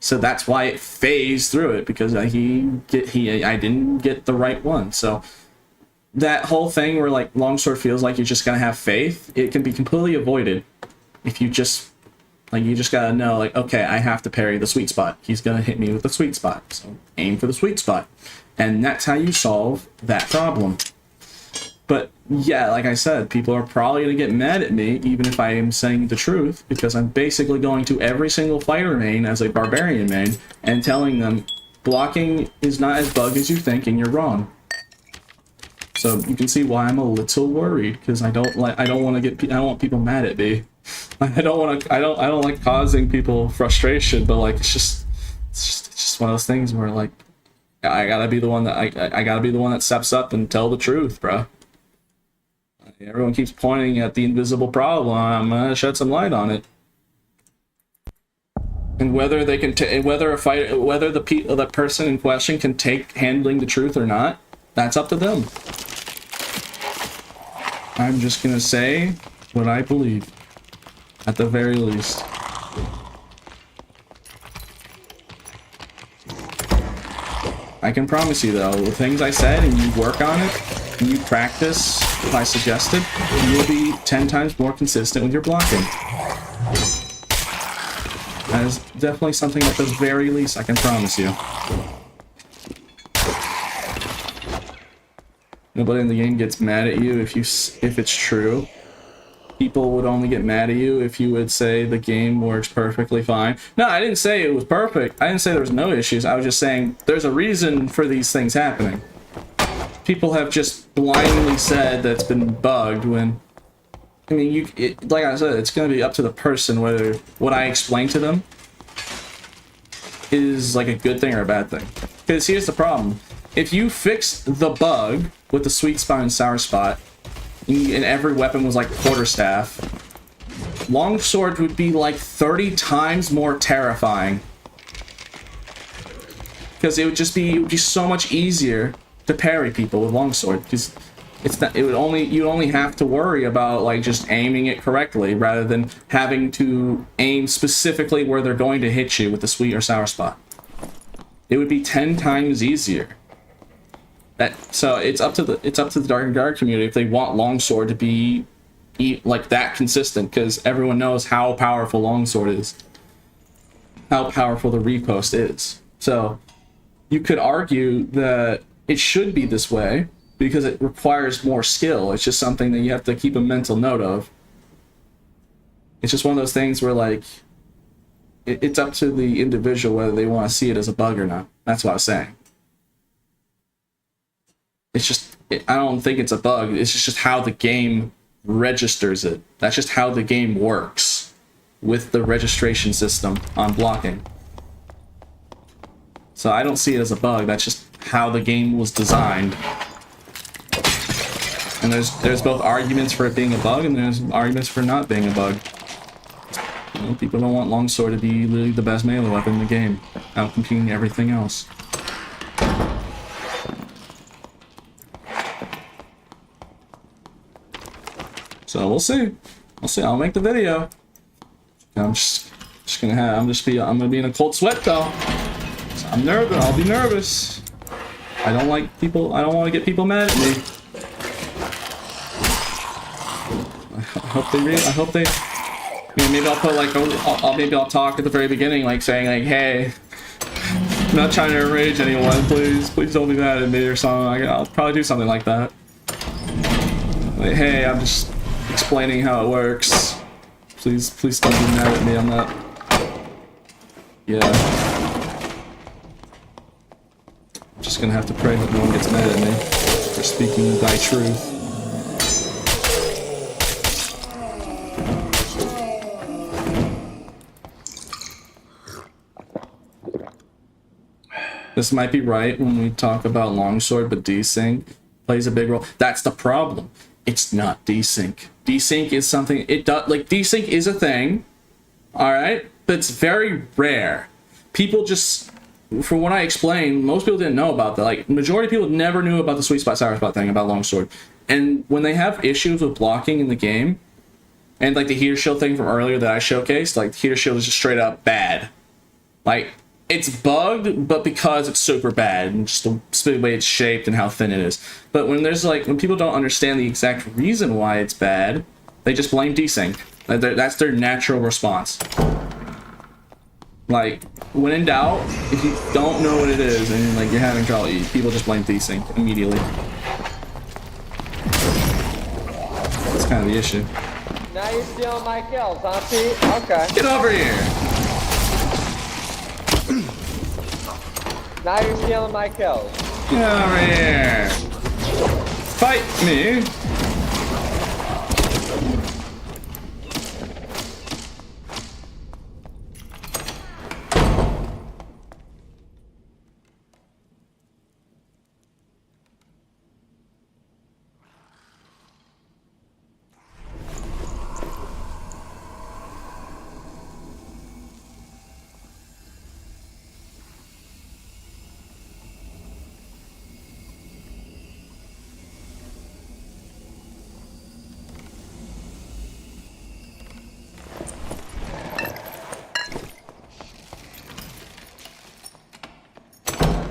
So that's why it phased through it, because I didn't get the right one. So that whole thing where like longsword feels like you're just gonna have faith, it can be completely avoided if you just gotta know, like, okay, I have to parry the sweet spot. He's gonna hit me with the sweet spot, so aim for the sweet spot, and that's how you solve that problem. But yeah, like I said, people are probably gonna get mad at me even if I am saying the truth, because I'm basically going to every single fighter main as a barbarian main and telling them blocking is not as bugged as you think and you're wrong. So you can see why I'm a little worried, because I don't want people mad at me. I don't like causing people frustration, but like it's just one of those things where like I gotta be the one that steps up and tell the truth, bro. Everyone keeps pointing at the invisible problem. I'm gonna shed some light on it. And whether they can, whether the person in question can take handling the truth or not, that's up to them. I'm just gonna say what I believe, at the very least. I can promise you, though, the things I said, and you work on it, and you practice what I suggested, you'll be 10 times more consistent with your blocking. That is definitely something at the very least I can promise you. Nobody in the game gets mad at you if it's true. People would only get mad at you if you would say the game works perfectly fine. No, I didn't say it was perfect. I didn't say there was no issues. I was just saying there's a reason for these things happening. People have just blindly said that it's been bugged when, I mean, like I said, it's going to be up to the person whether what I explain to them is like a good thing or a bad thing. Because here's the problem. If you fix the bug with the sweet spot and sour spot, and every weapon was like quarterstaff, longsword would be like 30 times more terrifying. Because it would be so much easier to parry people with longsword. Because you'd only have to worry about like just aiming it correctly rather than having to aim specifically where they're going to hit you with the sweet or sour spot. It would be 10 times easier. So it's up to the Dark and Guard community if they want longsword to be like that consistent, because everyone knows how powerful longsword is, how powerful the repost is. So you could argue that it should be this way because it requires more skill. It's just something that you have to keep a mental note of. It's just one of those things where like it's up to the individual whether they want to see it as a bug or not. That's what I was saying. It's just, I don't think it's a bug. It's just how the game registers it. That's just how the game works with the registration system on blocking. So I don't see it as a bug. That's just how the game was designed. And there's both arguments for it being a bug and there's arguments for not being a bug. You know, people don't want longsword to be literally the best melee weapon in the game, outcompeting everything else. So we'll see. We'll see. I'll make the video. I'm gonna be in a cold sweat though. So I'm nervous. I'll be nervous. I don't like people. I don't want to get people mad at me. I hope they. You know, maybe I'll put like maybe I'll talk at the very beginning, like saying like, "Hey, I'm not trying to enrage anyone. Please don't be mad at me" or something. I'll probably do something like that. Like, "Hey, I'm just explaining how it works. Please don't be mad at me. I'm not." Yeah. I'm just gonna have to pray that no one gets mad at me for speaking thy truth. This might be right when we talk about longsword, but desync plays a big role. That's the problem. It's not desync. Desync is something, it does, like, desync is a thing, alright? But it's very rare. People just, from what I explained, most people didn't know about that. Like, majority of people never knew about the sweet spot, sour spot thing about longsword. And when they have issues with blocking in the game, and like the heater shield thing from earlier that I showcased, like, the heater shield is just straight up bad. Like, it's bugged, but because it's super bad, and just the way it's shaped and how thin it is. But when there's like, when people don't understand the exact reason why it's bad, they just blame desync. That's their natural response. Like, when in doubt, if you don't know what it is and like you're having trouble, people just blame desync immediately. That's kind of the issue. Now you're stealing my kills, huh, Pete? Okay. Get over here! Now you're stealing my kills. Get over here! Fight me!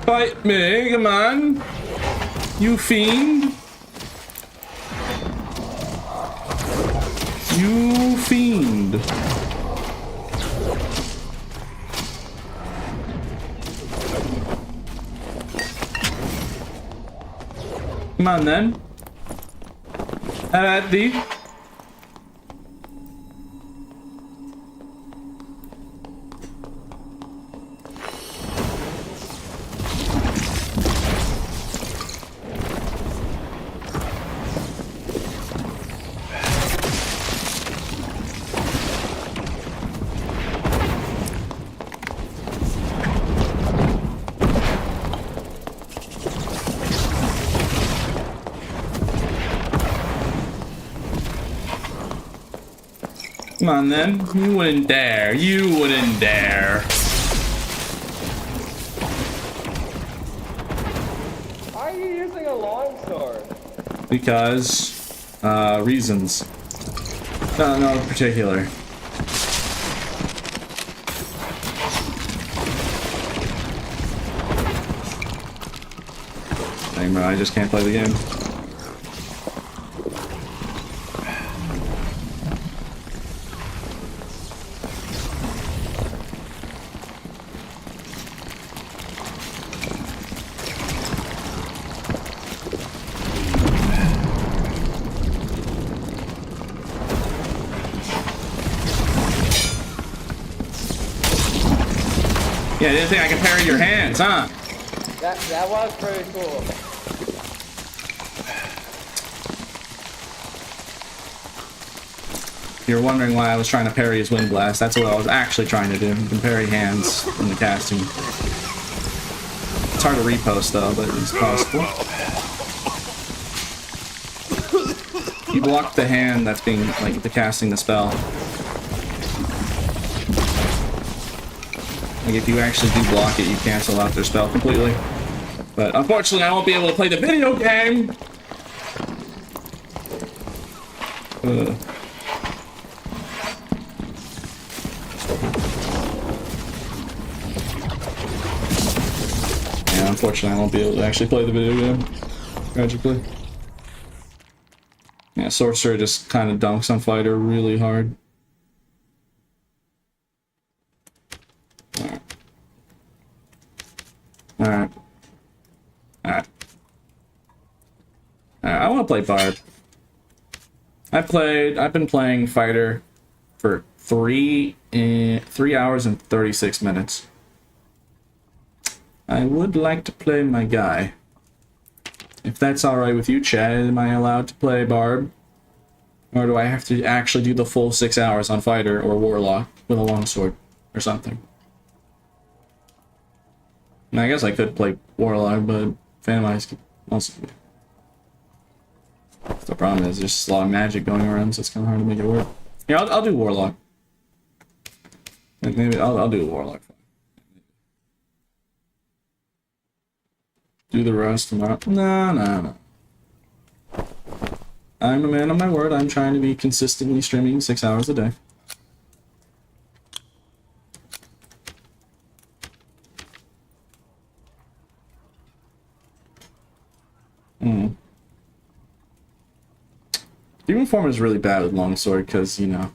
Fight me, come on! You fiend! You fiend! Come on then. Have at thee. Come on then. You wouldn't dare. You wouldn't dare. Why are you using a longsword? Because, reasons. No in particular. Dang, bro, I just can't play the game. Yeah, you didn't think I could parry your hands, huh? That was pretty cool. You're wondering why I was trying to parry his wind blast. That's what I was actually trying to do. You can parry hands in the casting. It's hard to repost though, but it's possible. You block the hand that's being, like, the casting the spell. Like, if you actually do block it, you cancel out their spell completely. But unfortunately, I won't be able to play the video game! Yeah, unfortunately, I won't be able to actually play the video game. Tragically. Yeah, Sorcerer just kind of dunks on Fighter really hard. Alright. Alright. Alright. I want to play Bard. I've been playing Fighter for 3 hours and 36 minutes. I would like to play my guy. If that's alright with you, Chad, am I allowed to play Barb? Or do I have to actually do the full 6 hours on Fighter or Warlock with a longsword or something? And I guess I could play Warlock, but Phantom Eyes could also be. The problem is there's just a lot of magic going around, so it's kind of hard to make it work. Yeah, I'll do Warlock. Maybe I'll do Warlock. Do the rest tomorrow. No. I'm a man of my word. I'm trying to be consistently streaming 6 hours a day. Demon Form is really bad with Longsword because, you know.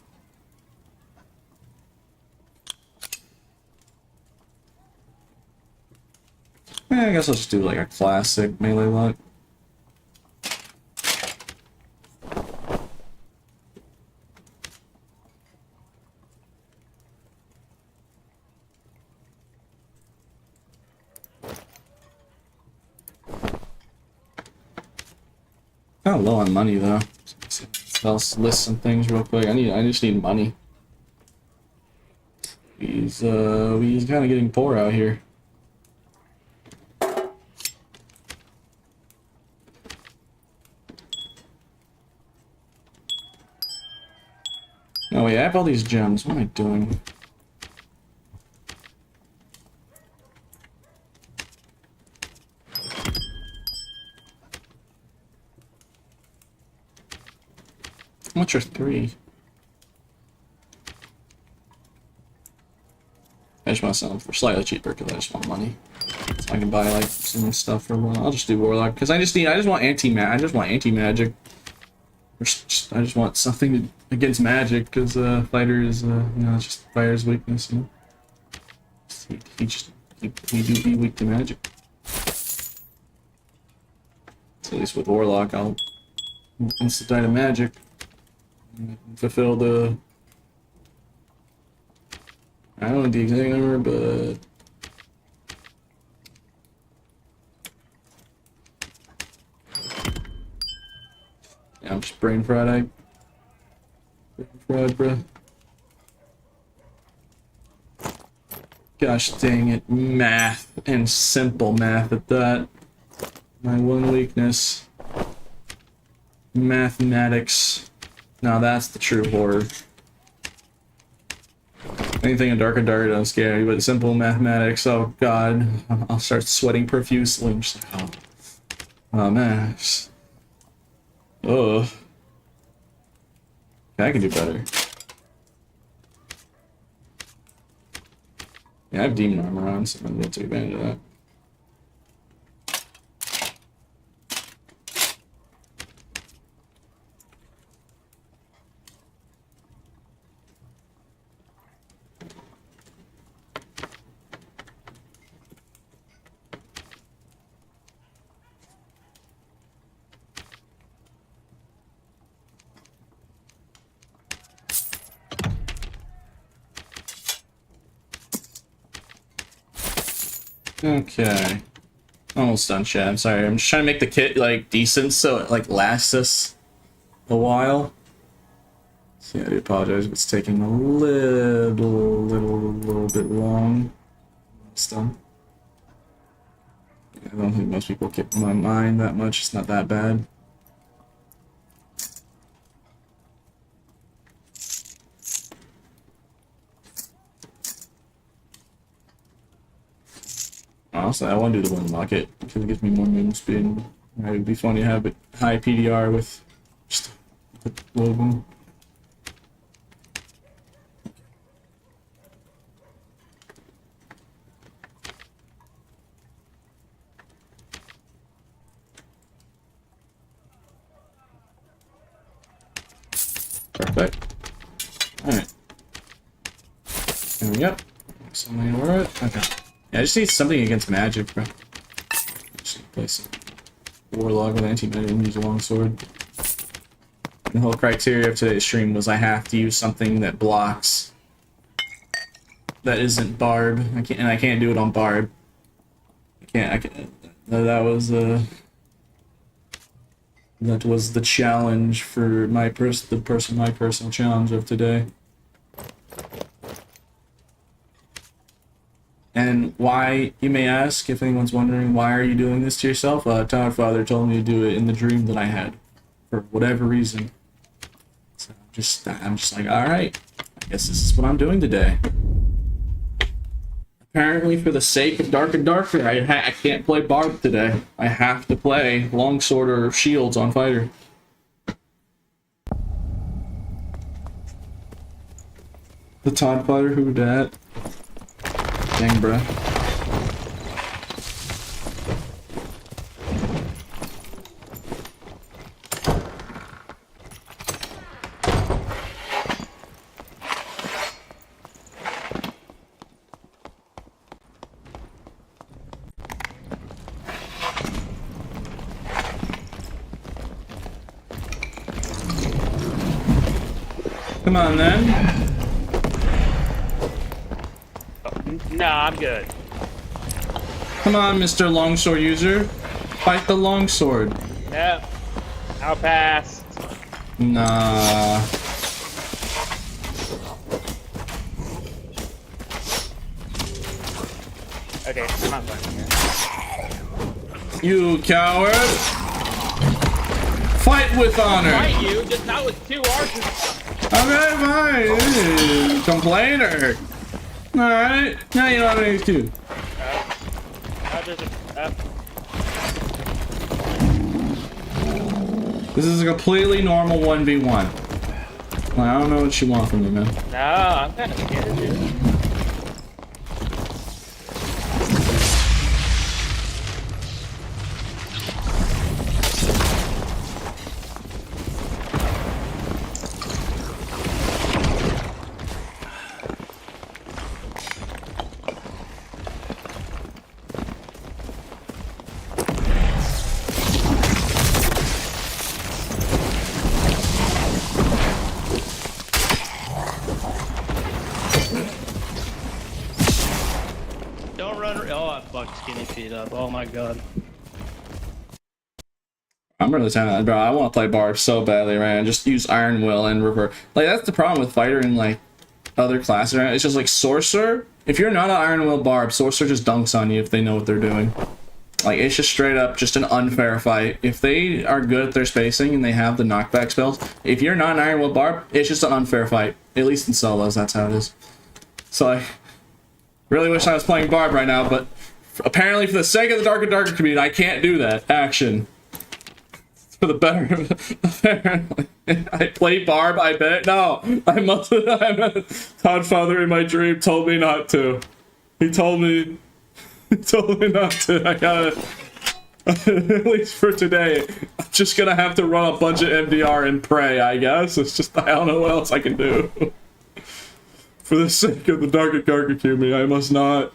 I guess I'll just do like a classic melee lock. Kind of low on money though. Let's list some things real quick. I just need money. He's kind of getting poor out here. Oh wait, I have all these gems. What am I doing? How much are 3? I just want to sell them for slightly cheaper because I just want money. So I can buy like some stuff for one. I'll just do Warlock because I just want anti-magic. I just want something against magic because Fighter is you know, it's just Fighter's weakness. You know? He do be weak to magic. So at least with Warlock, I'll instant die to magic. Fulfill the, I don't know the exact number, but yeah, I'm just brain fried. Bruh. Gosh dang it, math and simple math at that. My one weakness, mathematics. Now that's the true horror. Anything in Dark and Darker doesn't scare me, but simple mathematics, oh god. I'll start sweating profusely. Just like, oh man. Ugh. I can do better. Yeah, I have demon armor on, so I'm gonna take advantage of that. Okay. Almost done, chat. I'm sorry. I'm just trying to make the kit, like, decent so it, like, lasts us a while. So, yeah, I do apologize if it's taking a little bit long. It's done. Yeah, I don't think most people keep my mind that much. It's not that bad. Honestly, I want to do the one rocket because it gives me more movement speed. It would be funny to have a high PDR with just the Logan. Perfect. Alright. There we go. Something over it. Okay. Yeah, I just need something against magic, bro. Just play some Warlock with anti-magic and use a longsword. The whole criteria of today's stream was I have to use something that blocks. That isn't Barb. I can't do it on Barb. I can't. That was the challenge for my personal challenge of today. And why, you may ask, if anyone's wondering, why are you doing this to yourself? Todd Father told me to do it in the dream that I had, for whatever reason. So I'm just like, all right, I guess this is what I'm doing today. Apparently, for the sake of Dark and Darker, I can't play Barb today. I have to play Longsword or Shields on Fighter. The Todd Father, who dat? Dang, bruh. Come on, then. No, I'm good. Come on, Mr. Longsword user. Fight the longsword. Yep. I'll pass. Nah. Okay, I'm not fighting here. You coward! Fight with honor! Fight you, just not with two archers. Okay, fine. Complainer. Alright, now you know how to use two. This is a completely normal 1v1. I don't know what you want from me, man. No, I'm kind of scared, dude. Skinny feet up. Oh my god. I'm really telling bro. I want to play Barb so badly, man. Just use Iron Will and River. Like, that's the problem with Fighter and, like, other classes, right? It's just, like, Sorcerer. If you're not an Iron Will Barb, Sorcerer just dunks on you if they know what they're doing. Like, it's just straight up just an unfair fight. If they are good at their spacing and they have the knockback spells, if you're not an Iron Will Barb, it's just an unfair fight. At least in solos, that's how it is. So, I really wish I was playing Barb right now, but apparently, for the sake of the Dark and Darker community, I can't do that. Action. For the better. Apparently. I play Barb, I bet. No, I must. Todd Father in my dream told me not to. He told me not to. I gotta. At least for today, I'm just gonna have to run a bunch of MDR and pray, I guess. It's just, I don't know what else I can do. For the sake of the Dark and Darker community, I must not.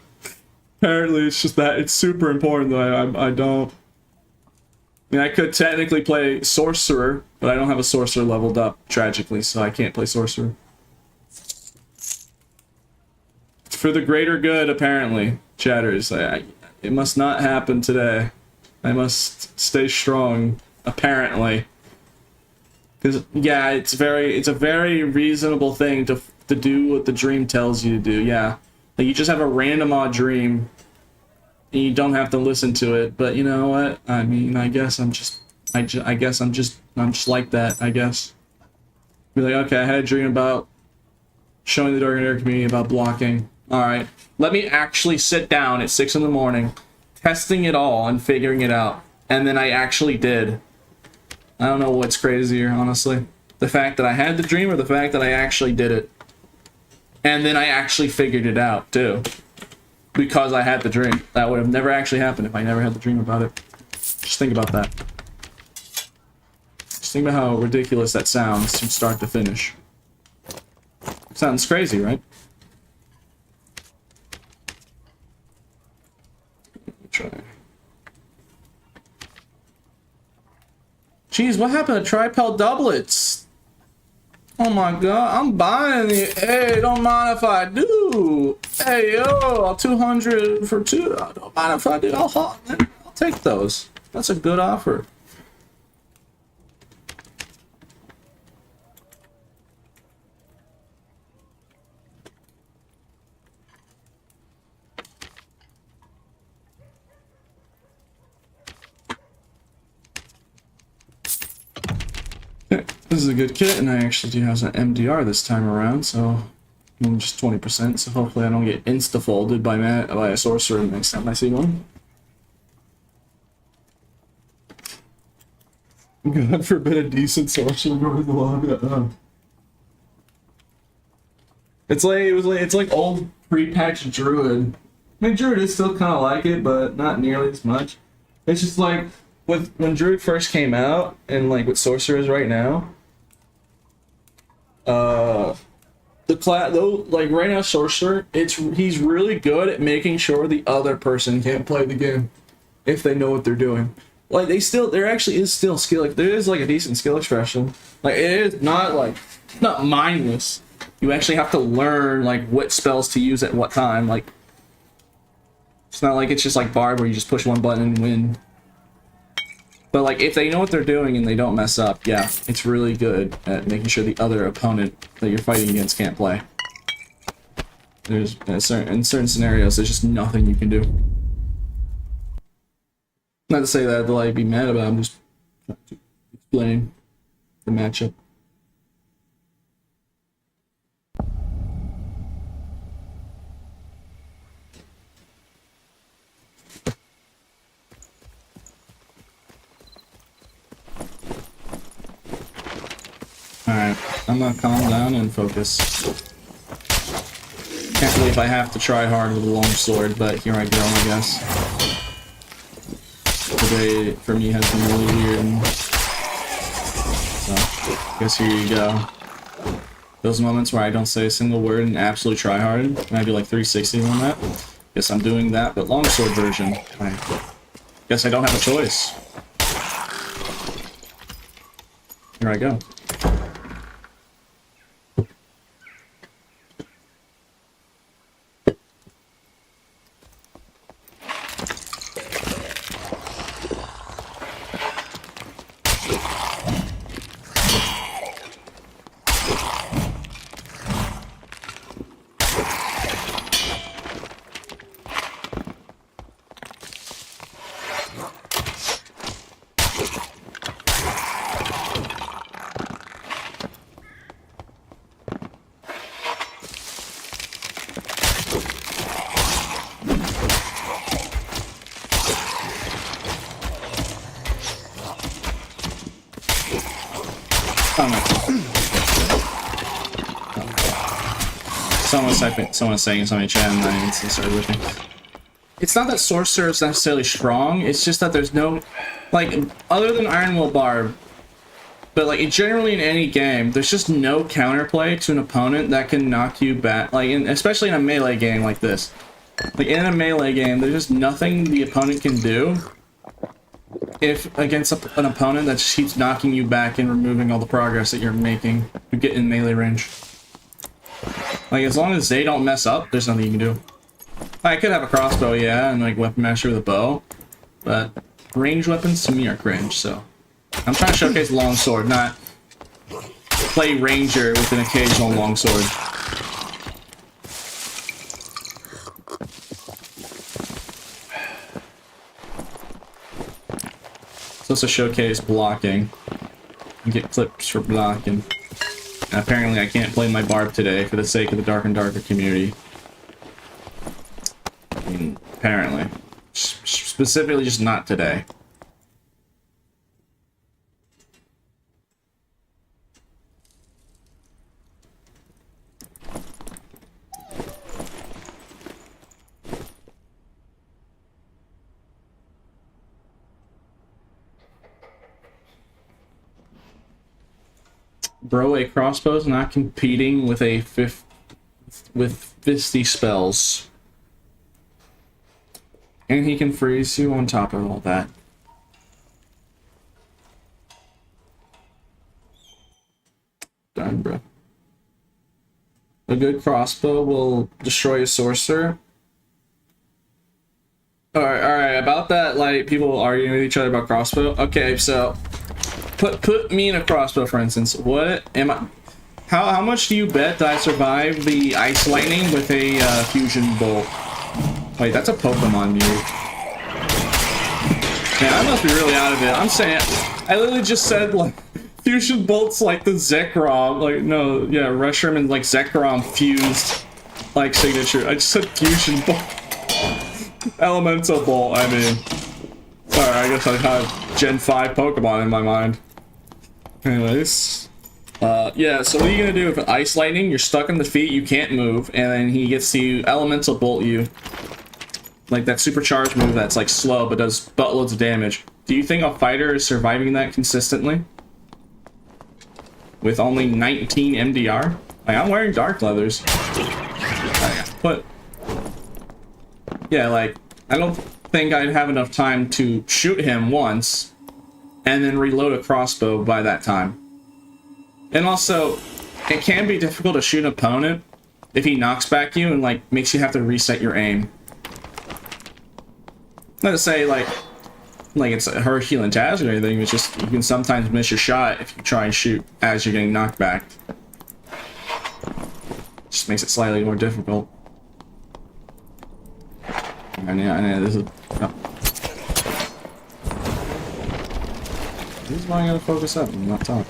Apparently, it's just that it's super important that I don't. I mean, I could technically play Sorcerer, but I don't have a Sorcerer leveled up, tragically, so I can't play Sorcerer. For the greater good, apparently, chatters. It must not happen today. I must stay strong, apparently. Because, yeah, it's a very reasonable thing to do what the dream tells you to do, yeah. Like, you just have a random odd dream, and you don't have to listen to it, but you know what? I mean, I guess I'm just like that, I guess. Be like, okay, I had a dream about showing the Dark and Air community about blocking. Alright, let me actually sit down at 6 in the morning, testing it all and figuring it out. And then I actually did. I don't know what's crazier, honestly. The fact that I had the dream or the fact that I actually did it. And then I actually figured it out, too. Because I had the dream. That would have never actually happened if I never had the dream about it. Just think about that. Just think about how ridiculous that sounds from start to finish. Sounds crazy, right? Try. Jeez, what happened to tripel doublets? Oh my god, I'm buying it. Hey, don't mind if I do. Hey, yo, 200 for 2. Don't mind if I do. I'll take those. That's a good offer. This is a good kit, and I actually do have an MDR this time around, so I'm just 20%, so hopefully I don't get insta-folded by a sorcerer next time I see one. God forbid a decent sorcerer goes the log. It's like old pre-patch Druid. I mean, Druid is still kind of like it, but not nearly as much. It's just like when Druid first came out, and like with sorcerers right now. Like right now, sorcerer, he's really good at making sure the other person can't play the game if they know what they're doing. Like there actually is still skill. Like there is like a decent skill expression. Like it is not mindless. You actually have to learn like what spells to use at what time. Like it's not like it's just like Barb where you just push one button and win. But like if they know what they're doing and they don't mess up, yeah, it's really good at making sure the other opponent that you're fighting against can't play. There's in certain scenarios, there's just nothing you can do. Not to say that they'll like be mad about it, I'm just trying to explain the matchup. Alright, I'm gonna calm down and focus. Can't believe I have to try hard with a long sword, but here I go, I guess. Today, for me, has been really weird. So, I guess here you go. Those moments where I don't say a single word and absolutely try hard, and I do like 360 on that. Guess I'm doing that, but longsword version. I guess I don't have a choice. Here I go. Someone's saying something in chat and I instantly started whipping. It's not that sorcerer is necessarily strong, it's just that there's no, like, other than Iron Will Barb, but like generally in any game, there's just no counterplay to an opponent that can knock you back, like, especially in a melee game like this. Like in a melee game, there's just nothing the opponent can do if against an opponent that just keeps knocking you back and removing all the progress that you're making to get in melee range. Like, as long as they don't mess up, there's nothing you can do. I could have a crossbow, yeah, and like weapon master with a bow, but ranged weapons to me are cringe. So I'm trying to showcase longsword, not play ranger with an occasional longsword. Supposed to showcase blocking and get clips for blocking. And apparently I can't play my barb today for the sake of the Dark and Darker community. I mean, apparently. Specifically just not today. Bro, a crossbow is not competing with a fisty spells. And he can freeze you on top of all that. Done, bro. A good crossbow will destroy a sorcerer. Alright, about that, like, people arguing with each other about crossbow. Okay, so put me in a crossbow, for instance. What am I? How much do you bet that I survive the ice lightning with a fusion bolt? Wait, that's a Pokemon move. Man, I must be really out of it. I'm saying, I literally just said like fusion bolts like the Zekrom, like no, yeah, Reshiram and like Zekrom fused like signature. I just said fusion bolt. Elemental bolt. I mean, sorry, I guess I have Gen 5 Pokemon in my mind. Anyways, yeah. So what are you gonna do with ice lightning? You're stuck on the feet. You can't move, and then he gets to elemental bolt you. Like that supercharged move that's like slow but does buttloads of damage. Do you think a fighter is surviving that consistently? With only 19 MDR? Like, I'm wearing dark leathers. But yeah, like, I don't think I'd have enough time to shoot him once and then reload a crossbow by that time. And also, it can be difficult to shoot an opponent if he knocks back you and like makes you have to reset your aim. Not to say like it's a Herculean task or anything, it's just you can sometimes miss your shot if you try and shoot as you're getting knocked back. Just makes it slightly more difficult. And yeah, I know this is. Oh. This is why I gotta focus up and not talk.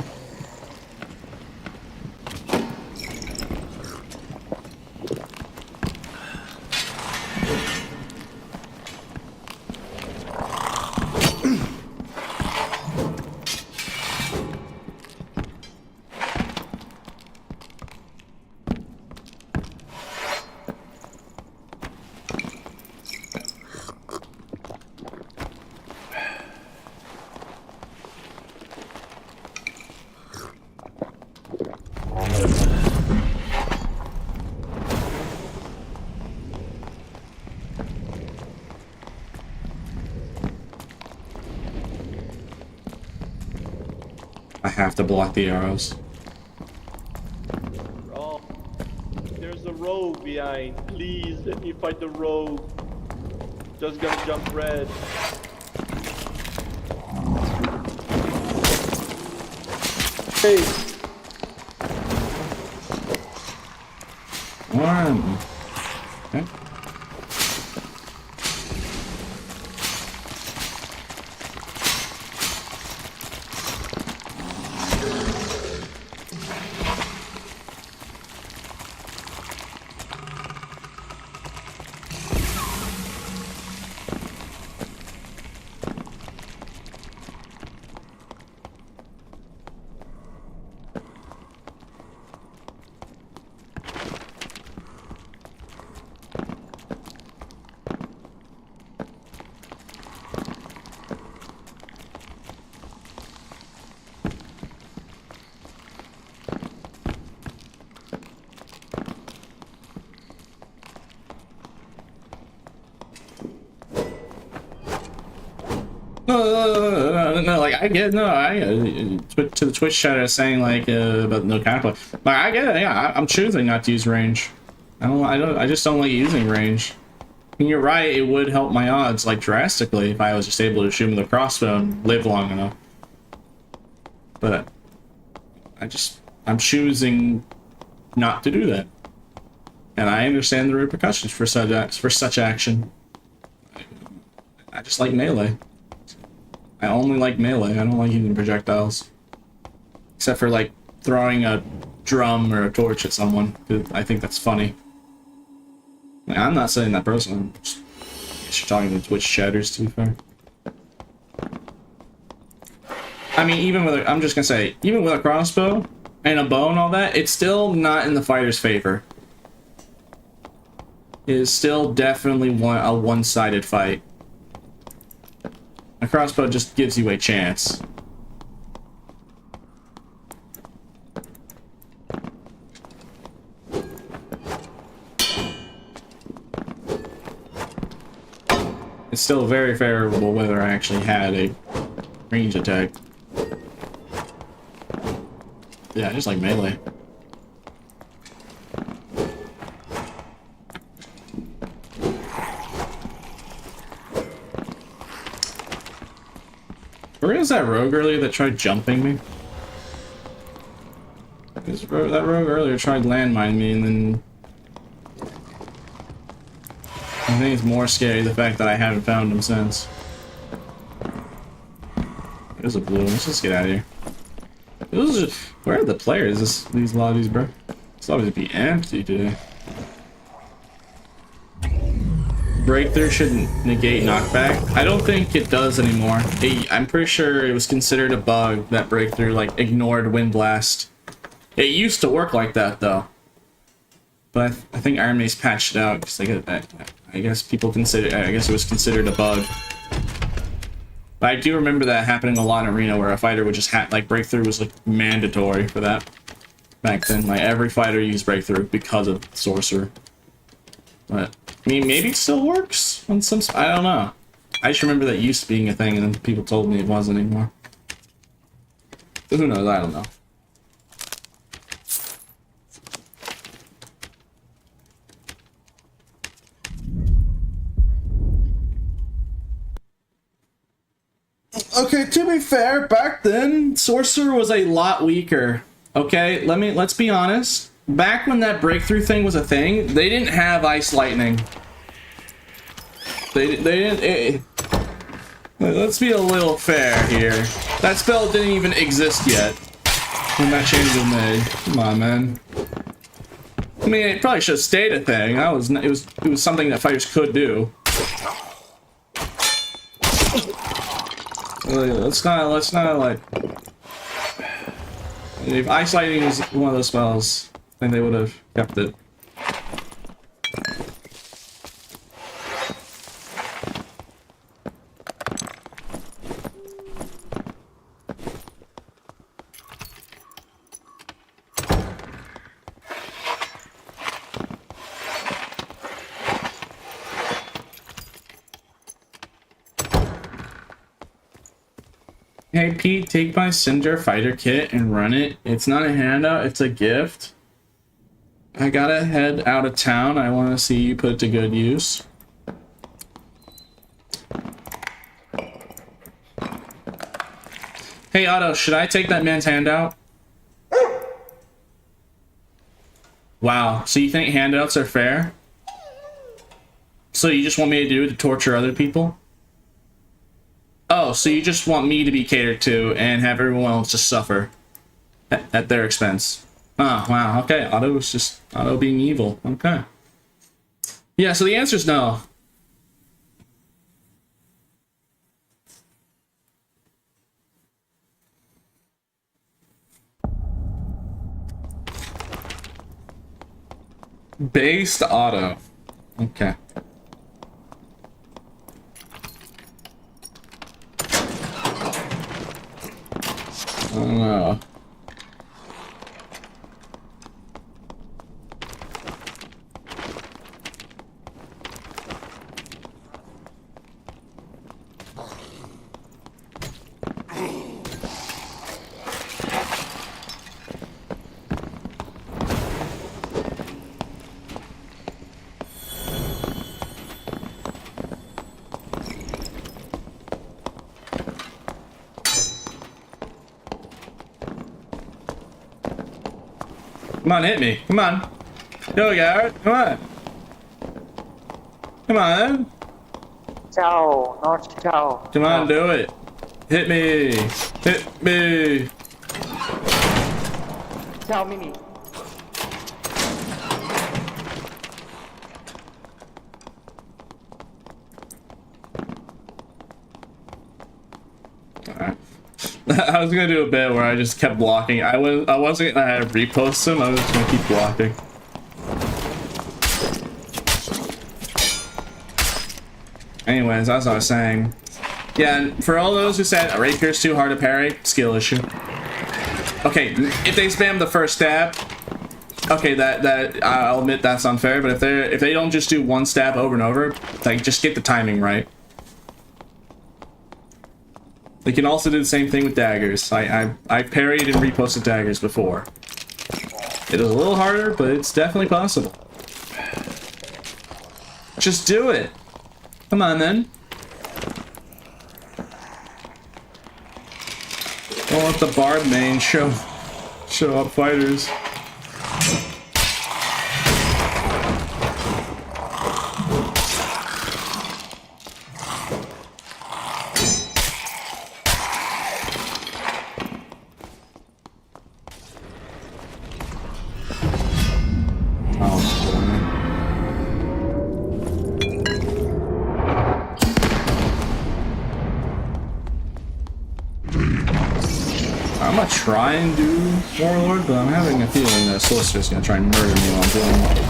I have to block the arrows. Oh, there's a rogue behind. Please let me fight the rogue. Just gonna jump red. Hey. One. Okay. No, like I get to the Twitch chat is saying like about no counterplay. Like I get it. Yeah, I'm choosing not to use range. I just don't like using range. And you're right, it would help my odds, like, drastically if I was just able to shoot him with a crossbow and live long enough. But I'm choosing not to do that. And I understand the repercussions for such action. I just like melee. I only like melee. I don't like using projectiles. Except for, like, throwing a drum or a torch at someone. I think that's funny. Like, I'm not saying that person. I guess you're talking to Twitch chatters, to be fair. I mean, I'm just gonna say, even with a crossbow and a bow and all that, it's still not in the fighter's favor. It is still definitely a one-sided fight. A crossbow just gives you a chance. It's still very favorable whether I actually had a range attack. Yeah, I just like melee. Where is that rogue earlier that tried jumping me? That rogue earlier tried landmine me, and then I think it's more scary the fact that I haven't found him since. There's a blue. Let's just get out of here. Where are the players? These lobbies, bro? These lobbies would be empty today. Breakthrough shouldn't negate knockback. I don't think it does anymore. I'm pretty sure it was considered a bug that breakthrough like ignored wind blast. It used to work like that though, but I think Iron Mace patched it out because I guess people consider. I guess it was considered a bug. But I do remember that happening a lot in Arena where a fighter would just like breakthrough was like mandatory for that back then. Like every fighter used breakthrough because of sorcerer. But I mean, maybe it still works on some. I don't know. I just remember that used to being a thing, and then people told me it wasn't anymore. Who knows? I don't know. Okay, to be fair, back then sorcerer was a lot weaker. Okay, let's be honest. Back when that breakthrough thing was a thing, they didn't have ice lightning. They didn't. Let's be a little fair here. That spell didn't even exist yet when that change was made. Come on, man. I mean, it probably should have stayed a thing. It was something that fighters could do. Let's not like. If ice lightning was one of those spells, then they would have kept it. Hey Pete, take my Cinder fighter kit and run it. It's not a handout, it's a gift. I gotta head out of town. I want to see you put it to good use. Hey Otto, should I take that man's handout? Wow, so you think handouts are fair? So you just want me to do it to torture other people? Oh, so you just want me to be catered to and have everyone else just suffer at their expense. Oh, wow, okay. Otto was just Otto being evil. Okay. Yeah, so the answer is no. Based Otto. Okay. I don't know. Come on, hit me. Come on. Go, Garrett. Come on. Come on. Ciao, not ciao. Come on, do it. Hit me. Hit me. Ciao, Mimi. Alright. I was gonna do a bit where I just kept blocking. I wasn't gonna repost him, I was just gonna keep blocking. Anyways, as I was saying. Yeah, and for all those who said a rapier's too hard to parry, skill issue. Okay, if they spam the first stab, okay, that I'll admit that's unfair, but if they don't just do one stab over and over, like just get the timing right. They can also do the same thing with daggers. I've parried and reposted daggers before. It is a little harder, but it's definitely possible. Just do it. Come on then. Don't let the barb main show up fighters. I'm gonna try and do Warlord, but I'm having a feeling that Solicitor's gonna try and murder me while I'm doing it.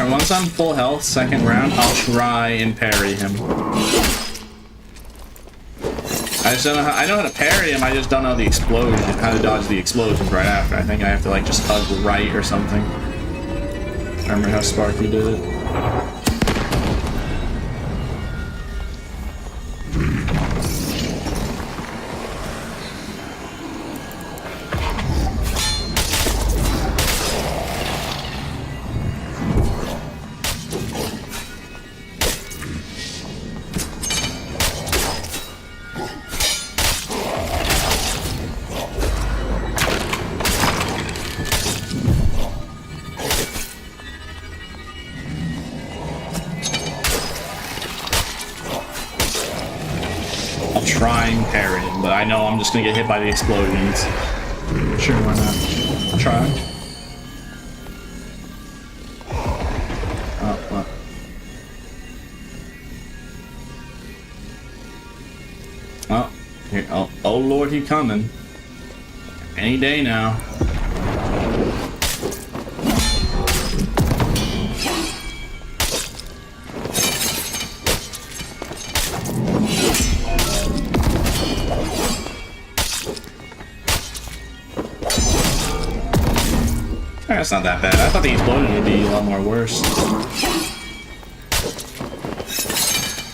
Once I'm full health, second round, I'll try and parry him. I just don't know how, I know how to parry him, I just don't know the explosion, how to dodge the explosions right after. I think I have to like just hug right or something. I remember how Sparky did it. I know I'm just gonna get hit by the explosions. Sure, why not? I'll try. Oh, what? Oh, here, oh Lord, he coming. Any day now. That's not that bad. I thought the explosion would be a lot more worse.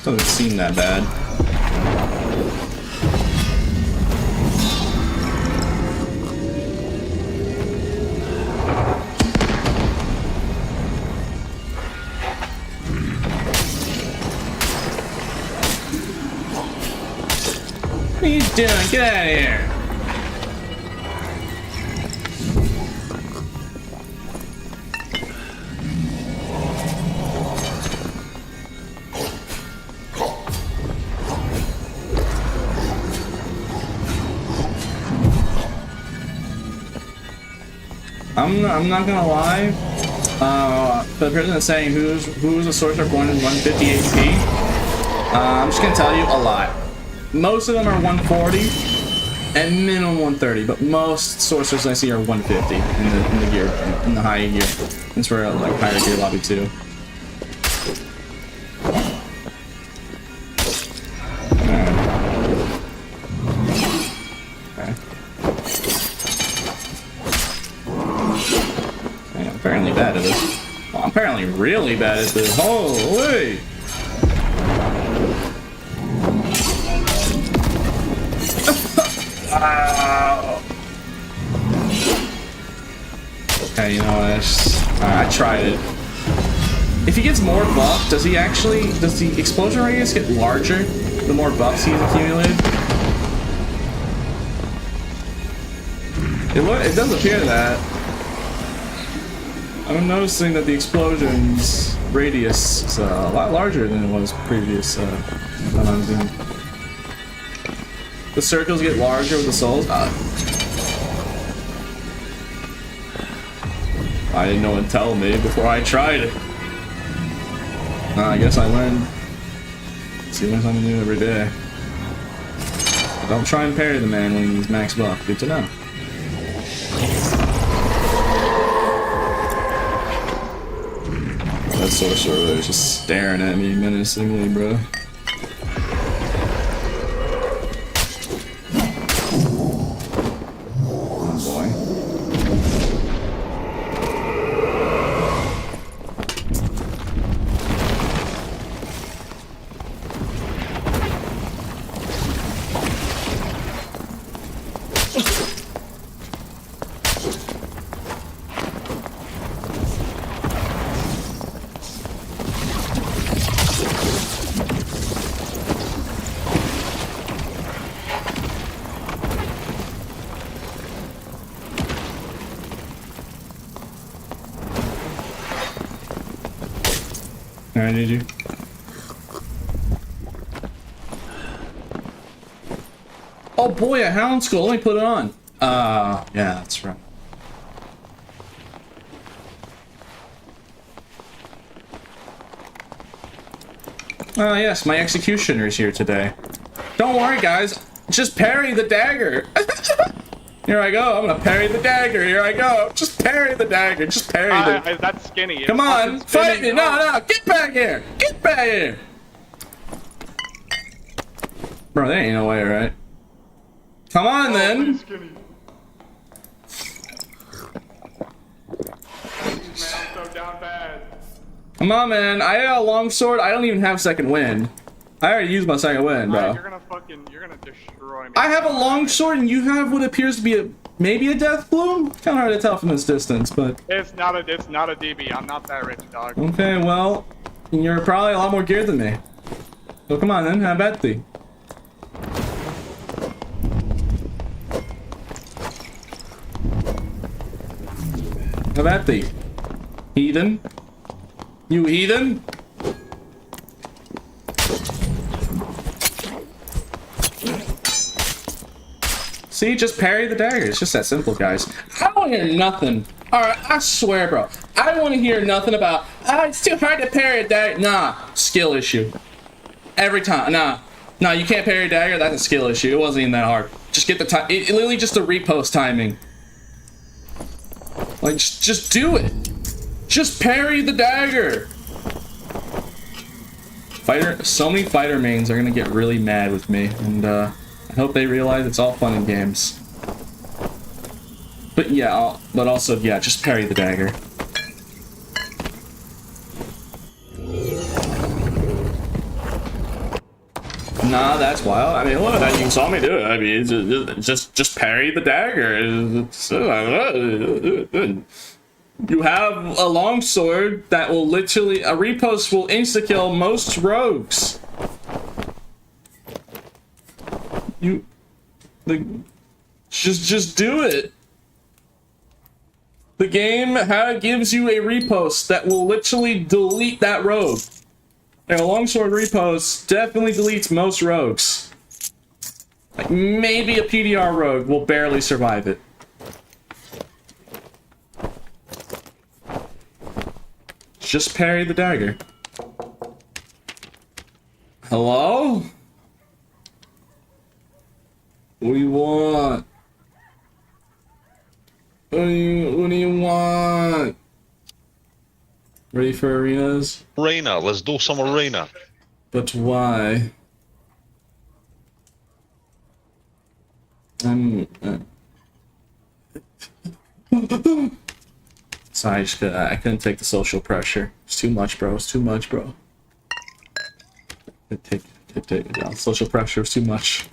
Doesn't seem that bad. What are you doing? Get out of here! I'm not gonna lie. The person that's saying who's a sorcerer going in 150 HP, I'm just gonna tell you a lot. Most of them are 140 and minimum 130, but most sorcerers I see are 150 in the gear, in the high gear. That's where like higher gear lobby too. I'm apparently bad at this. Well, I'm apparently really bad at this. Holy! Okay, you know what? I tried it. If he gets more buff, does the explosion radius get larger the more buffs he's accumulated? It does appear that. I'm noticing that the explosion's radius is a lot larger than it was previous time I was in. The circles get larger with the souls. I didn't know one tell me before I tried it. I guess I learned. See, learn something new every day. Don't try and parry the man when he's max buff. Good to know. That sorcerer there is just staring at me menacingly, bro. Alright, did you? Oh boy, a Hound Skull. Let me put it on. Yeah, that's right. Yes, my executioner is here today. Don't worry, guys. Just parry the dagger. Here I go. I'm gonna parry the dagger. Here I go. Just parry the dagger. Just parry the... That's skinny. Come on, fight me. No, get back here. Get back here. Bro, there ain't no way, right? Come on, then. Come on, man. I had a longsword. I don't even have second wind. I already used my second wind, bro. You're gonna destroy me. I have a longsword, and you have what appears to be maybe a death bloom. Kind of hard to tell from this distance, but it's not a DB. I'm not that rich, dog. Okay, well, you're probably a lot more geared than me. So come on, then. Have at thee. Have at thee, heathen. You heathen. See, just parry the dagger. It's just that simple, guys. I don't want to hear nothing. Alright, I swear, bro. I don't want to hear nothing about, it's too hard to parry a dagger. Nah, skill issue. Every time. Nah, you can't parry a dagger. That's a skill issue. It wasn't even that hard. Just get the time. It literally just the repost timing. Like, just do it. Just parry the dagger. So many fighter mains are gonna get really mad with me, and I hope they realize it's all fun and games. But yeah, but also, yeah, just parry the dagger. Nah, that's wild. I mean, look, you saw me do it. I mean, just parry the dagger. You have a longsword that will literally, a repost will insta-kill most rogues. Just do it. The game gives you a repost that will literally delete that rogue. And a longsword repost definitely deletes most rogues. Like, maybe a PDR rogue will barely survive it. Just parry the dagger. Hello? What do you want? What do you want? Ready for arenas? Arena, let's do some arena. But why? Sorry, I couldn't take the social pressure. It's too much, bro. It's too much, bro. Take it down. Social pressure is too much.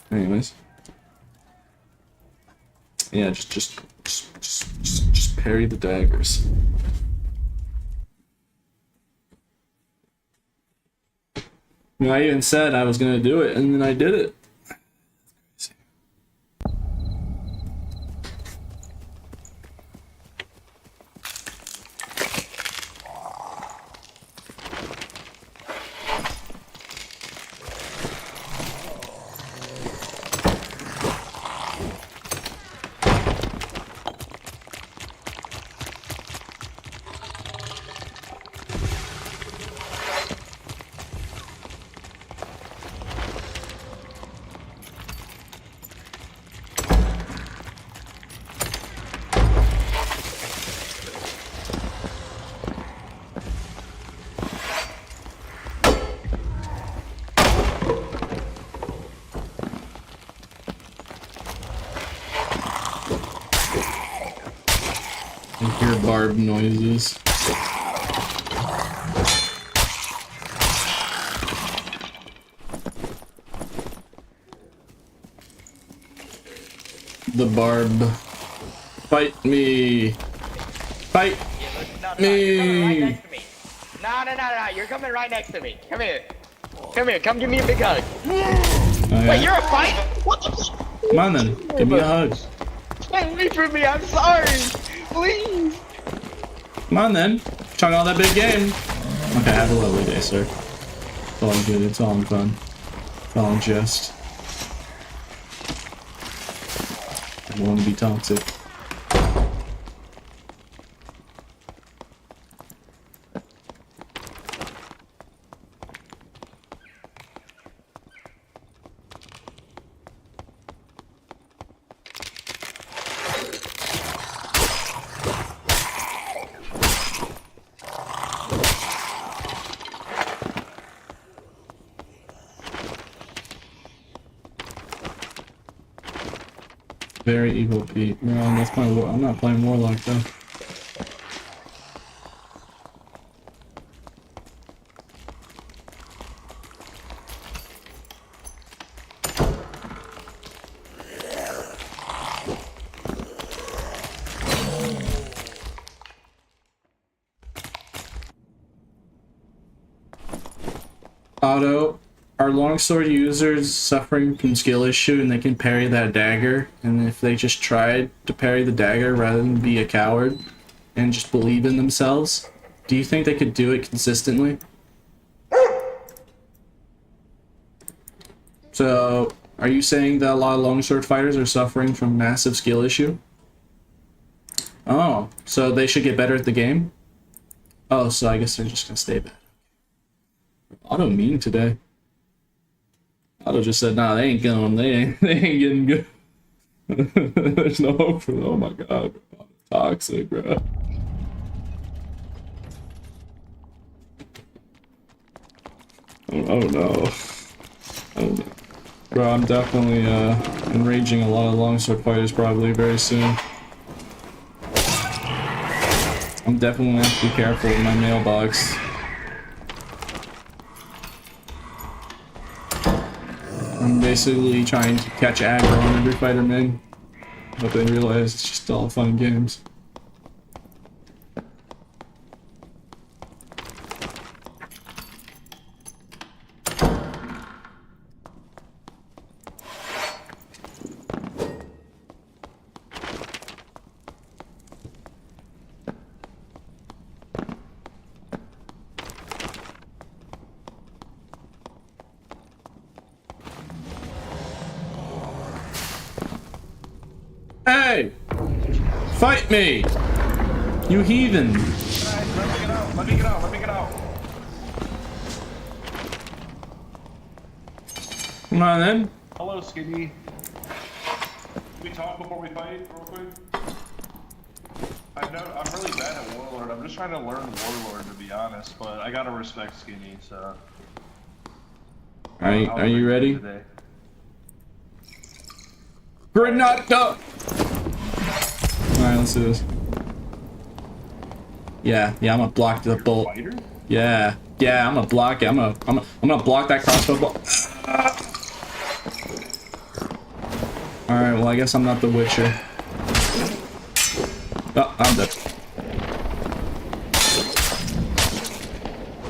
Anyways. Yeah, just parry the daggers. I mean, I even said I was gonna do it, and then I did it. I hear barb noises. The barb. Fight me. Fight me. No, you're coming right next to me. Come here. Come here, come give me a big hug. Oh, yeah. Wait, you're a fighter? What the? Come on then, give me a hug. Don't leave from me, I'm sorry. Please. Come on then, talking all that big game. Okay, have a lovely day, sir. It's all good, it's all in fun. It's all in jest. I won't be toxic. Very evil Pete. No, that's my war. I'm not playing Warlock though. Auto. Are longsword users suffering from skill issue and they can parry that dagger? And if they just tried to parry the dagger rather than be a coward and just believe in themselves, do you think they could do it consistently? So, are you saying that a lot of longsword fighters are suffering from massive skill issue? Oh, so they should get better at the game? Oh, so I guess they're just gonna stay bad. Auto mean today. Otto just said, nah, they ain't going, they ain't getting good. There's no hope for them. Oh my god, bro. Toxic, bro. Oh no. Oh no. Bro, I'm definitely enraging a lot of longsword fighters probably very soon. I'm definitely gonna have to be careful with my mailbox. I'm basically trying to catch aggro on every fighter main, but they realize it's just all fun games. Hey! Fight me! You heathen. Guys, let me get out. Let me get out. Let me get out. Come on then. Hello, Skinny. Can we talk before we fight, real quick? I'm really bad at Warlord. I'm just trying to learn Warlord, to be honest, but I gotta respect Skinny, so... Are you ready? Today. Granada! Alright, let's do this. Yeah, I'm gonna block the bolt. Yeah, I'm gonna block it. I'm gonna block that crossbow bolt. Alright, well I guess I'm not the Witcher. Oh, I'm dead.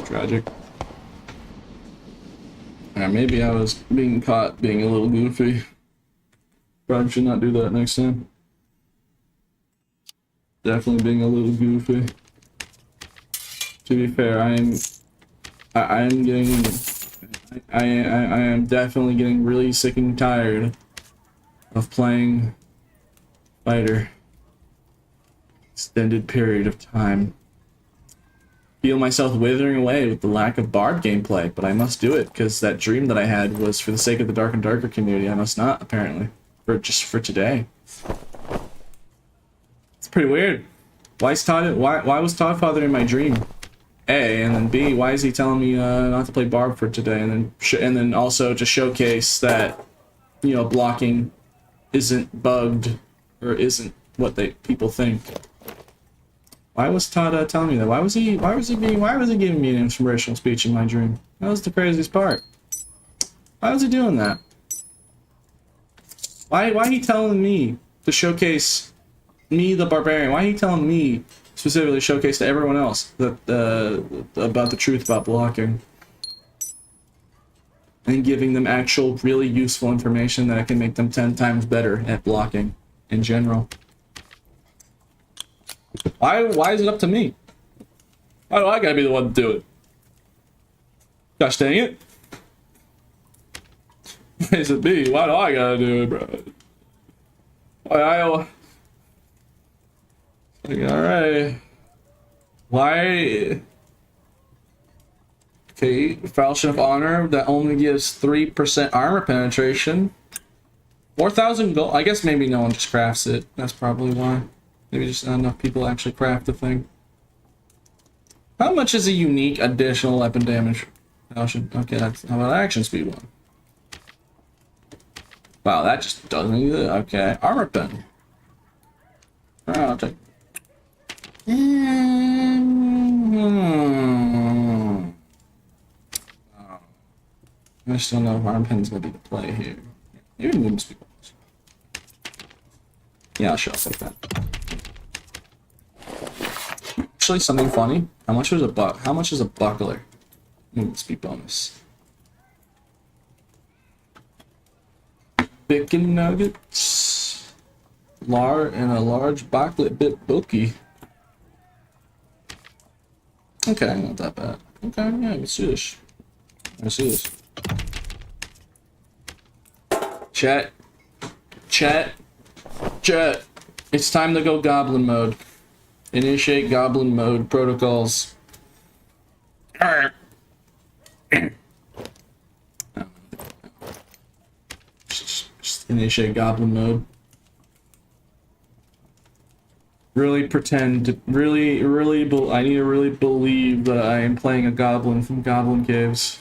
Tragic. Alright, maybe I was being caught being a little goofy. Probably should not do that next time. Definitely being a little goofy. To be fair, I am definitely getting really sick and tired of playing fighter extended period of time. Feel myself withering away with the lack of bard gameplay, but I must do it because that dream that I had was for the sake of the Dark and Darker community. I must not, apparently, for today. It's pretty weird. Why was Todd Father in my dream? A, and then B, why is he telling me not to play Barb for today? And then also to showcase that, you know, blocking isn't bugged or isn't what people think. Why was Todd telling me that? Why was he giving me an inspirational speech in my dream? That was the craziest part. Why was he doing that? Why he telling me to showcase me, the barbarian? Why he telling me specifically showcase to everyone else that about the truth about blocking and giving them actual really useful information that can make them 10 times better at blocking in general? Why is it up to me? Why do I gotta be the one to do it? Gosh dang it. Why is it me? Why do I gotta do it, bro? Alright. Why? Okay, Falchion of Honor that only gives 3% armor penetration. 4,000 gold. I guess maybe no one just crafts it. That's probably why. Maybe just not enough people actually craft the thing. How much is a unique additional weapon damage? Okay, how about action speed one? Wow, that just doesn't either. Okay, armor pen. Alright, I'll take. I just don't know if armor pen's gonna be the play here. Even movement speed ones. Yeah, I'll show up like that. Actually, something funny. How much is a buckler? Movement speed bonus. Bacon nuggets. And a large bucklet bit bulky. Okay, not that bad. Okay, yeah, let's do this. Let's do this. Chat. It's time to go goblin mode. Initiate goblin mode protocols. Just initiate goblin mode. Really pretend to I need to really believe that I am playing a goblin from Goblin Caves.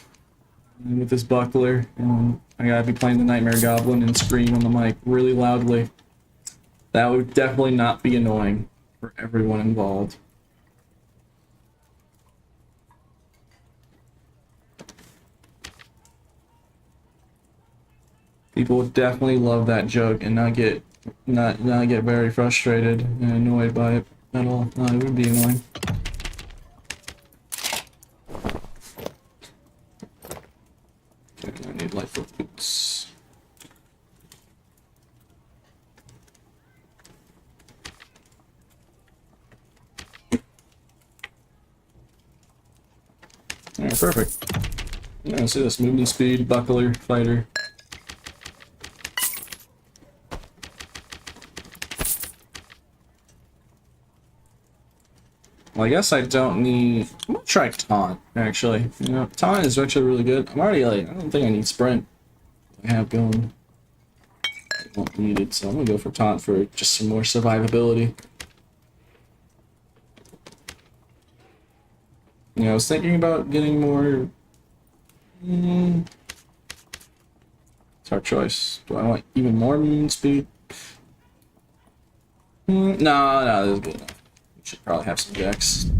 And with this buckler, and I gotta be playing the Nightmare Goblin and scream on the mic really loudly. That would definitely not be annoying for everyone involved. People would definitely love that joke and not get very frustrated and annoyed by it at all. No, it would be annoying. Okay, I need light foot boots. Alright, perfect. Yeah, see this movement speed, buckler, fighter. Well, I guess I don't need... I'm gonna try taunt, actually. You know, taunt is actually really good. I'm already like, I don't think I need sprint. I have going. I won't need it, so I'm gonna go for taunt for just some more survivability. You know, I was thinking about getting more... It's our choice. Do I want even more movement speed? No, this is good enough. We should probably have some dex.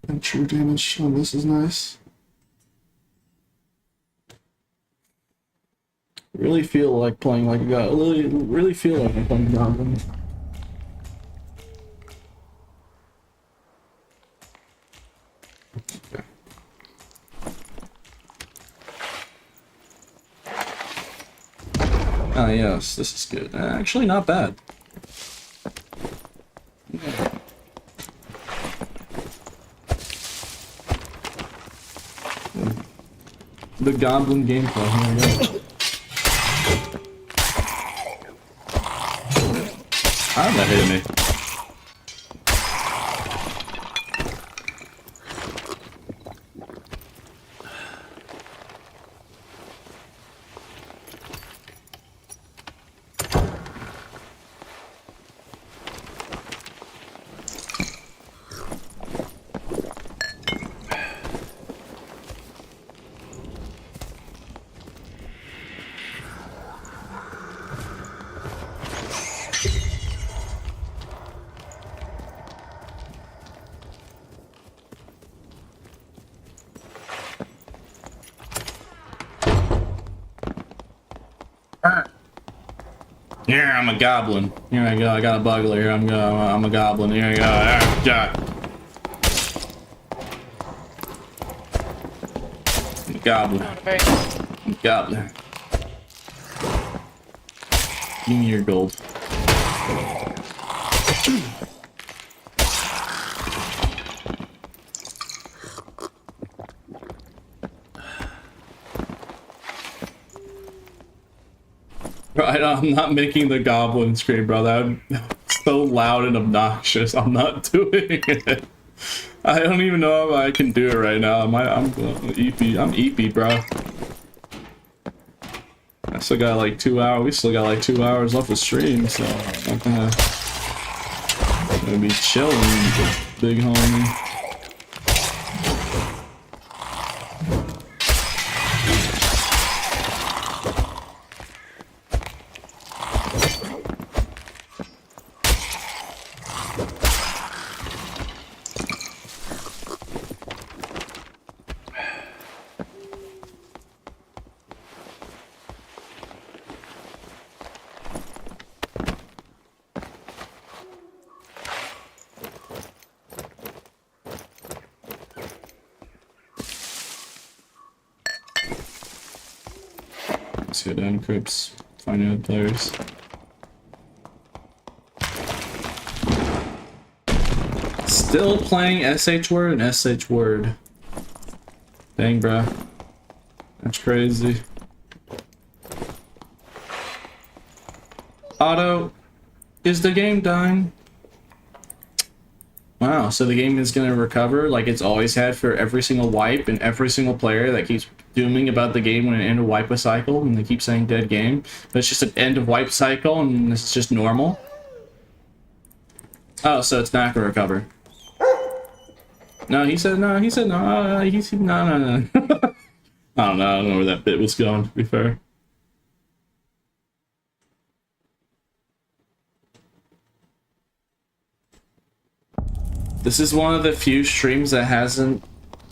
And true damage on this is nice. Really feel like playing like a god. Really feel like I'm playing goblin. Okay. Oh yes, this is good. Actually, not bad. Yeah. The goblin gameplay. Here we go. How'd that hit me? Yeah, I'm a goblin. Here I go. I got a bugler here. I'm a goblin. Here I go. Ah, God. I'm a goblin. I'm a goblin. Give me your gold. I'm not making the goblin scream, bro. That's so loud and obnoxious. I'm not doing it. I don't even know if I can do it right now. I'm EP. I'm EP, bro. I still got like 2 hours. We still got like 2 hours left of stream, so I'm not gonna be chilling, big homie. Let's go down crypts, find out players. Still playing SH Word and SH Word. Dang, bro. That's crazy. Otto, is the game dying? Wow, so the game is gonna recover like it's always had for every single wipe and every single player that keeps dooming about the game when it end of wipe a cycle and they keep saying dead game, but it's just an end of wipe cycle and it's just normal. Oh, so it's not gonna recover. No, he said no. He said no. He said no. I don't know where that bit was going. To be fair. This is one of the few streams that hasn't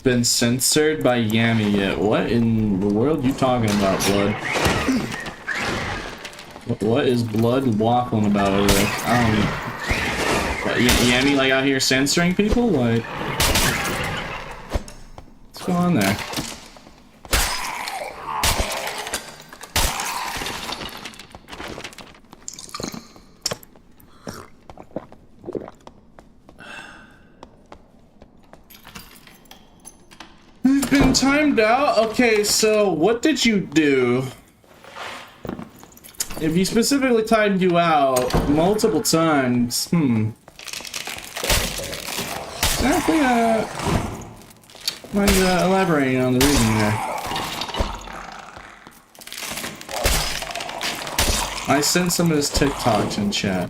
been censored by Yami yet. What in the world you talking about, Blood? What is Blood waffling about over there? I don't know. Yami like out here censoring people? Like, what's going on there? Been timed out? Okay, so what did you do? If he specifically timed you out multiple times, exactly mind elaborating on the reason there? I sent some of his TikToks in chat.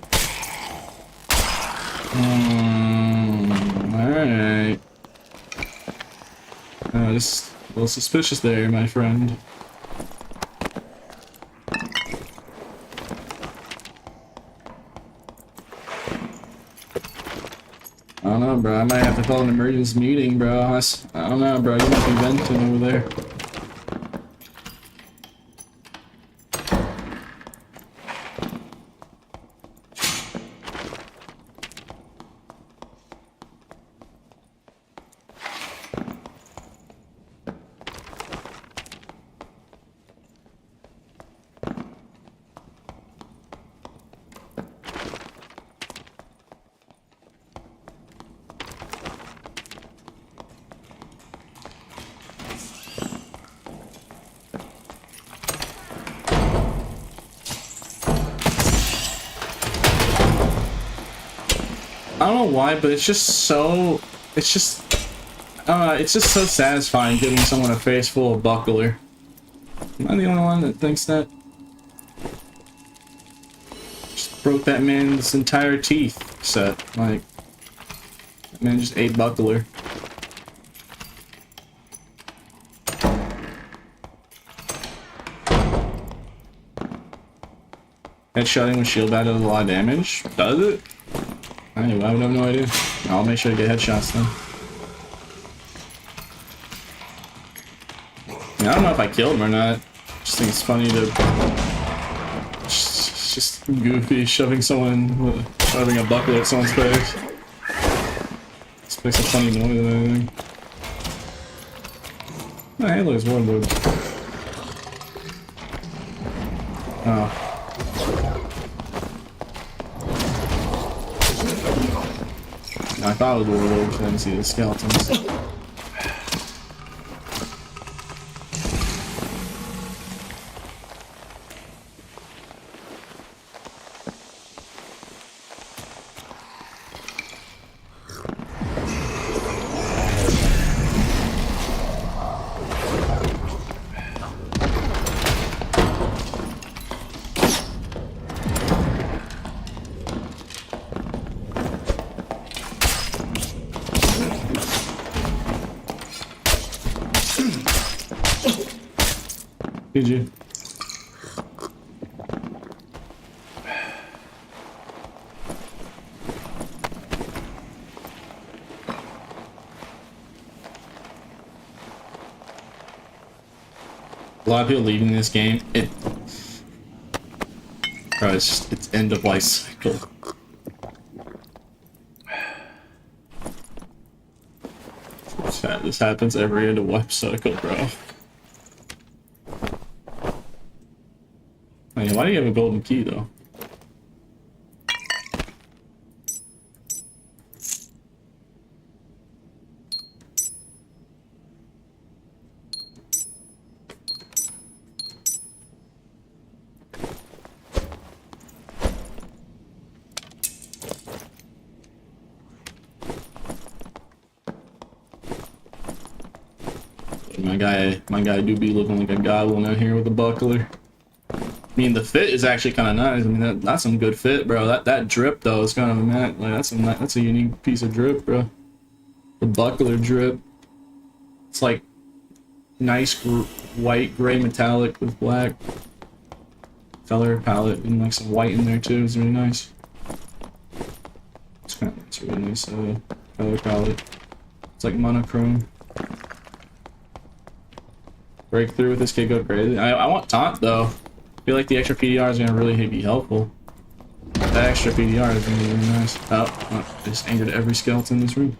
Alright. Just a little suspicious there, my friend. I don't know, bro. I might have to call an emergency meeting, bro. I don't know, bro. You might be venting over there. I don't know why, but it's just so satisfying giving someone a face full of buckler. Am I the only one that thinks that? Just broke that man's entire teeth set. Like, that man just ate buckler. Headshotting with shield battle does a lot of damage. Does it? Anyway, I would have no idea. I'll make sure to get headshots then. I don't know if I killed him or not. Just think it's funny to... Just goofy shoving a buckle at someone's face. This makes a funny noise and everything. Oh, hey, look, it's Warlord. Oh. I thought it was Warlord, but I didn't see the skeletons. Did you? A lot of people leaving this game. Bro, it's end of life cycle. This happens every end of life cycle, bro. I mean, why do you have a golden key, though? My guy do be looking like a goblin out here with a buckler. I mean, the fit is actually kind of nice. I mean, that's some good fit, bro. That drip though is kind of like that's a unique piece of drip, bro. The buckler drip. It's like nice white, gray, metallic with black color palette, and like some white in there too. It's really nice. It's really nice color palette. It's like monochrome. Breakthrough with this kid go crazy. I want taunt though. I feel like the extra PDR is gonna really be helpful. That extra PDR is gonna be really nice. Oh, I just angered every skeleton in this room.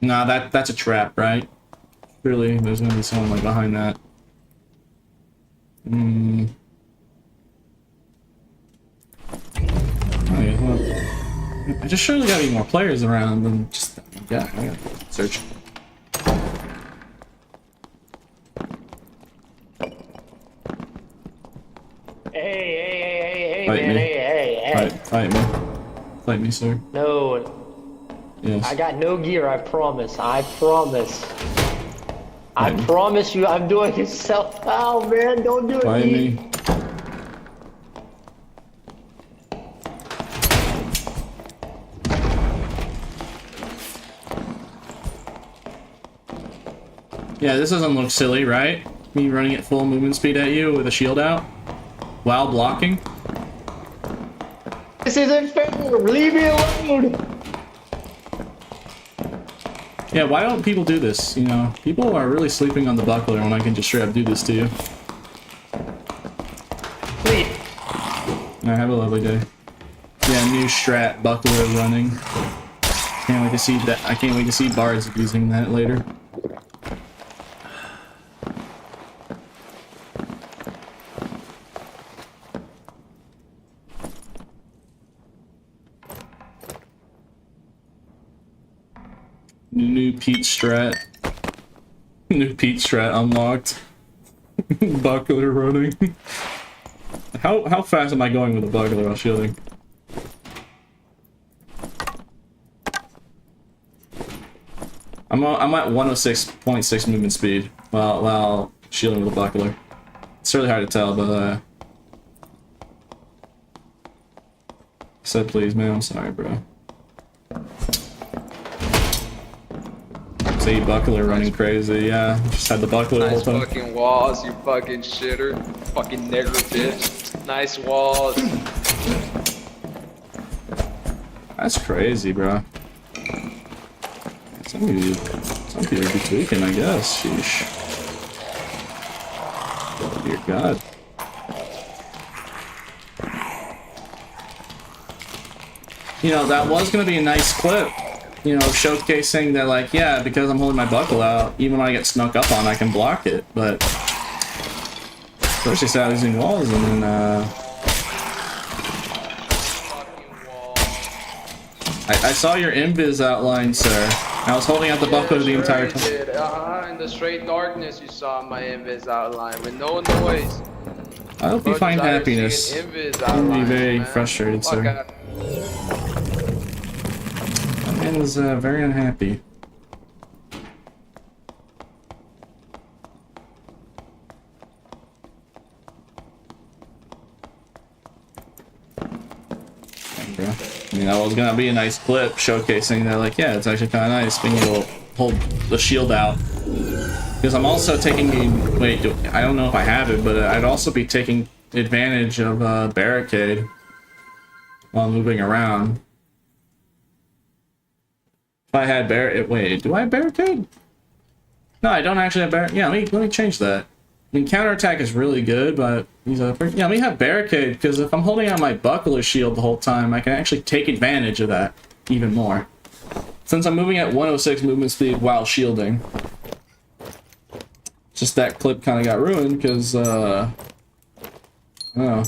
Nah, that's a trap, right? Really, there's gonna be someone like behind that. Okay, well, I just surely gotta be more players around than just... Yeah, I gotta search. Hey Fight man, me. hey. Fight me. Fight me, sir. No. Yes. I got no gear, I promise. I promise. I Fight me. promise you I'm doing it self. Oh man, don't do it. Fight me. Yeah, this doesn't look silly, right? Me running at full movement speed at you with a shield out while blocking. This isn't fair. Leave me alone. Yeah, why don't people do this? You know, people are really sleeping on the buckler when I can just straight up do this to you. Please. Now have a lovely day. Yeah, new strat buckler running. Can't wait to see that. I can't wait to see bards using that later. New Pete strat. New Pete strat unlocked. Buckler running. How fast am I going with the buckler while shielding? I'm at 106.6 movement speed while shielding with the buckler. It's really hard to tell, but said please, man. I'm sorry, bro. See buckler running crazy, yeah. Just had the buckler the whole Nice time. fucking walls, you fucking shitter. Fucking nigger bitch. Nice walls. That's crazy, bro. Some people be tweaking, I guess. Sheesh. Oh, dear God. You know, that was gonna be a nice clip. You know, showcasing that, like, yeah, because I'm holding my buckle out, even when I get snuck up on, I can block it. But first they started using walls, and then I saw your invis outline, sir. I was holding out the buckle the entire time. In the straight darkness, you saw my invis outline with no noise. I hope you find happiness. I'm be very frustrated, sir. That man was very unhappy. Bro. I mean, that was gonna be a nice clip showcasing that, like, yeah, it's actually kind of nice being able to hold the shield out. Because I'm also taking the... Wait, I don't know if I have it, but I'd also be taking advantage of barricade while moving around. If I had wait, do I have barricade? No, I don't actually have barricade. Yeah, let me change that. I mean, counterattack is really good, but yeah, let me have barricade, because if I'm holding out my buckler shield the whole time, I can actually take advantage of that even more. Since I'm moving at 106 movement speed while shielding. Just that clip kind of got ruined, because, I don't know.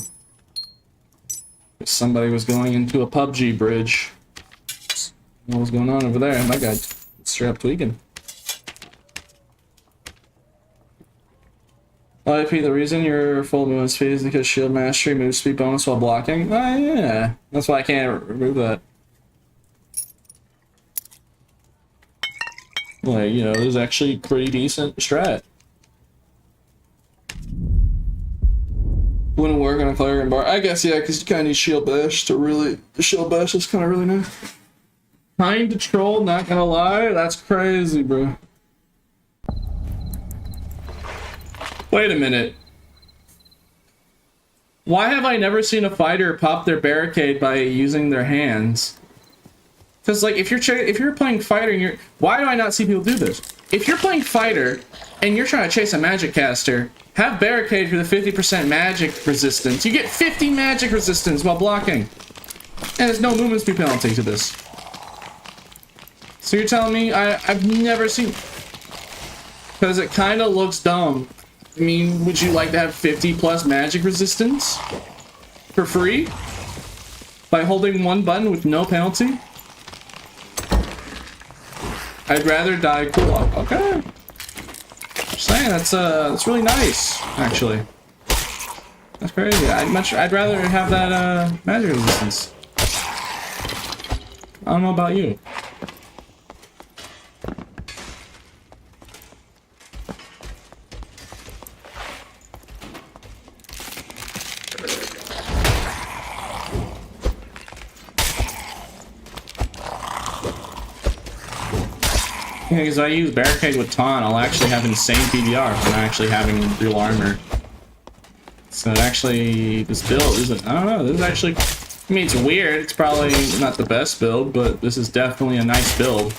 Somebody was going into a PUBG bridge. What was going on over there? That guy straight up tweaking. IP, the reason you're full movement speed is because shield mastery moves speed bonus while blocking? Oh, yeah. That's why I can't remove that. Like, you know, there's actually pretty decent strat. Wouldn't work on a cleric and bar. I guess, yeah, because you kind of need shield bash to really... The shield bash is kind of really nice. Kind of troll, not gonna lie. That's crazy, bro. Wait a minute. Why have I never seen a fighter pop their barricade by using their hands? Because, like, if you're playing fighter and you're... Why do I not see people do this? If you're playing fighter and you're trying to chase a magic caster, have barricade for the 50% magic resistance. You get 50 magic resistance while blocking. And there's no movement speed penalty to this. So you're telling me I've never seen... Because it kind of looks dumb. I mean, would you like to have 50 plus magic resistance? For free? By holding one button with no penalty? I'd rather die cool. Okay. Just saying, that's really nice, actually. That's crazy. I'd rather have that magic resistance. I don't know about you. Yeah, because I use barricade with taunt, I'll actually have insane PDR if I'm actually having real armor. So actually, this build isn't, I don't know, this is actually, I mean, it's weird, it's probably not the best build, but this is definitely a nice build.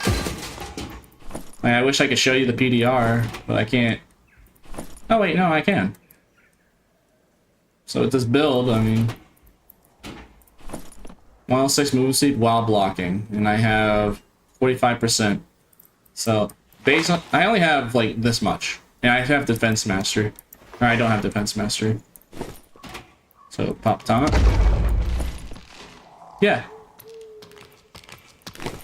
Like, I wish I could show you the PDR, but I can't. Oh wait, no, I can. So with this build, I mean, 106 move speed while blocking, and I have 45%. So, based on, I only have, like, this much. And I have defense mastery. Or I don't have defense mastery. So, pop taunt. Yeah.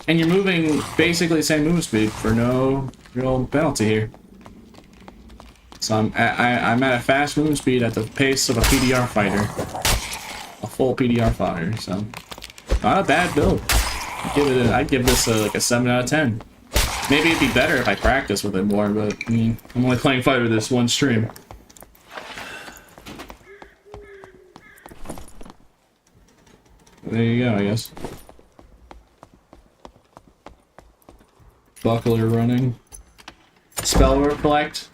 And you're moving basically the same move speed for no real penalty here. So I'm at a fast move speed at the pace of a PDR fighter. A full PDR fighter, so. Not a bad build. I'd give this like a 7 out of 10. Maybe it'd be better if I practice with it more, but I mean, I'm only playing fighter this one stream. There you go, I guess. Buckler running. Spell Reflect.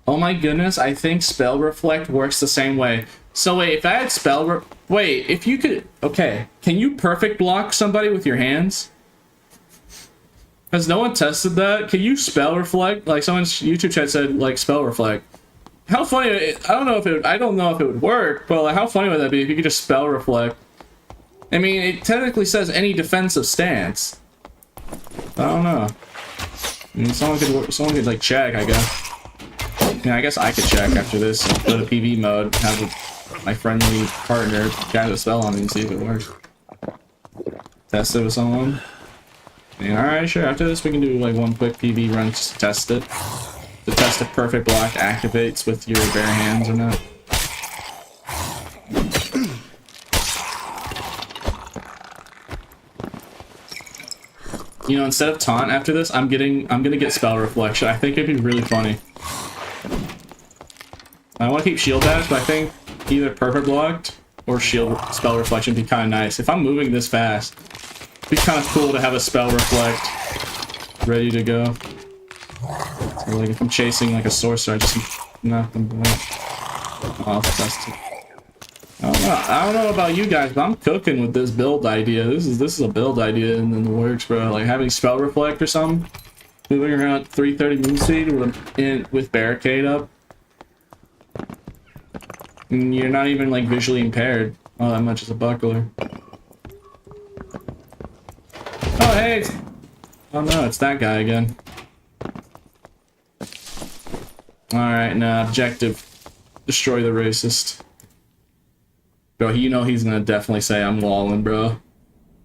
Oh my goodness, I think Spell Reflect works the same way. So wait, if I had wait, if you could... Okay, can you perfect block somebody with your hands? Has no one tested that? Can you Spell Reflect? Like, someone's YouTube chat said, like, Spell Reflect. How funny... I don't know if it would work, but like, how funny would that be if you could just Spell Reflect? I mean, it technically says any defensive stance. I don't know. I mean, someone could like check, I guess. Yeah, I guess I could check after this and go to PV mode, have my friendly partner cast a spell on me and see if it works. Test it with someone. Yeah, alright, sure. After this, we can do like one quick PV run just to test it. To test if perfect block activates with your bare hands or not. You know, instead of taunt after this, I'm gonna get spell reflection. I think it'd be really funny. I want to keep shield dash, but I think either perfect blocked or shield spell reflection would be kind of nice. If I'm moving this fast, it'd be kind of cool to have a spell reflect ready to go. So like if I'm chasing like a sorcerer, I just knock them away. I'll test it. I don't know about you guys, but I'm cooking with this build idea. This is a build idea in the works, bro. Like having spell reflect or something, moving around at 330 move speed with barricade up. And you're not even like visually impaired all that much as a buckler. Oh hey! Oh no, it's that guy again. Alright, now objective. Destroy the racist. Bro, you know he's gonna definitely say I'm walling, bro.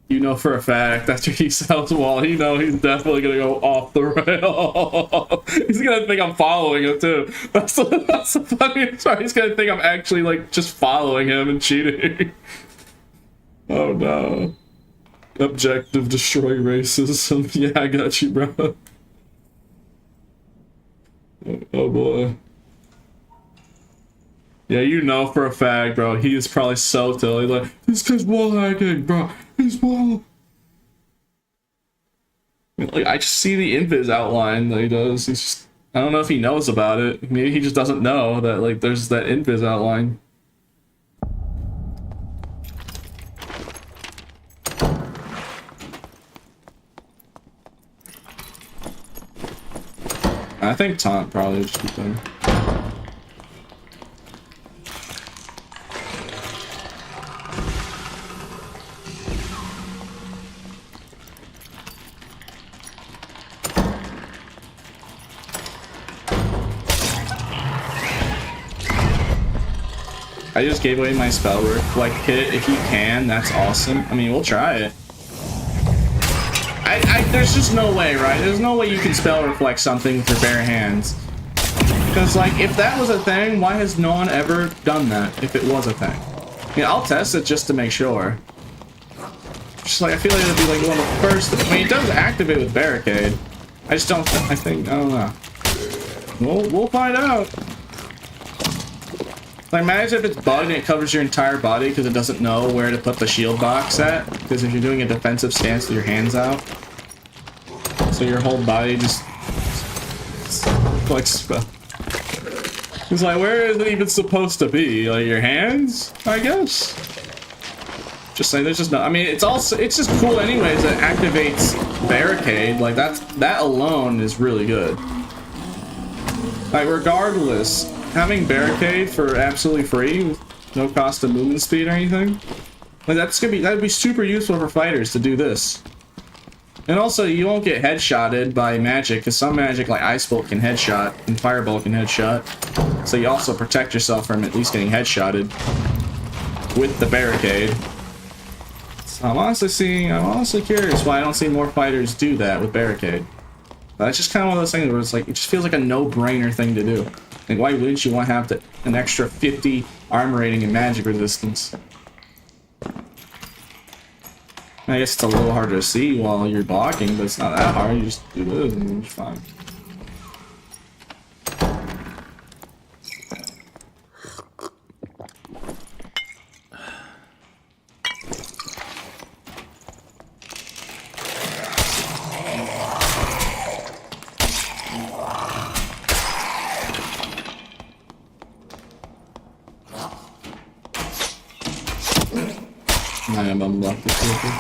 You know for a fact after he sells wall, you know he's definitely gonna go off the rail. He's gonna think I'm following him too. That's the funniest part. He's gonna think I'm actually like just following him and cheating. Oh no. Objective, destroy racism. Yeah, I got you, bro. Oh boy. Yeah, you know for a fact, bro. He is probably so silly. Like, this guy's wall hacking, bro. He's wall. Like, I just see the invis outline that he does. He's just, I don't know if he knows about it. Maybe he just doesn't know that, like, there's that invis outline. I think taunt probably would just be better. I just gave away my spell work. Like, hit it if you can. That's awesome. I mean, we'll try it. There's just no way, right? There's no way you can spell reflect something with your bare hands. Because, like, if that was a thing, why has no one ever done that if it was a thing? I mean, I'll test it just to make sure. Just like, I feel like it'd be like one of the first. I mean, it does activate with barricade. I just don't. I don't know. We'll find out. Like, imagine if it's bugged and it covers your entire body because it doesn't know where to put the shield box at. Because if you're doing a defensive stance with your hands out, so your whole body just like spell. It's like, where is it even supposed to be? Like your hands, I guess. Just saying, there's just no. I mean, it's just cool anyways. That activates barricade. Like that alone is really good. Like regardless, having barricade for absolutely free, with no cost of movement speed or anything, like that'd be super useful for fighters to do this. And also, you won't get headshotted by magic, because some magic like Ice Bolt can headshot and Firebolt can headshot. So you also protect yourself from at least getting headshotted with the barricade. So I'm honestly curious why I don't see more fighters do that with barricade. But it's just kind of one of those things where it's like, it just feels like a no-brainer thing to do. Like, why wouldn't you want to have an extra 50 armor rating and magic resistance? I guess it's a little harder to see while you're blocking, but it's not that hard. You just do this and it's fine. I am unblocked this vehicle.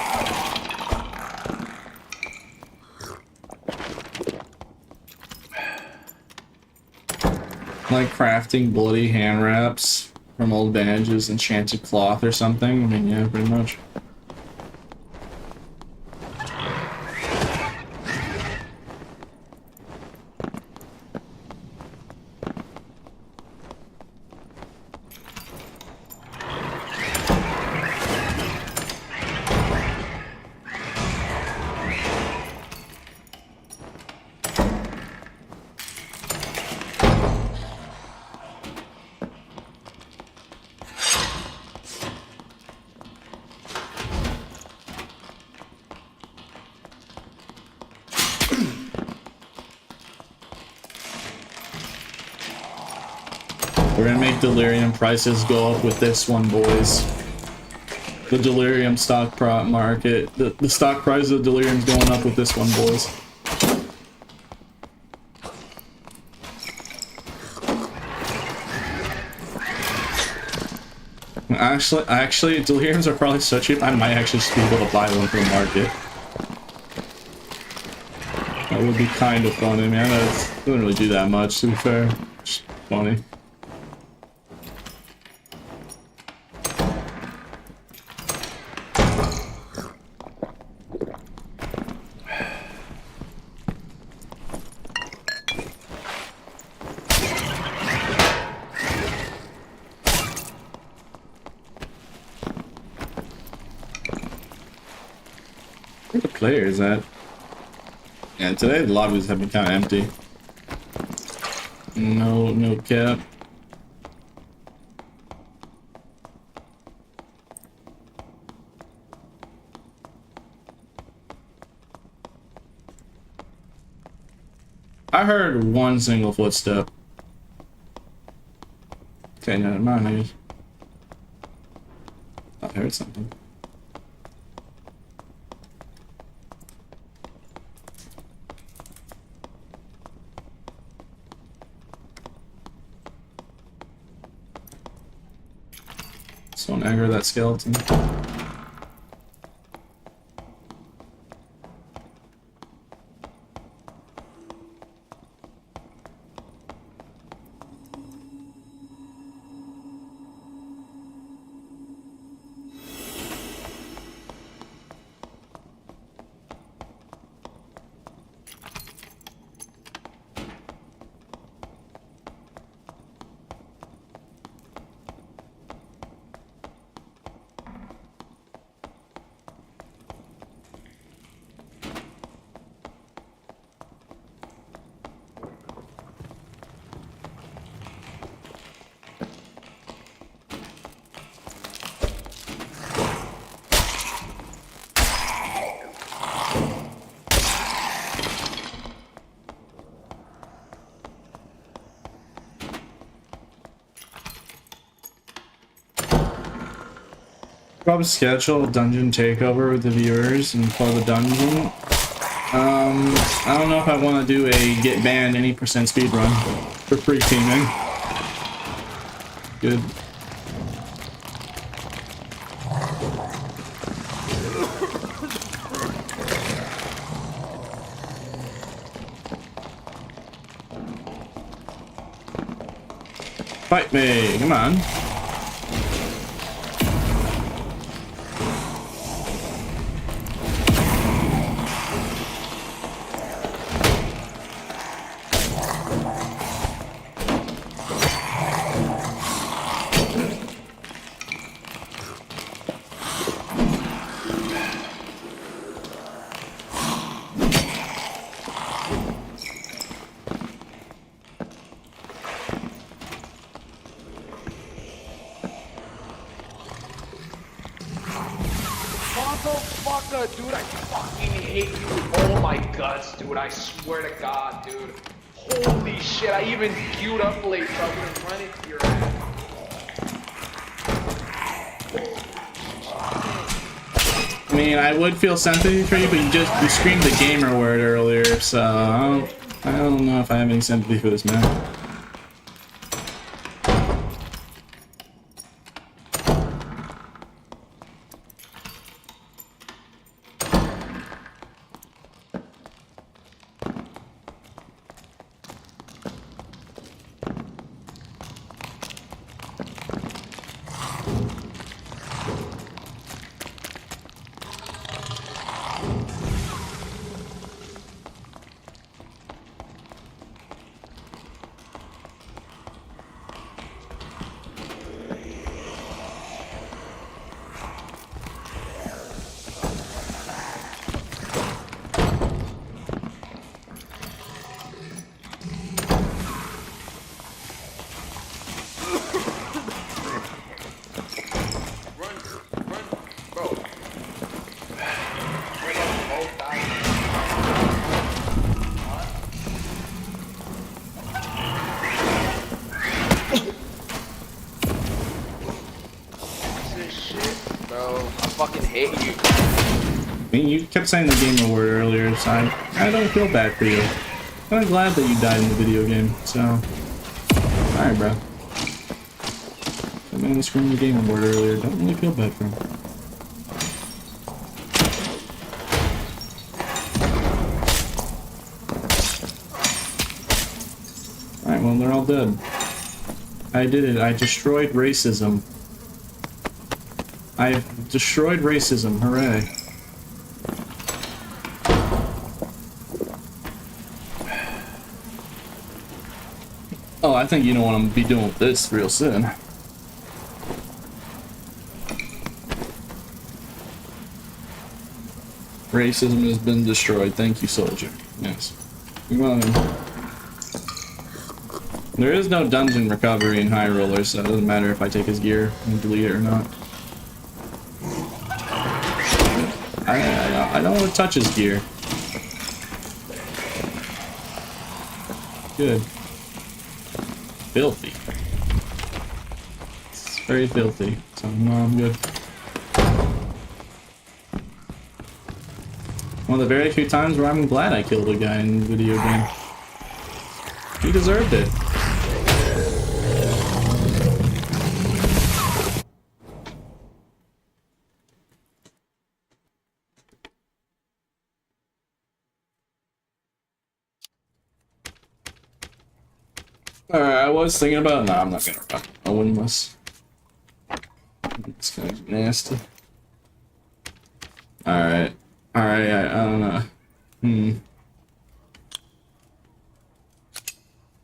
Like crafting bloody hand wraps from old bandages, enchanted cloth or something. I mean, yeah, pretty much. We're gonna make delirium prices go up with this one, boys. The delirium stock market, the stock price of delirium's going up with this one, boys. Actually, deliriums are probably so cheap, I might actually just be able to buy one from the market. That would be kind of funny, man. It doesn't really do that much, to be fair. Just funny. Where the players at? Yeah, today the lobbies have been kind of empty. No cap. I heard one single footstep. Okay, never mind, I guess. I heard something. Just don't aggro that skeleton. probably schedule a dungeon takeover with the viewers and play the dungeon. I don't know if I want to do a get banned any percent speed run for free teaming. Good. Fight me, come on. Motherfucker, dude, I fucking hate you with all my guts, dude. I swear to God, dude. Holy shit, I even queued up late so I wouldn't run into your ass. I mean, I would feel sympathy for you, but you screamed the gamer word earlier, so I don't know if I have any sympathy for this man. You kept saying the gamer word earlier, so I don't feel bad for you. I'm glad that you died in the video game, so... Alright, bro. I mean, screaming the gamer word earlier, don't really feel bad for him. Alright, well, they're all dead. I did it. I destroyed racism. I've destroyed racism. Hooray. Oh, I think you know what I'm gonna be doing with this real soon. Racism has been destroyed. Thank you, soldier. Yes. Come on in. There is no dungeon recovery in High Roller, so it doesn't matter if I take his gear and delete it or not. I don't want to touch his gear. Good. Filthy. It's very filthy. So no, I'm good. One of the very few times where I'm glad I killed a guy in the video game. He deserved it. Alright, I was thinking about... Nah, I'm not gonna run. I win this. It's kind of nasty. Alright. Alright, I don't know.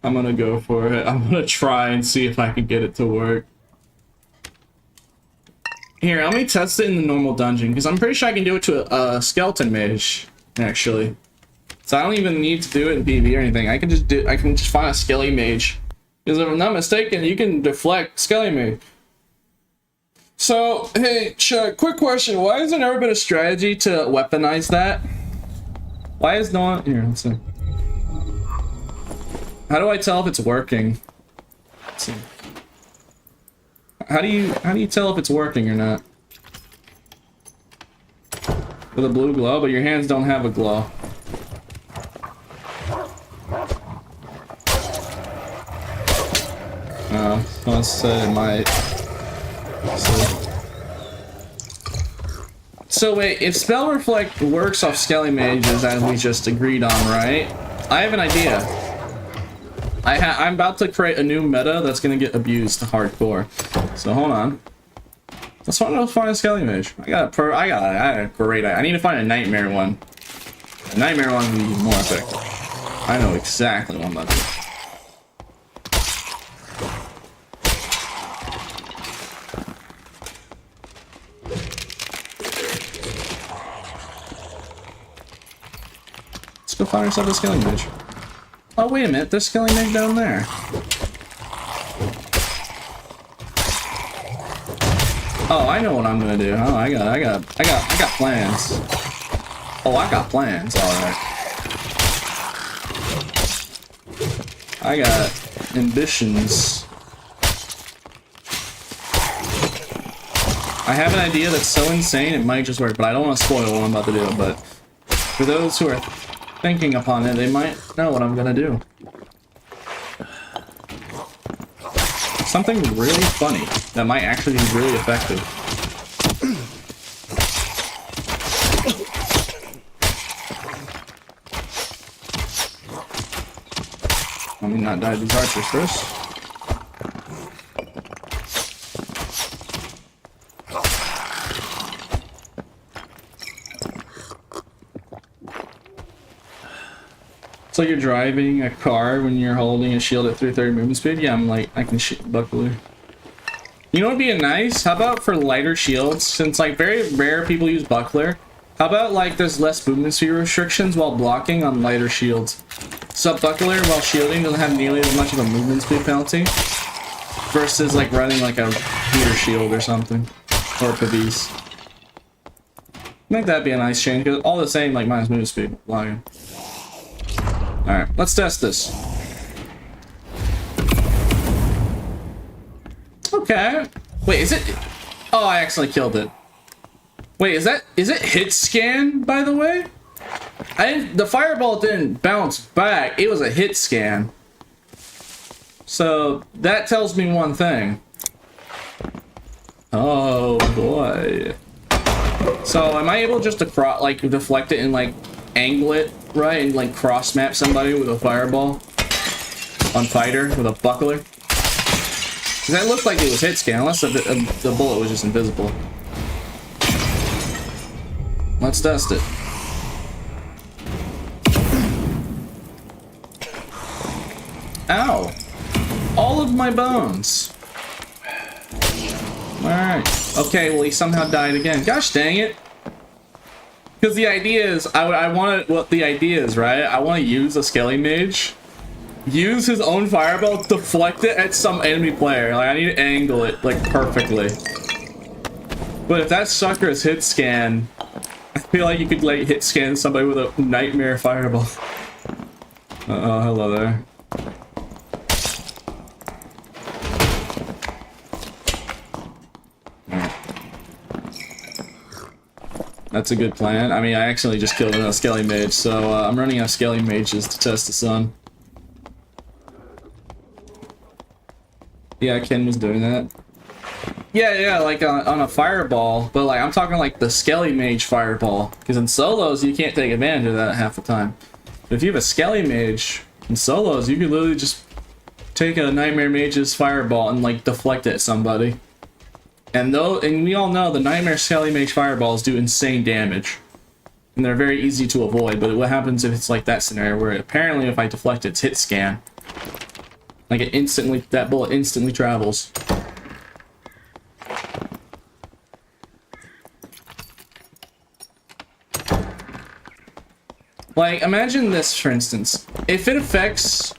I'm gonna go for it. I'm gonna try and see if I can get it to work. Here, let me test it in the normal dungeon, because I'm pretty sure I can do it to a skeleton mage, actually. So I don't even need to do it in PvP or anything. I can just find a skelly mage. Because if I'm not mistaken, you can deflect skelly mage. So, hey, Chuck, quick question. Why has there never been a strategy to weaponize that? Why is no one... Here, let's see. How do I tell if it's working? Let's see. How do you tell if it's working or not? with a blue glow, but your hands don't have a glow. Someone said it might. So wait, if Spell Reflect works off Skelly Mages as we just agreed on, right? I have an idea. I'm about to create a new meta that's gonna get abused hardcore. So hold on. Let's find a Skelly Mage. I got a great idea. I need to find a Nightmare one. A Nightmare one would be more effective. I know exactly what I'm about to do. Let's go find ourselves a Skelly Mage. Oh wait a minute, there's Skelly Mage down there. Oh, I know what I'm gonna do. Oh, I got plans. Oh, I got plans. All right. I got ambitions. I have an idea that's so insane it might just work, but I don't want to spoil what I'm about to do. But for those who are thinking upon it, they might know what I'm gonna do. Something really funny that might actually be really effective. Let me not die to these archers first. So you're driving a car when you're holding a shield at 330 movement speed? Yeah, I'm like, I can buckler. You know what would be nice? How about for lighter shields? Since like very rare people use buckler, how about like there's less movement speed restrictions while blocking on lighter shields? So buckler while shielding doesn't have nearly as much of a movement speed penalty versus like running like a heater shield or something, or Pavis. I think that'd be a nice change because all the same like minus movement speed blocking. Alright, let's test this. Okay. Wait, is it? Oh, I accidentally killed it. Wait, is it hit scan, by the way? The fireball didn't bounce back. It was a hit scan. So that tells me one thing. Oh boy. So am I able just to deflect it and like angle it, right, and like cross map somebody with a fireball on fighter with a buckler? Cause that looked like it was hit scan, unless the bullet was just invisible. Let's test it. Ow! All of my bones. All right. Okay. Well, he somehow died again. Gosh dang it! Because the idea is, I want to. What the idea is, right? I want to use a Skelly Mage, use his own fireball, deflect it at some enemy player. Like I need to angle it like perfectly. But if that sucker is hit scan, I feel like you could like hit scan somebody with a nightmare fireball. Oh, hello there. That's a good plan. I mean, I actually just killed a Skelly Mage, so I'm running out of Skelly Mages to test the sun. Yeah, Ken was doing that. Yeah, like on a fireball, but like I'm talking like the Skelly Mage fireball, because in solos you can't take advantage of that half the time. But if you have a Skelly Mage in solos, you could literally just take a Nightmare Mage's fireball and like deflect it at somebody. And we all know the Nightmare Skelly Mage fireballs do insane damage. And they're very easy to avoid, but what happens if it's like that scenario where apparently if I deflect it's hit scan. Like that bullet instantly travels. Like, imagine this for instance. If it affects...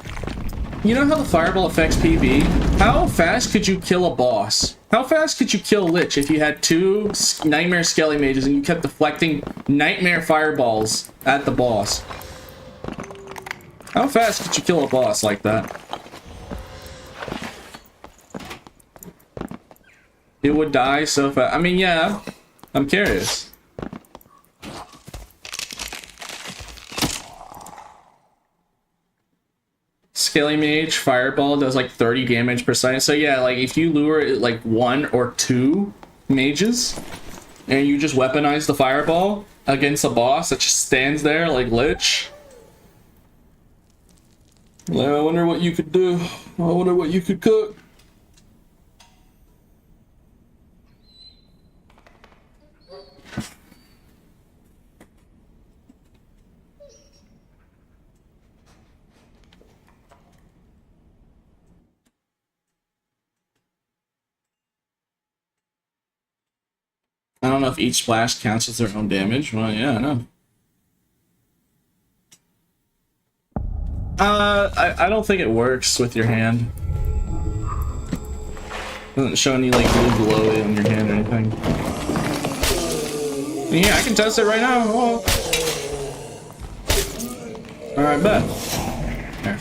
You know how the fireball affects PV? How fast could you kill a boss? How fast could you kill Lich if you had two Nightmare Skelly Mages and you kept deflecting Nightmare Fireballs at the boss? How fast could you kill a boss like that? It would die so fast. I mean, yeah. I'm curious. Scaly Mage Fireball does like 30 damage per second. So yeah, like if you lure like 1 or 2 mages and you just weaponize the Fireball against a boss that just stands there like Lich. I wonder what you could do. I wonder what you could cook. I don't know if each splash counts as their own damage. Well, yeah, I know. I don't think it works with your hand. Doesn't show any like blue glow on your hand or anything. Yeah, I can test it right now. Oh. All right, bet. Here,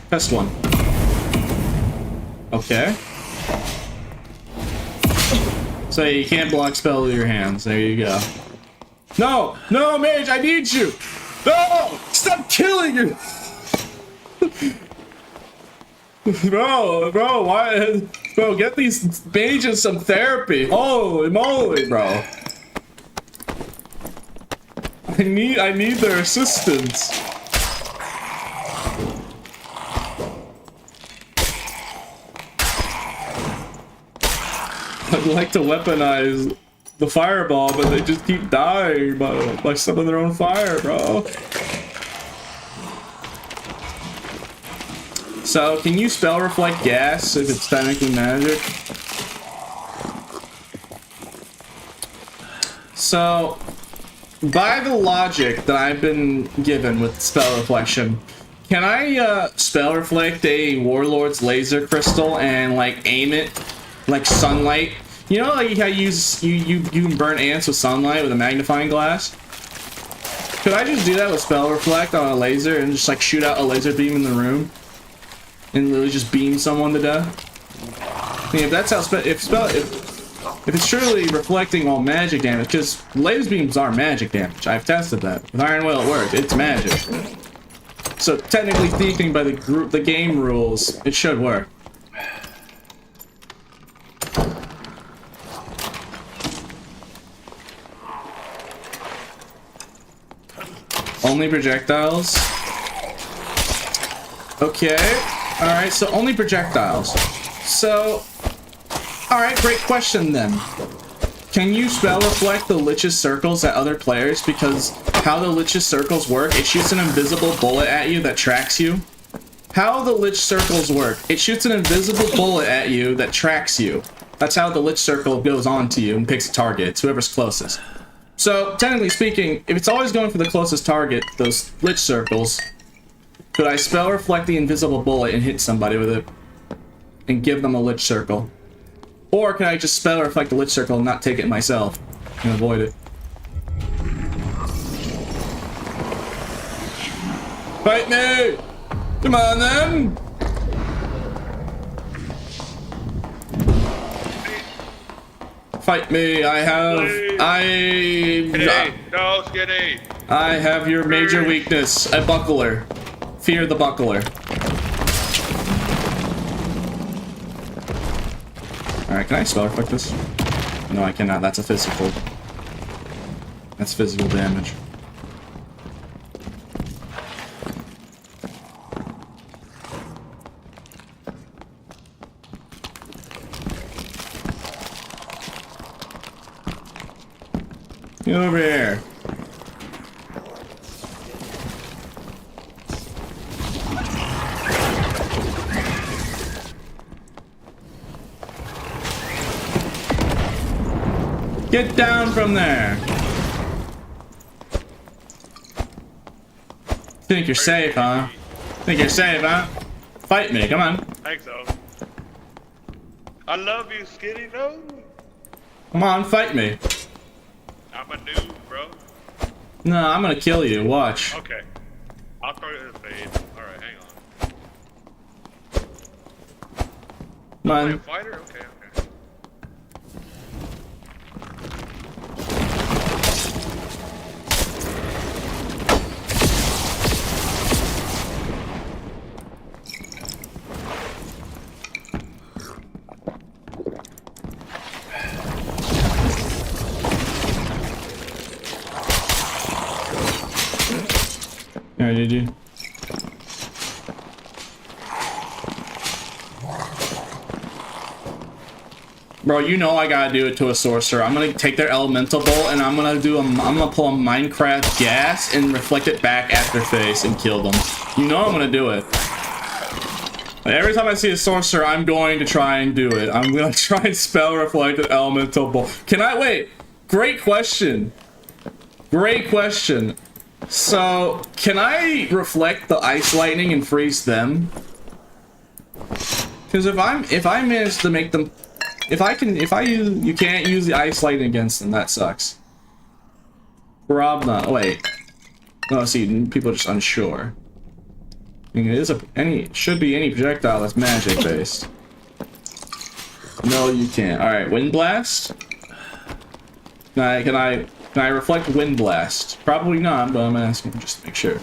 test one. Okay. So you can't block spell with your hands. There you go. No, no, mage, I need you. No, stop killing you. Bro, why? Bro, get these mages some therapy. Holy moly, bro. I need their assistance. I'd like to weaponize the fireball, but they just keep dying by some of their own fire, bro. So, can you spell reflect gas if it's technically magic? So, by the logic that I've been given with spell reflection, can I spell reflect a warlord's laser crystal and like aim it like sunlight? You know, like how you can burn ants with sunlight with a magnifying glass? Could I just do that with spell reflect on a laser and just like shoot out a laser beam in the room and literally just beam someone to death? I mean, if that's how if it's truly reflecting all magic damage, because laser beams are magic damage. I've tested that with Iron Will. It worked. It's magic. So technically speaking, by the game rules, it should work. Only projectiles. Okay. Alright, so only projectiles. So, alright, great question then. Can you spell reflect the Lich's circles at other players? Because how the Lich's circles work, it shoots an invisible bullet at you that tracks you. How the Lich circles work, it shoots an invisible bullet at you that tracks you. That's how the Lich circle goes on to you and picks a target. It's whoever's closest. So, technically speaking, if it's always going for the closest target, those Lich circles, could I spell reflect the invisible bullet and hit somebody with it? And give them a Lich circle? Or can I just spell reflect the Lich circle and not take it myself and avoid it? Fight me! Come on then! Fight me, I have your major weakness, a buckler. Fear the buckler. Alright, can I spell reflect this? No, I cannot, that's a physical. That's physical damage. Get over here. Get down from there. Think you're safe, huh? Think you're safe, huh? Fight me, come on. I think so. I love you, Skinny. No. Come on, fight me. I'm a noob, bro. No, I'm gonna kill you. Watch. Okay. I'll throw you in the fade. Alright, hang on. Come on. A fighter? Okay, okay. Alright, did you? Bro, you know I gotta do it to a sorcerer. I'm gonna take their elemental bolt and I'm gonna pull a Minecraft gas and reflect it back at their face and kill them. You know I'm gonna do it. Like, every time I see a sorcerer, I'm going to try and do it. I'm gonna try and spell reflect an elemental bolt. Can I wait? Great question. Great question. So, can I reflect the ice lightning and freeze them? Because if I manage to make them, you can't use the ice lightning against them. That sucks. Rob not. Wait. No, see, people are just unsure. I mean, it is should be any projectile that's magic based. No, you can't. All right, wind blast. Can I reflect wind blast? Probably not, but I'm asking just to make sure.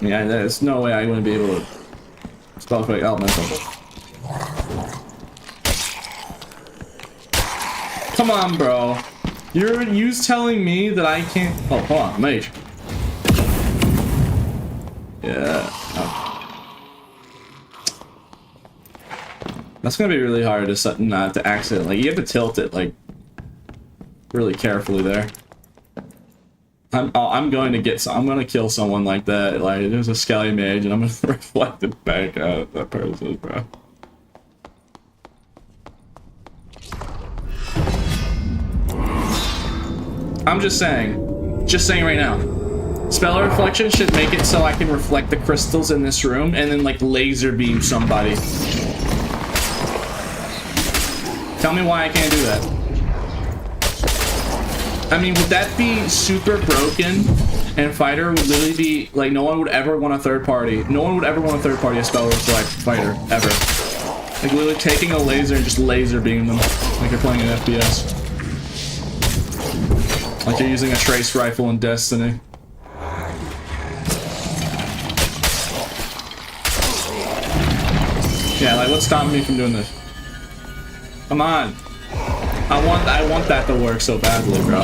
Yeah, there's no way I wouldn't be able to spell reflect elemental. Come on, bro. You're telling me that I can't. Oh, hold on, mage. Yeah. Oh. That's gonna be really hard to not to accidentally. You have to tilt it like really carefully there. I'm going to get. I'm gonna kill someone like that. Like there's a skelly mage, and I'm gonna reflect it back at that person, bro. I'm just saying right now. Spell reflection should make it so I can reflect the crystals in this room and then like laser beam somebody. Tell me why I can't do that. I mean, would that be super broken? And fighter would literally be like no one would ever want a third party. No one would ever want a third party a spell reflect fighter ever. Like literally taking a laser and just laser beam them like you're playing an FPS. Like you're using a trace rifle in Destiny. Yeah, like what's stopping me from doing this? Come on. I want that to work so badly, bro.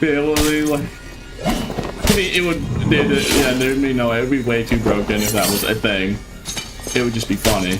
Be able to like I mean, it would it would be way too broken if that was a thing. It would just be funny.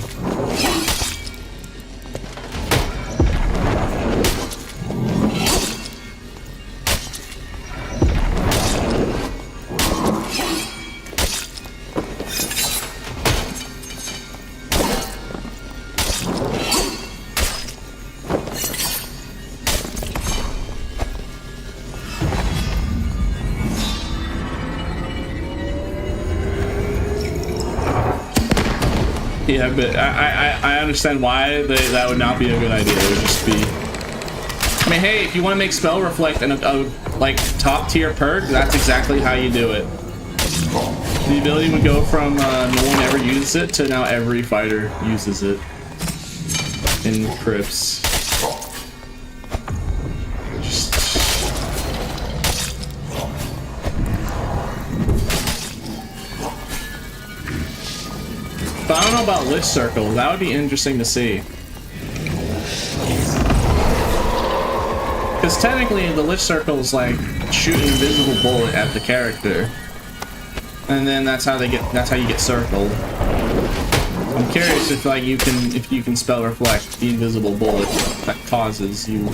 Yeah, but I understand why that would not be a good idea. It would just be. I mean, hey, if you want to make spell reflect and a like top tier perk, that's exactly how you do it. The ability would go from no one ever uses it to now every fighter uses it in crypts. But I don't know about Lich Circle. That would be interesting to see. Because technically, the Lich Circle is like shoot an invisible bullet at the character, and then that's how you get circled. I'm curious if like you can spell reflect the invisible bullet that causes you.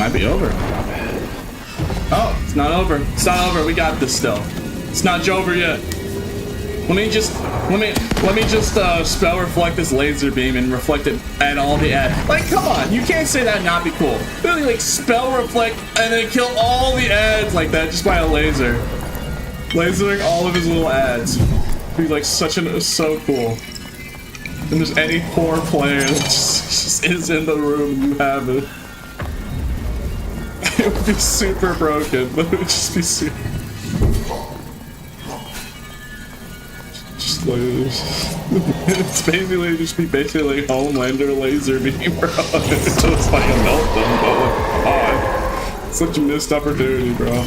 Might be over. Oh, it's not over. It's not over. We got this still. It's not over yet. Let me just spell reflect this laser beam and reflect it at all the ads. Like, come on, you can't say that and not be cool. Really, like, spell reflect and then kill all the ads like that just by a laser. Lasering all of his little ads. Be like so cool. And there's any poor player that just is in the room and you have it. It would be super broken, but it would just be super. Just like, it's basically just be basically Homelander laser beam, bro. It's just like a meltdown, but like, God, such a missed opportunity, bro.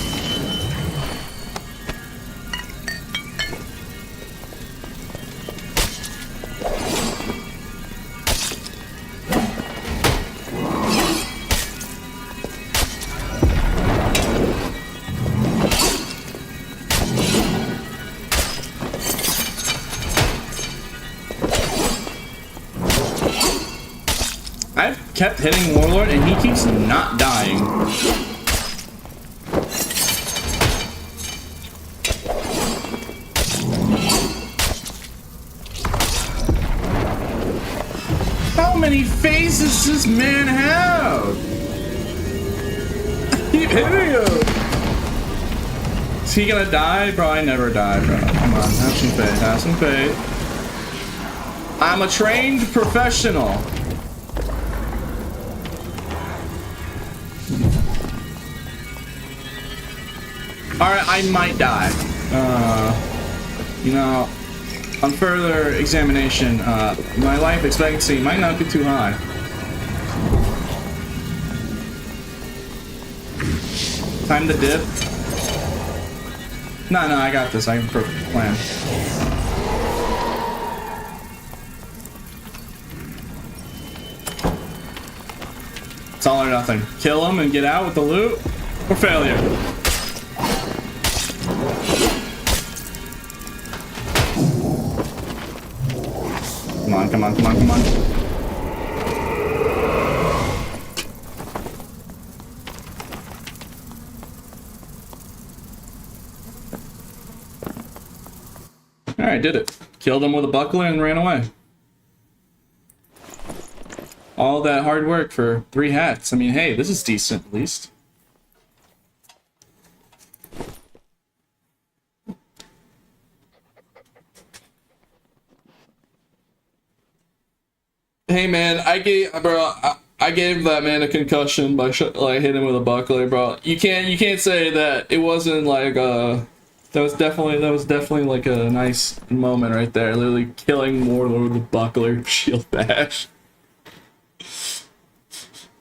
Kept hitting Warlord and he keeps not dying. How many phases does this man have? I keep hitting him. Is he gonna die? Bro, I never die, bro. Come on, have some faith, have some faith. I'm a trained professional. Alright, I might die. You know, on further examination, my life expectancy might not be too high. Time to dip. No, I got this. I have a perfect plan. It's all or nothing. Kill him and get out with the loot, or failure. Come on, come on, come on, come on. Alright, did it. Killed him with a buckler and ran away. All that hard work for 3 hats. I mean, hey, this is decent at least. Hey man, I gave that man a concussion by like hitting him with a buckler, bro. You can't say that it wasn't like that was definitely like a nice moment right there. Literally killing Warlord with a buckler shield bash. I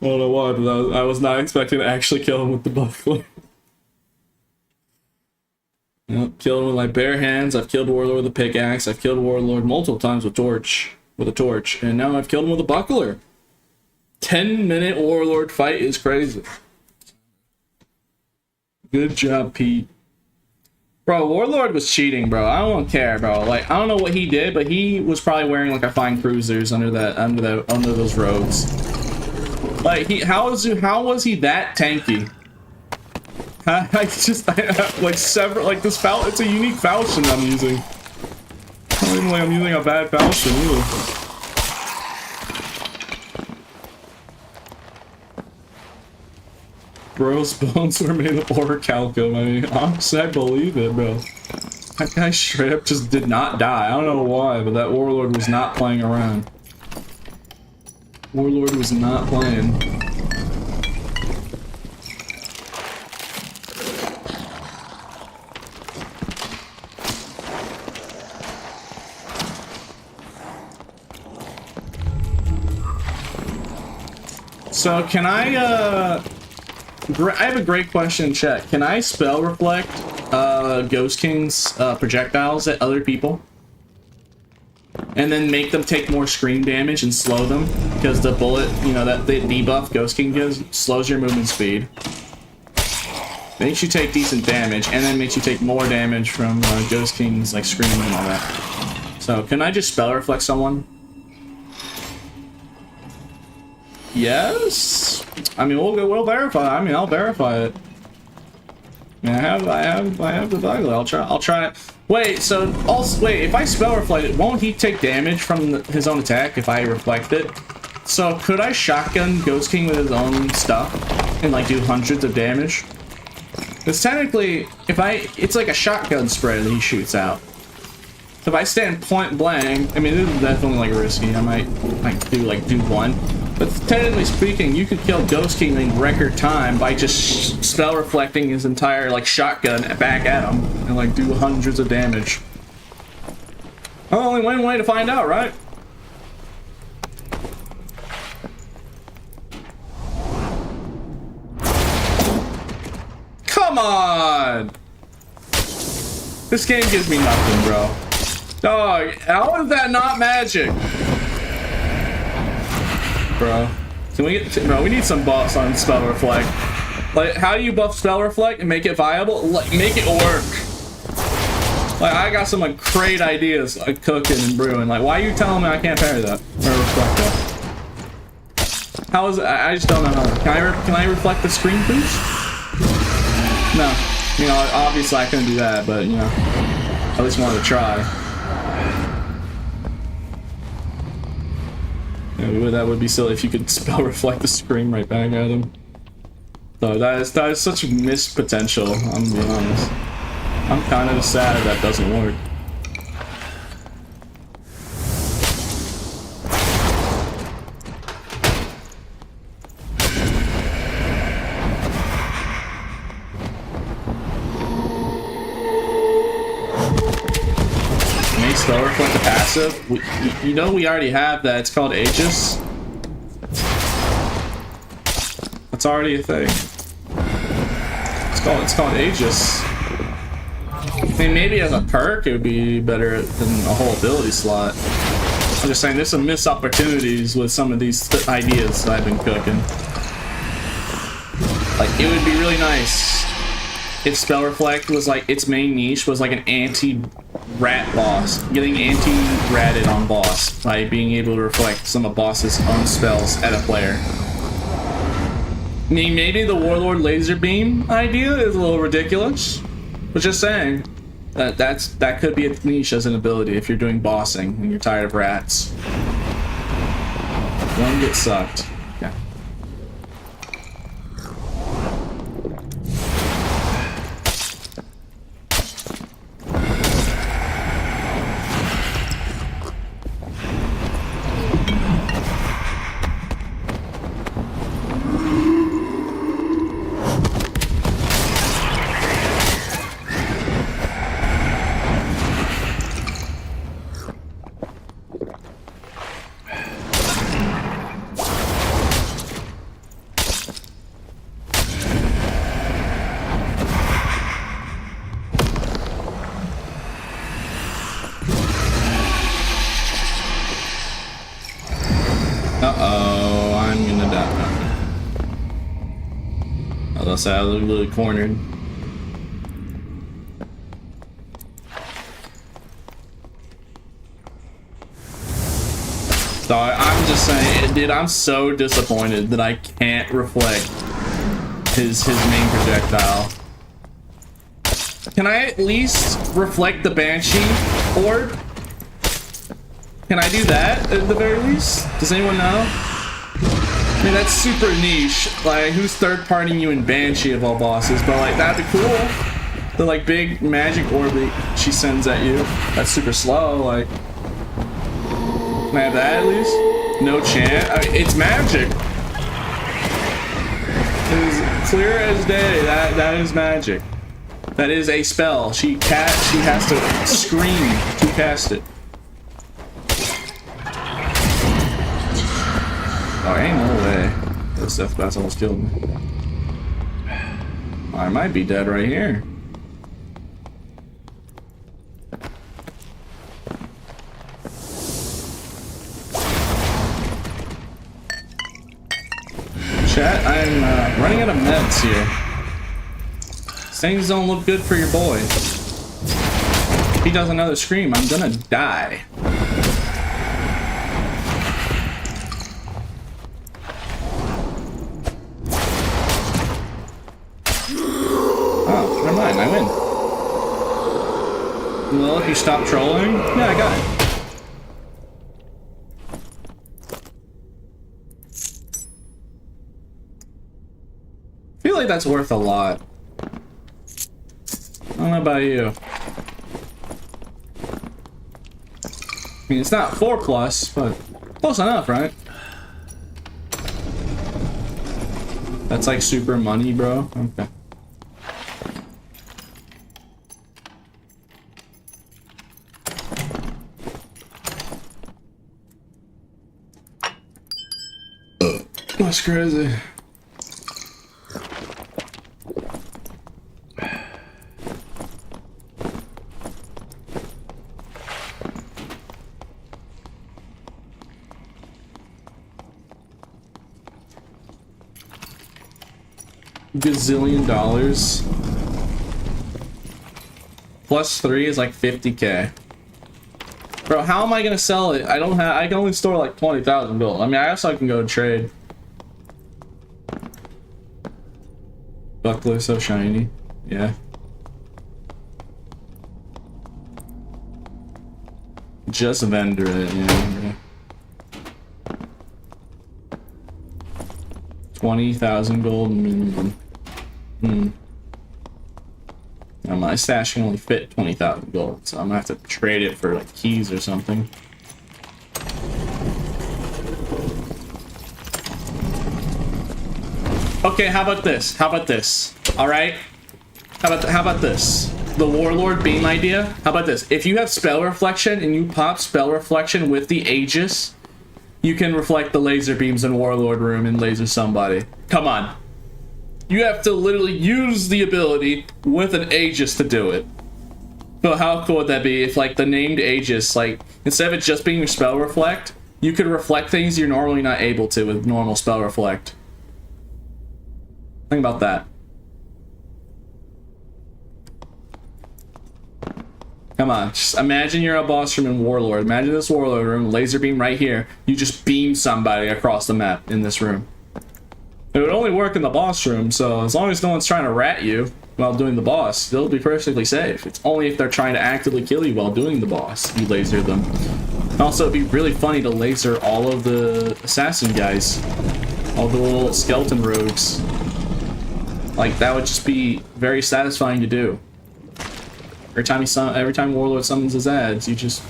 don't know why, but I was not expecting to actually kill him with the buckler. Yep, killed him with my bare hands. I've killed Warlord with a pickaxe. I've killed Warlord multiple times with a torch, and now I've killed him with a buckler. 10-minute Warlord fight is crazy. Good job, Pete. Bro, Warlord was cheating, bro. I don't care, bro. Like, I don't know what he did, but he was probably wearing like a fine cruisers under those robes. Like, how was he that tanky? It's a unique falchion I'm using. I don't even like I'm using a bad falchion either. Bro's bones were made of orichalcum. I mean, honestly, I believe it, bro. That guy straight up just did not die. I don't know why, but that Warlord was not playing around. Warlord was not playing. So can I have a great question in chat. Can I spell reflect Ghost King's projectiles at other people? And then make them take more screen damage and slow them? Because the bullet, you know, that the debuff Ghost King gives slows your movement speed. Makes you take decent damage, and then makes you take more damage from Ghost King's like screaming and all that. So can I just spell reflect someone? Yes. I mean, we'll verify. I mean, I'll verify it. I have the value. I'll try it. Wait, so also wait, if I spell reflect it, won't he take damage from his own attack if I reflect it? So could I shotgun Ghost King with his own stuff and like do hundreds of damage? Because technically, it's like a shotgun spread that he shoots out. So if I stand point blank, I mean, this is definitely like risky. I might do one. But technically speaking, you could kill Ghost King in record time by just spell reflecting his entire like shotgun back at him and like do hundreds of damage. Only one way to find out, right? Come on! This game gives me nothing, bro. Dog, how is that not magic? Bro, can we get, bro, we need some buffs on spell reflect. Like, how do you buff spell reflect and make it viable? Like, make it work. Like, I got some like great ideas like cooking and brewing. Like, why are you telling me I can't parry that or reflect that? How is it? I just don't know how. Can I reflect the screen, please? No, you know, obviously I couldn't do that, but you know, I at least wanted to try. Yeah, that would be silly if you could spell reflect the screen right back at him. So that is such missed potential, I'm being honest. I'm kind of sad that doesn't work. Spell reflect the passive. You know we already have that. It's called Aegis. That's already a thing. It's called Aegis. I mean, maybe as a perk it would be better than a whole ability slot. I'm just saying there's some missed opportunities with some of these ideas that I've been cooking. Like, it would be really nice if spell reflect was like its main niche was like an anti-rat boss, getting anti-ratted on boss by being able to reflect some of boss's own spells at a player. I mean, maybe the Warlord laser beam idea is a little ridiculous, but just saying that could be a niche as an ability if you're doing bossing and you're tired of rats. One gets sucked. Yeah. Uh-oh, I'm gonna die. I'll say I look really cornered. So I'm just saying, dude, I'm so disappointed that I can't reflect his main projectile. Can I at least reflect the Banshee orb? Can I do that at the very least? Does anyone know? I mean, that's super niche. Like, who's third-partying you in Banshee of all bosses? But like, that'd be cool. The like big magic orb that she sends at you. That's super slow. Like, can I have that at least? No chance. I mean, it's magic. It is clear as day. That is magic. That is a spell. She has to scream to cast it. Oh, ain't no way. This death blast almost killed me. I might be dead right here. Chat, I'm running out of meds here. Things don't look good for your boy. If he does another scream, I'm gonna die. Well, if you stop trolling, yeah, I got it. I feel like that's worth a lot. I don't know about you. I mean, it's not 4+, but close enough, right? That's like super money, bro. Okay. That's crazy. Gazillion dollars. +3 is like 50K. Bro, how am I gonna sell it? I don't have. I can only store like 20,000 gold. I mean, I guess I can go trade. Buckler so shiny. Yeah. Just vendor it. Yeah. 20,000 gold minimum. Now my stash can only fit 20,000 gold, so I'm gonna have to trade it for like keys or something. Okay, how about this? How about this? All right. How about this? The Warlord beam idea. How about this? If you have spell reflection and you pop spell reflection with the Aegis, you can reflect the laser beams in Warlord room and laser somebody. Come on. You have to literally use the ability with an Aegis to do it. But how cool would that be if, like, the named Aegis, like, instead of it just being spell reflect, you could reflect things you're normally not able to with normal spell reflect. Think about that. Come on, just imagine you're a boss room in Warlord. Imagine this Warlord room, laser beam right here. You just beam somebody across the map in this room. It would only work in the boss room, so as long as no one's trying to rat you while doing the boss, they'll be perfectly safe. It's only if they're trying to actively kill you while doing the boss, you laser them. Also, it'd be really funny to laser all of the assassin guys. All the little skeleton rogues. Like, that would just be very satisfying to do. Every time Warlord summons his ads, you just...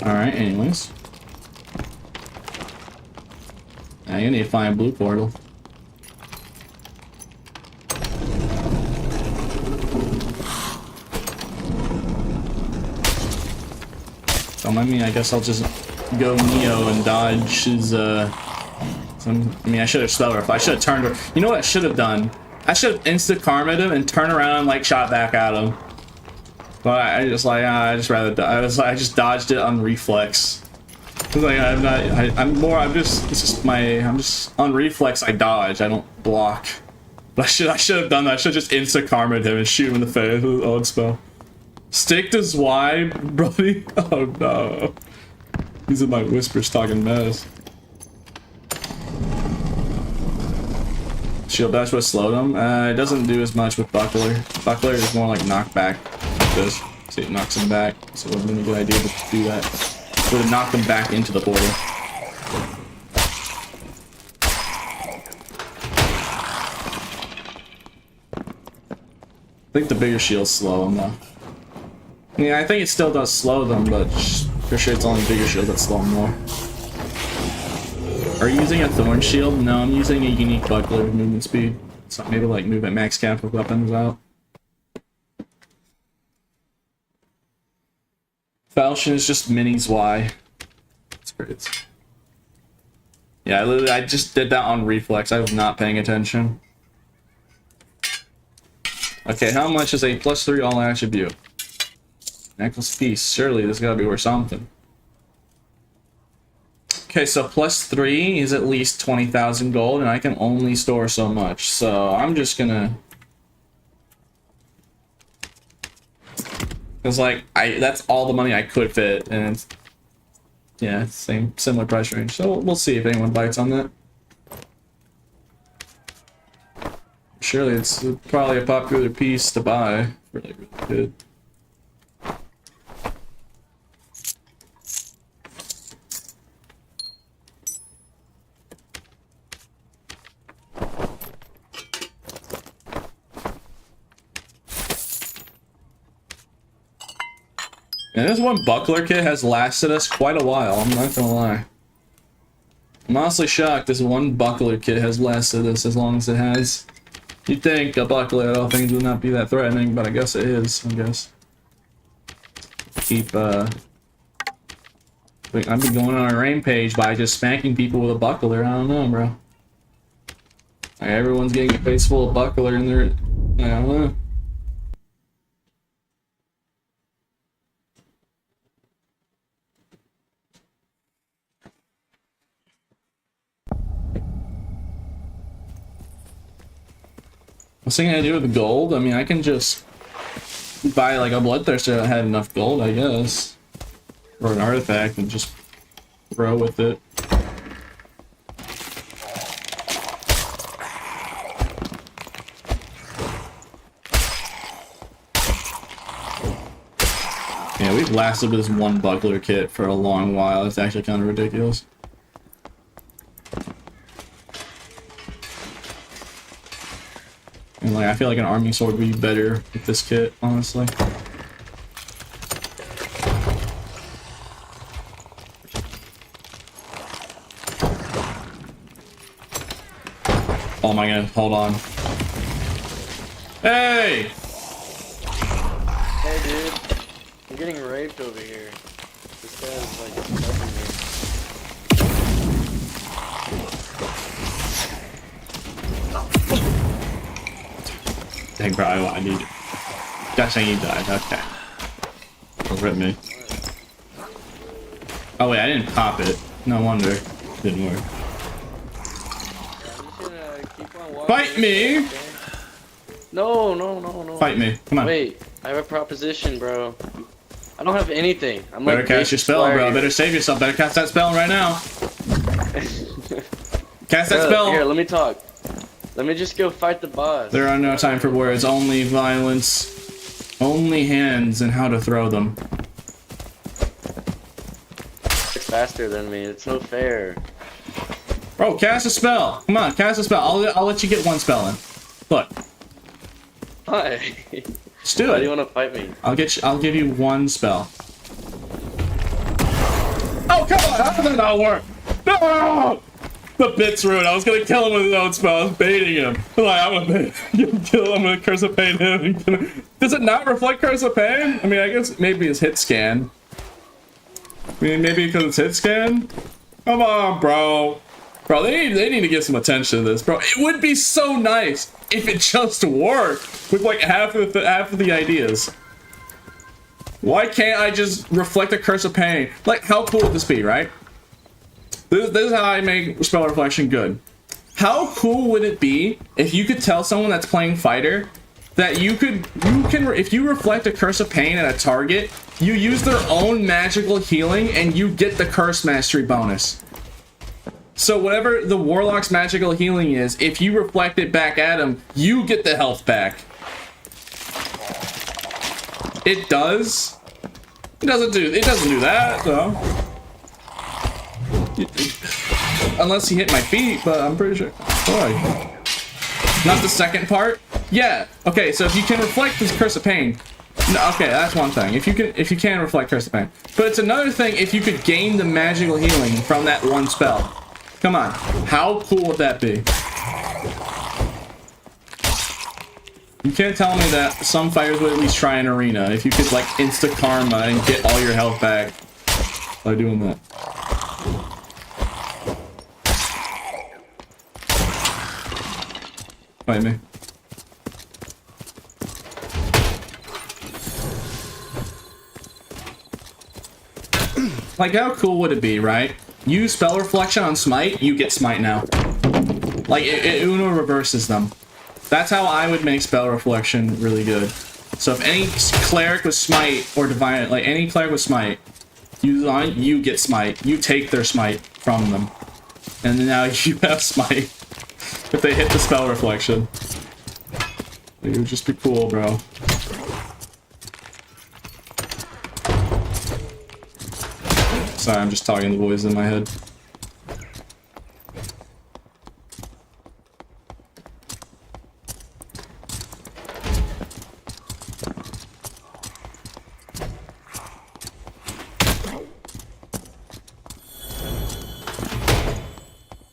Alright, anyways. Now you need to find a blue portal. Don't mind me, I guess I'll just go Neo and dodge his, I mean, I should have spelled her. I should have turned her. You know what I should have done? I should have insta-karma'd him and turn around and, like, shot back at him. But I just, like, I just dodged it on reflex. Like, I'm just on reflex, I dodge, I don't block. But I should have done that. I should have just insta-karma'd him and shoot him in the face with old spell. Stick to Y, buddy? Oh no. These are my whispers talking mess. Shield dash would slow them. It doesn't do as much with Buckler. Buckler is more like knockback. Like this. See, it knocks him back. So it would have been a good idea to do that. Would have knocked him back into the portal. I think the bigger shields slow him though. Yeah, I think it still does slow them, but for sure it's only bigger shields that slow them more. Are you using a thorn shield? No, I'm using a unique buckler with movement speed. So maybe like move at max cap with weapons out. Falchion is just minis Y. That's great. Yeah, I just did that on reflex. I was not paying attention. Okay, how much is a +3 all attribute? Necklace piece. Surely this gotta be worth something. Okay, so +3 is at least 20,000 gold, and I can only store so much. So I'm just gonna, cause like that's all the money I could fit, and yeah, similar price range. So we'll see if anyone bites on that. Surely it's probably a popular piece to buy. Really, really good. And this one buckler kit has lasted us quite a while, I'm not gonna lie. I'm honestly shocked this one buckler kit has lasted us as long as it has. You'd think a buckler at all things would not be that threatening, but I guess it is, I guess. Keep, I've been going on a rampage by just smacking people with a buckler, I don't know, bro. Like, everyone's getting a face full of buckler and they're, I don't know. What's it gonna do with the gold? I mean, I can just buy like a bloodthirster that had enough gold, I guess. Or an artifact and just throw with it. Yeah, we've lasted with this one buckler kit for a long while. It's actually kind of ridiculous. And like, I feel like an army sword would be better with this kit, honestly. Oh my god, hold on. Hey! Hey dude, I'm getting raped over here. This guy's like fucking me. Dang, bro, I need it. Gosh, dang, he died. Okay. Don't rip me. Oh, wait, I didn't pop it. No wonder. Didn't work. Fight me! No. Fight me. Come on. Wait, I have a proposition, bro. I don't have anything. I'm Better like cast your spell, bro. Better save yourself. Better cast that spell right now. Cast that spell. Here, let me talk. Let me just go fight the boss. There are no time for words. Only violence. Only hands and how to throw them. It's faster than me. It's no fair. Bro, cast a spell. Come on, cast a spell. I'll let you get one spell in. Look. Why? Just do it. Why do you want to fight me? I'll give you one spell. Oh, come on! How did that not work? No! The bit's ruined. I was gonna kill him with his own spell. I was baiting him. I'm like, I'm gonna kill him. I'm gonna Curse of Pain him. Does it not reflect Curse of Pain? I mean, I guess maybe it's hit scan. I mean, maybe because it's hit scan? Come on, bro. Bro, they need to give some attention to this, bro. It would be so nice if it just worked with like half of the ideas. Why can't I just reflect a Curse of Pain? Like, how cool would this be, right? This is how I make spell reflection good. How cool would it be if you could tell someone that's playing fighter that if you reflect a Curse of Pain at a target, you use their own magical healing and you get the Curse Mastery bonus. So whatever the Warlock's magical healing is, if you reflect it back at him, you get the health back. It does. It doesn't do that though. Unless he hit my feet, but I'm pretty sure. Boy. Not the second part? Yeah. Okay, so if you can reflect this Curse of Pain. No, okay, that's one thing. If you can reflect Curse of Pain. But it's another thing if you could gain the magical healing from that one spell. Come on. How cool would that be? You can't tell me that some fighters would at least try an arena if you could like insta karma and get all your health back by doing that. Fight me. Like, how cool would it be, right? Use spell reflection on smite, you get smite now. Like, it Uno reverses them. That's how I would make spell reflection really good. So if any cleric with smite or divine, like any cleric with smite, you get smite. You take their smite from them. And then now you have smite. If they hit the spell reflection. It would just be cool, bro. Sorry, I'm just talking the voice in my head.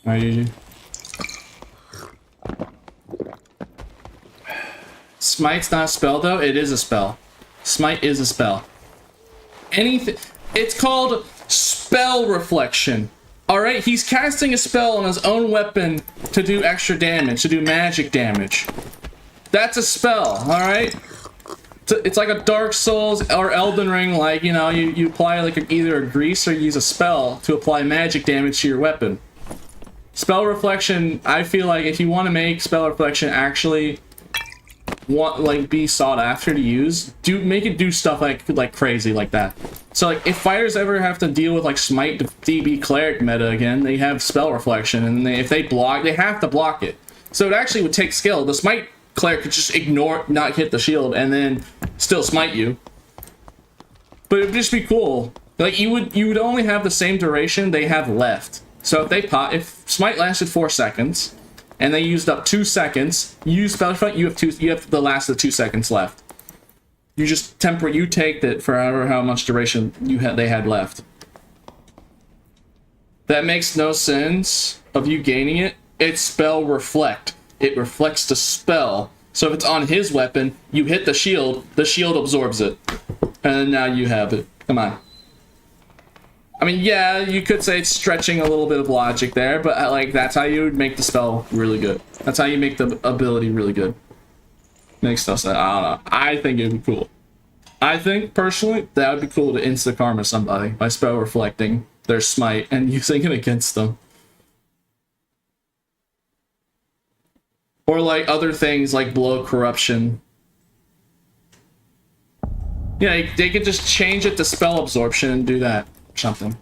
Alright, GG. Smite's not a spell, though. It is a spell. Smite is a spell. Anything. It's called spell reflection. Alright, he's casting a spell on his own weapon to do extra damage, to do magic damage. That's a spell, alright? It's like a Dark Souls or Elden Ring, like, you know, you apply like either a grease or use a spell to apply magic damage to your weapon. Spell reflection, I feel like if you want to make spell reflection actually be sought after to use, make it do stuff like crazy like that. So like if fighters ever have to deal with like smite DB cleric meta again, they have spell reflection, and if they block, they have to block it. So it actually would take skill. The smite cleric could just ignore, not hit the shield, and then still smite you. But it would just be cool. Like you would only have the same duration they have left. So if smite lasted 4 seconds, and they used up 2 seconds, you use spell reflect, you have the last of the 2 seconds left. You just you take that for how much duration they had left. That makes no sense of you gaining it. It's spell reflect. It reflects the spell. So if it's on his weapon, you hit the shield absorbs it. And now you have it. Come on. I mean, yeah, you could say it's stretching a little bit of logic there, but like that's how you would make the spell really good. That's how you make the ability really good. Makes no sense. I don't know. I think it'd be cool. I think, personally, that would be cool to insta-karma somebody by spell reflecting their smite and using it against them. Or like other things like blow corruption. Yeah, they could just change it to spell absorption and do that. Something.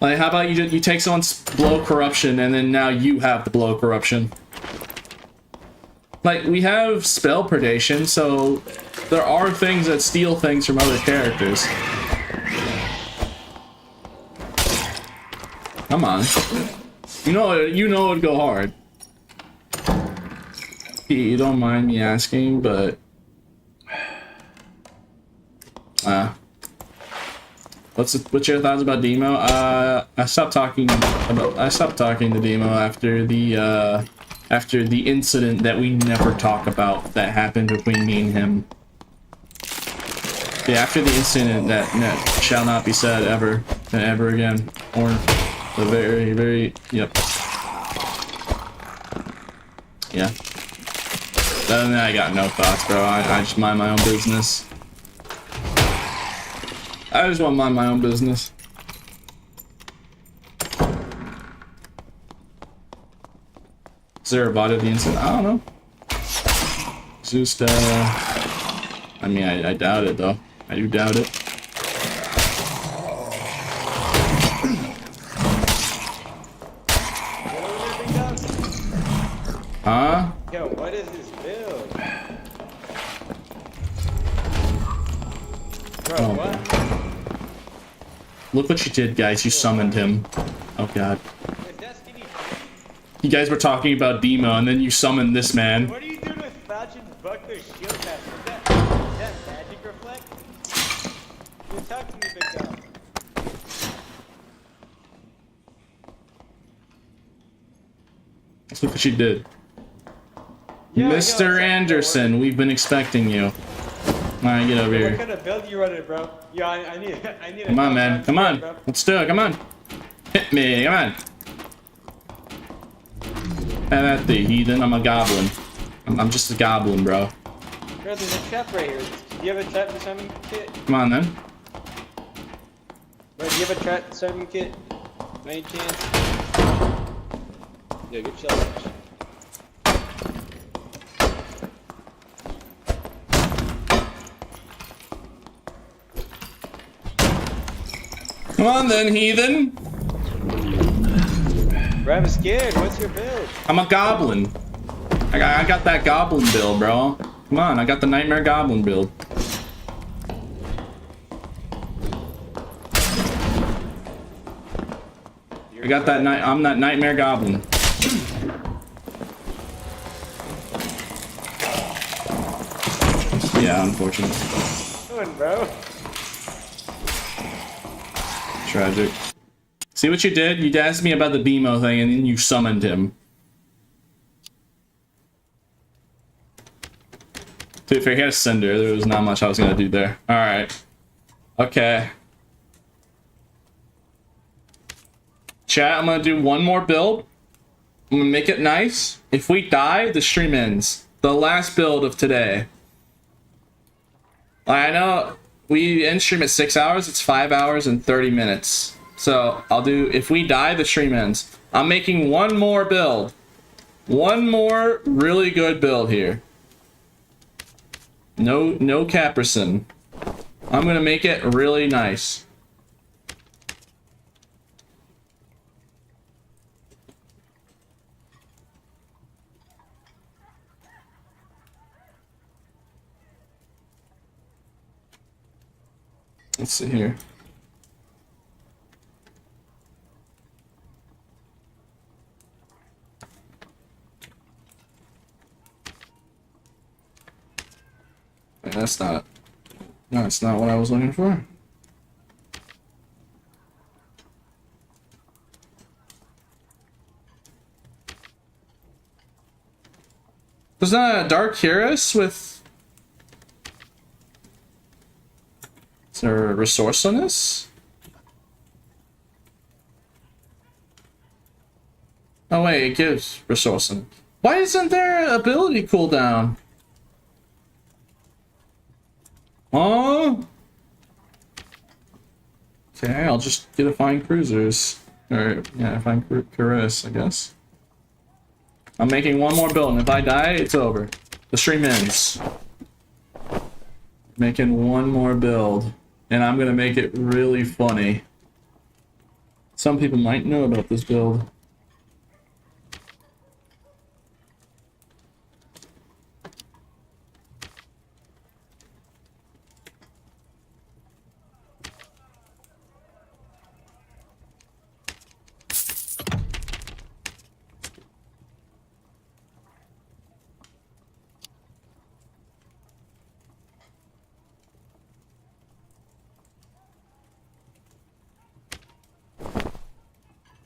Like, how about you take someone's blow corruption and then now you have the blow corruption. Like, we have spell predation, so there are things that steal things from other characters. Come on. You know it would go hard. You don't mind me asking, but what's your thoughts about Demo? I stopped talking to Demo after the incident that we never talk about that happened between me and him. Yeah, after the incident that shall not be said ever again, or the very yep. Yeah. Other than that, I got no thoughts, bro. I just mind my own business. I just want to mind my own business. Is there a VOD of the incident? I don't know. Just, I mean, I doubt it, though. I do doubt it. Huh? Yo, what is this build? Bro, Oh, what? Look what you did, guys. You summoned him. Oh, God. You guys were talking about Demo, and then you summoned this man. What are you doing with Falchions Buckler's shield pass? Is that magic reflect? You talk to me, big dog. Look what you did. Yeah, Mr. Anderson, we've been expecting you. Alright, get over What here. kind of build you running, bro? Yo, I need Come on, man. Come on. Let's do it. Come on. Hit me. Come on. Have at the heathen. I'm a goblin. I'm just a goblin, bro. Bro, there's a trap right here. Do you have a trap summon kit? Come on, then. Bro, do you have a trap summon kit? By any chance? Yeah, good challenge. Come on then, heathen. I'm scared. What's your build? I'm a goblin. I got that goblin build, bro. Come on, I got the nightmare goblin build. I got that night. I'm that nightmare goblin. Yeah, unfortunately. Doing, bro. Tragic. See what you did? You asked me about the BMO thing and then you summoned him. Dude, if he had a cinder, there was not much I was gonna do there. Alright. Okay. Chat, I'm gonna do one more build. I'm gonna make it nice. If we die, the stream ends. The last build of today. I know we end stream at 6 hours, it's 5 hours and 30 minutes. So I'll do, if we die, the stream ends. I'm making one more build. One more really good build here. No Caprison. I'm gonna make it really nice. Let's see here. Wait, that's not... No, it's not what I was looking for. Was that a Dark Heroes with... Is there resourcefulness? Oh wait, it gives resourcefulness. Why isn't there ability cooldown? Oh. Okay, I'll just get a fine cruisers. Or yeah, fine cruise, I guess. I'm making one more build, and if I die, it's over. The stream ends. Making one more build. And I'm gonna make it really funny. Some people might know about this build.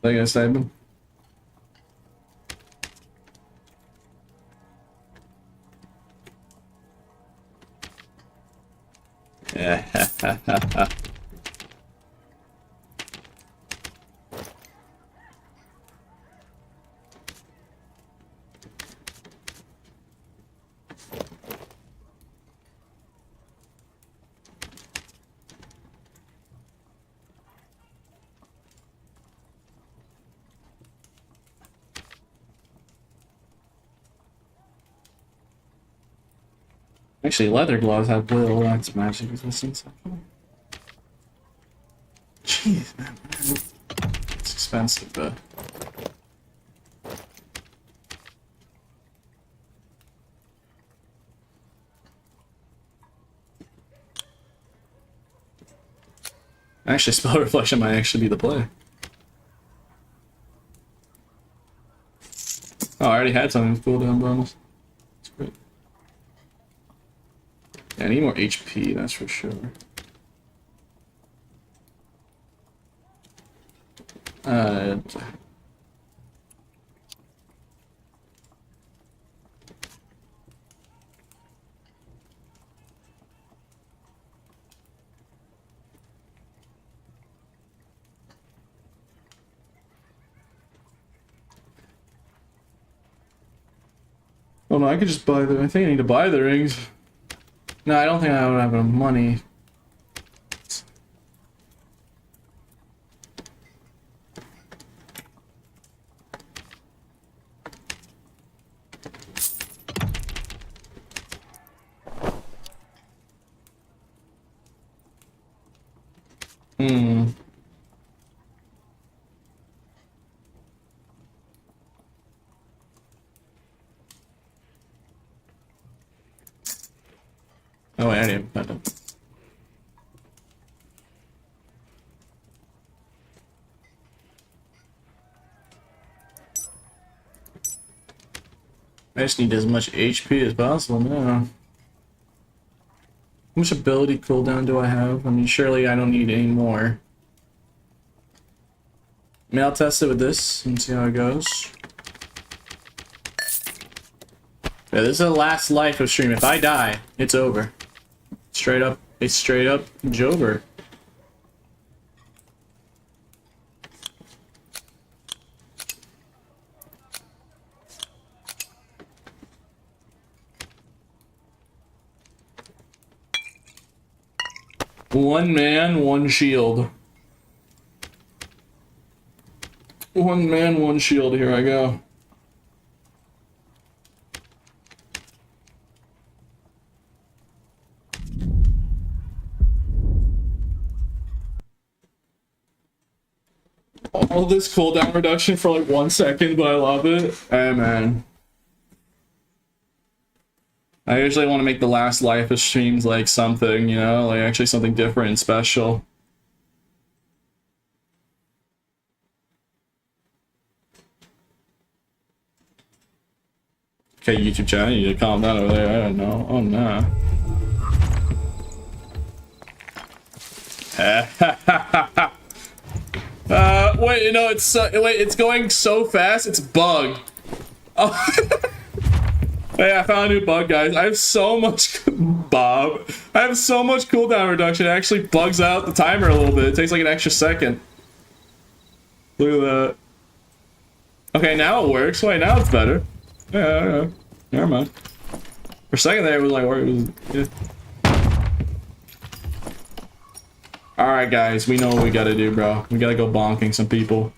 Like I said, yeah. Actually, leather gloves have will. That's magic resistance. Jeez, man. It's expensive, but. Actually, spell reflection might actually be the play. Oh, I already had something with cooldown bonus. That's great. Yeah, I need more HP, that's for sure. Oh no, I could just buy the. I think I need to buy the rings. No, I don't think I would have enough money. Oh wait, I didn't even find him. I just need as much HP as possible now. How much ability cooldown do I have? I mean, surely I don't need any more. I mean, I'll test it with this and see how it goes. Yeah, this is the last life of stream. If I die, it's over. Straight up, it's straight up Jover. One man, one shield. One man, one shield. Here I go. All this cooldown reduction for like 1 second, but I love it. Hey man. I usually want to make the last life of streams like something, you know, like actually something different and special. Okay, YouTube channel, you need to calm down over there. I don't know. Oh no. Wait, you know, wait, it's going so fast, it's bugged. Oh. Hey, I found a new bug, guys. I have so much, Bob. I have so much cooldown reduction. It actually bugs out the timer a little bit. It takes like an extra second. Look at that. Okay, now it works. Wait, now it's better. Yeah. Never mind. For a second there, it was like, yeah. Alright, guys. We know what we gotta do, bro. We gotta go bonking some people.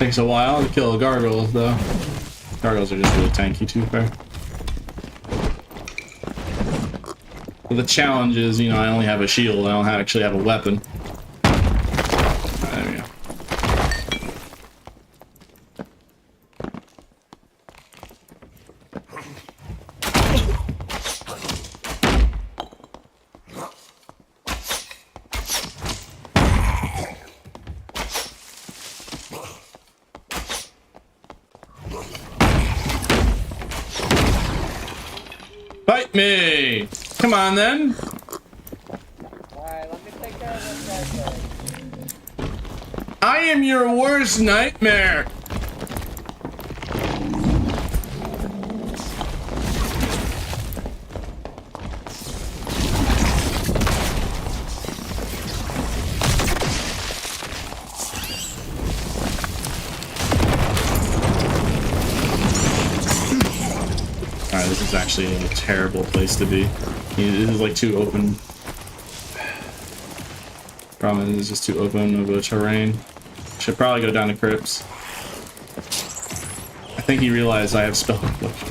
Takes a while to kill gargoyles, though. Gargoyles are just really tanky, too fair. But the challenge is, you know, I only have a shield. I don't actually have a weapon. There we go. Fight me! Come on then! Alright, let me take care of this guy first. I am your worst nightmare! Alright, this is actually a terrible place to be. This is like too open. Problem is, it's just too open of a terrain. Should probably go down to crypts. I think he realized I have spell infliction.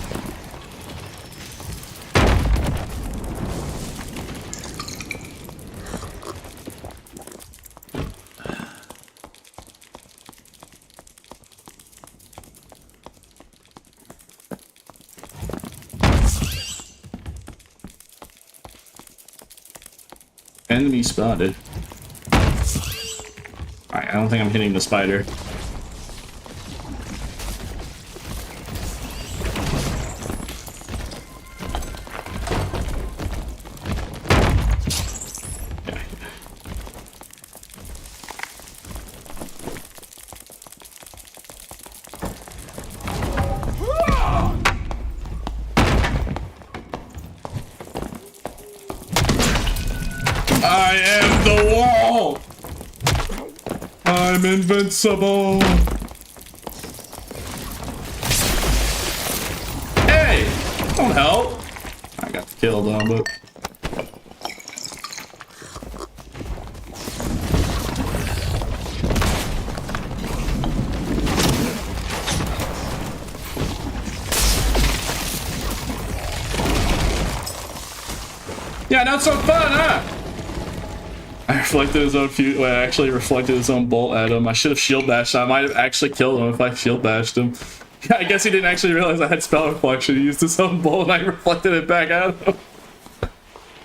Enemy spotted. Alright, I don't think I'm hitting the spider. I am the wall! I'm invincible! Hey! Don't help! I got the kill though, but... Yeah, not so fun, huh? I reflected his own well, I actually reflected his own bolt at him. I should have shield bashed him. I might have actually killed him if I shield bashed him. Yeah, I guess he didn't actually realize I had spell reflection. He used his own bolt and I reflected it back at him.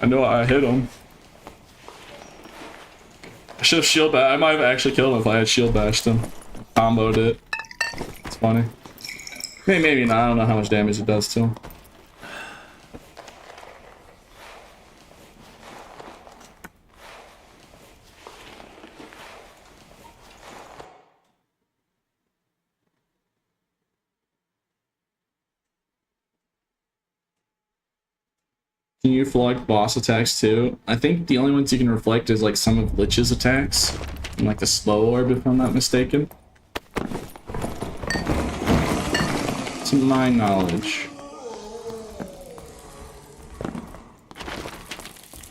I know I hit him. I should have shield bashed. I might have actually killed him if I had shield bashed him. Comboed it. It's funny. Maybe not. I don't know how much damage it does to him. Can you reflect boss attacks too? I think the only ones you can reflect is like some of Lich's attacks. And like the slow orb, if I'm not mistaken. To my knowledge.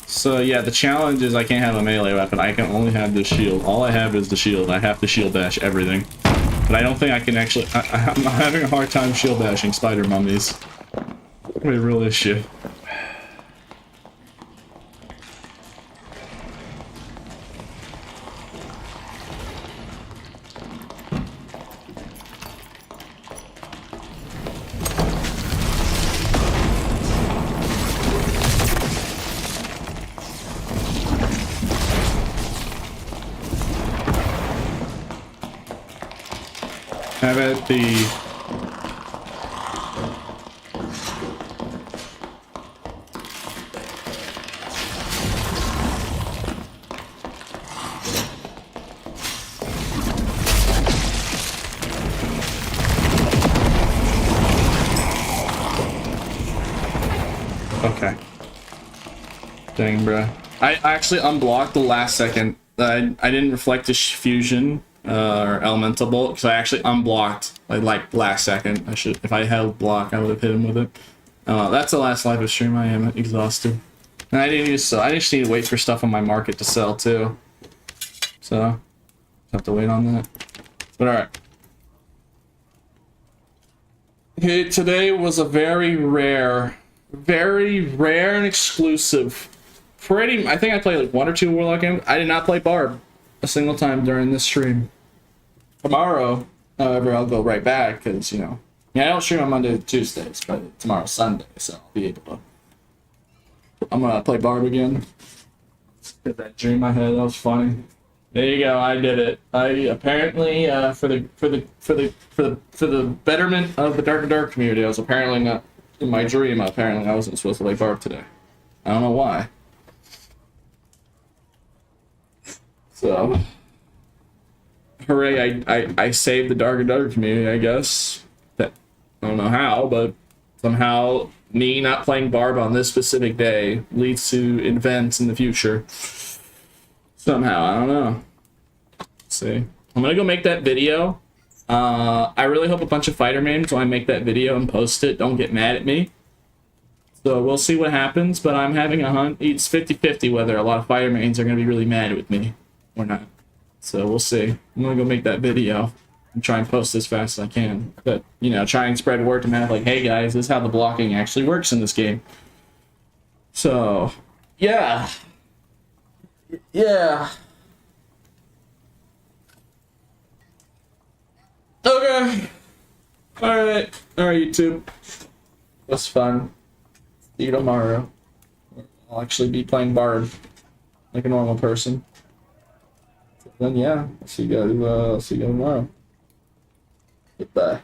So yeah, the challenge is I can't have a melee weapon. I can only have the shield. All I have is the shield. I have to shield bash everything. But I don't think I can actually... I'm having a hard time shield bashing spider mummies. It's a real issue. How about the... Okay. Dang, bruh. I actually unblocked the last second. I didn't reflect the fusion. Or elemental bolt, because I actually unblocked like last second. I should, if I held block, I would have hit him with it. That's the last live stream. I am exhausted, and I didn't use. I just need to wait for stuff on my market to sell too. So have to wait on that. But all right. Okay, today was a very rare and exclusive. I think I played like 1 or 2 Warlock games. I did not play Barb a single time during this stream. Tomorrow, however, I'll go right back because, you know, I don't stream on Monday and Tuesdays, but tomorrow's Sunday, so I'll be able to. I'm gonna play Barb again. Get that dream I had. That was funny. There you go. I did it. I apparently for the betterment of the Dark and Dark community, I was apparently not in my dream. Apparently, I wasn't supposed to play Barb today. I don't know why. So, hooray, I saved the Dark and Dark community, I guess. I don't know how, but somehow me not playing Barb on this specific day leads to events in the future. Somehow, I don't know. Let's see. I'm gonna go make that video. I really hope a bunch of fighter mains, when I make that video and post it, don't get mad at me. So we'll see what happens, but I'm having a hunt. It's 50-50 whether a lot of fighter mains are gonna be really mad with me or not. So we'll see. I'm gonna go make that video and try and post as fast as I can. But, you know, try and spread word to mouth like, hey guys, this is how the blocking actually works in this game. So, yeah. Yeah. Okay. Alright, YouTube. That's fun. See you tomorrow. I'll actually be playing Barb like a normal person. Then yeah, see you guys tomorrow. Goodbye.